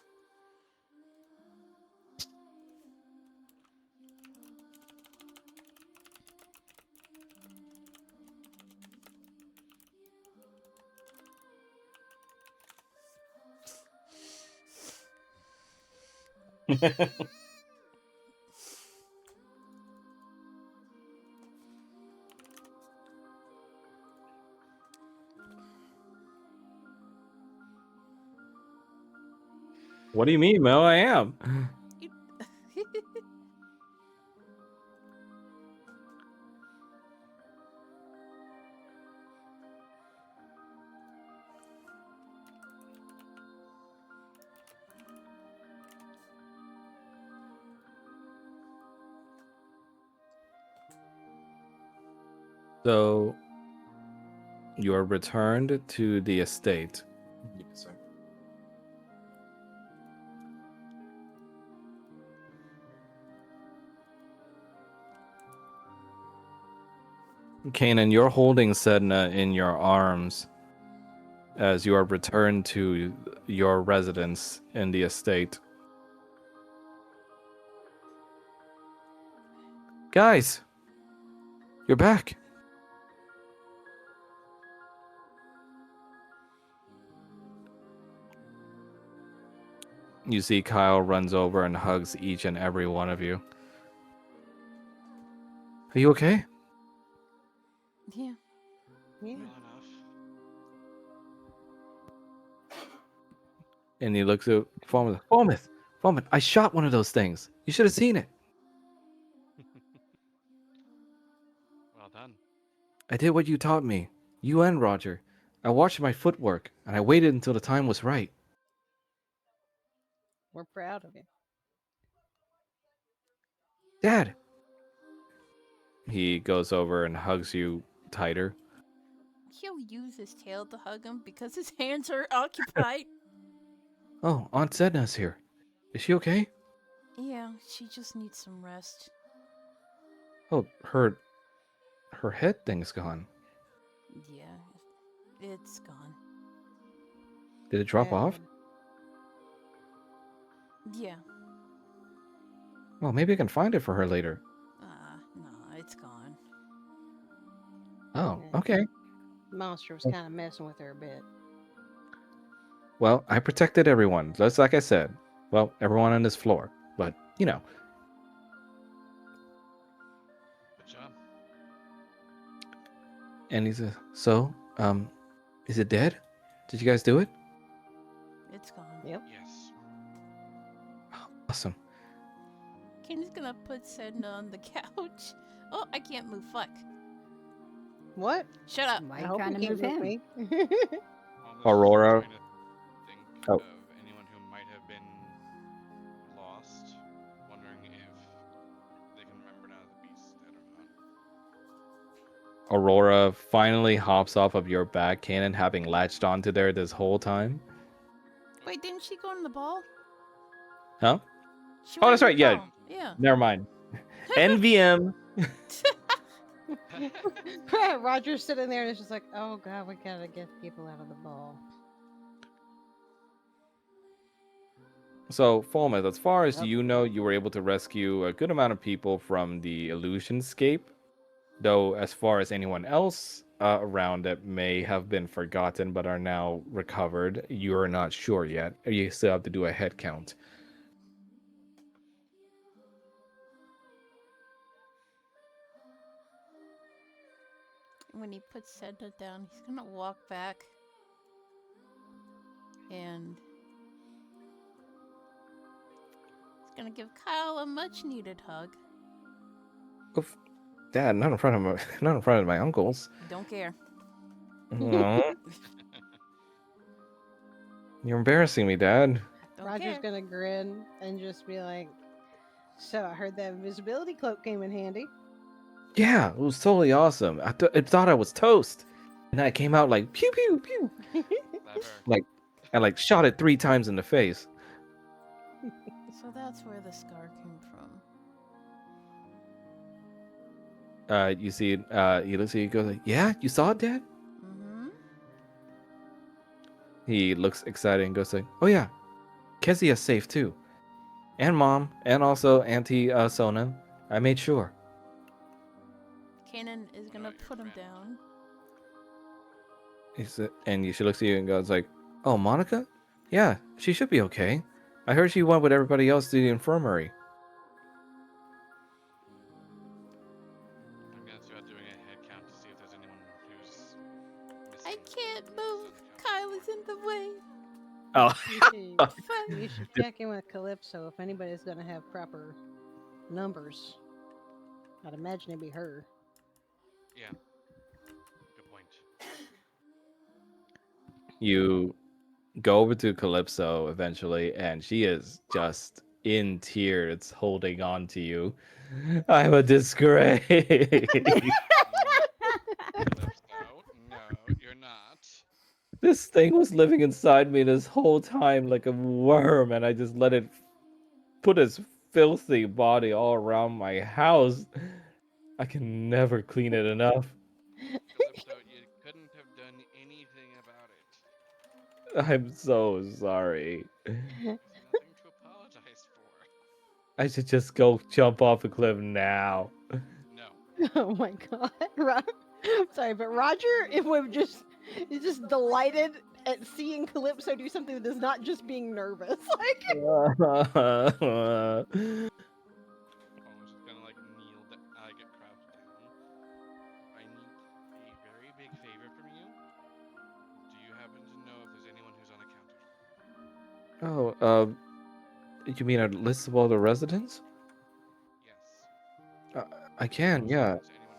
What do you mean, Mel? I am. So you are returned to the estate. Kanan, you're holding Sedna in your arms as you are returned to your residence in the estate. Guys, you're back. You see Kyle runs over and hugs each and every one of you. Are you okay? Yeah. Yeah. Well enough. And he looks at Falmouth. Falmouth, I shot one of those things. You should have seen it. Well done. I did what you taught me. You and Roger. I watched my footwork, and I waited until the time was right. We're proud of you. Dad! He goes over and hugs you tighter. he'll use his tail to hug him because his hands are occupied. Oh, Aunt Sedna's here. Is she okay? Yeah, she just needs some rest. Oh, her head thing's gone. Yeah, it's gone. Did it drop Bad. off? Yeah. Well, maybe I can find it for her later. Nah, it's gone. Oh, Yeah. okay. Monster was kind of messing with her a bit. Well, I protected everyone, just like I said. Well, everyone on this floor. But, you know. Good job. And he says, so, is it dead? Did you guys do it? It's gone. Yep. Yes. Awesome. Ken's gonna put Sedna on the couch. Oh, I can't move. Fuck. What? Shut up. Why I you hope trying you to can't move move him? me. Almost Aurora. trying to think Oh. of anyone who might have been lost, wondering if they can remember now that the beast's dead or not. Aurora finally hops off of your back, Kanan, having latched onto there this whole time. Wait, didn't she go in the ball? Huh? She Oh, went that's in right, the yeah. ball. Yeah. Never mind. NVM. Roger's sitting there and it's just like, oh god, we gotta get people out of the ball. So, Fulmouth, as far as Yep. you know, you were able to rescue a good amount of people from the illusionscape. Though, as far as anyone else around that may have been forgotten but are now recovered, you're not sure yet. You still have to do a head count. When he puts Sedna down, he's gonna walk back and he's gonna give Kyle a much needed hug. Oof. Dad, not in front of not in front of my uncles. Don't care. Aw. You're embarrassing me, Dad. Don't Roger's care. gonna grin and just be like, so I heard that invisibility cloak came in handy. Yeah, it was totally awesome. I thought I was toast, and I came out like pew pew pew. Clever. Like I like shot it 3 times in the face. So that's where the scar came from. You see, he looks at you, goes like, "Yeah, you saw it, Dad." Mm-hmm. He looks excited and goes like, "Oh yeah, Kezia's safe too, and Mom, and also Auntie Sona. I made sure." Kanan is gonna your put him friend. down. And she looks at you and goes like, "Oh, Monica? Yeah, she should be okay. I heard she went with everybody else to the infirmary." I'm gonna start doing a head count to see if there's anyone who's missing. I can't move. Kyle is in the way. Oh, You should check in with Calypso if anybody's gonna have proper numbers. I'd imagine it'd be her. Yeah. Good point. you go over to Calypso eventually, and she is just in tears, holding on to you. I'm a disgrace. Calypso, no, you're not. This thing was living inside me this whole time like a worm, and I just let it put its filthy body all around my house. I can never clean it enough. Calypso, you couldn't have done anything about it. I'm so sorry. There's nothing to apologize for. I should just go jump off a cliff now. No. Oh my god. I'm sorry, but Roger it would just is just delighted at seeing Calypso do something that is not just being nervous. Like Almost just gonna like kneel, get crouched down. I need a very big favor from you. Do you happen to know if there's anyone who's unaccounted for? Oh, you mean a list of all the residents? Yes. I can, yeah. Is there anyone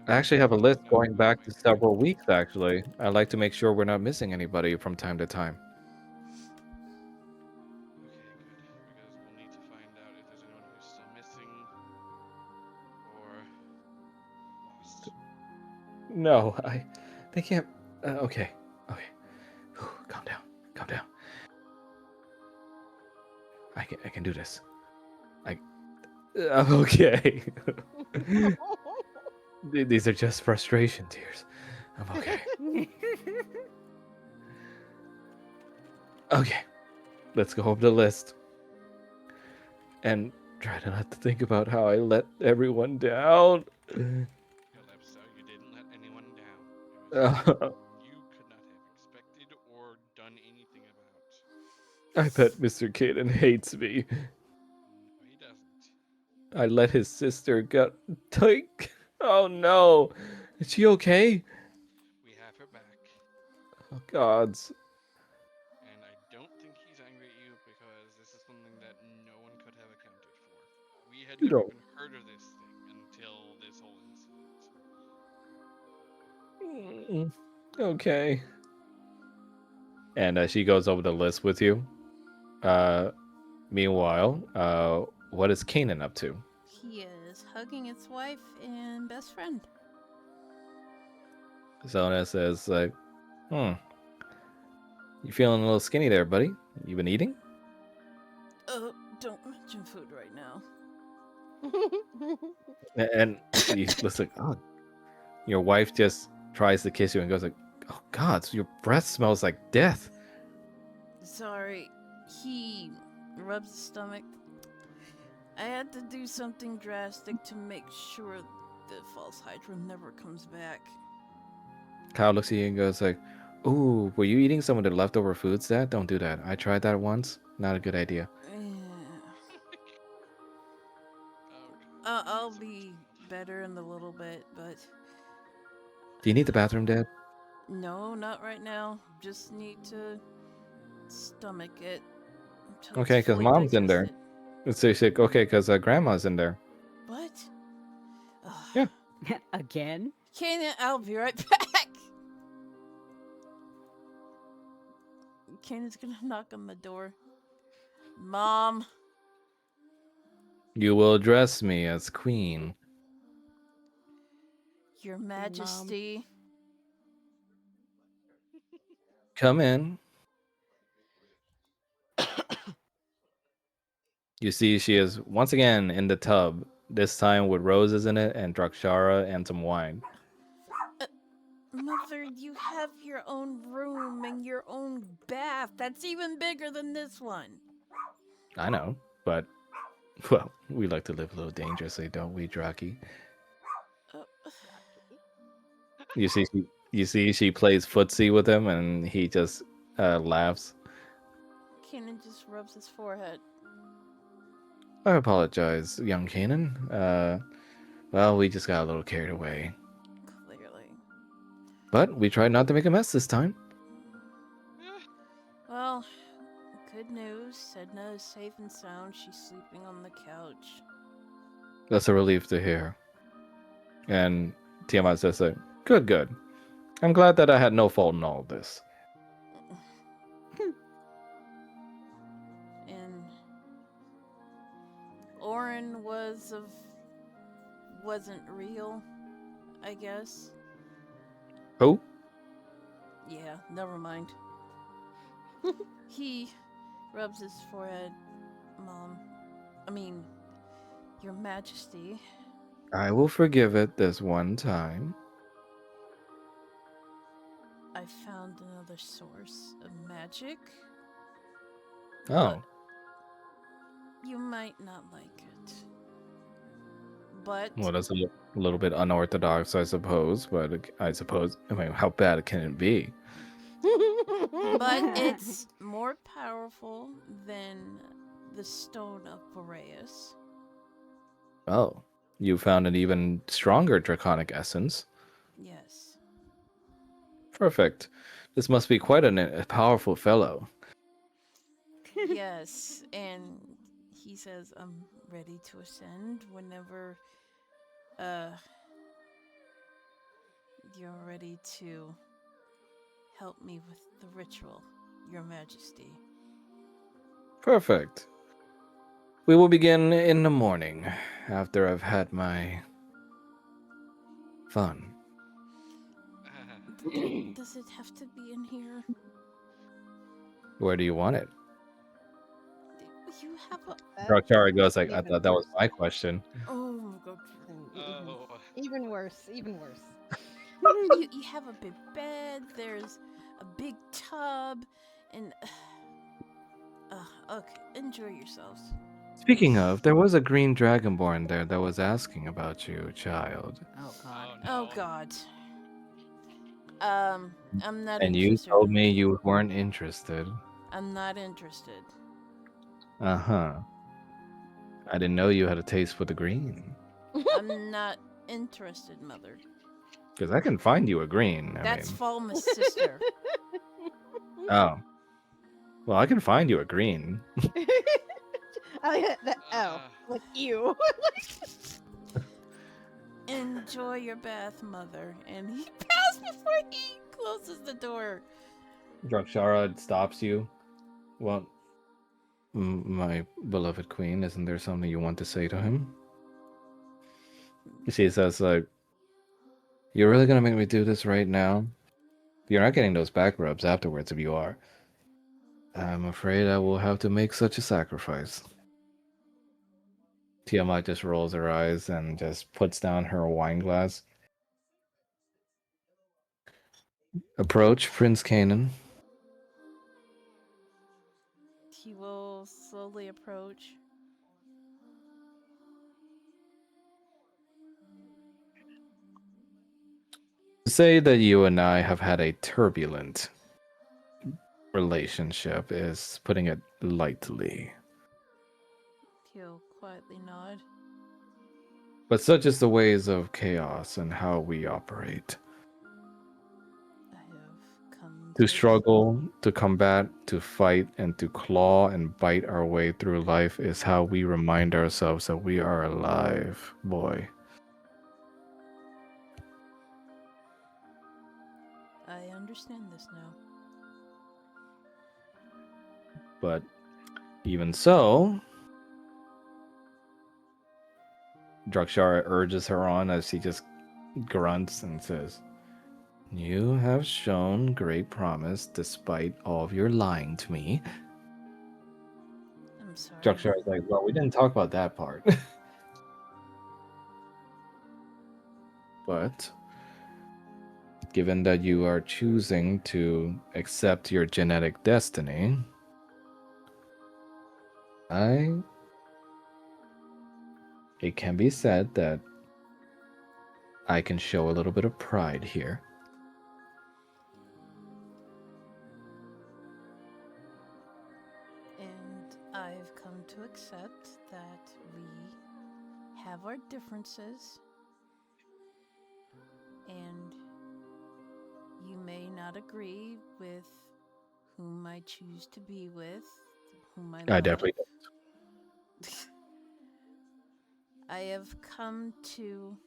who I actually have a list No, going back wait. to several weeks, actually. I like to make sure we're not missing anybody from time to time. Okay, good. Because we'll need to find out if there's anyone who's still missing or lost. No, They can't. Okay. Okay. Whew, calm down. Calm down. I can do this. Okay. These are just frustration tears. I'm okay. Okay. Let's go over the list. And try to not to think about how I let everyone down. Calypso, you didn't let anyone down. It was something you could not have expected or done anything about. I bet Mr. Caden hates me. No, he doesn't. I let his sister get take. Oh no. Is she okay? We have her back. Oh gods. And I don't think he's angry at you because this is something that no one could have accounted for. We had You never don't. even heard of this thing until this whole incident. Okay. And she goes over the list with you. Meanwhile, what is Kanan up to? He is hugging his wife and best friend. Zona says, like, you feeling a little skinny there, buddy? You been eating? Don't mention food right now. And you listen, oh, your wife just tries to kiss you and goes like, oh God, so your breath smells like death. Sorry. He rubs his stomach. I had to do something drastic to make sure the false hydra never comes back. Kyle looks at you and goes like, ooh, were you eating some of the leftover foods, Dad? Don't do that. I tried that once. Not a good idea. Oh, God. I'll So much be meat. better in a little bit, but Do you need the bathroom, Dad? no, not right now. Just need to stomach it until it's Okay, because fully Mom's in there. digested. So she's like, okay, because Grandma's in there. What? Yeah. Again? Kanan, I'll be right back. Kanan's gonna knock on the door. Mom. You will address me as Queen. Your Majesty. Come in. You see, she is once again in the tub, this time with roses in it and Drakshara and some wine. Mother, you have your own room and your own bath. That's even bigger than this one. I know, but, well, we like to live a little dangerously, don't we, Draki? You see, she plays footsie with him, and he just laughs. Kanan just rubs his forehead. I apologize, young Kanan. Well, we just got a little carried away. Clearly. But we tried not to make a mess this time. Well, good news. Sedna is safe and sound. She's sleeping on the couch. That's a relief to hear. And Tiamat says, like, good. I'm glad that I had no fault in all of this. And Orin wasn't real, I guess. Who? Yeah, never mind. He rubs his forehead. Your Majesty. I will forgive it this one time. I found another source of magic. Oh. You might not like it. But Well, that's a little bit unorthodox, I suppose. But I mean, how bad can it be? but it's more powerful than the stone of Boreas. Oh. You found an even stronger draconic essence. Yes. Perfect. This must be quite a powerful fellow. Yes, and he says I'm ready to ascend whenever you're ready to help me with the ritual, Your Majesty. Perfect. We will begin in the morning, after I've had my fun. Does it have to be in here? Where do you want it? You have a. Drakshara goes like, I Even thought that was worse. my question. Oh my god. Oh, Even worse. Even worse. You have a big bed. There's a big tub, and okay, enjoy yourselves. Speaking of, there was a green dragonborn there that was asking about you, child. Oh god. Oh no. god. I'm not And you interested. told me you weren't interested. I'm not interested. Uh-huh. I didn't know you had a taste for the green. I'm not interested, mother. Because I can find you a green. That's Falma's sister. Oh. Well, I can find you a green. I like that. Oh, like you. Enjoy your bath, mother. And he bows before he closes the door. Drakshara stops you. Well, my beloved queen, isn't there something you want to say to him? She says, like, you're really gonna make me do this right now? You're not getting those back rubs afterwards if you are. I'm afraid I will have to make such a sacrifice. Tiamat just rolls her eyes and just puts down her wine glass. Approach Prince Kanan. He will slowly approach. To say that you and I have had a turbulent relationship is putting it lightly. He'll quietly nod. But such is the ways of chaos and how we operate. I have come To struggle, to combat, to fight, and to claw and bite our way through life is how we remind ourselves that we are alive, boy. I understand this now. But even so, Drakshara urges her on as she just grunts and says, you have shown great promise despite all of your lying to me. I'm sorry. Drakshara's like, well, we didn't talk about that part. But given that you are choosing to accept your genetic destiny, it can be said that I can show a little bit of pride here. And I've come to accept that we have our differences. And you may not agree with whom I choose to be with, whom I love. I definitely don't. I have come to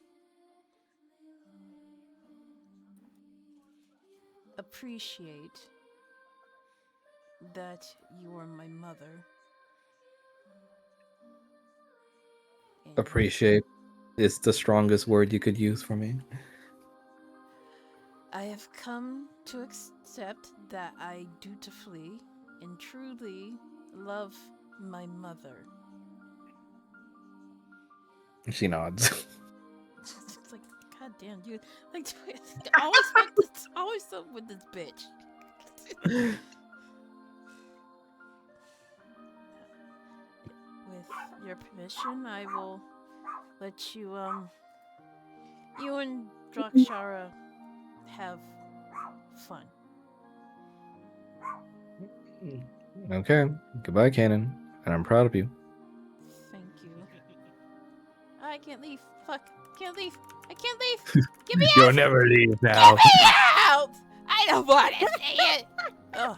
appreciate that you are my mother. And Appreciate is the strongest word you could use for me. I have come to accept that I dutifully and truly love my mother. She nods. It's like, god damn, dude. Like, always with this, always up with this bitch. With your permission, I will let you, you and Drakshara have fun. Okay. Goodbye, Kanan. And I'm proud of you. Thank you. I can't leave. Fuck. Can't leave. I can't leave. Get me out! You'll never leave now. Get me out! I don't want to see it. Ugh.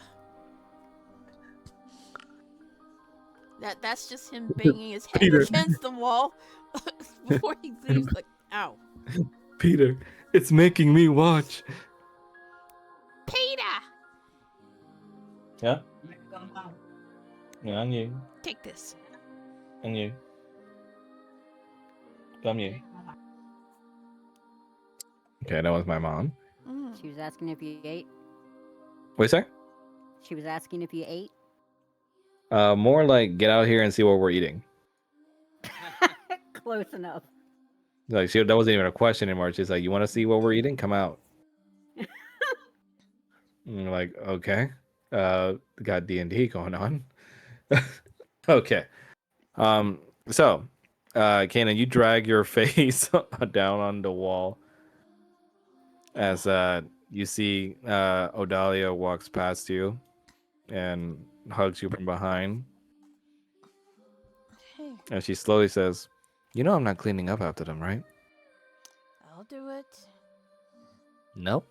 That's just him banging his head Peter. against the wall before he leaves. Like, ow. Peter, it's making me watch. Peter! Yeah? Yeah, and you. Take this. And you. Come you. Okay, that was my mom. Mm. She was asking if you ate. Wait a sec. She was asking if you ate. More like get out here and see what we're eating. Close enough. Like that wasn't even a question anymore. She's like, you want to see what we're eating? Come out. And you're like, okay. Got D&D going on. Okay. So, Kanan, you drag your face down on the wall as you see Odalia walks past you and hugs you from behind. Hey, And she slowly says, you know I'm not cleaning up after them, right? I'll do it. Nope.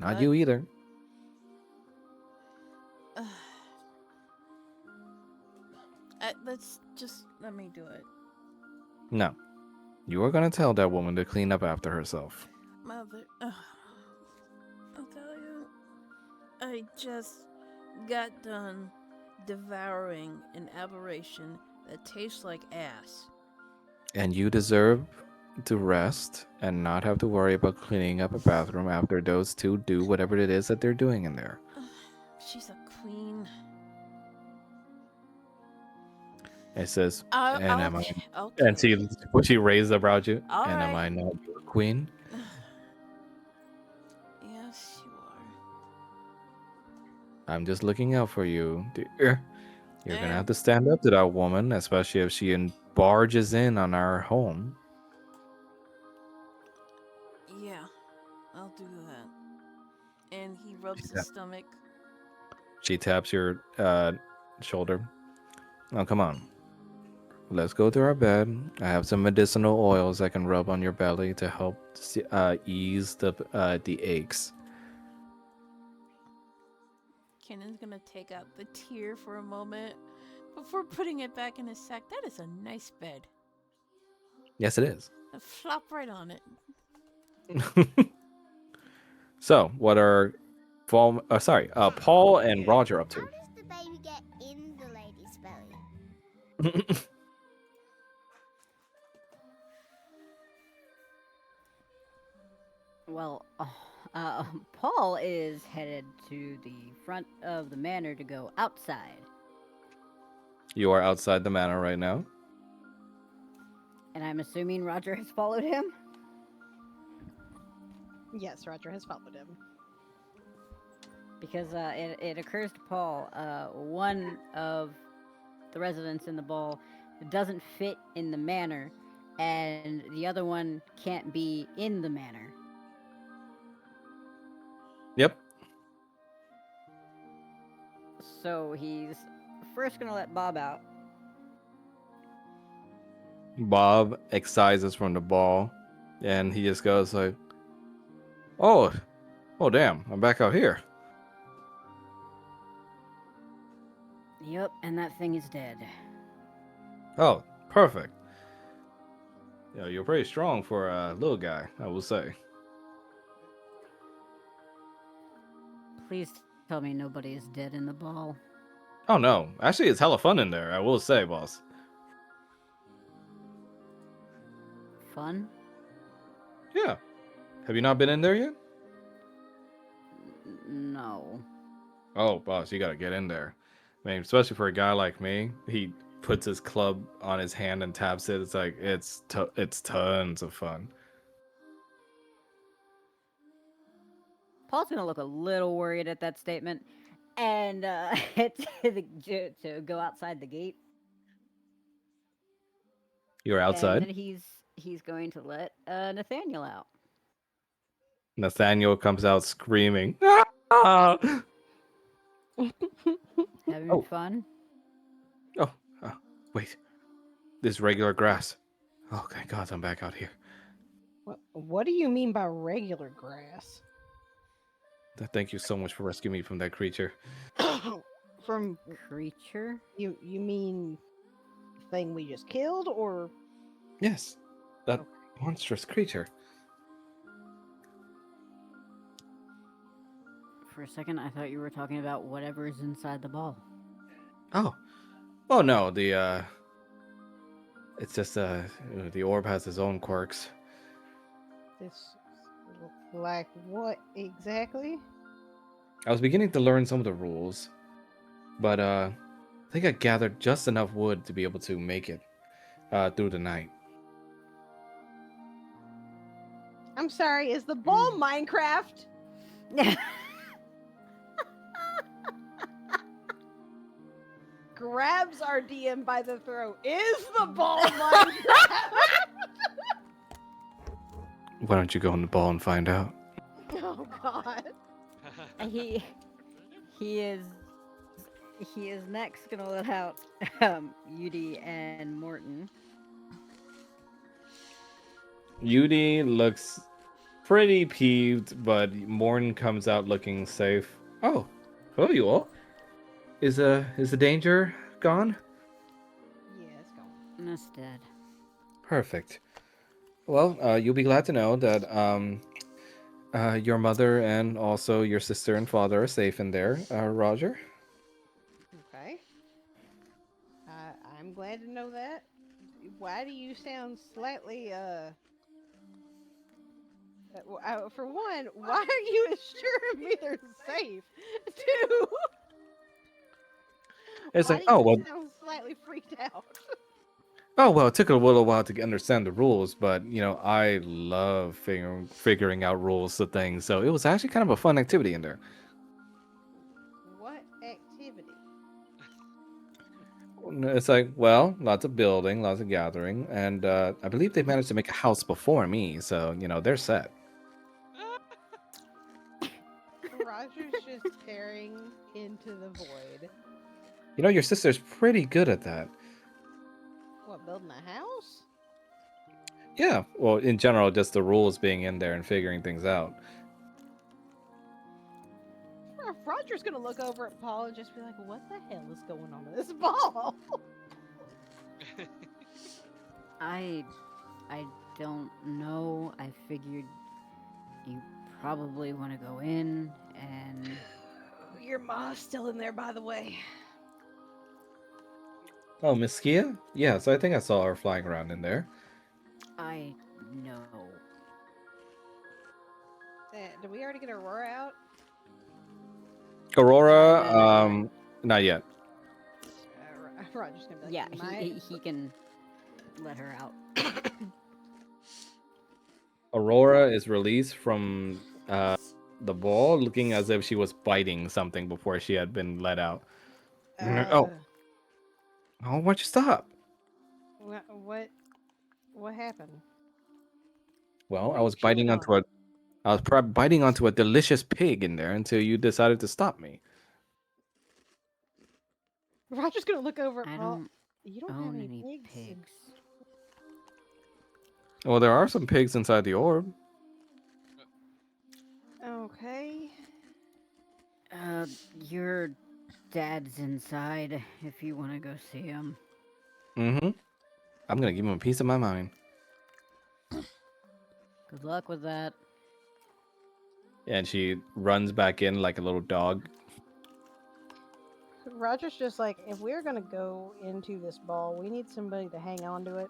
Not But- you either. Let me do it. No. You are going to tell that woman to clean up after herself. Mother. I'll tell you. I just got done devouring an aberration that tastes like ass. And you deserve to rest and not have to worry about cleaning up a bathroom after those two do whatever it is that they're doing in there. She's a queen. It says, I'll, and I'll, am I? ki- I'll And kill she raised about you. All and am right. I not your queen? Yes, you are. I'm just looking out for you, dear. You're gonna have And- to stand up to that woman, especially if she barges in on our home. Yeah, I'll do that. And he rubs Yeah. his stomach. She taps your shoulder. Oh, come on. Let's go to our bed. I have some medicinal oils I can rub on your belly to help ease the aches. Kennan's gonna take out the tear for a moment before putting it back in his sack. That is a nice bed. Yes, it is. Flop right on it. So, what are Paul and Roger up How to? does the baby get in the lady's belly? Well, Paul is headed to the front of the manor to go outside. You are outside the manor right now. And I'm assuming Roger has followed him? Yes, Roger has followed him. Because it occurs to Paul, one of the residents in the ball doesn't fit in the manor, and the other one can't be in the manor. Yep. So he's first gonna let Bob out. Bob excises from the ball, and he just goes like, "Oh, damn! I'm back out here." Yep, and that thing is dead. Oh, perfect. Yeah, you're pretty strong for a little guy, I will say. Please tell me nobody is dead in the ball. Oh no, actually, it's hella fun in there. I will say, boss. Fun? Yeah. Have you not been in there yet? No. Oh, boss, you gotta get in there. I mean, especially for a guy like me, he puts his club on his hand and taps it. It's like it's tons of fun. Paul's gonna look a little worried at that statement, and to go outside the gate. You're And outside. then he's going to let Nathaniel out. Nathaniel comes out screaming. Ah! Having Oh. fun? Oh, wait. This regular grass. Oh, thank God I'm back out here. What do you mean by regular grass? Thank you so much for rescuing me from that creature. From Creature? you mean thing we just killed, or Yes, that monstrous creature. For a second, I thought you were talking about whatever's inside the ball. Oh, no. It's just the orb has its own quirks. this Like what exactly? I was beginning to learn some of the rules, but I think I gathered just enough wood to be able to make it through the night. I'm sorry, is the ball Minecraft? Grabs our DM by the throat. Is the ball Minecraft? Why don't you go in the ball and find out? Oh God. he he is he is next gonna let out Yudi and Morton. Yudi looks pretty peeved, but Morn comes out looking safe. Oh, hello, you all. Is the danger gone? Yeah, it's gone. And that's dead. Perfect. Well, you'll be glad to know that your mother and also your sister and father are safe in there, Roger. Okay. I'm glad to know that. Why do you sound slightly for one, why are you assuring me they're safe? Two, It's why like, do oh you well, sound slightly freaked out? it took a little while to understand the rules, but you know, I love figuring out rules to things, so it was actually kind of a fun activity in there. What activity? It's like, well, lots of building, lots of gathering, and I believe they managed to make a house before me, so you know they're set. Roger's just staring into the void. You know, your sister's pretty good at that. What, building a house? Yeah, well, in general, just the rules being in there and figuring things out. Roger's gonna look over at Paul and just be like, "What the hell is going on in this ball?" I don't know. I figured you probably want to go in and Your ma's still in there, by the way. Oh, Miss Kia? Yeah, so I think I saw her flying around in there. I know. Did we already get Aurora out? Aurora, not yet. Roger's gonna be like, Yeah, "My he can let her out. Aurora is released from the ball, looking as if she was biting something before she had been let out. Oh, why'd you stop? what happened? Well, What I are you was biting chewing onto on? biting onto a delicious pig in there until you decided to stop me. Roger's gonna look over at I Paul. don't You don't have own any any pigs. pigs. Well, there are some pigs inside the orb. Okay. Your dad's inside if you want to go see him. Mm-hmm. I'm gonna give him a piece of my mind. Good luck with that. And she runs back in like a little dog. Roger's just like, if we're gonna go into this ball, we need somebody to hang on to it.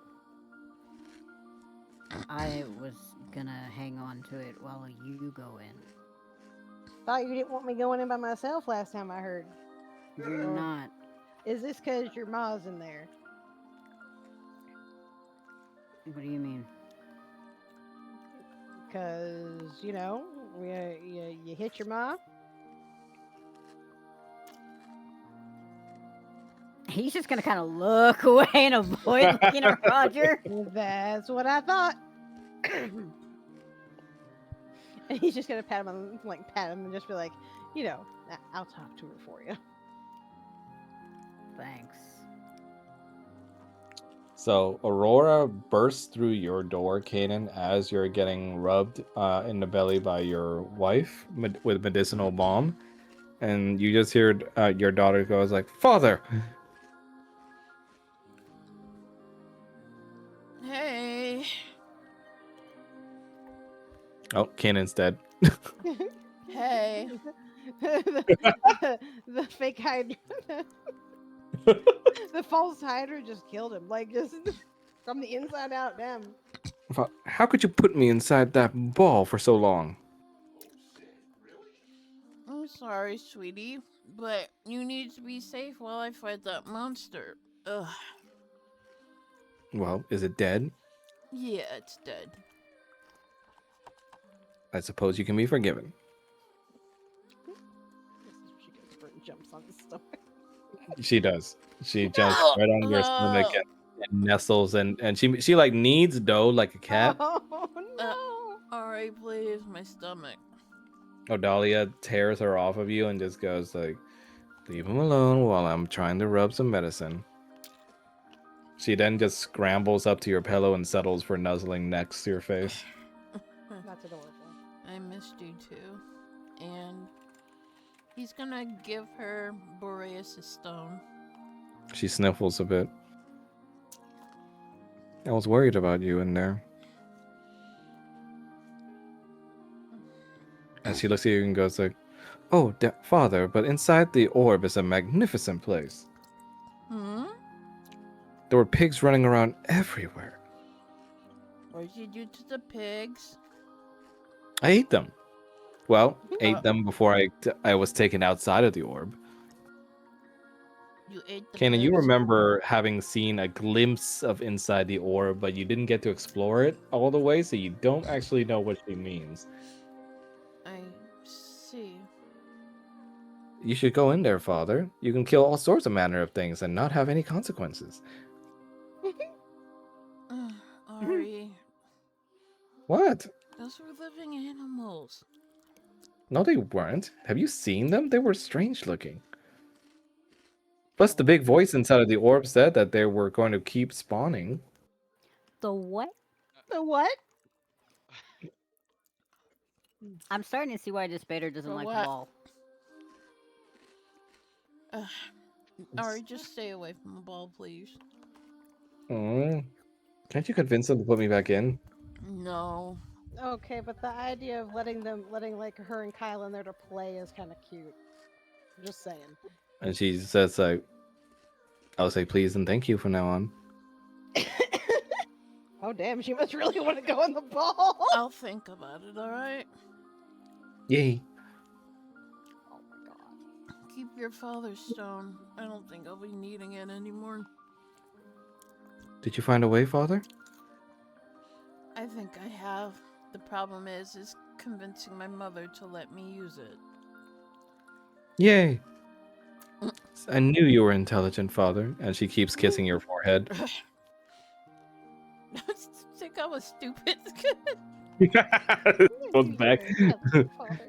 I was gonna hang on to it while you go in. Thought you didn't want me going in by myself last time I heard. You're Or not. is this because your ma's in there? What do you mean? Because, you hit your ma? He's just gonna kind of look away and avoid looking at Roger. That's what I thought. And he's just gonna pat him and just be like, I'll talk to her for you. Thanks. So Aurora bursts through your door, Kanan, as you're getting rubbed in the belly by your wife with medicinal balm, and you just hear your daughter goes like, "Father." Hey. Oh, Kanan's dead. Hey. the fake Hydra, the false Hydra just killed him, like just from the inside out. Damn. How could you put me inside that ball for so long? sorry, sweetie, but you need to be safe while I fight that monster. Ugh. Well, is it dead? Yeah, it's dead. I suppose you can be forgiven. This is where she gets hurt and jumps on his stomach. She does. She jumps right on your stomach Oh, and nestles and she like kneads dough like a cat. Oh no! alright, please, my stomach. Odalia tears her off of you and just goes like, "Leave him alone while I'm trying to rub some medicine." She then just scrambles up to your pillow and settles for nuzzling next to your face. That's adorable. I missed you too. And he's gonna give her Boreas' stone. She sniffles a bit. I was worried about you in there. As she looks at you and goes like, "Oh, father, but inside the orb is a magnificent place. Hmm? There were pigs running around everywhere. What did you do to the pigs? I ate them. Well, ate Uh, them before I was taken outside of the orb. You ate the Kanan, you pigs? remember having seen a glimpse of inside the orb, but you didn't get to explore it all the way, so you don't actually know what she means. I see. You should go in there, father. You can kill all sorts of manner of things and not have any consequences." Ari, What? those were living animals. No, they weren't. Have you seen them? They were strange looking. Plus, the big voice inside of the orb said that they were going to keep spawning. The what? The what? I'm starting to see why this Bader doesn't For like the what? ball. Ari, just stay away from the ball, please. Can't you convince them to put me back in? No. Okay, but the idea of letting like her and Kyle in there to play is kind of cute. Just saying. And she says like, "I'll say please and thank you from now on." Oh damn, she must really want to go in the ball. I'll think about it, alright? Yay. Oh my god. Keep your father's stone. I don't think I'll be needing it anymore. Did you find a way, father? I think I have. The problem is convincing my mother to let me use it. Yay. I knew you were intelligent, father. And she keeps kissing your forehead. Think I was stupid. Goes back. Father.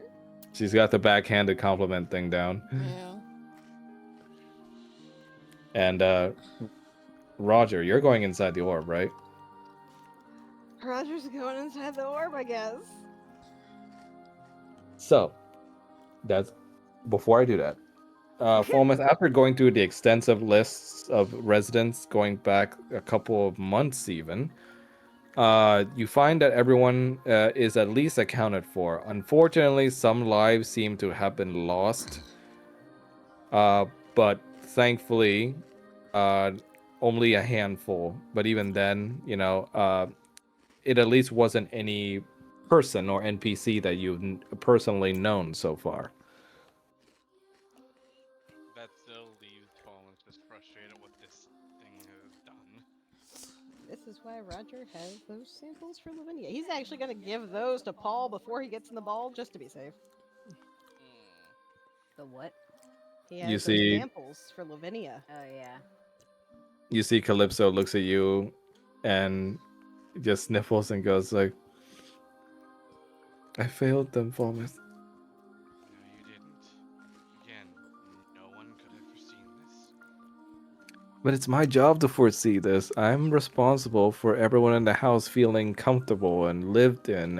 She's got the backhanded compliment thing down. Yeah. And Roger, you're going inside the orb, right? Roger's going inside the orb, I guess. So, that's before I do that. Fulmus, after going through the extensive lists of residents going back a couple of months even, you find that everyone is at least accounted for. Unfortunately, some lives seem to have been lost. But thankfully, only a handful. But even then, it at least wasn't any person or NPC that you've personally known so far. That still leaves Fallen just frustrated what this thing has done. This is why Roger has those samples for Lavinia. He's actually going to give those to Paul before he gets in the ball, just to be safe. The what? He You has those see- samples for Lavinia. Oh yeah. You see Calypso looks at you and just sniffles and goes like, "I failed them, Fulmus." No, you didn't. Again, no one could have foreseen this. But it's my job to foresee this. I'm responsible for everyone in the house feeling comfortable and lived in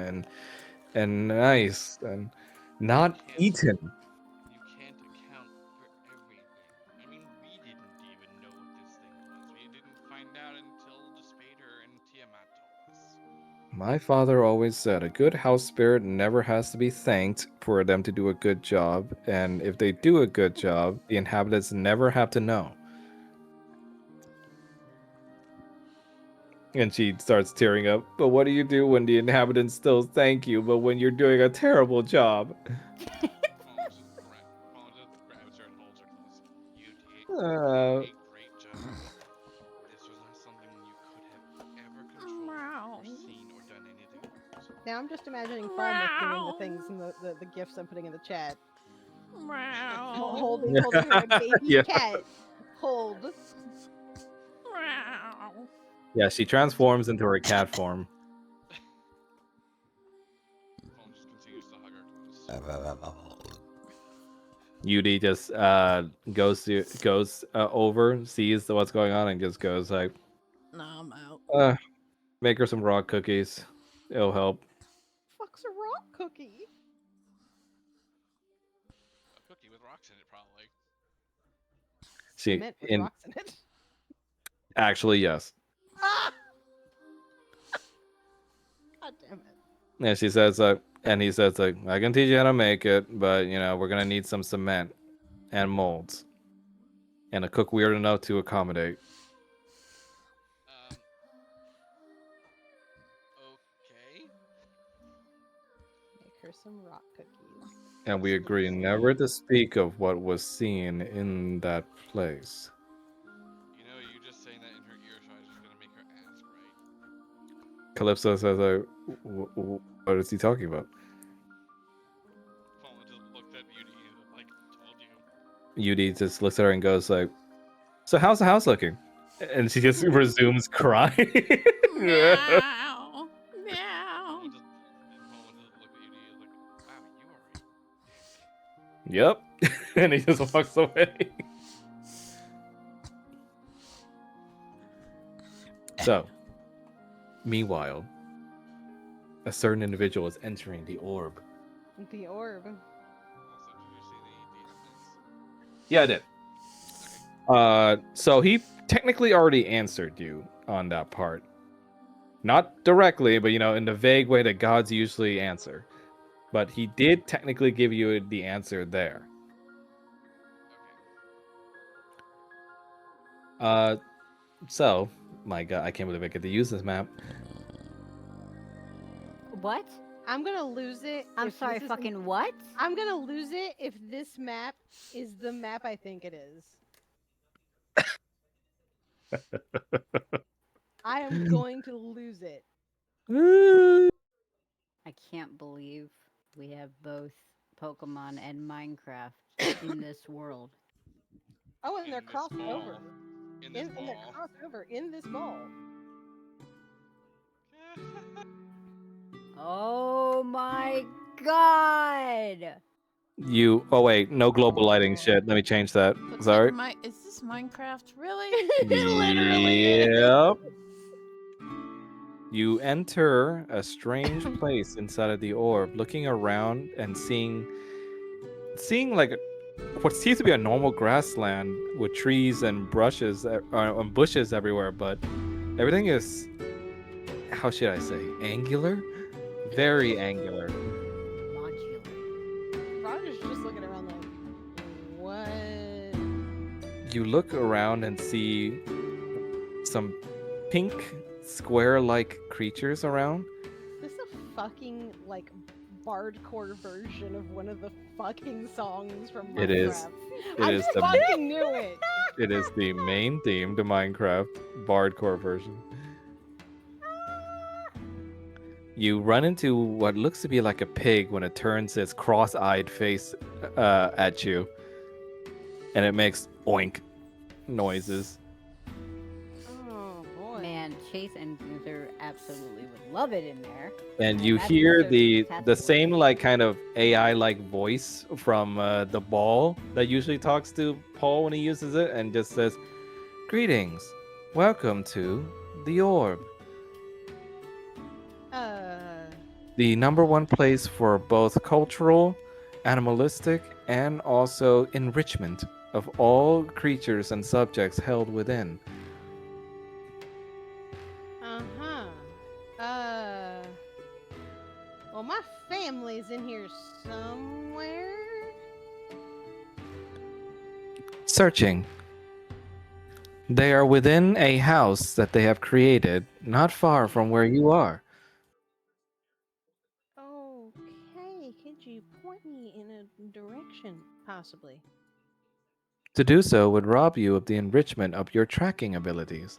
and nice and not eaten. You can't account for everything. I mean, we didn't even know what this thing was. We didn't find out until the Spader and Tiamat told us. My father always said a good house spirit never has to be thanked for them to do a good job, and if they do a good job, the inhabitants never have to know. And she starts tearing up. But what do you do when the inhabitants still thank you, but when you're doing a terrible job? False is correct. Uh, a great job. This was not something you could have ever controlled or seen or done anything about. Now I'm just imagining Falmouth doing the things and the gifts I'm putting in the chat. Holding her baby Yeah. cat. Hold. Yeah, she transforms into her cat form. Phone just continues to hug her close. Yudi just goes over, sees what's going on, and just goes like, Nah, I'm out. make her some raw cookies. It'll help. Fuck's a rock cookie. A cookie with rocks in it, probably. She Cement with in rocks in it. actually yes. Ah! God damn it. And she says and he says like, I can teach you how to make it, but we're gonna need some cement and molds and a cook weird enough to accommodate. Okay. Make her some rock cookies. And we agree never to speak of what was seen in that place. You know, you just saying that in her ear, so I was just gonna make her ask, right? Calypso says what is he talking about? Phone just looked at Beauty and was like, told you. Yudi just looks at her and goes like, so how's the house looking? And she just resumes crying. Meow. Phone Meow. just looked at Beauty and was like, wow, you are a dick. Yep. And he just walks away. So, meanwhile, a certain individual is entering the orb. The orb. Also, did you see the evidence? Yeah, I did. Okay. So he technically already answered you on that part. Not directly, but in the vague way that gods usually answer. But he did technically give you the answer there. Okay. So, my God, I can't believe I get to use this map. What? I'm gonna lose it. I'm if sorry, this fucking what? I'm gonna lose it if this map is the map I think it is. I am going to lose it. I can't believe we have both Pokemon and Minecraft in this world. Oh, and they're In this crossed ball. over. In this And they're ball. crossed over in this ball. Oh my god! Oh wait, no global lighting shit. Let me change that. Looks Sorry. like is this Minecraft? Really? Literally is. Yep. You enter a strange place inside of the orb, looking around and seeing like what seems to be a normal grassland with trees and bushes everywhere, but everything is, how should I say, angular? Very angular. Modular. Roger's just looking around like, what? You look around and see some pink square-like creatures around. Is this a fucking like bardcore version of one of the fucking songs from Minecraft? It is. It I is just the fucking knew it. it is the main theme to Minecraft bardcore version. You run into what looks to be like a pig when it turns its cross-eyed face at you, and it makes oink noises. Oh boy. Man, Chase and Gunther absolutely would love it in there. And you that's hear so the fantastic. same like kind of AI-like voice from the ball that usually talks to Paul when he uses it, and just says, "Greetings, welcome to the orb, the #1 place for both cultural, animalistic, and also enrichment of all creatures and subjects held within." Well, my family's in here somewhere. Searching. They are within a house that they have created, not far from where you are. Okay, could you point me in a direction, possibly? To do so would rob you of the enrichment of your tracking abilities.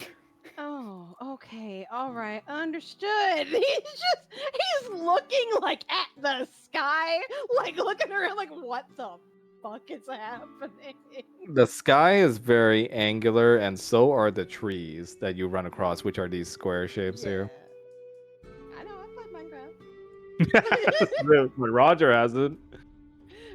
Oh, okay, all right, understood. He's looking like at the sky, like looking around, like what the fuck is happening? The sky is very angular, and so are the trees that you run across, which are these square shapes Yeah, here. I know. I played Minecraft. But Roger hasn't.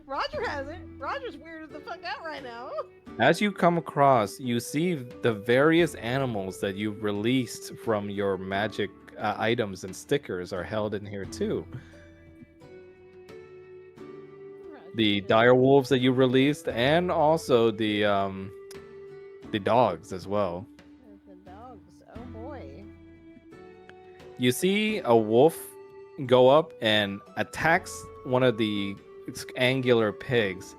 Roger has it. Roger's weirded the fuck out right now. As you come across, you see the various animals that you've released from your magic items and stickers are held in here too. The dire wolves that you released, and also the dogs as well. The dogs. Oh boy. You see a wolf go up and attacks one of the angular pigs,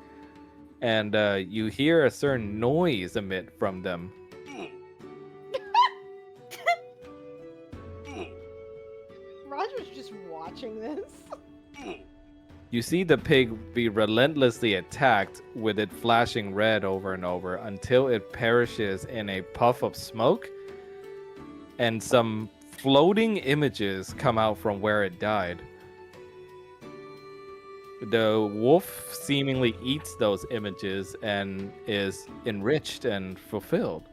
and you hear a certain noise emit from them. Roger's just watching this. You see the pig be relentlessly attacked, with it flashing red over and over until it perishes in a puff of smoke, and some floating images come out from where it died. The wolf seemingly eats those images and is enriched and fulfilled.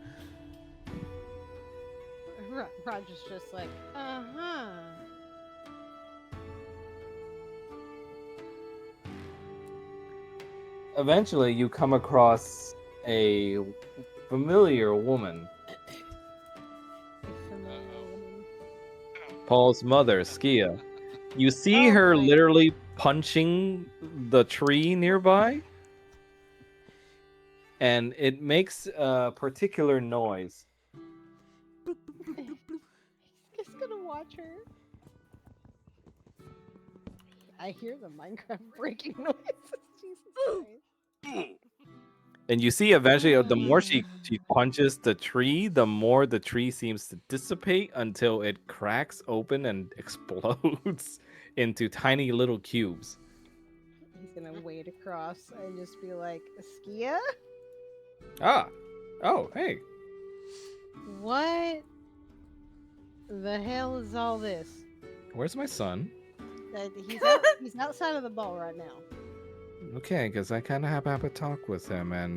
Roger's just like, uh-huh. Eventually, you come across a familiar woman. Paul's mother, Skia. You see Oh, her boy. literally punching the tree nearby, and it makes a particular noise. He's just gonna watch her. I hear the Minecraft breaking noises. Jesus Christ. And you see eventually, the more she punches the tree, the more the tree seems to dissipate until it cracks open and explodes into tiny little cubes. He's gonna wade across and just be like, Skia? Ah. Oh, hey. What the hell is all this? Where's my son? He's outside of the ball right now. Okay, because I kind of have a talk with him, and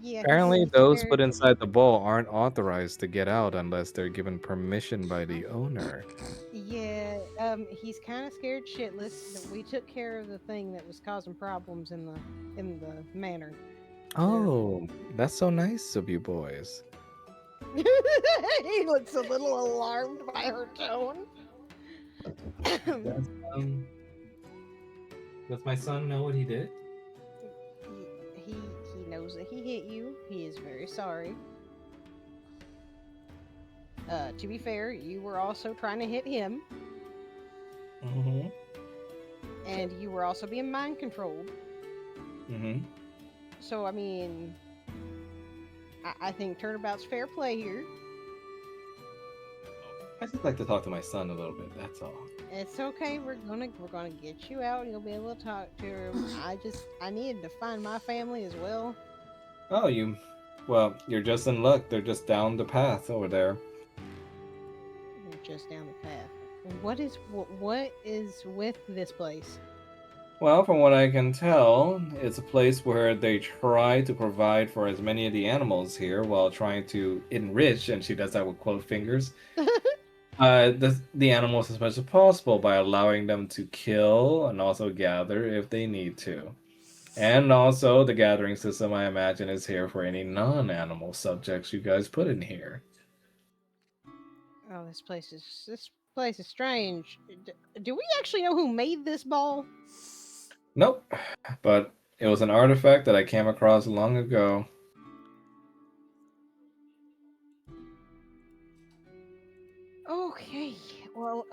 Yeah. apparently he's those scared. put inside the ball aren't authorized to get out unless they're given permission by the owner. Yeah, he's kind of scared shitless. That we took care of the thing that was causing problems in the manor. Oh, that's so nice of you boys. He looks a little alarmed by her tone. Does my son know what he did? he knows that he hit you. He is very sorry. To be fair, you were also trying to hit him, Mm-hmm. and you were also being mind controlled. Mm-hmm. So I mean, I think turnabout's fair play here. I just like to talk to my son a little bit. That's all. It's okay. We're gonna get you out. You'll be able to talk to him. I needed to find my family as well. Oh, well, you're just in luck. They're just down the path over there. We're just down the path. What is with this place? Well, from what I can tell, it's a place where they try to provide for as many of the animals here while trying to enrich, and she does that with quote fingers, the animals as much as possible by allowing them to kill and also gather if they need to. And also, the gathering system, I imagine, is here for any non-animal subjects you guys put in here. Oh, this place is strange. Do we actually know who made this ball? Nope, but it was an artifact that I came across long ago. Okay, well,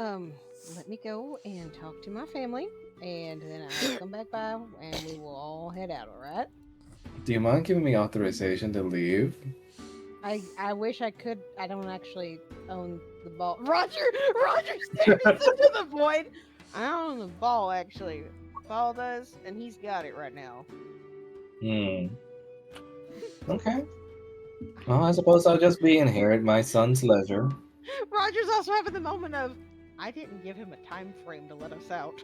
let me go and talk to my family, and then I'll come back by, and we will all head out. All right? Do you mind giving me authorization to leave? I wish I could. I don't actually own the ball. Roger stares into the void. I own the ball actually. Paul does, and he's got it right now. Okay. Well, I suppose I'll just be in here at my son's leisure. Roger's also having the moment of, I didn't give him a time frame to let us out.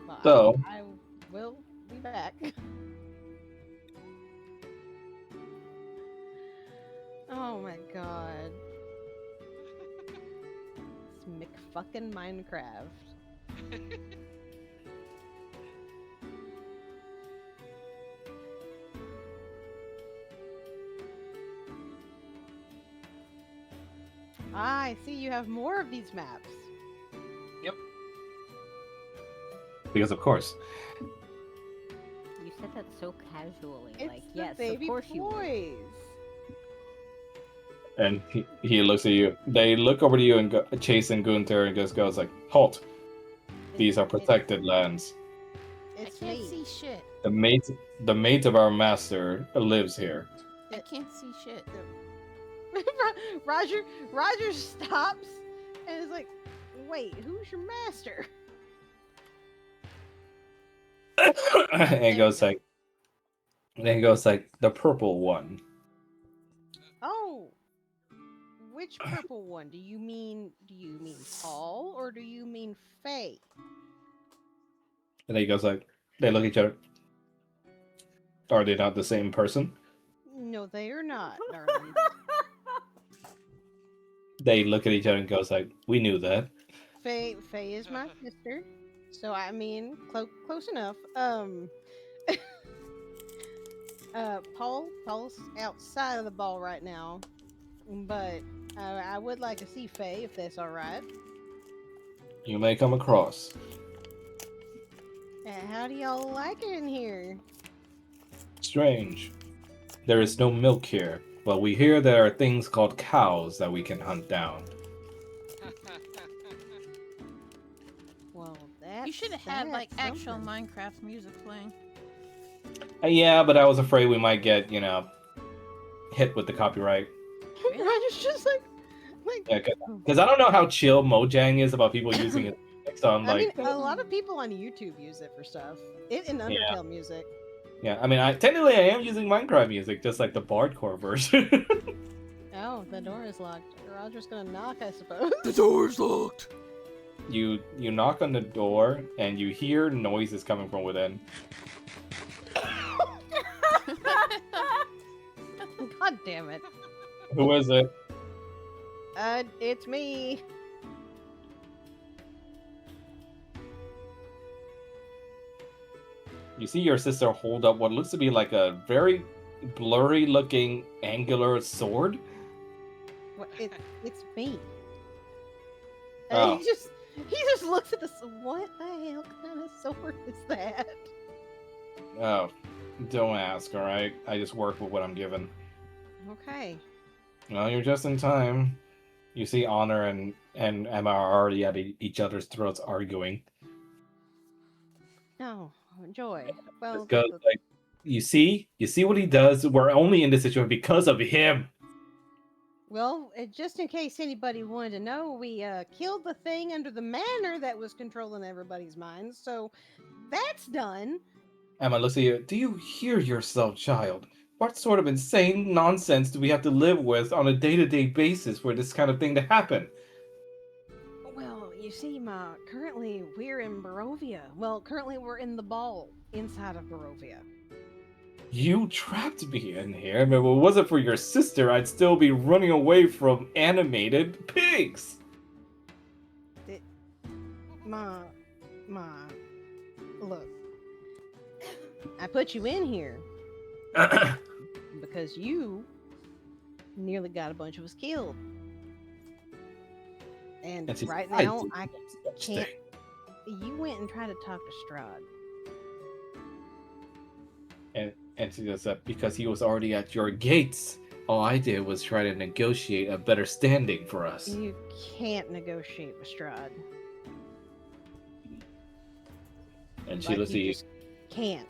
But So, I will be back. Oh my god. It's McFucking Minecraft. Ah, I see you have more of these maps. because of course. You said that so casually. It's Like, the yes, baby of course you would. boys. And he looks at you. They look over to you and go, Chase and Gunther and just goes like, "Halt! These are protected lands. It's I can't me. see shit. The mate of our master lives here." I can't see shit. Roger stops and is like, wait, who's your master? And he goes like, the purple one. Oh, which purple one? Do you mean Paul or do you mean Faye? And he goes like, they look at each other. Are they not the same person? No, they are not, darling. They look at each other and goes like, we knew that. Faye is my sister, so I mean, close enough. Paul's outside of the ball right now, but I would like to see Faye if that's all right. You may come across. How do y'all like it in here? Strange. There is no milk here, but we hear there are things called cows that we can hunt down. Well, that's You should have had like that's actual something. Minecraft music playing. Yeah, but I was afraid we might get, hit with the copyright. Roger's just like, Yeah, because I don't know how chill Mojang is about people using it. So I'm I mean, like, a lot of people on YouTube use it for stuff. It in Undertale music. yeah. I mean, technically I am using Minecraft music, just like the Bardcore version. Oh, the door is locked. Roger's gonna knock, I suppose. The door's locked. You knock on the door and you hear noises coming from within. God damn it. Who is it? It's me. You see your sister hold up what looks to be like a very blurry looking angular sword. What, it's me. Oh. He just looks at this. What the hell kind of sword is that? Oh, don't ask, alright? I just work with what I'm given. Okay. Well, you're just in time. You see Honor and Emma are already at each other's throats arguing. No, Joy. Well, This goes like, you see what he does? We're only in this situation because of him. well, just in case anybody wanted to know, we killed the thing under the manor that was controlling everybody's minds. So that's done. Emma looks at you. Do you hear yourself, child? What sort of insane nonsense do we have to live with on a day-to-day basis for this kind of thing to happen? Well, you see, currently we're in Barovia. Well, currently we're in the ball inside of Barovia. You trapped me in here. I mean, if it wasn't for your sister, I'd still be running away from animated pigs. Look, I put you in here because you nearly got a bunch of us killed. And And she's right like, now, "I I did such can't. thing." You went and tried to talk to Strahd. And she does that because he was already at your gates. All I did was try to negotiate a better standing for us. You can't negotiate with Strahd. And she Like, looks at you you. just can't.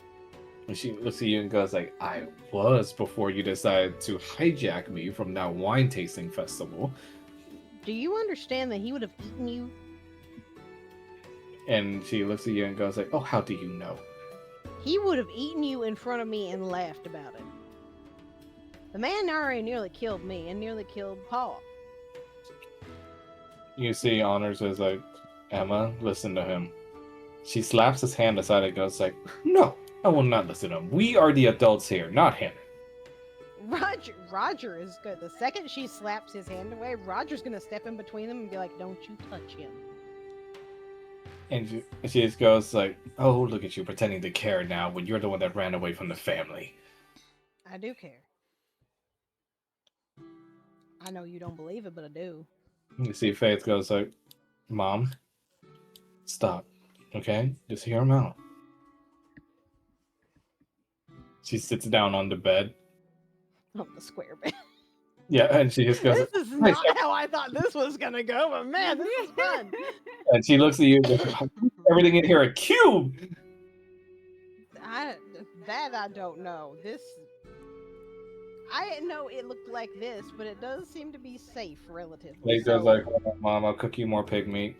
And she looks at you and goes like, "I was before you decided to hijack me from that wine tasting festival." Do you understand that he would have eaten you? And she looks at you and goes like, "Oh, how do you know?" he would have eaten you in front of me and laughed about it. The man already nearly killed me and nearly killed Paul. You see, Honors is like, Emma, listen to him. She slaps his hand aside and goes like, no, I will not listen to him. We are the adults here, not him. Roger is good. The second she slaps his hand away, Roger's gonna step in between them and be like, "Don't you touch him." And she just goes like, oh, look at you pretending to care now when you're the one that ran away from the family. I do care. I know you don't believe it, but I do. You see Faith goes like, Mom, stop, okay? Just hear him out. She sits down on the bed. On the square bed. Yeah, and she just goes, This is not how I thought this was gonna go, but man, this is fun. and she looks at you, everything in here a cube. I don't know. I didn't know it looked like this, but it does seem to be safe relatively. Faith goes like, oh, Mom, I'll cook you more pig meat.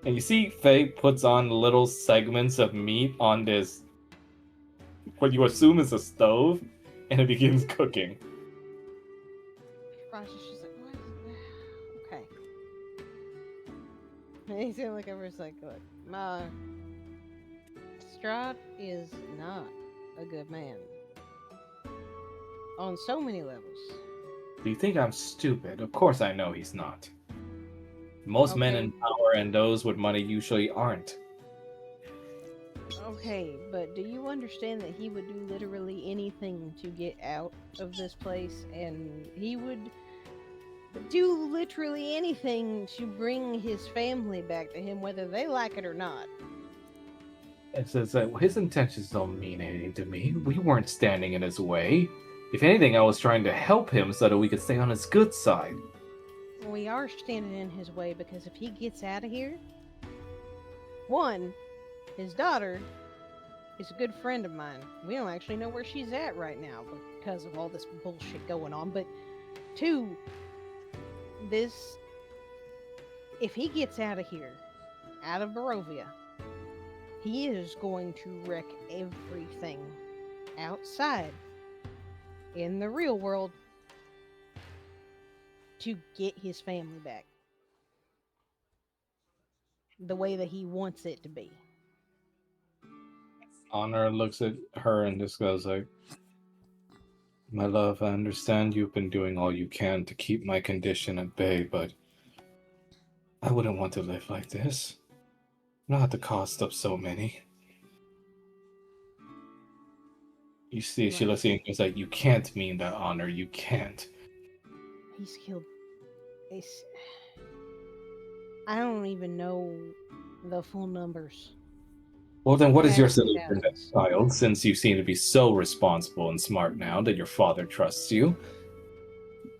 And you see Faye puts on little segments of meat on this, what you assume is a stove, and it begins cooking. Roger's just like, what is it? Okay. And he's gonna look over. It's like, look, my Strahd is not a good man on so many levels. Do you think I'm stupid? Of course I know he's not. Most men in power and those with money usually aren't. Okay, but do you understand that he would do literally anything to get out of this place, and he would do literally anything to bring his family back to him, whether they like it or not? It says that his intentions don't mean anything to me. We weren't standing in his way. If anything, I was trying to help him so that we could stay on his good side. We are standing in his way because if he gets out of here, one, his daughter is a good friend of mine. We don't actually know where she's at right now because of all this bullshit going on. But two, if he gets out of here, out of Barovia, he is going to wreck everything outside in the real world to get his family back the way that he wants it to be. Honor looks at her and just goes like, my love, I understand you've been doing all you can to keep my condition at bay, but I wouldn't want to live like this. Not at the cost of so many. You see, she looks at you and goes like, you can't mean that, Honor, you can't. He's killed... I don't even know the full numbers. Well, then what is your solution, child, since you seem to be so responsible and smart now that your father trusts you?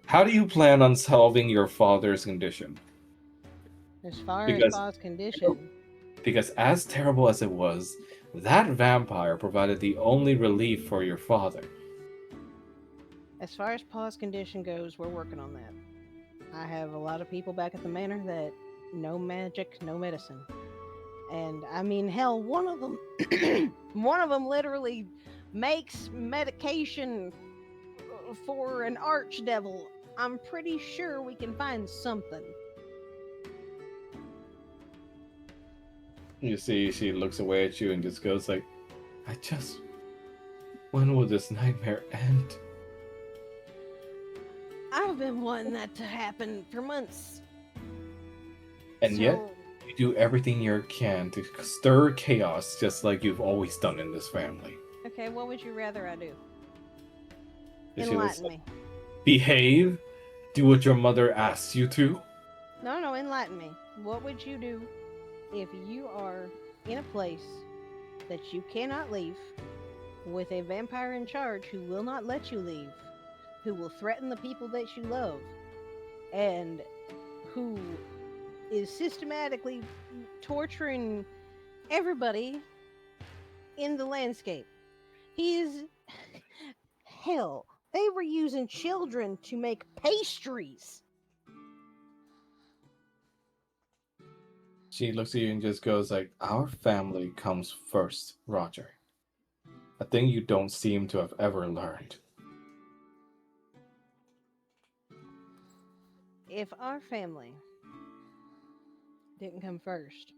How do you plan on solving your father's condition? As far as Paul's condition... Because as terrible as it was, that vampire provided the only relief for your father. As far as Paul's condition goes, we're working on that. I have a lot of people back at the manor that no magic, no medicine. And I mean, hell, one of them literally makes medication for an archdevil. I'm pretty sure we can find something. You see, she looks away at you and just goes like, when will this nightmare end? I've been wanting that to happen for months. And yet, you do everything you can to stir chaos just like you've always done in this family. Okay, what would you rather I do? Is Enlighten me. Behave? Do what your mother asks you to? No, enlighten me. What would you do if you are in a place that you cannot leave with a vampire in charge who will not let you leave, who will threaten the people that you love, and who is systematically torturing everybody in the landscape? He is... Hell, they were using children to make pastries. She looks at you and just goes like, "Our family comes first, Roger. A thing you don't seem to have ever learned." If our family didn't come first,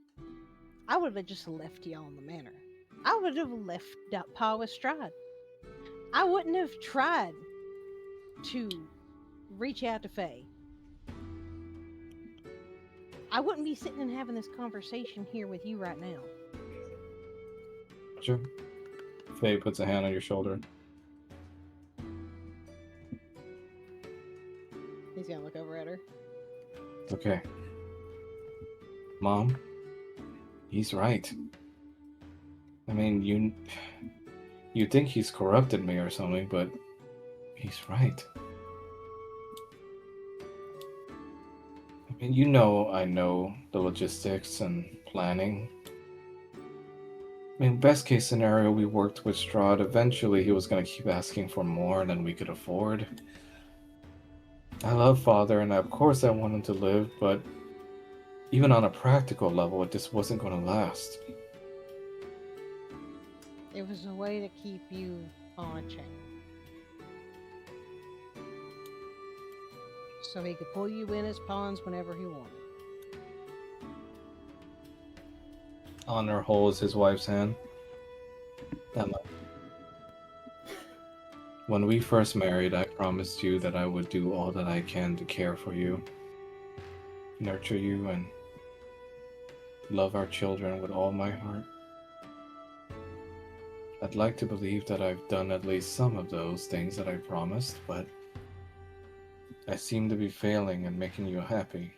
I would have just left y'all in the manor. I would have left Pa with Stride. I wouldn't have tried to reach out to Faye. I wouldn't be sitting and having this conversation here with you right now. Roger. Faye puts a hand on your shoulder. He's gonna look over at her. Okay. Mom, he's right. I mean, you think he's corrupted me or something, but he's right. I mean, I know the logistics and planning. I mean, best case scenario, we worked with Strahd. Eventually, he was going to keep asking for more than we could afford. I love Father, and of course I want him to live, but even on a practical level, it just wasn't going to last. It was a way to keep you on a chain. So he could pull you in as pawns whenever he wanted. Honor holds his wife's hand. Emma, when we first married, I promised you that I would do all that I can to care for you, nurture you, and love our children with all my heart. I'd like to believe that I've done at least some of those things that I promised, but I seem to be failing in making you happy.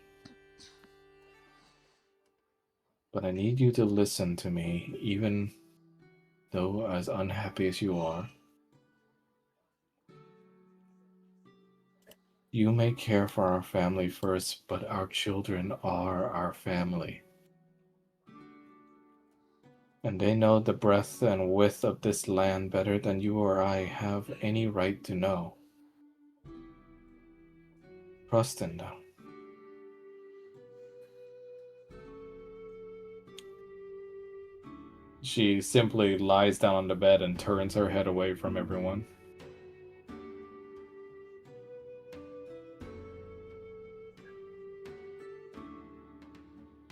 But I need you to listen to me, even though as unhappy as you are. You may care for our family first, but our children are our family. And they know the breadth and width of this land better than you or I have any right to know. Trust in them. She simply lies down on the bed and turns her head away from everyone.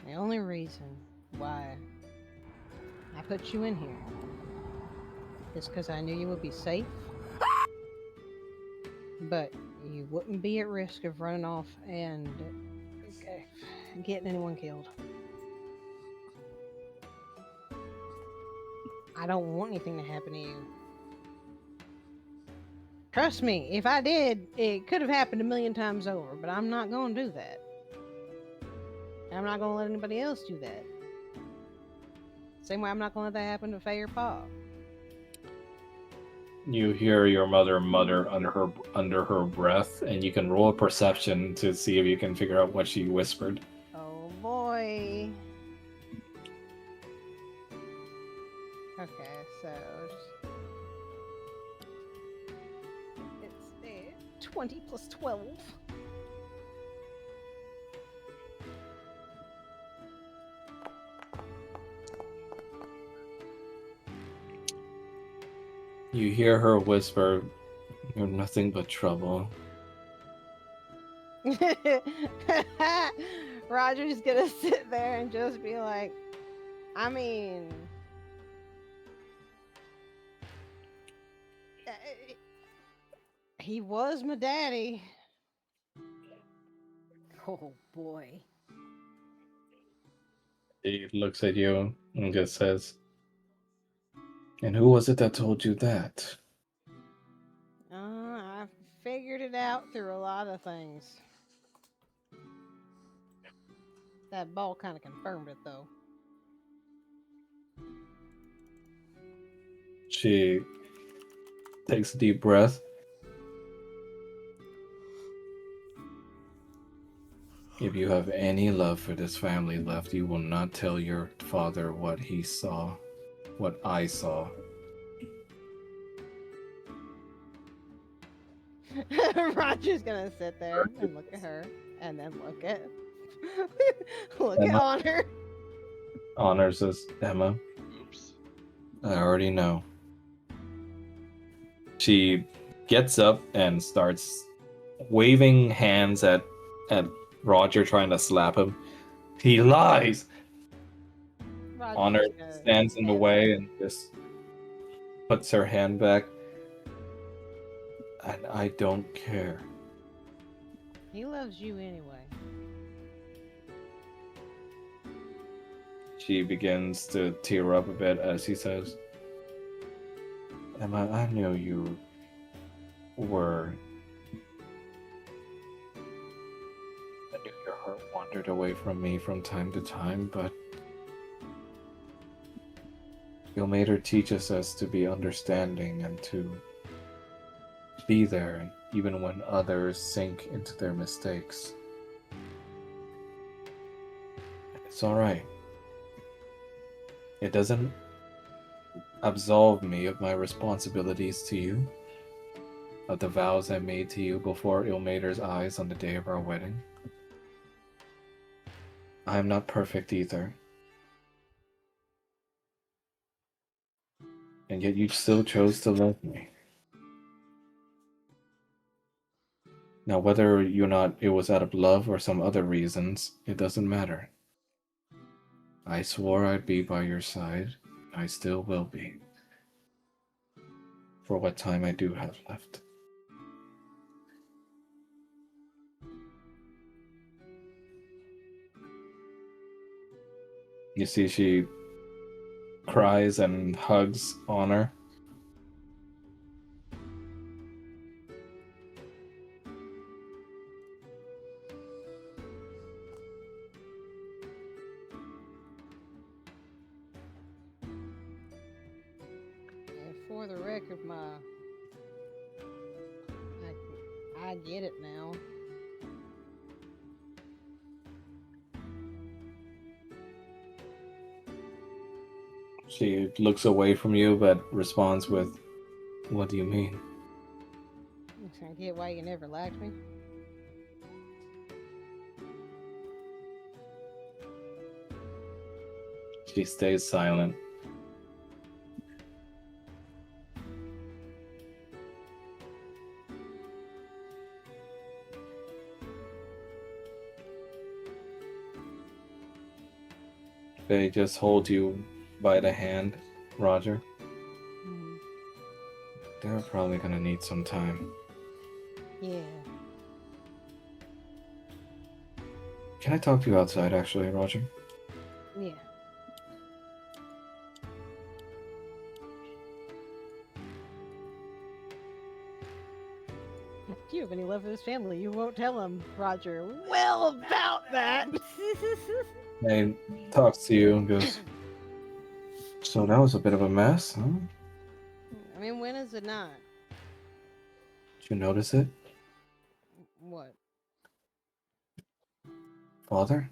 The only reason why I put you in here is because I knew you would be safe, but you wouldn't be at risk of running off and getting anyone killed. I don't want anything to happen to you. Trust me, if I did, it could have happened a million times over, but I'm not going to do that. I'm not going to let anybody else do that. Same way I'm not going to let that happen to Faye or Pa. You hear your mother mutter under her breath, and you can roll a perception to see if you can figure out what she whispered. Oh boy. Okay, so it's 20 plus 12. You hear her whisper, "You're nothing but trouble." Roger's gonna sit there and just be like, I mean, he was my daddy. Oh boy. He looks at you and just says, "And who was it that told you that?" I figured it out through a lot of things. That ball kind of confirmed it, though. She takes a deep breath. If you have any love for this family left, you will not tell your father what he saw, what I saw. Roger's gonna sit there and look at her, and then look at Emma. Honor. Honor says, Emma, Oops. I already know. She gets up and starts waving hands at Roger, trying to slap him. He lies! Roger's Honor just gonna stands in the stand way there. and just puts her hand back. And I don't care. He loves you anyway. She begins to tear up a bit as he says, Emma, I knew you were. I knew your heart wandered away from me from time to time, but Ilmater teaches us to be understanding and to be there even when others sink into their mistakes. It's alright. It doesn't absolve me of my responsibilities to you, of the vows I made to you before Ilmater's eyes on the day of our wedding. I am not perfect either. And yet you still chose to love me. Now, whether or not it was out of love or some other reasons, it doesn't matter. I swore I'd be by your side. I still will be. For what time I do have left. You see, she cries and hugs Honor. And for the record, I get it now. She looks away from you, but responds with, what do you mean? I get why you never liked me. She stays silent. They just hold you by the hand, Roger. Mhm. They're probably gonna need some time. Yeah. Can I talk to you outside, actually, Roger? Yeah. If you have any love for this family, you won't tell him, Roger. Well, about that. He talks to you and goes, so that was a bit of a mess, huh? I mean, when is it not? Did you notice it, What? Father?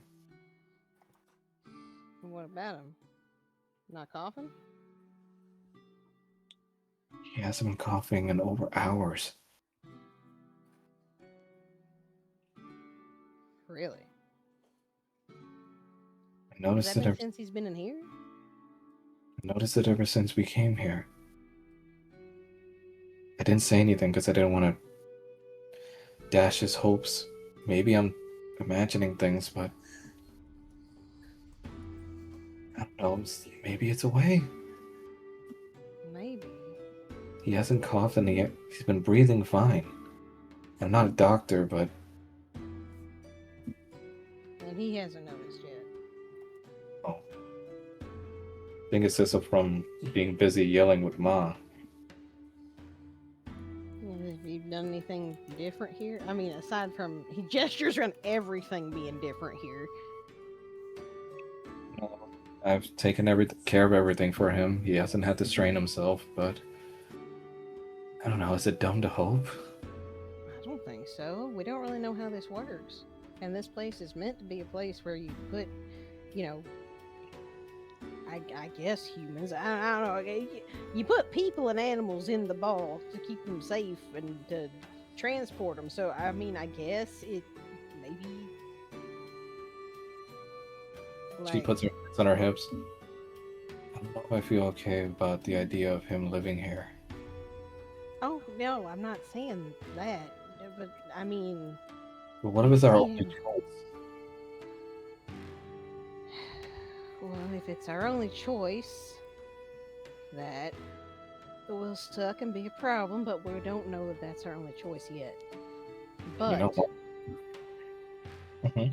What about him? Not coughing? He hasn't been coughing in over hours. Really? I Has noticed that it been ever, since he's been in here? noticed it ever since we came here. I didn't say anything because I didn't want to dash his hopes. Maybe I'm imagining things, but I don't know. Maybe it's a way. Maybe. He hasn't coughed and he's been breathing fine. I'm not a doctor, but And he hasn't noticed yet. oh, I think it's just from being busy yelling with Ma. Have you done anything different here? I mean, aside from he gestures around everything being different here. I've taken care of everything for him. He hasn't had to strain himself, but I don't know. Is it dumb to hope? I don't think so. We don't really know how this works. And this place is meant to be a place where you put, you know, I guess humans. I don't know. You put people and animals in the ball to keep them safe and to transport them. So I mean, I guess it maybe She Like, puts her hands on her hips. I don't know if I feel okay about the idea of him living here. oh no, I'm not saying that, but I mean, But what if it's our only he, choice? well, if it's our only choice, that will suck and be a problem. But we don't know that that's our only choice yet. You know But what? Mhm.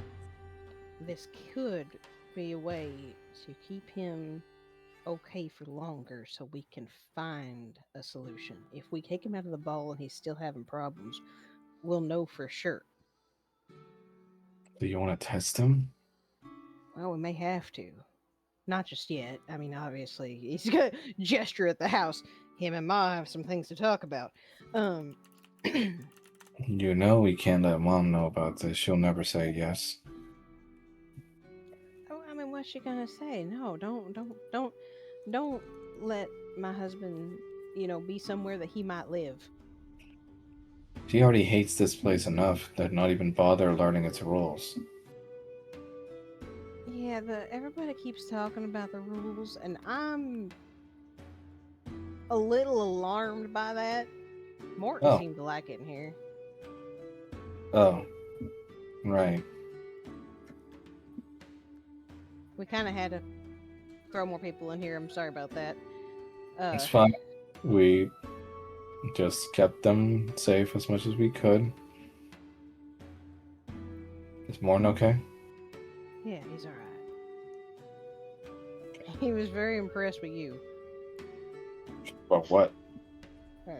this could be a way to keep him okay for longer so we can find a solution. If we take him out of the ball and he's still having problems, we'll know for sure. Do you want to test him? Well, we may have to. Not just yet. I mean, obviously, he's gonna gesture at the house. Him and Ma have some things to talk about. Um, You know we can't let Mom know about this. She'll never say yes. oh, I mean, what's she gonna say? No, don't let my husband, be somewhere that he might live. She already hates this place enough that not even bother learning its rules. Yeah, the everybody keeps talking about the rules, and I'm a little alarmed by that. Morton Oh, seemed to like it in here. oh, right. We kind of had to throw more people in here. I'm sorry about that. It's Uh, fine. We just kept them safe as much as we could. Is Morton okay? yeah, he's all right. He was very impressed with you. Well, what? Uh,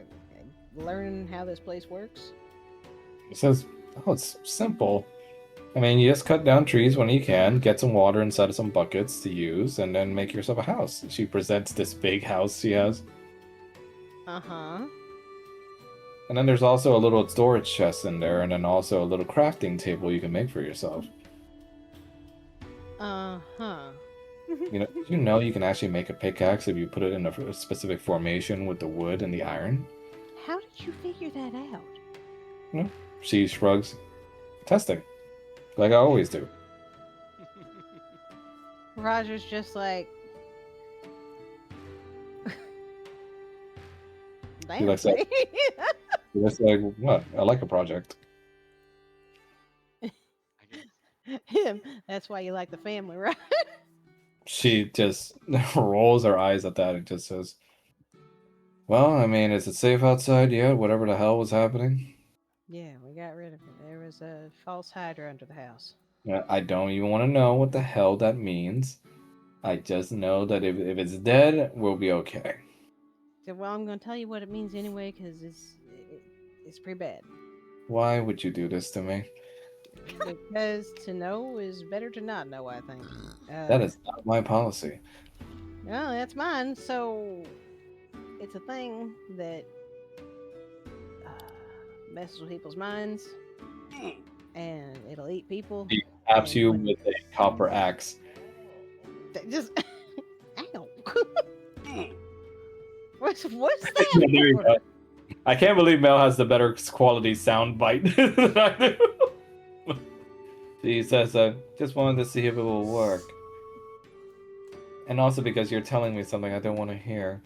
Learning how this place works. He says, oh, it's simple. I mean, you just cut down trees when you can, get some water inside of some buckets to use, and then make yourself a house. She presents this big house she has. Uh huh. And then there's also a little storage chest in there, and then also a little crafting table you can make for yourself. Uh huh. Did you know you can actually make a pickaxe if you put it in a specific formation with the wood and the iron? How did you figure that out? She shrugs. Testing. Like I always do. Roger's just like, He damn. likes that. He's like, what? I like a project. I guess. Him. That's why you like the family, right? She just rolls her eyes at that and just says, well, I mean, is it safe outside yet? Whatever the hell was happening? Yeah, we got rid of it. There was a false hydra under the house. Yeah, I don't even want to know what the hell that means. I just know that if it's dead, we'll be okay. So, well, I'm going to tell you what it means anyway, because it's pretty bad. Why would you do this to me? Because to know is better to not know, I think. That is not my policy. Well, that's mine. So it's a thing that messes with people's minds, and it'll eat people. He taps And you when with a copper axe. just ow. What's Yeah, that there you for? go. I can't believe Mel has the better quality sound bite than I do. She says, just wanted to see if it will work. And also because you're telling me something I don't want to hear.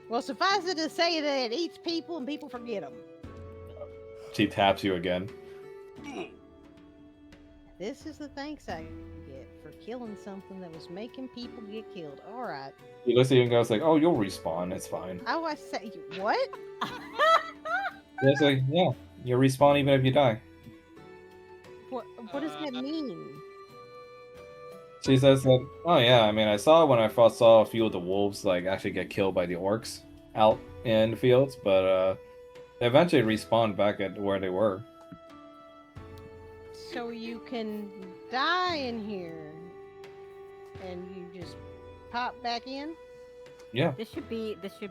Well, suffice it to say that it eats people and people forget them. She taps you again. This is the thanks I get for killing something that was making people get killed. All right. He looks at you and goes like, oh, you'll respawn. It's fine. Oh, I say what? It's like, yeah, you'll respawn even if you die. What does that mean? She says that, oh yeah, I mean, I saw when I first saw a few of the wolves like actually get killed by the orcs out in the fields, but they eventually respawned back at where they were. So you can die in here, and you just pop back in. Yeah, This should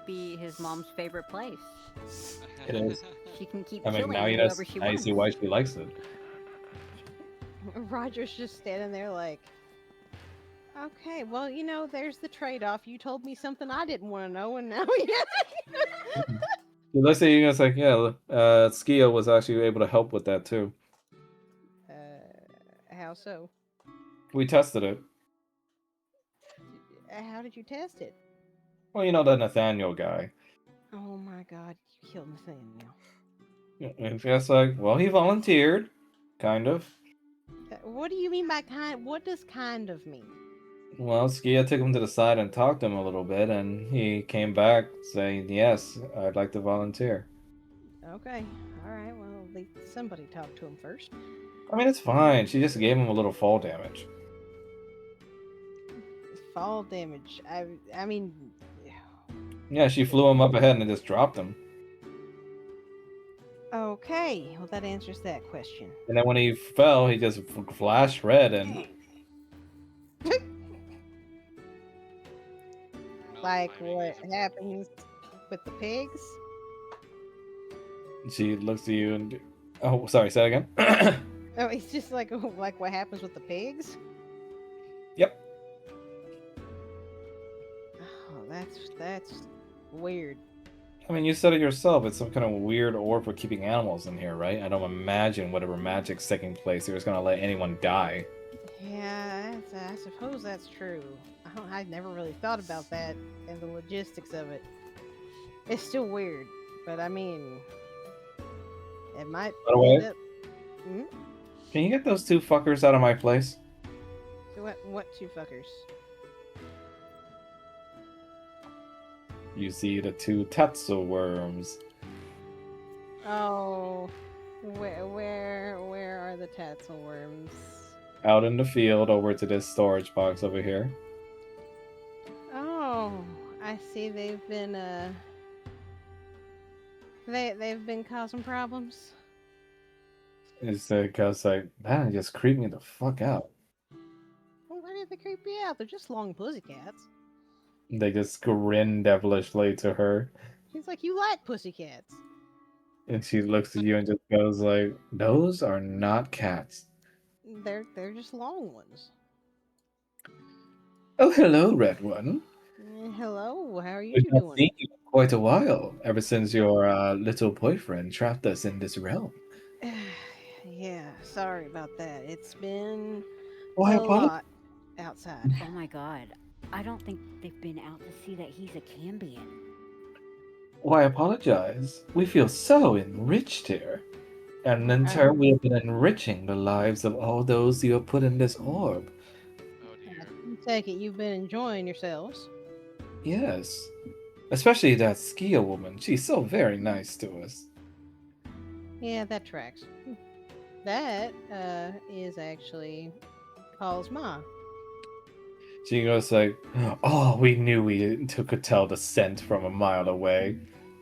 be his mom's favorite place. it is. She can keep I mean, killing now you whoever she now you wants. see why she likes it. Roger's just standing there like, okay, well, there's the trade-off. You told me something I didn't want to know, and now He looks at you and goes like, yeah, Skia was actually able to help with that too. how How so? We tested it. How did you test it? Well, you know that Nathaniel guy. Oh my god, you killed Nathaniel. And it's like, well, he volunteered, kind of. What do you mean by kind? What does kind of mean? Well, Skia took him to the side and talked to him a little bit, and he came back saying, yes, I'd like to volunteer. Okay, alright, well, at least somebody talked to him first. I mean, it's fine. She just gave him a little fall damage. Fall damage. I mean, Yeah, she flew him up ahead and just dropped him. okay, well, that answers that question. And then when he fell, he just flashed red and... Like what happens with the pigs? She looks at you and... Oh, sorry, say that again? Oh, it's just like what happens with the pigs? Yep. Oh, that's weird. I mean, you said it yourself. It's some kind of weird orb for keeping animals in here, right? I don't imagine whatever magic's taking place here is going to let anyone die. Yeah, I suppose that's true. I never really thought about that and the logistics of it. It's still weird, but I mean, it might By the way, end up. Hmm? can you get those two fuckers out of my place? What two fuckers? You see the two Tetzel worms. Oh, where are the tassel worms? Out in the field over to this storage box over here. Oh, I see. They've been they've been causing problems. It's because like that just creeped me the fuck out. Well, why did they creep you out? They're just long pussycats. They just grin devilishly to her, He's like, you like pussycats. and she looks at you and just goes like, "Those are not cats." They're just long ones. Oh, hello, Red One. Hello, how are you We've two not doing? seen you in quite a while, ever since your little boyfriend trapped us in this realm. Yeah, sorry about that. It's been Oh, I a apologize. lot outside. Oh my god. I don't think they've been out to see that he's a Cambion. Oh, I apologize. We feel so enriched here. And in I- turn, we have been enriching the lives of all those you have put in this orb. Oh dear. I take it you've been enjoying yourselves. Yes. Especially that Skia woman. She's so very nice to us. Yeah, that tracks. That is actually Paul's ma. She goes like, "Oh, we knew we could tell the scent from a mile away."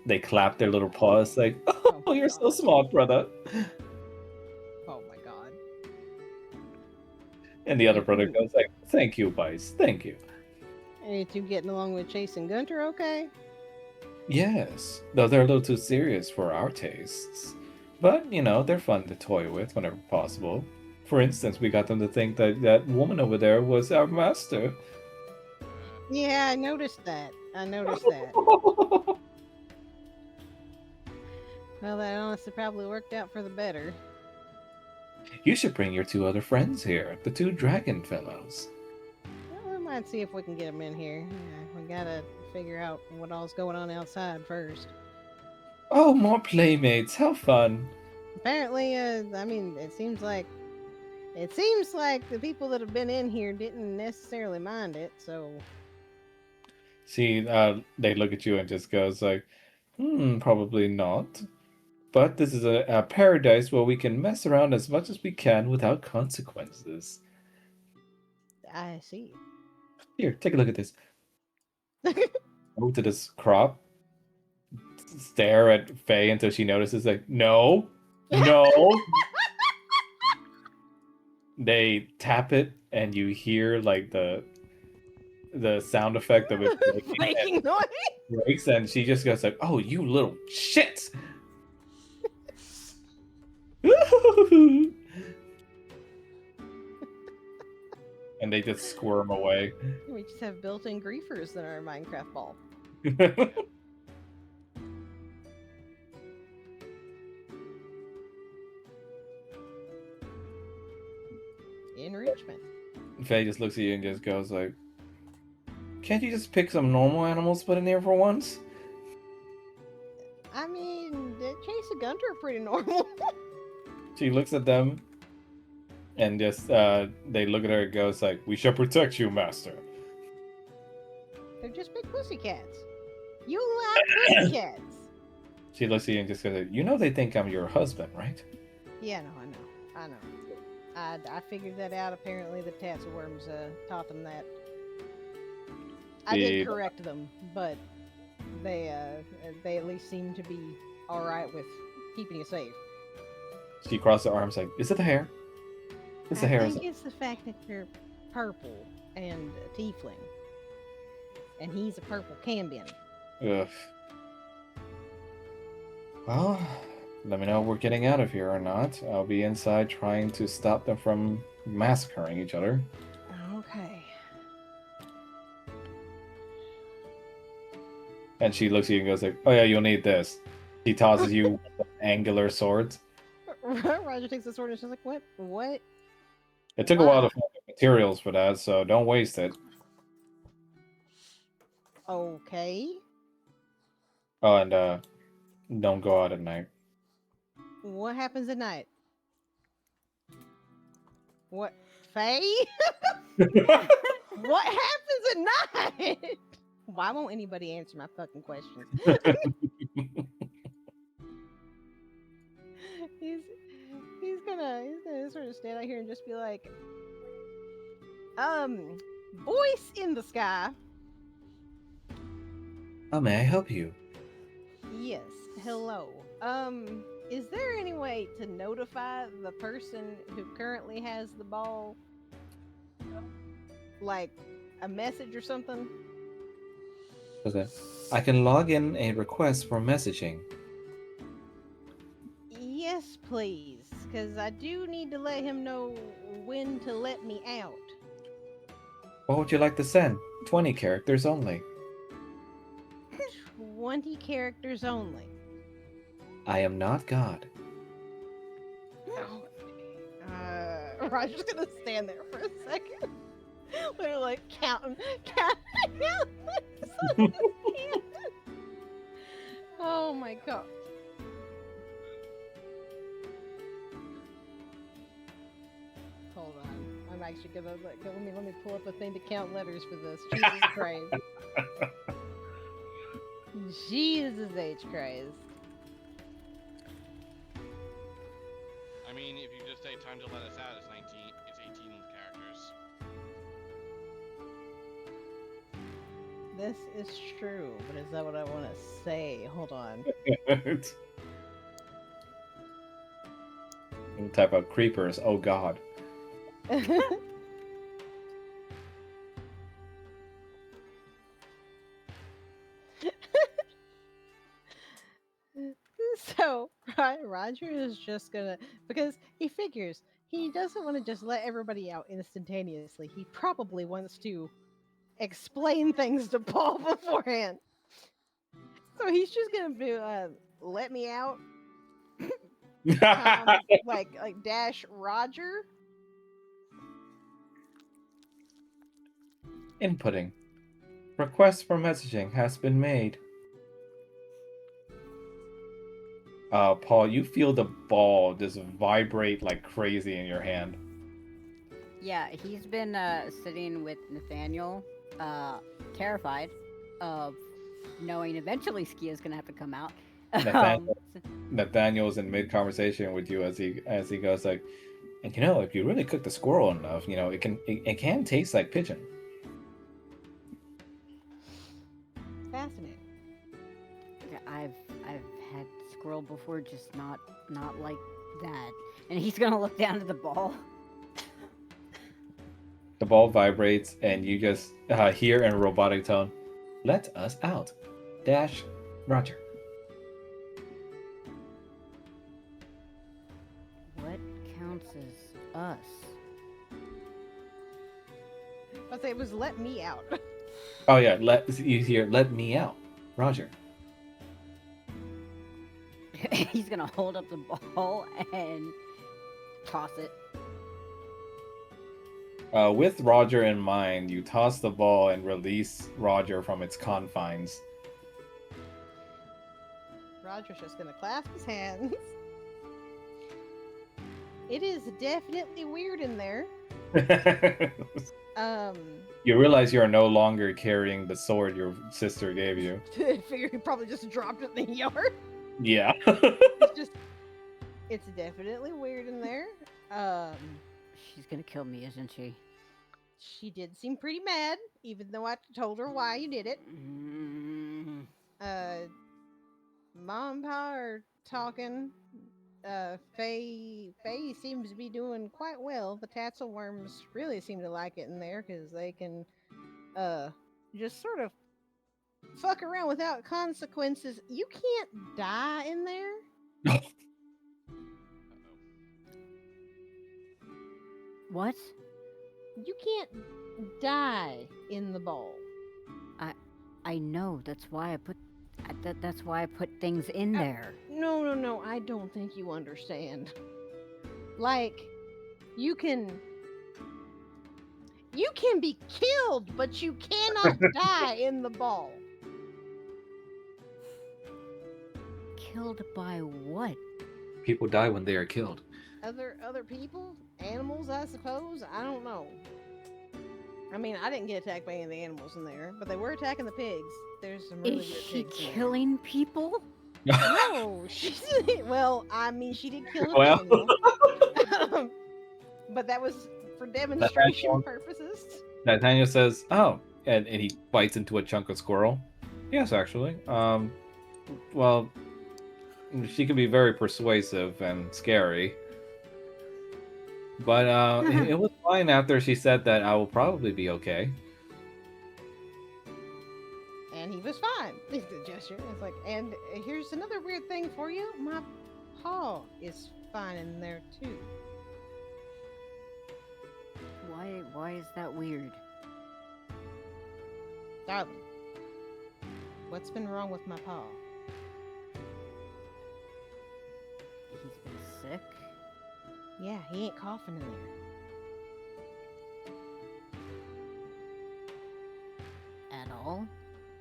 They clap their little paws like, "Oh, my you're so God. smart, brother." Oh my god. And the other brother goes like, "Thank you, Vice. Thank you." Are you two getting along with Chase and Gunter okay? Yes, though they're a little too serious for our tastes. But, you know, they're fun to toy with whenever possible. For instance, we got them to think that that woman over there was our master. Yeah, I noticed that. Well, that honestly probably worked out for the better. You should bring your two other friends here, the two dragon fellows. Well, we might see if we can get them in here. Yeah, we gotta figure out what all's going on outside first. Oh, more playmates, how fun. Apparently, I mean, it seems like the people that have been in here didn't necessarily mind it. So See, they look at you and just goes like, probably not. But this is a paradise where we can mess around as much as we can without consequences. I see. Here, take a look at this. Go to this crop, stare at Faye until she notices, like, no, no. They tap it, and you hear like the sound effect of it Making noise. breaks, and she just goes like, "Oh, you little shit!" And they just squirm away. We just have built-in griefers in our Minecraft ball. attachment. Faye just looks at you and just goes like, "Can't you just pick some normal animals to put in here for once?" I mean, Chase and Gunter are pretty normal. She looks at them and just they look at her and goes like, "We shall protect you, master." They're just big pussycats. You like pussycats. She looks at you and just goes, "You know they think I'm your husband, right?" Yeah, no, I know. I figured that out. Apparently, the taxiworms taught them that. I did correct them, but they at least seem to be all right with keeping you safe. She crossed her arms like, "Is it the hair? It's the hair." I think it's the fact that you're purple and a tiefling, and he's a purple Cambion. Ugh. Well, let me know if we're getting out of here or not. I'll be inside trying to stop them from massacring each other. Okay. And she looks at you and goes like, "Oh yeah, you'll need this." She tosses you angular swords. Roger takes the sword and she's like, "What? What? It took a while to find the materials for that, so don't waste it. Okay. Oh, and don't go out at night. What happens at night? What? Faye? What happens at night? Why won't anybody answer my fucking questions? he's gonna sort of stand out here and just be like, voice in the sky. May I help you? Yes, hello. Is there any way to notify the person who currently has the ball? Like a message or something? Okay. I can log in a request for messaging. Yes, please. Because I do need to let him know when to let me out. What would you like to send? 20 characters only. 20 characters only. I am not God. Roger's gonna stand there for a second. They're like counting. Oh my god. Hold on. I'm actually gonna let me pull up a thing to count letters for this. Jesus Christ. Jesus H. Christ. I mean, if you just say time to let us out, it's 18 characters. This is true, but is that what I want to say? Hold on. Type of creepers. Oh God. So, Roger is just gonna, because he figures he doesn't want to just let everybody out instantaneously. He probably wants to explain things to Paul beforehand. So he's just gonna be, let me out, like dash Roger. Inputting. Request for messaging has been made. Paul, you feel the ball just vibrate like crazy in your hand. Yeah, he's been sitting with Nathaniel, terrified of knowing eventually Skia's gonna have to come out. Nathaniel's in mid-conversation with you as he goes like, and you know, if you really cook the squirrel enough, you know, it can taste like pigeon. Fascinating. Yeah, I've had squirrel before, just not like that. And he's gonna look down at the ball. The ball vibrates, and you just hear in a robotic tone, "Let us out. Dash Roger." What counts as us? I say it was let me out. Oh yeah, you hear "Let me out, Roger." He's gonna hold up the ball and toss it. With Roger in mind, you toss the ball and release Roger from its confines. Roger's just gonna clasp his hands. It is definitely weird in there. You realize you are no longer carrying the sword your sister gave you. I figure he probably just dropped it in the yard. Yeah. It's definitely weird in there. She's gonna kill me, isn't she? She did seem pretty mad, even though I told her why you did it. Mm. Mom and Pa are talking. Faye seems to be doing quite well. The Tatzelworms really seem to like it in there because they can, just sort of fuck around without consequences. You can't die in there. What? You can't die in the ball. I know. That's why I put. That's why I put things in there. No. I don't think you understand. Like, you can be killed, but you cannot die in the ball. Killed by what? People die when they are killed. Other people, animals, I suppose. I don't know. I mean, I didn't get attacked by any of the animals in there, but they were attacking the pigs. There's some really Is good she pigs in there. killing people? No, she's well. I mean, she did kill an Well. animal, but that was for demonstration purposes. Nathaniel says, "Oh," and he bites into a chunk of squirrel. Yes, actually. Well, she can be very persuasive and scary. But it was fine after she said that I will probably be okay. And he was fine. It's a gesture. It's like, and here's another weird thing for you. My paw is fine in there too. Why is that weird? Darling, what's been wrong with my paw? He's been sick? Yeah, he ain't coughing in there. At all?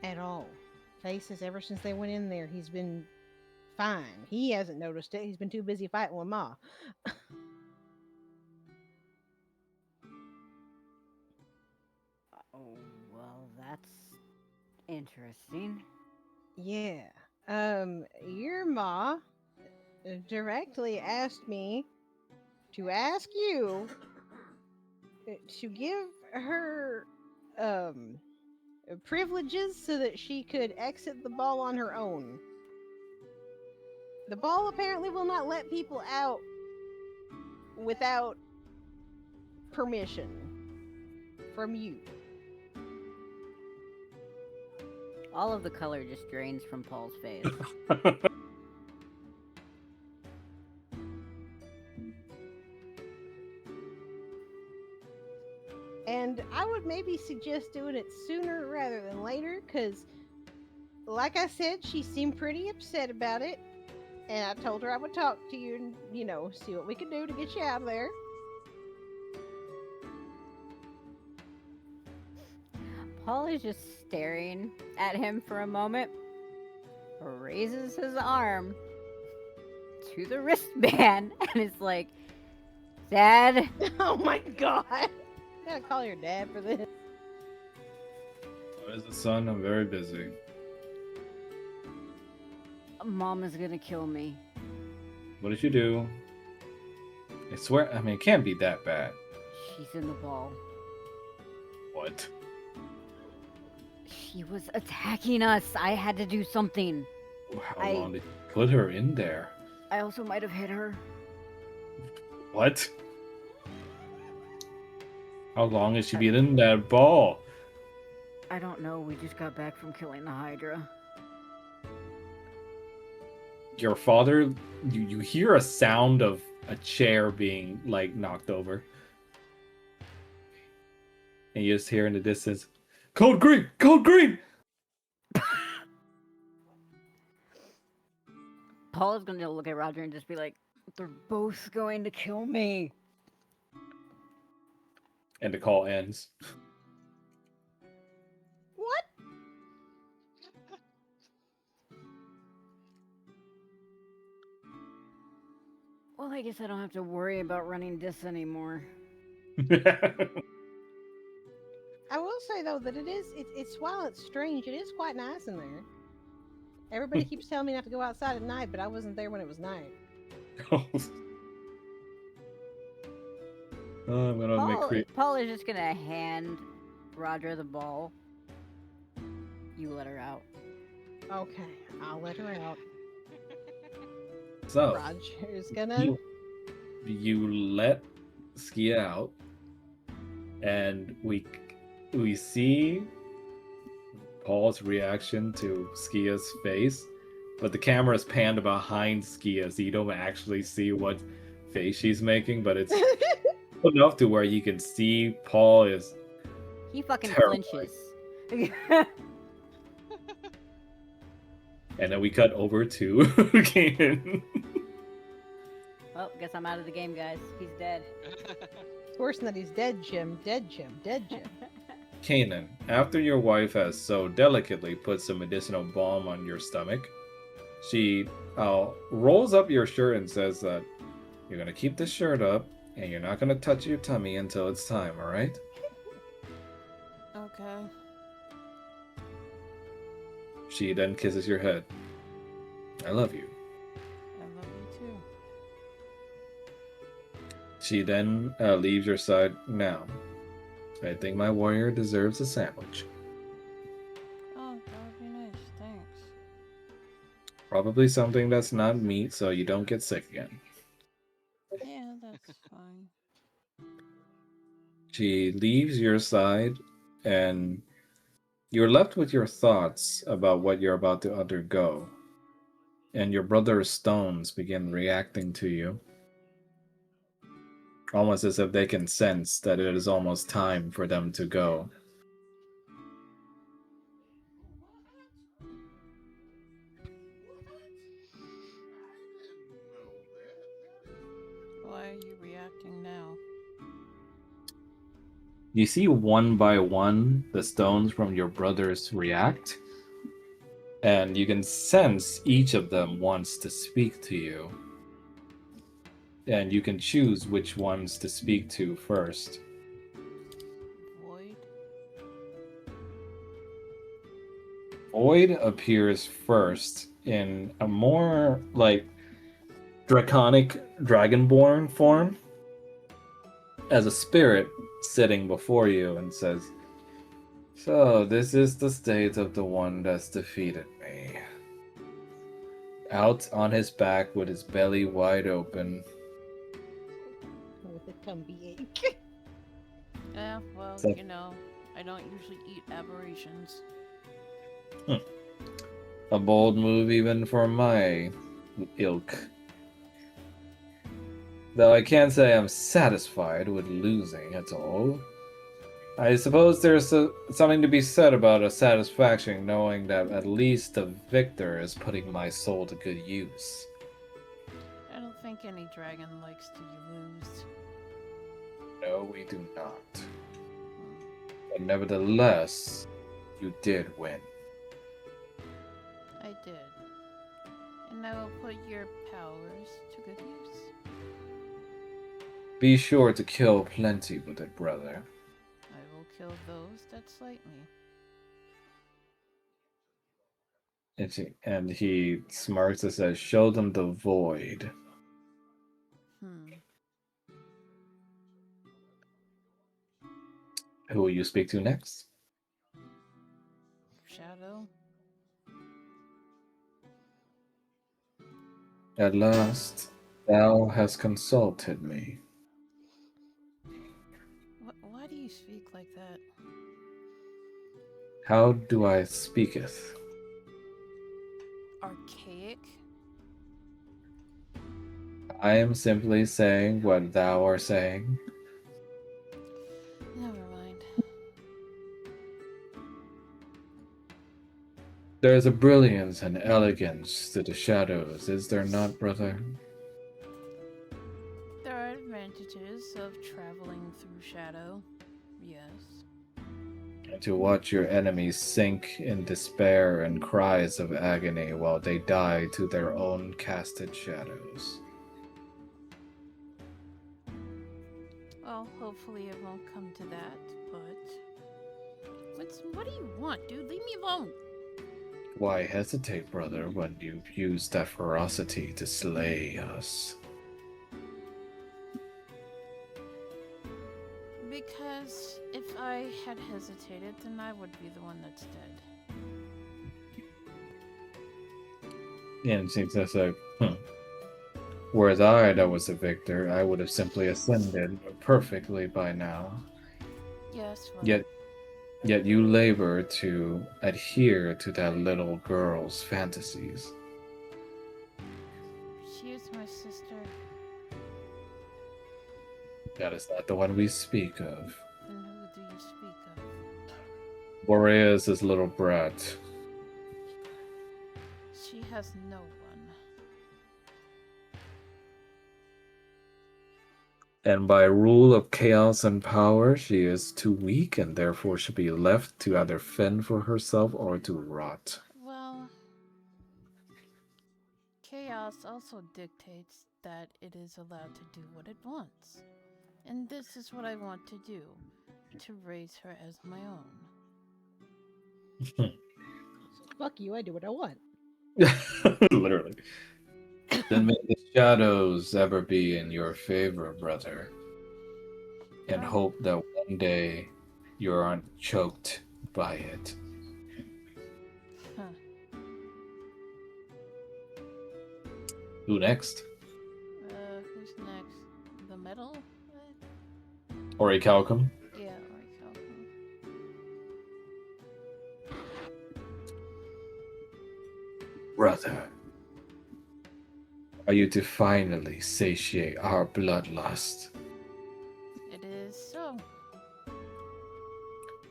At all. Faces ever since they went in there, he's been fine. He hasn't noticed it. He's been too busy fighting with Ma. Oh, well, that's interesting. Yeah. Your Ma directly asked me to ask you to give her privileges so that she could exit the ball on her own. The ball apparently will not let people out without permission from you. All of the color just drains from Paul's face. And I would maybe suggest doing it sooner rather than later, because, like I said, she seemed pretty upset about it. And I told her I would talk to you and, see what we could do to get you out of there. Paul is just staring at him for a moment, raises his arm to the wristband, and is like, Dad? Oh my god. I gotta call your dad for this. What is the son? I'm very busy. Mom is gonna kill me. What did you do? I swear, it can't be that bad. She's in the ball. What? She was attacking us. I had to do something. How long did you put her in there? I also might have hit her. What? How long has she been in that ball? I don't know. We just got back from killing the Hydra. Your father, you hear a sound of a chair being knocked over, and you just hear in the distance, "Code green, code green." Paul is gonna look at Roger and just be like, "They're both going to kill me." And the call ends. What? Well, I guess I don't have to worry about running this anymore. I will say though that it's while it's strange, it is quite nice in there. Everybody keeps telling me not to go outside at night, but I wasn't there when it was night. I'm gonna make Paul is just gonna hand Roger the ball. You let her out. Okay, I'll let her out. So Roger's gonna. you let Skia out, and we see Paul's reaction to Skia's face, but the camera is panned behind Skia, so you don't actually see what face she's making, but it's enough to where you can see Paul is. He fucking terrified. flinches. And then we cut over to Kanan. Well, guess I'm out of the game, guys. He's dead. It's worse than that he's dead, Jim. Dead Jim. Dead Jim. Kanan, after your wife has so delicately put some medicinal balm on your stomach, she rolls up your shirt and says that you're going to keep this shirt up and you're not going to touch your tummy until it's time, alright? Okay. She then kisses your head. I love you. I love you too. She then leaves your side now. I think my warrior deserves a sandwich. Oh, that would be nice. Thanks. Probably something that's not meat so you don't get sick again. Yeah, that's fine. She leaves your side, and you're left with your thoughts about what you're about to undergo. And your brother's stones begin reacting to you, almost as if they can sense that it is almost time for them to go. Why are you reacting now? You see one by one the stones from your brothers react, and you can sense each of them wants to speak to you. And you can choose which ones to speak to first. Void? Void appears first in a more like draconic dragonborn form as a spirit sitting before you and says, "So this is the state of the one that's defeated me. Out on his back with his belly wide open." With a tummy ache. Yeah, well, So- you know, I don't usually eat aberrations. A bold move even for my ilk. Though I can't say I'm satisfied with losing at all. I suppose there's something to be said about a satisfaction knowing that at least the victor is putting my soul to good use. I don't think any dragon likes to lose. No, we do not. Hmm. But nevertheless, you did win. I did. And I will put your powers to good use. Be sure to kill plenty with it, brother. I will kill those that slight me. And he smirks and says, "Show them the void." Who will you speak to next? Shadow? At last, thou hast consulted me. Why do you speak like that? How do I speaketh? Archaic? I am simply saying what thou art saying. Never mind. There is a brilliance and elegance to the shadows, is there not, brother? There are advantages of traveling through shadow. Yes. And to watch your enemies sink in despair and cries of agony while they die to their own casted shadows. Well, hopefully it won't come to that, but... What do you want, dude? Leave me alone! Why hesitate, brother, when you've used that ferocity to slay us? Because if I had hesitated, then I would be the one that's dead. And it seems that's like, Whereas I, that was the victor, I would have simply ascended perfectly by now. Yes, well... Yet you labor to adhere to that little girl's fantasies. She is my sister. That is not the one we speak of. Then who do you speak of? Borea is his little brat. She has no one. And by rule of chaos and power, she is too weak and therefore should be left to either fend for herself or to rot. Well... Chaos also dictates that it is allowed to do what it wants. And this is what I want to do. To raise her as my own. Fuck you, I do what I want. Literally. Then may the shadows ever be in your favor, brother. And hope that one day you aren't choked by it. Huh. Who next? Who's next? The metal? Orichalcum? Yeah, Orichalcum. Brother, are you to finally satiate our bloodlust? It is so.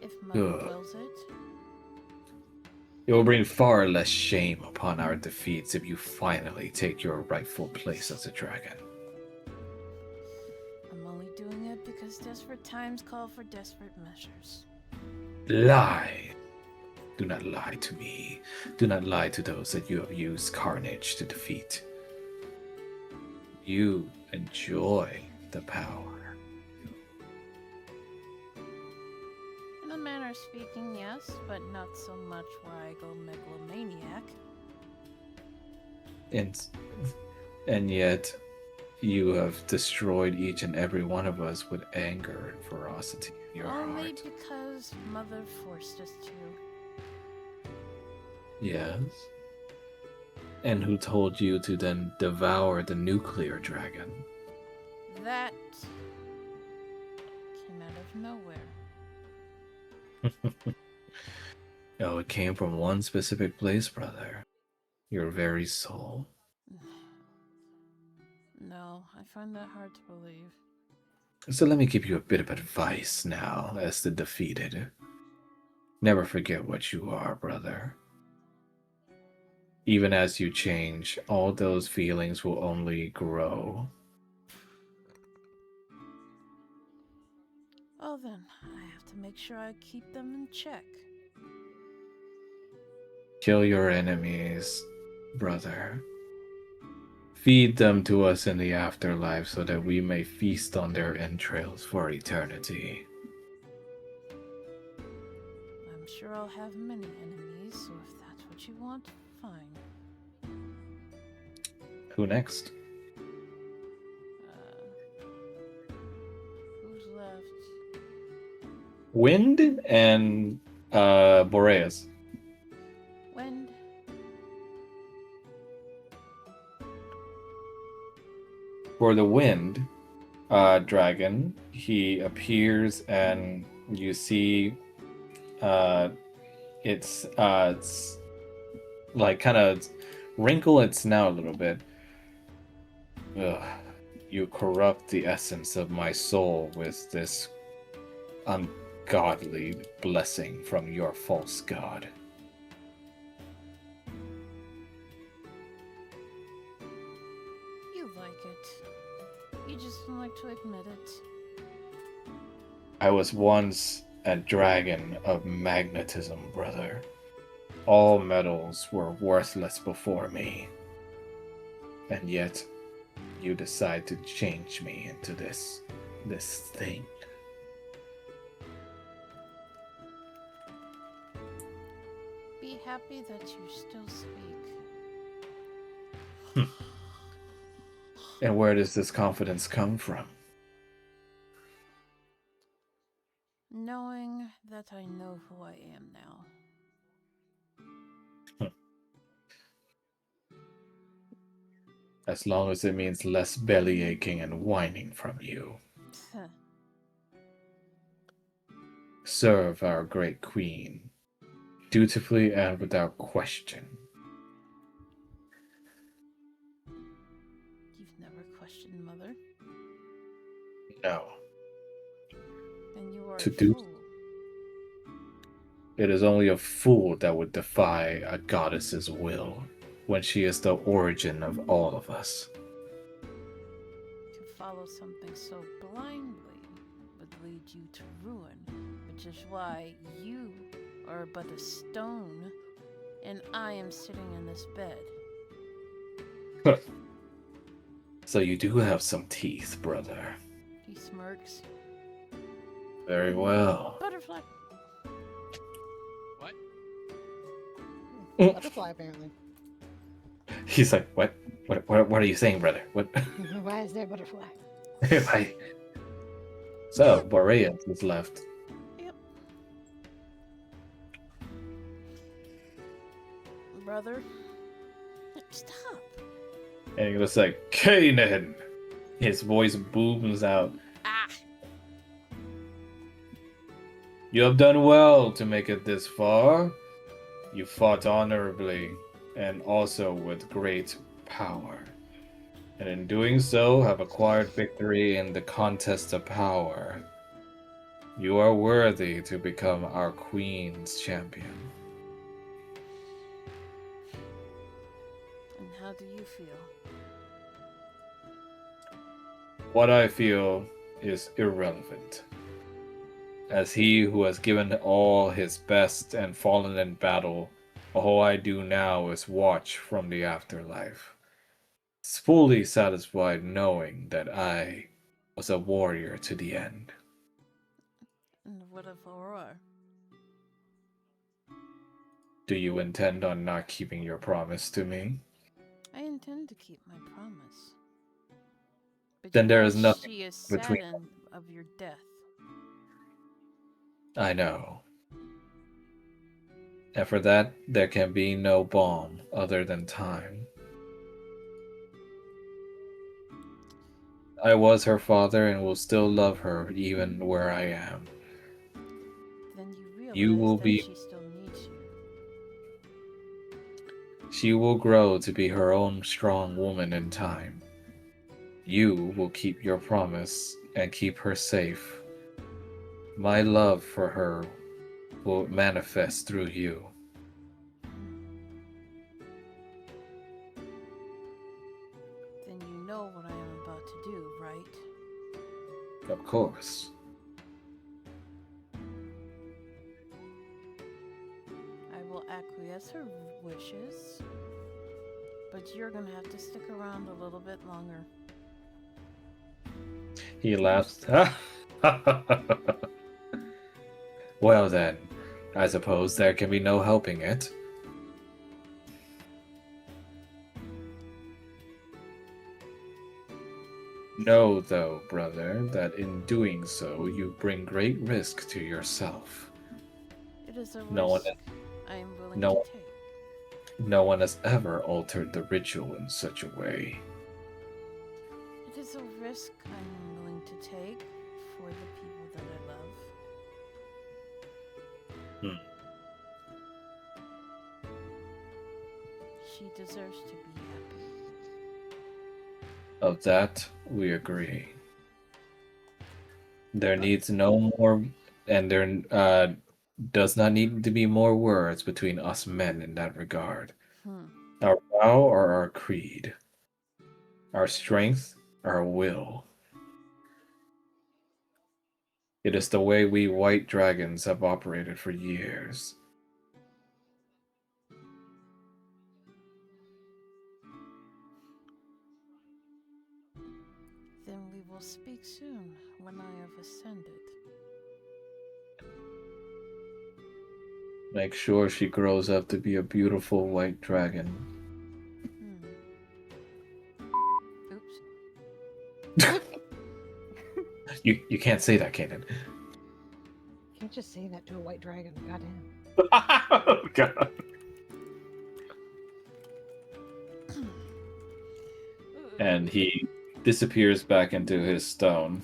If Mother Good. wills it. It will bring far less shame upon our defeats if you finally take your rightful place as a dragon. I'm only doing it because desperate times call for desperate measures. Lie! Do not lie to me. Do not lie to those that you have used carnage to defeat. You enjoy the power. In a manner of speaking, yes, but not so much where I go megalomaniac. And yet, you have destroyed each and every one of us with anger and ferocity in your Only heart. because Mother forced us to. Yes. And who told you to then devour the nuclear dragon? That came out of nowhere. Oh, it came from one specific place, brother. Your very soul. No, I find that hard to believe. So let me give you a bit of advice now, as the defeated. Never forget what you are, brother. Even as you change, all those feelings will only grow. Well then, I have to make sure I keep them in check. Kill your enemies, brother. Feed them to us in the afterlife so that we may feast on their entrails for eternity. I'm sure I'll have many enemies, so if that's what you want, fine. Who next? Who's left? Wind and Boreas. Wind. For the wind dragon, he appears and you see it's like kind of wrinkle its snout a little bit. Ugh. You corrupt the essence of my soul with this ungodly blessing from your false god. You like it. You just don't like to admit it. I was once a dragon of magnetism, brother. All metals were worthless before me. And yet, you decide to change me into this thing. Be happy that you still speak. And where does this confidence come from? Knowing that I know who I am now. As long as it means less belly aching and whining from you. Serve our great queen, dutifully and without question. You've never questioned Mother. No. Then you are To a do fool. it is only a fool that would defy a goddess's will, when she is the origin of all of us. To follow something so blindly would lead you to ruin, which is why you are but a stone and I am sitting in this bed. So you do have some teeth, brother. He smirks. Very well. Butterfly. What? Butterfly, apparently. He's like, what? What are you saying, brother? What? Why is there a butterfly? Why? So, Boreas is left. Yep. Brother. Stop. And he was like, Kanan! His voice booms out. Ah. You have done well to make it this far. You fought honorably, and also with great power. And in doing so, have acquired victory in the contest of power. You are worthy to become our queen's champion. And how do you feel? What I feel is irrelevant. As he who has given all his best and fallen in battle, all I do now is watch from the afterlife. Fully satisfied knowing that I was a warrior to the end. And what of Aurora? Do you intend on not keeping your promise to me? I intend to keep my promise. But Then you there know is nothing she is between saddened of your death. I know. And for that, there can be no balm other than time. I was her father and will still love her even where I am. Then you You realize will that be. she still needs you. She will grow to be her own strong woman in time. You will keep your promise and keep her safe. My love for her will manifest through you. Then you know what I am about to do, right? Of course. I will acquiesce her wishes, but you're gonna have to stick around a little bit longer. He laughs. Well then, I suppose there can be no helping it. Know, though, brother, that in doing so you bring great risk to yourself. It is a No one, risk I am willing no, to take. no one has ever altered the ritual in such a way. It is a risk I am willing to take for the people that I love. She deserves to be happy. Of that, we agree. There needs no more, and there does not need to be more words between us men in that regard. Our vow or our creed, our strength, our will. It is the way we white dragons have operated for years. Then we will speak soon when I have ascended. Make sure she grows up to be a beautiful white dragon. Oops. You can't say that, Kanan. You can't just say that to a white dragon. Goddamn. Oh, God. And he disappears back into his stone.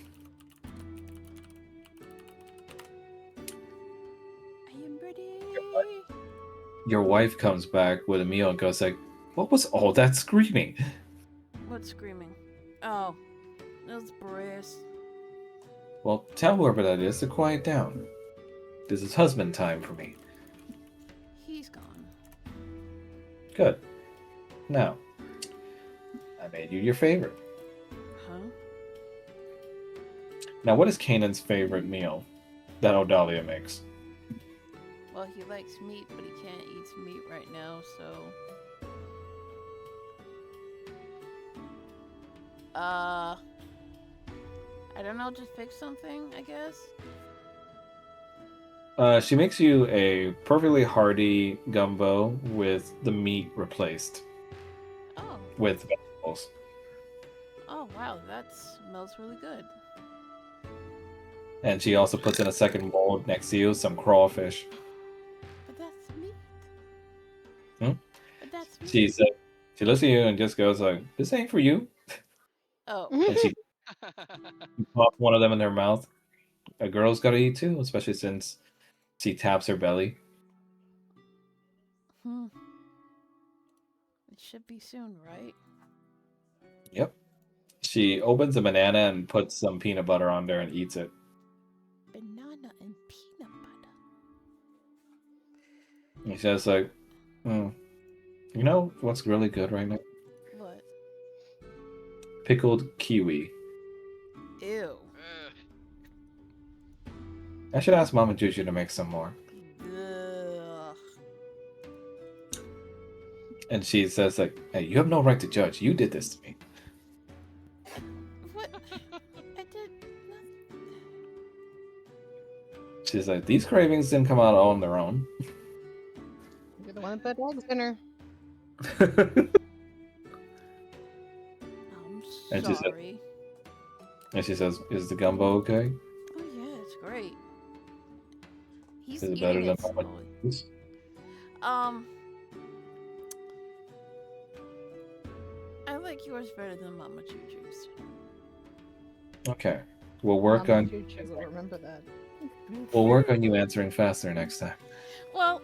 I am ready. Your wife comes back with a meal and goes like, "What was all that screaming?" What's screaming? Oh, it was Boreas. Well, tell whoever that is to quiet down. This is husband time for me. He's gone. Good. Now, I made you your favorite. Huh? Now, what is Kanan's favorite meal that Odalia makes? Well, he likes meat, but he can't eat meat right now, so... I don't know, just pick something, I guess? She makes you a perfectly hearty gumbo with the meat replaced Oh. with vegetables. Oh, wow, that smells really good. And she also puts in a second mold next to you, some crawfish. But that's meat. Hmm? But that's meat. She looks at you and just goes like, "This ain't for you." Oh. And she pops one of them in her mouth. A girl's got to eat too, especially since she taps her belly. It should be soon, right? Yep. She opens a banana and puts some peanut butter on there and eats it. Banana and peanut butter. And she says like, you know what's really good right now? What? Pickled kiwi. Ew. I should ask Mama Juju to make some more. Ugh. And she says like, "Hey, you have no right to judge. You did this to me." What? I did nothing. She's like, "These cravings didn't come out all on their own." You're the one that put eggs in her. I'm And sorry. she says, "Is the gumbo okay? Oh yeah, it's great. He's Is it eating better than it Mama slowly. Juju's?" I like yours better than Mama Juju's. Okay. We'll work Mama on Juju will remember that. you answering faster next time. Well,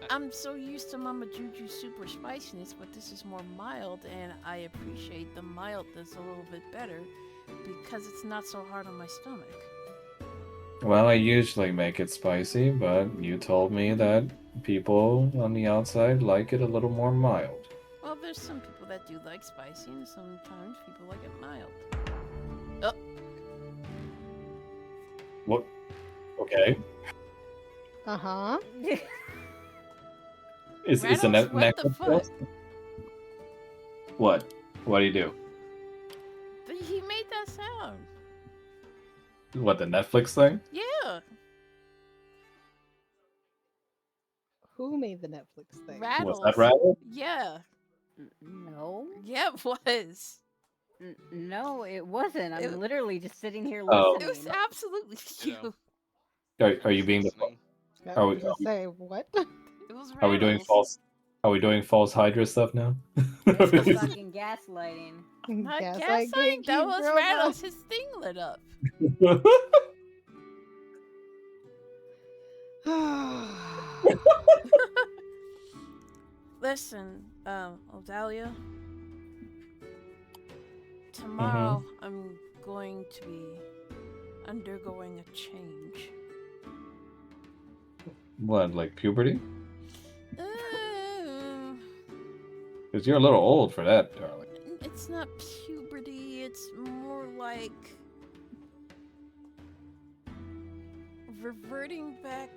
I'm so used to Mama Juju's super spiciness, but this is more mild, and I appreciate the mildness a little bit better because it's not so hard on my stomach. Well, I usually make it spicy, but you told me that people on the outside like it a little more mild. Well, there's some people that do like spicy, and sometimes people like it mild. Oh. What? Okay. Uh-huh. Is the Rattles, what the Netflix fuck? post? What? What do you do? He made that sound. What, the Netflix thing? Yeah. Who made the Netflix thing? Rattles. Was that Rattle? Yeah. No. Yeah, it was. No, it wasn't. I'm It- literally just sitting here Oh. listening. It was absolutely you. Are you being the? I Are we, was gonna say, what? It was are we doing Rattles. false? Are we doing false Hydra stuff now? It's the fucking gaslighting. Not Gaslight gaslighting. That gatekeep, was bro. Rattles. His thing lit up. Listen, Odalia. Tomorrow I'm going to be undergoing a change. What, like puberty? Uh, Because you're a little old for that, darling. it's not puberty, it's more like reverting back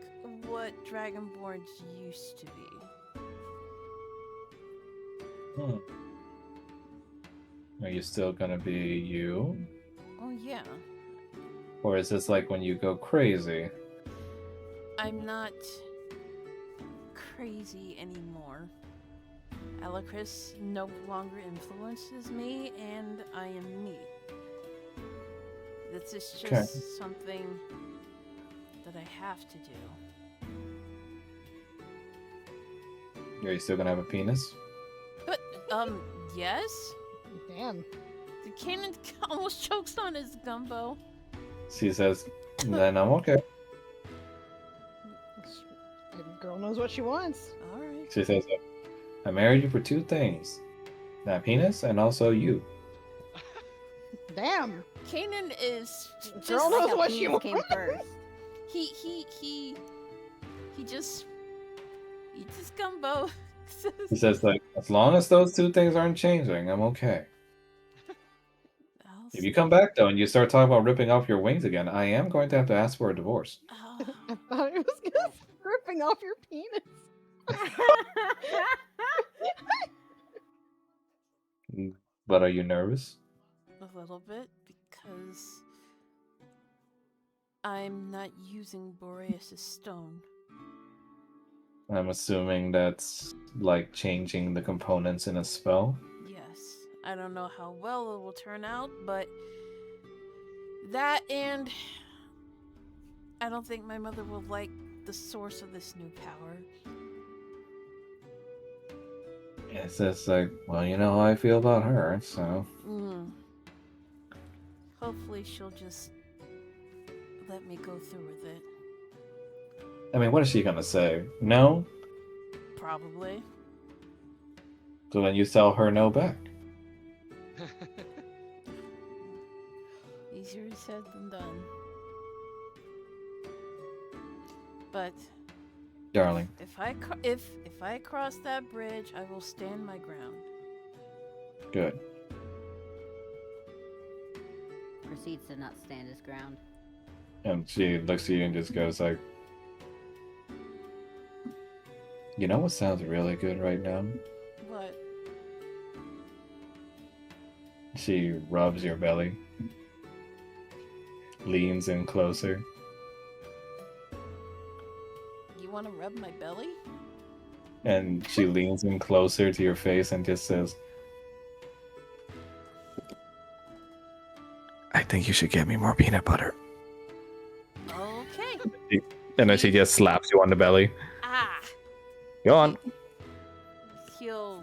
what Dragonborns used to be. Hmm. Are you still gonna be you? Oh yeah, Or is this like when you go crazy? I'm not crazy anymore. Alacris no longer influences me, and I am me. This is Okay. just something that I have to do. Are you still gonna have a penis? But, yes? Damn. The cannon almost chokes on his gumbo. She says, then I'm okay. The girl knows what she wants. Alright. She says, I married you for two things. That penis and also you. Damn. Kanan is just Girl Like knows a what she penis came wants. first. he just gumbo. He says, like, as long as those two things aren't changing, I'm okay. I'll If you come back, though, and you start talking about ripping off your wings again, I am going to have to ask for a divorce. Oh, I thought it was gonna ripping off your penis. But are you nervous? a little bit because I'm not using Boreas' stone. I'm assuming that's like changing the components in a spell. Yes, I don't know how well it will turn out, but that and I don't think my mother will like the source of this new power. It's just like, well, you know how I feel about her, so. Hopefully she'll just let me go through with it. I mean, what is she gonna say? No? Probably. So then you tell her no back. Easier said than done. But Darling. if I cross that bridge, I will stand my ground. Good. Proceeds to not stand his ground. And she looks at you and just goes like, you know what sounds really good right now? What? She rubs your belly. Leans in closer. You want to rub my belly? And she leans in closer to your face and just says, I think you should get me more peanut butter. Okay. and then she just slaps you on the belly. Ah. Go on. He'll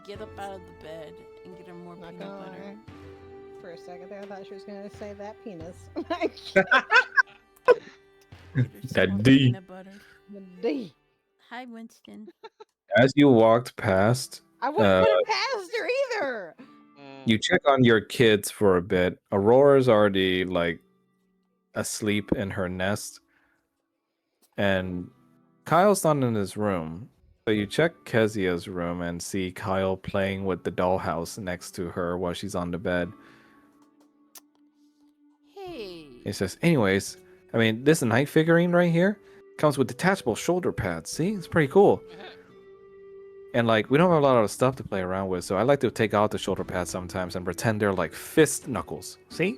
get up out of the bed and get her more Not peanut gonna butter. lie. For a second there, I thought she was gonna say that penis. Get her some That more D. peanut butter. The D. Hi, Winston. As you walked past, I wouldn't put it past her either. you check on your kids for a bit. Aurora's already like asleep in her nest, and Kyle's not in his room. So you check Kezia's room and see Kyle playing with the dollhouse next to her while she's on the bed. Hey. He says, anyways, I mean, this night figurine right here comes with detachable shoulder pads. See? It's pretty cool. And like, we don't have a lot of stuff to play around with, so I like to take out the shoulder pads sometimes and pretend they're like fist knuckles. See?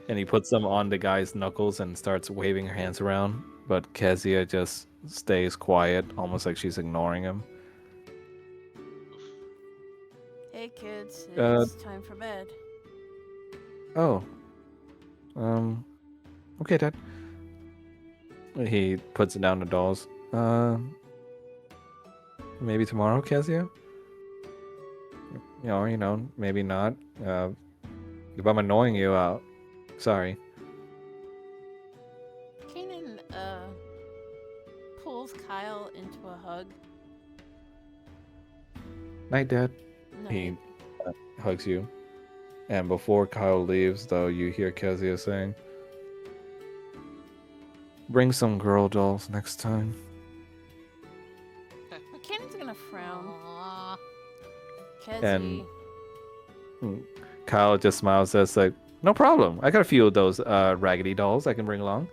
And he puts them on the guy's knuckles and starts waving her hands around. But Kezia just stays quiet, almost like she's ignoring him. Hey, kids. Uh, It's time for bed. Oh. Okay, Dad. He puts down the dolls. Maybe tomorrow, Kezia? You know, maybe not. If I'm annoying you, sorry. Kanan, pulls Kyle into a hug. Night, Dad. No, He hugs you. And before Kyle leaves, though, you hear Kezia saying, bring some girl dolls next time. Kanan's gonna frown. Aw. Kezi. And Kyle just smiles, says like, No problem. I got a few of those raggedy dolls I can bring along.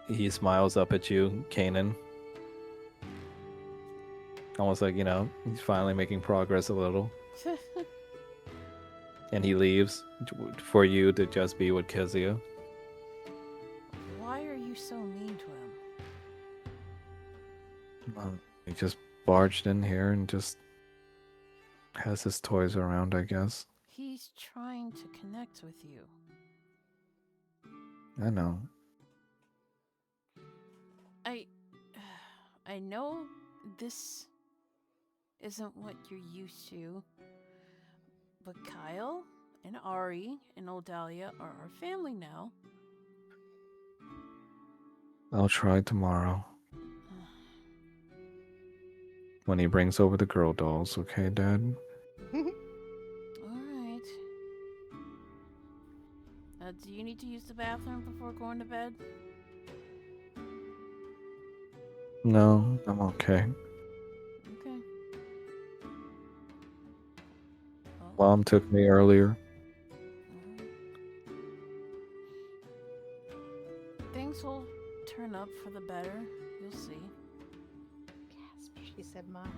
He smiles up at you, Kanan. Almost like, he's finally making progress a little. And he leaves for you to just be with Kezia. Why are you so mean to him? He just barged in here and just has his toys around, I guess. He's trying to connect with you. I know. I know this isn't what you're used to, but Kyle and Ari and Odalia are our family now. I'll try tomorrow. When he brings over the girl dolls, okay, Dad? Alright. Do you need to use the bathroom before going to bed? No, I'm okay. Okay. Mom took me earlier. Things will turn up for the better. You'll see. Gasp, she said, Mom.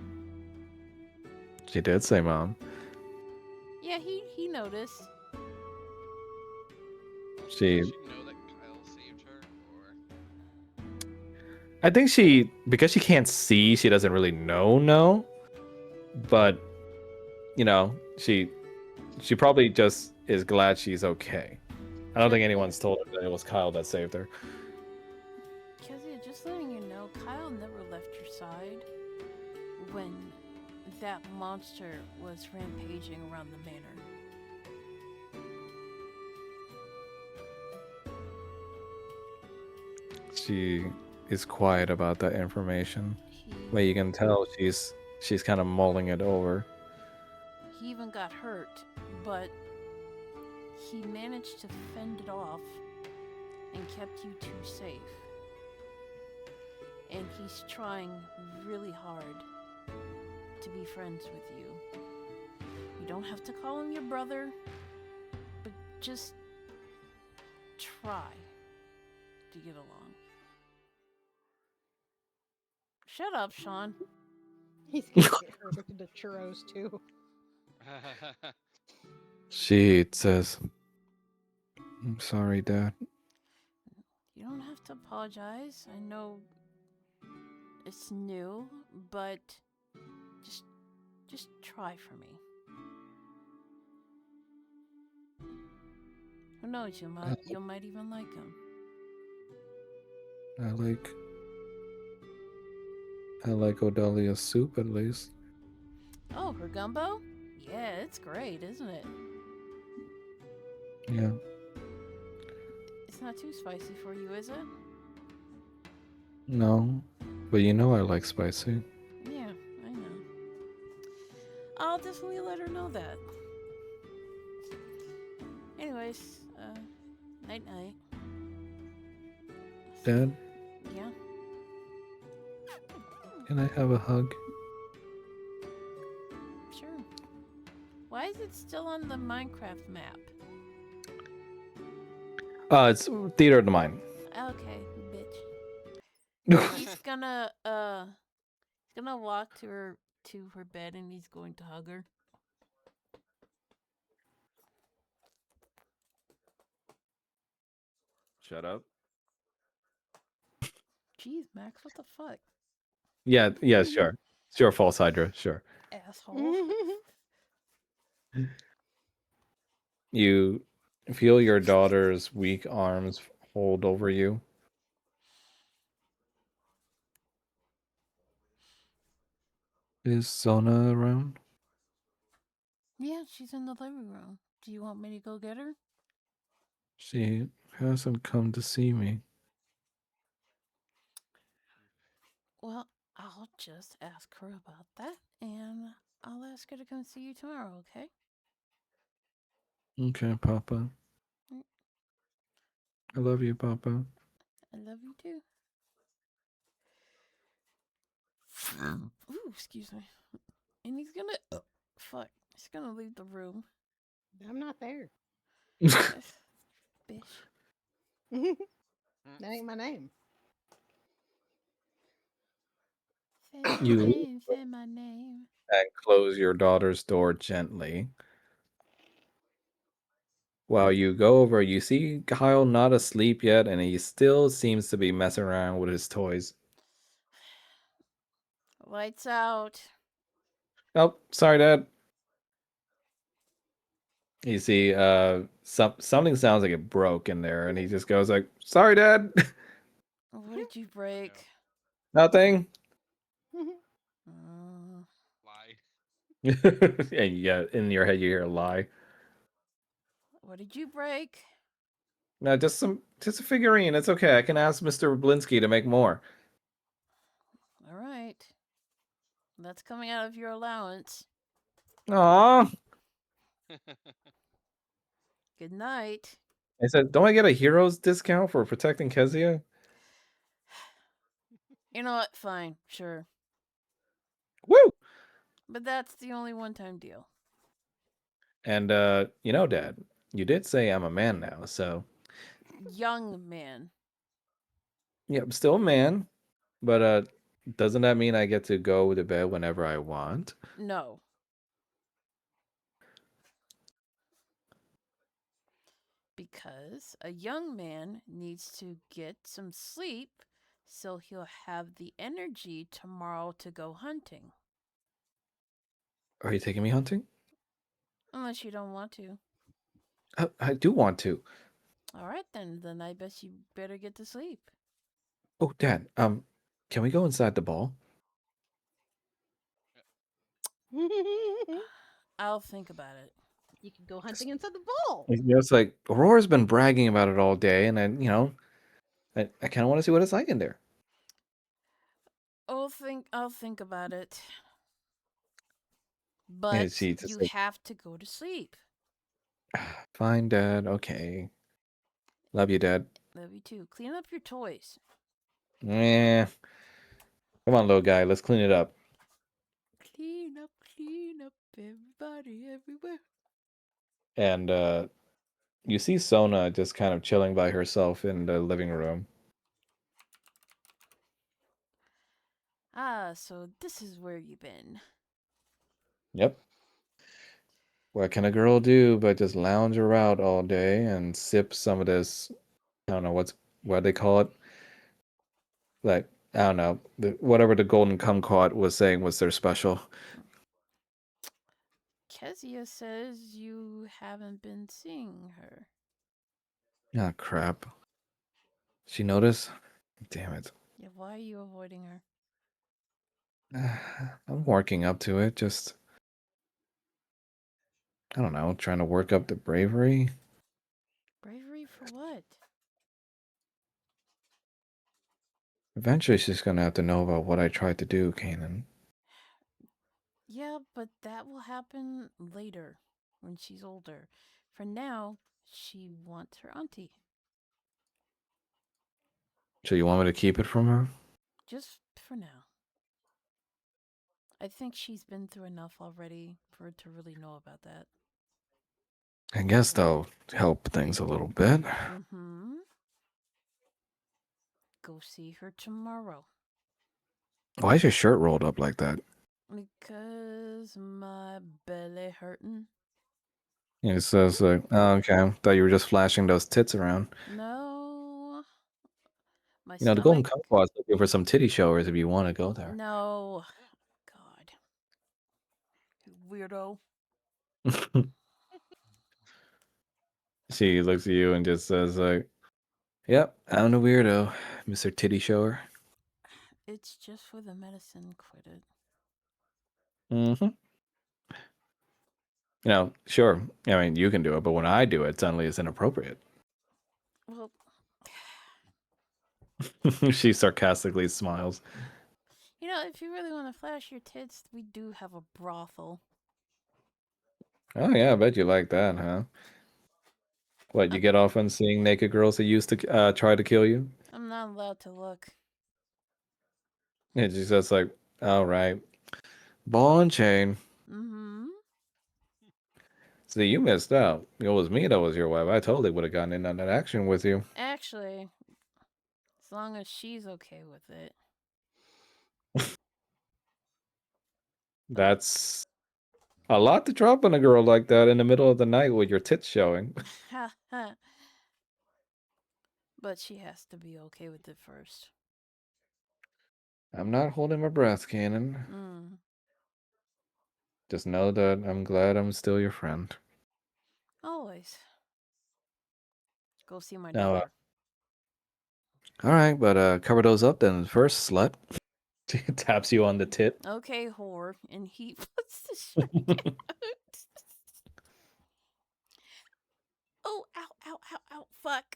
She did say Mom. Yeah, he noticed. Did She... she know that Kyle saved her, or? I think because she can't see, she doesn't really know. But, she probably just is glad she's okay. I don't think anyone's told her that it was Kyle that saved her. Kezia, just letting you know, Kyle never left your side when that monster was rampaging around the manor. She is quiet about that information. But you can tell she's kind of mulling it over. He even got hurt, but he managed to fend it off and kept you two safe. And he's trying really hard to be friends with you. You don't have to call him your brother, but just try to get along. Shut up, Sean. He's gonna get her addicted to churros too. She says, I'm sorry, Dad. You don't have to apologize. I know it's new, but just try for me. Who knows, you might even like him. I like Odalia's soup, at least. Oh, her gumbo? Yeah, it's great, isn't it? Yeah. It's not too spicy for you, is it? No, but I like spicy. Yeah, I know. I'll definitely let her know that. Anyways, night-night. Dad, Yeah? can I have a hug? Sure. Why is it still on the Minecraft map? It's Theater of the Mind. Okay, bitch. He's gonna walk to her bed and he's going to hug her. Shut up. Jeez, Max, what the fuck? Yeah, sure. Sure, false Hydra, sure. Asshole. You feel your daughter's weak arms hold over you. Is Sona around? Yeah, she's in the living room. Do you want me to go get her? She hasn't come to see me. Well, I'll just ask her about that, and I'll ask her to come see you tomorrow, okay? Okay, Papa. Mm. I love you, Papa. I love you too. Ooh, excuse me. And he's gonna... fuck. He's gonna leave the room. I'm not there. Bish. That ain't my name. Say my You leave name, say my name. and close your daughter's door gently. While you go over, you see Kyle not asleep yet, and he still seems to be messing around with his toys. Lights out. Oh, sorry, Dad. You see, something sounds like it broke in there, and he just goes like, "Sorry, Dad." What did you break? Nothing. Uh, Lie. And yeah, in your head you hear a lie. what did you break? No, just a figurine. It's okay. I can ask Mr. Blinsky to make more. All right. That's coming out of your allowance. Aw. Good night. I said, don't I get a hero's discount for protecting Kezia? You know what? Fine. Sure. Woo! But that's the only one-time deal. And Dad, you did say I'm a man now, so Young man. yeah, I'm still a man. But doesn't that mean I get to go to bed whenever I want? No. Because a young man needs to get some sleep so he'll have the energy tomorrow to go hunting. Are you taking me hunting? Unless you don't want to. I do want to. All right then. Then I bet you better get to sleep. Oh, Dad, can we go inside the ball? I'll think about it. You could go hunting inside the ball. It's like Aurora's been bragging about it all day, and I kind of want to see what it's like in there. I'll think about it. And But she just you like, have to go to sleep. fine, Dad, okay. Love you, Dad. Love you too. Clean up your toys. Eh. Come on, little guy, let's clean it up. Clean up, everybody, everywhere. And you see Sona just kind of chilling by herself in the living room. Ah, so this is where you've been. Yep. What can a girl do but just lounge around all day and sip some of this? I don't know what they call it. Like, I don't know, whatever the golden kumquat was saying was their special. Kezia says you haven't been seeing her. Ah, crap. She noticed? Damn it. Yeah, why are you avoiding her? I'm working up to it. Just, I don't know, trying to work up the bravery. Bravery for what? Eventually, she's gonna have to know about what I tried to do, Kanan. Yeah, but that will happen later when she's older. For now, she wants her auntie. So you want me to keep it from her? Just for now. I think she's been through enough already for her to really know about that. I guess that'll help things a little bit. Mm-hmm. Go see her tomorrow. Why is your shirt rolled up like that? Because my belly hurting. It says like, oh, okay. Thought you were just flashing those tits around. No. My The Golden stomach. Kumquat's looking for some titty showers if you want to go there. No. God. You weirdo. She looks at you and just says like, "Yep, I'm a weirdo, Mr. Titty Shower." It's just for the medicine. Quit it. Mm-hmm. Sure. I mean, you can do it, but when I do it, suddenly it's inappropriate. Well, She sarcastically smiles. if you really want to flash your tits, we do have a brothel. Oh yeah, I bet you like that, huh? What, you get off on seeing naked girls that used to try to kill you? I'm not allowed to look. And she's just like, all right, ball and chain. Mm-hmm. See, you missed out. It was me that was your wife. I totally would have gotten in on that action with you. Actually, as long as she's okay with it. That's a lot to drop on a girl like that in the middle of the night with your tits showing. Ha ha. But she has to be okay with it first. I'm not holding my breath, Cannon. Mm. Just know that I'm glad I'm still your friend. Always. Go see my Now, daughter. all right, but cover those up then first, slut. She taps you on the tit. Okay, whore. And he puts the shirt down. Oh, ow, ow, ow, ow. Fuck.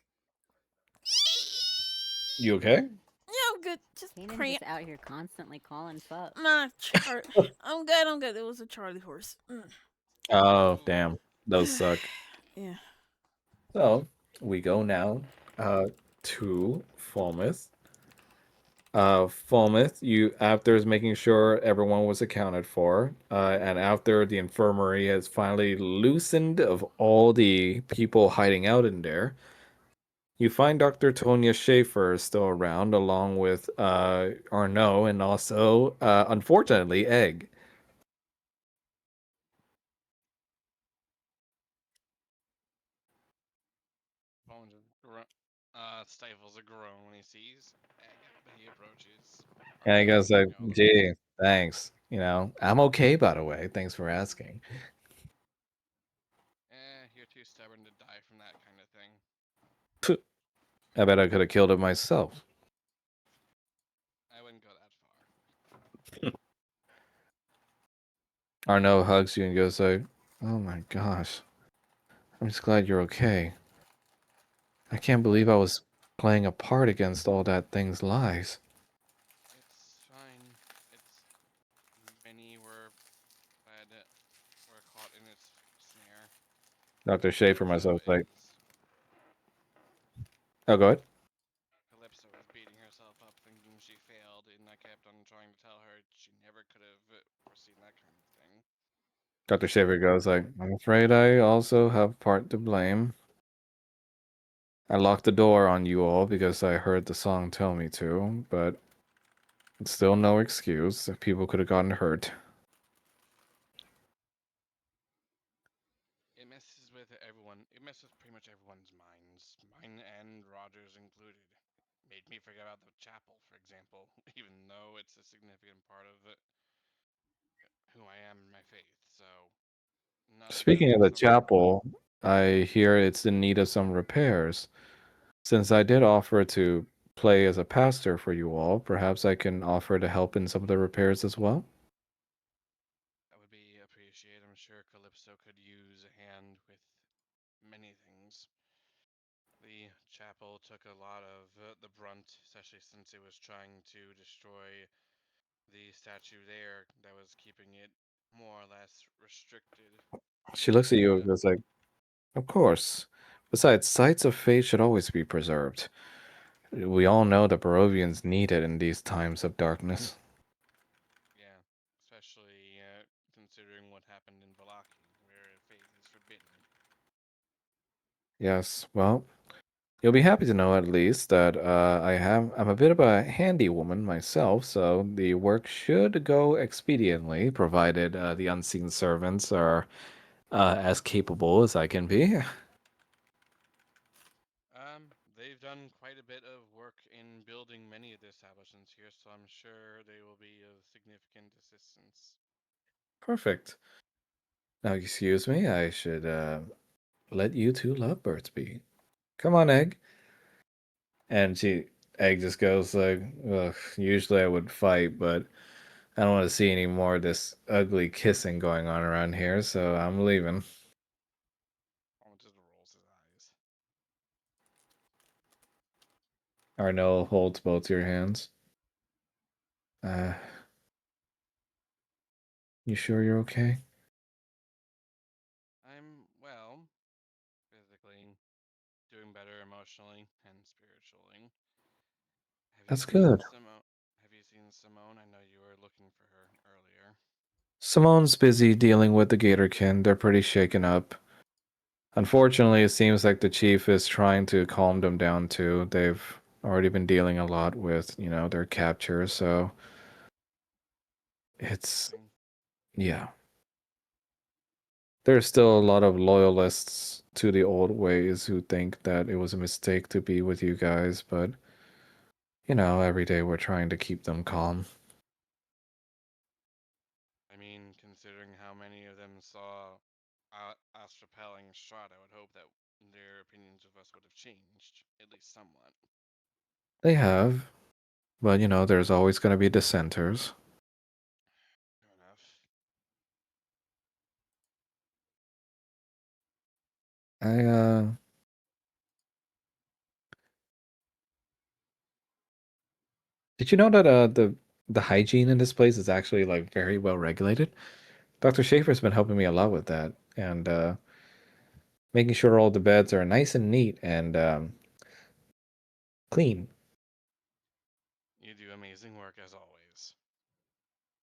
You okay? Yeah, I'm good. Just Kanan cramp. just out here constantly calling fuck. Nah, I'm good, I'm good. It was a Charlie horse. Oh, damn. Those suck. Yeah. So, we go now to Falmouth. Falmouth, you after is making sure everyone was accounted for, and after the infirmary has finally loosened of all the people hiding out in there, you find Dr. Tonya Schaefer still around, along with Arnaud and also, unfortunately, Egg. Phone just stifles a groan when he sees Egg, but he approaches. And I guess like, You know, gee, thanks. You know, I'm okay, by the way. Thanks for asking. you're too stubborn to die from that kind of thing. I bet I could have killed it myself. I wouldn't go that far. Arnaud hugs you and goes like, "Oh my gosh, I'm just glad you're okay. I can't believe I was playing a part against all that thing's lies." It's fine. It's many were caught in its snare. Dr. Schaefer Calypso myself like, is "Oh, go ahead." Calypso is beating herself up thinking she failed, and I kept on trying to tell her she never could have foreseen that kind of thing. Dr. Schaefer goes like, "I'm afraid I also have part to blame. I locked the door on you all because I heard the song tell me to, but it's still no excuse. People could have gotten hurt." It messes with everyone. It messes with pretty much everyone's minds, mine and Roger's included. Made me forget about the chapel, for example, even though it's a significant part of who I am and my faith. So Speaking of the some chapel, I hear it's in need of some repairs. Since I did offer to play as a pastor for you all, perhaps I can offer to help in some of the repairs as well? that would be appreciated. I'm sure Calypso could use a hand with many things. The chapel took a lot of the brunt, especially since it was trying to destroy the statue there that was keeping it more or less restricted She in the looks at you and area. goes like, "Of course. Besides, sites of faith should always be preserved. We all know the Barovians need it in these times of darkness." Yeah, especially considering what happened in Valaki, where faith is forbidden. Yes, well, you'll be happy to know at least that I'm a bit of a handy woman myself, so the work should go expediently, provided the unseen servants are as capable as I can be. They've done quite a bit of work in building many of the establishments here, so I'm sure they will be of significant assistance. Perfect. Now, excuse me, I should let you two lovebirds be. Come on, Egg. And Egg just goes like, ugh, usually I would fight, but I don't want to see any more of this ugly kissing going on around here, so I'm leaving. Almost just rolls his eyes. Arno holds both your hands. Uh, you sure you're okay? I'm, well, physically doing better emotionally and spiritually. Have you That's seen good. Simone? Have you seen Simone? I know you were looking for her earlier. Simone's busy dealing with the Gatorkin. They're pretty shaken up. Unfortunately, it seems like the chief is trying to calm them down too. They've already been dealing a lot with, their capture, so it's Interesting. yeah. There's still a lot of loyalists to the old ways who think that it was a mistake to be with you guys, but every day we're trying to keep them calm. I mean, considering how many of them saw us repelling shot, I would hope that their opinions of us would have changed, at least somewhat. They have, but there's always going to be dissenters. Fair enough. I Did you know that the hygiene in this place is actually like very well regulated? Dr. Schaefer's been helping me a lot with that and making sure all the beds are nice and neat and clean. You do amazing work as always.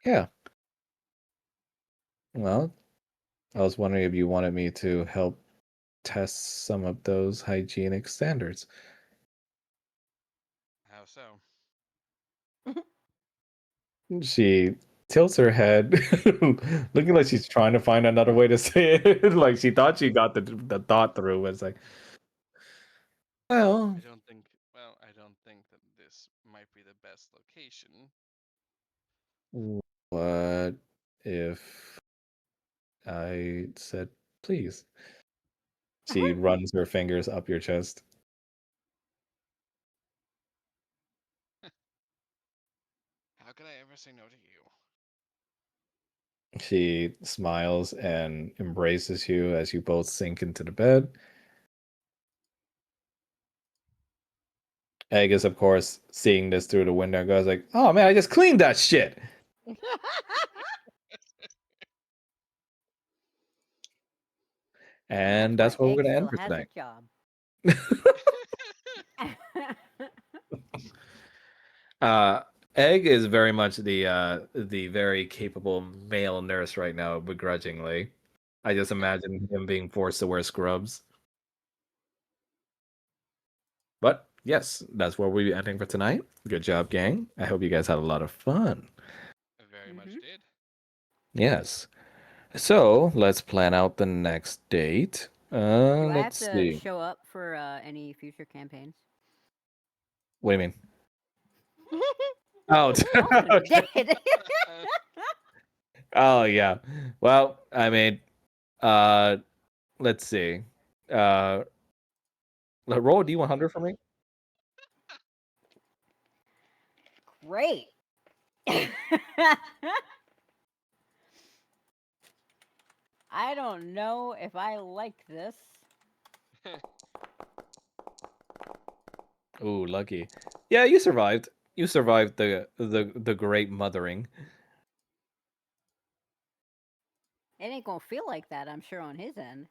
Yeah. Well, I was wondering if you wanted me to help test some of those hygienic standards. How so? She tilts her head, looking like she's trying to find another way to say it. Like she thought she got the thought through. But it's like, well, I don't think that this might be the best location. what if I said please? She runs her fingers up your chest. How could I ever say no to you? She smiles and embraces you as you both sink into the bed. Egg is, of course, seeing this through the window and goes like, "Oh man, I just cleaned that shit." And That's that's why where we're Egg gonna end still for has a tonight. job. Uh, Egg is very much the very capable male nurse right now, begrudgingly. I just imagine him being forced to wear scrubs. But yes, that's where we'll be ending for tonight. Good job, gang. I hope you guys had a lot of fun. I very much Mhm. did. Yes. So let's plan out the next date. Do I have Let's to see. show up for any future campaigns? What do you mean? Oh, Y'all should have okay. did. Oh yeah. Well, I mean, uh, let's see. Uh, roll a D100 for me. Great. I don't know if I like this. Ooh, lucky. Yeah, you survived. You survived the great mothering. It ain't gonna feel like that, I'm sure, on his end.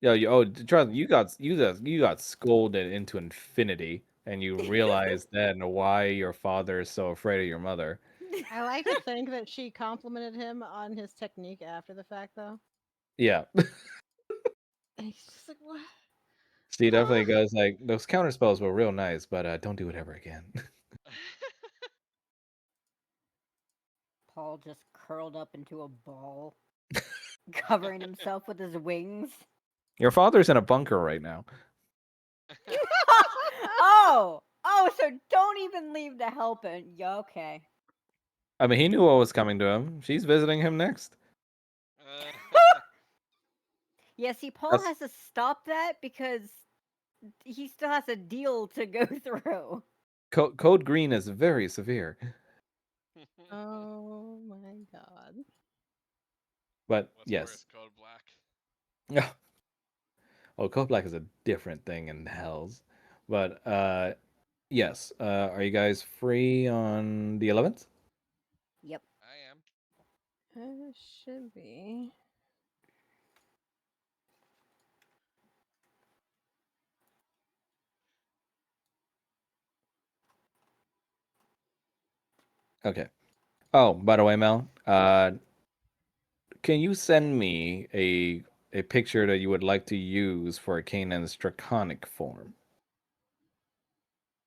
Yo, trust me, you got scolded into infinity, and you realize then why your father is so afraid of your mother. I like to think that she complimented him on his technique after the fact, though. Yeah, And he's just like, what? she definitely Huh? goes like those counter spells were real nice, but don't do it ever again. Paul just curled up into a ball, covering himself with his wings. Your father's in a bunker right now. Oh, so don't even leave to help him. Yeah, okay. I mean, he knew what was coming to him. She's visiting him next. Yeah, see, Paul That's has to stop that because he still has a deal to go through. Code Green is very severe, Oh my god. but What's yes. worse, Code Black? Yeah. Well, Code Black is a different thing in Hells, but yes. Are you guys free on the 11th? Yep. I am. It should be. Okay. Oh, by the way, Mel, can you send me a a picture that you would like to use for Kanan's draconic form.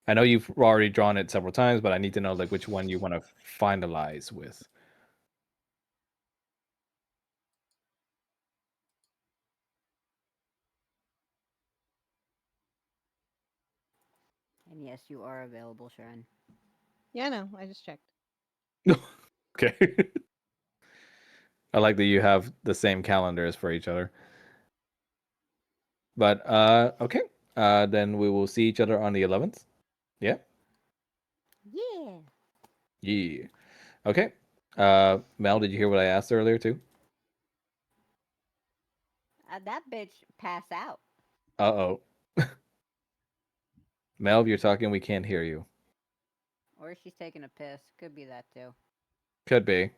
I know you've already drawn it several times, but I need to know like which one you want to finalize with. And yes, you are available, Sharon. Yeah, no, I just checked. Okay. I like that you have the same calendars for each other. But okay. Then we will see each other on the 11th. Yeah. Yeah. Yeah. Okay. Mel, did you hear what I asked earlier too? That bitch pass out. Uh-oh. Mel, if you're talking, we can't hear you. Or she's taking a piss. Could be that too. Could be.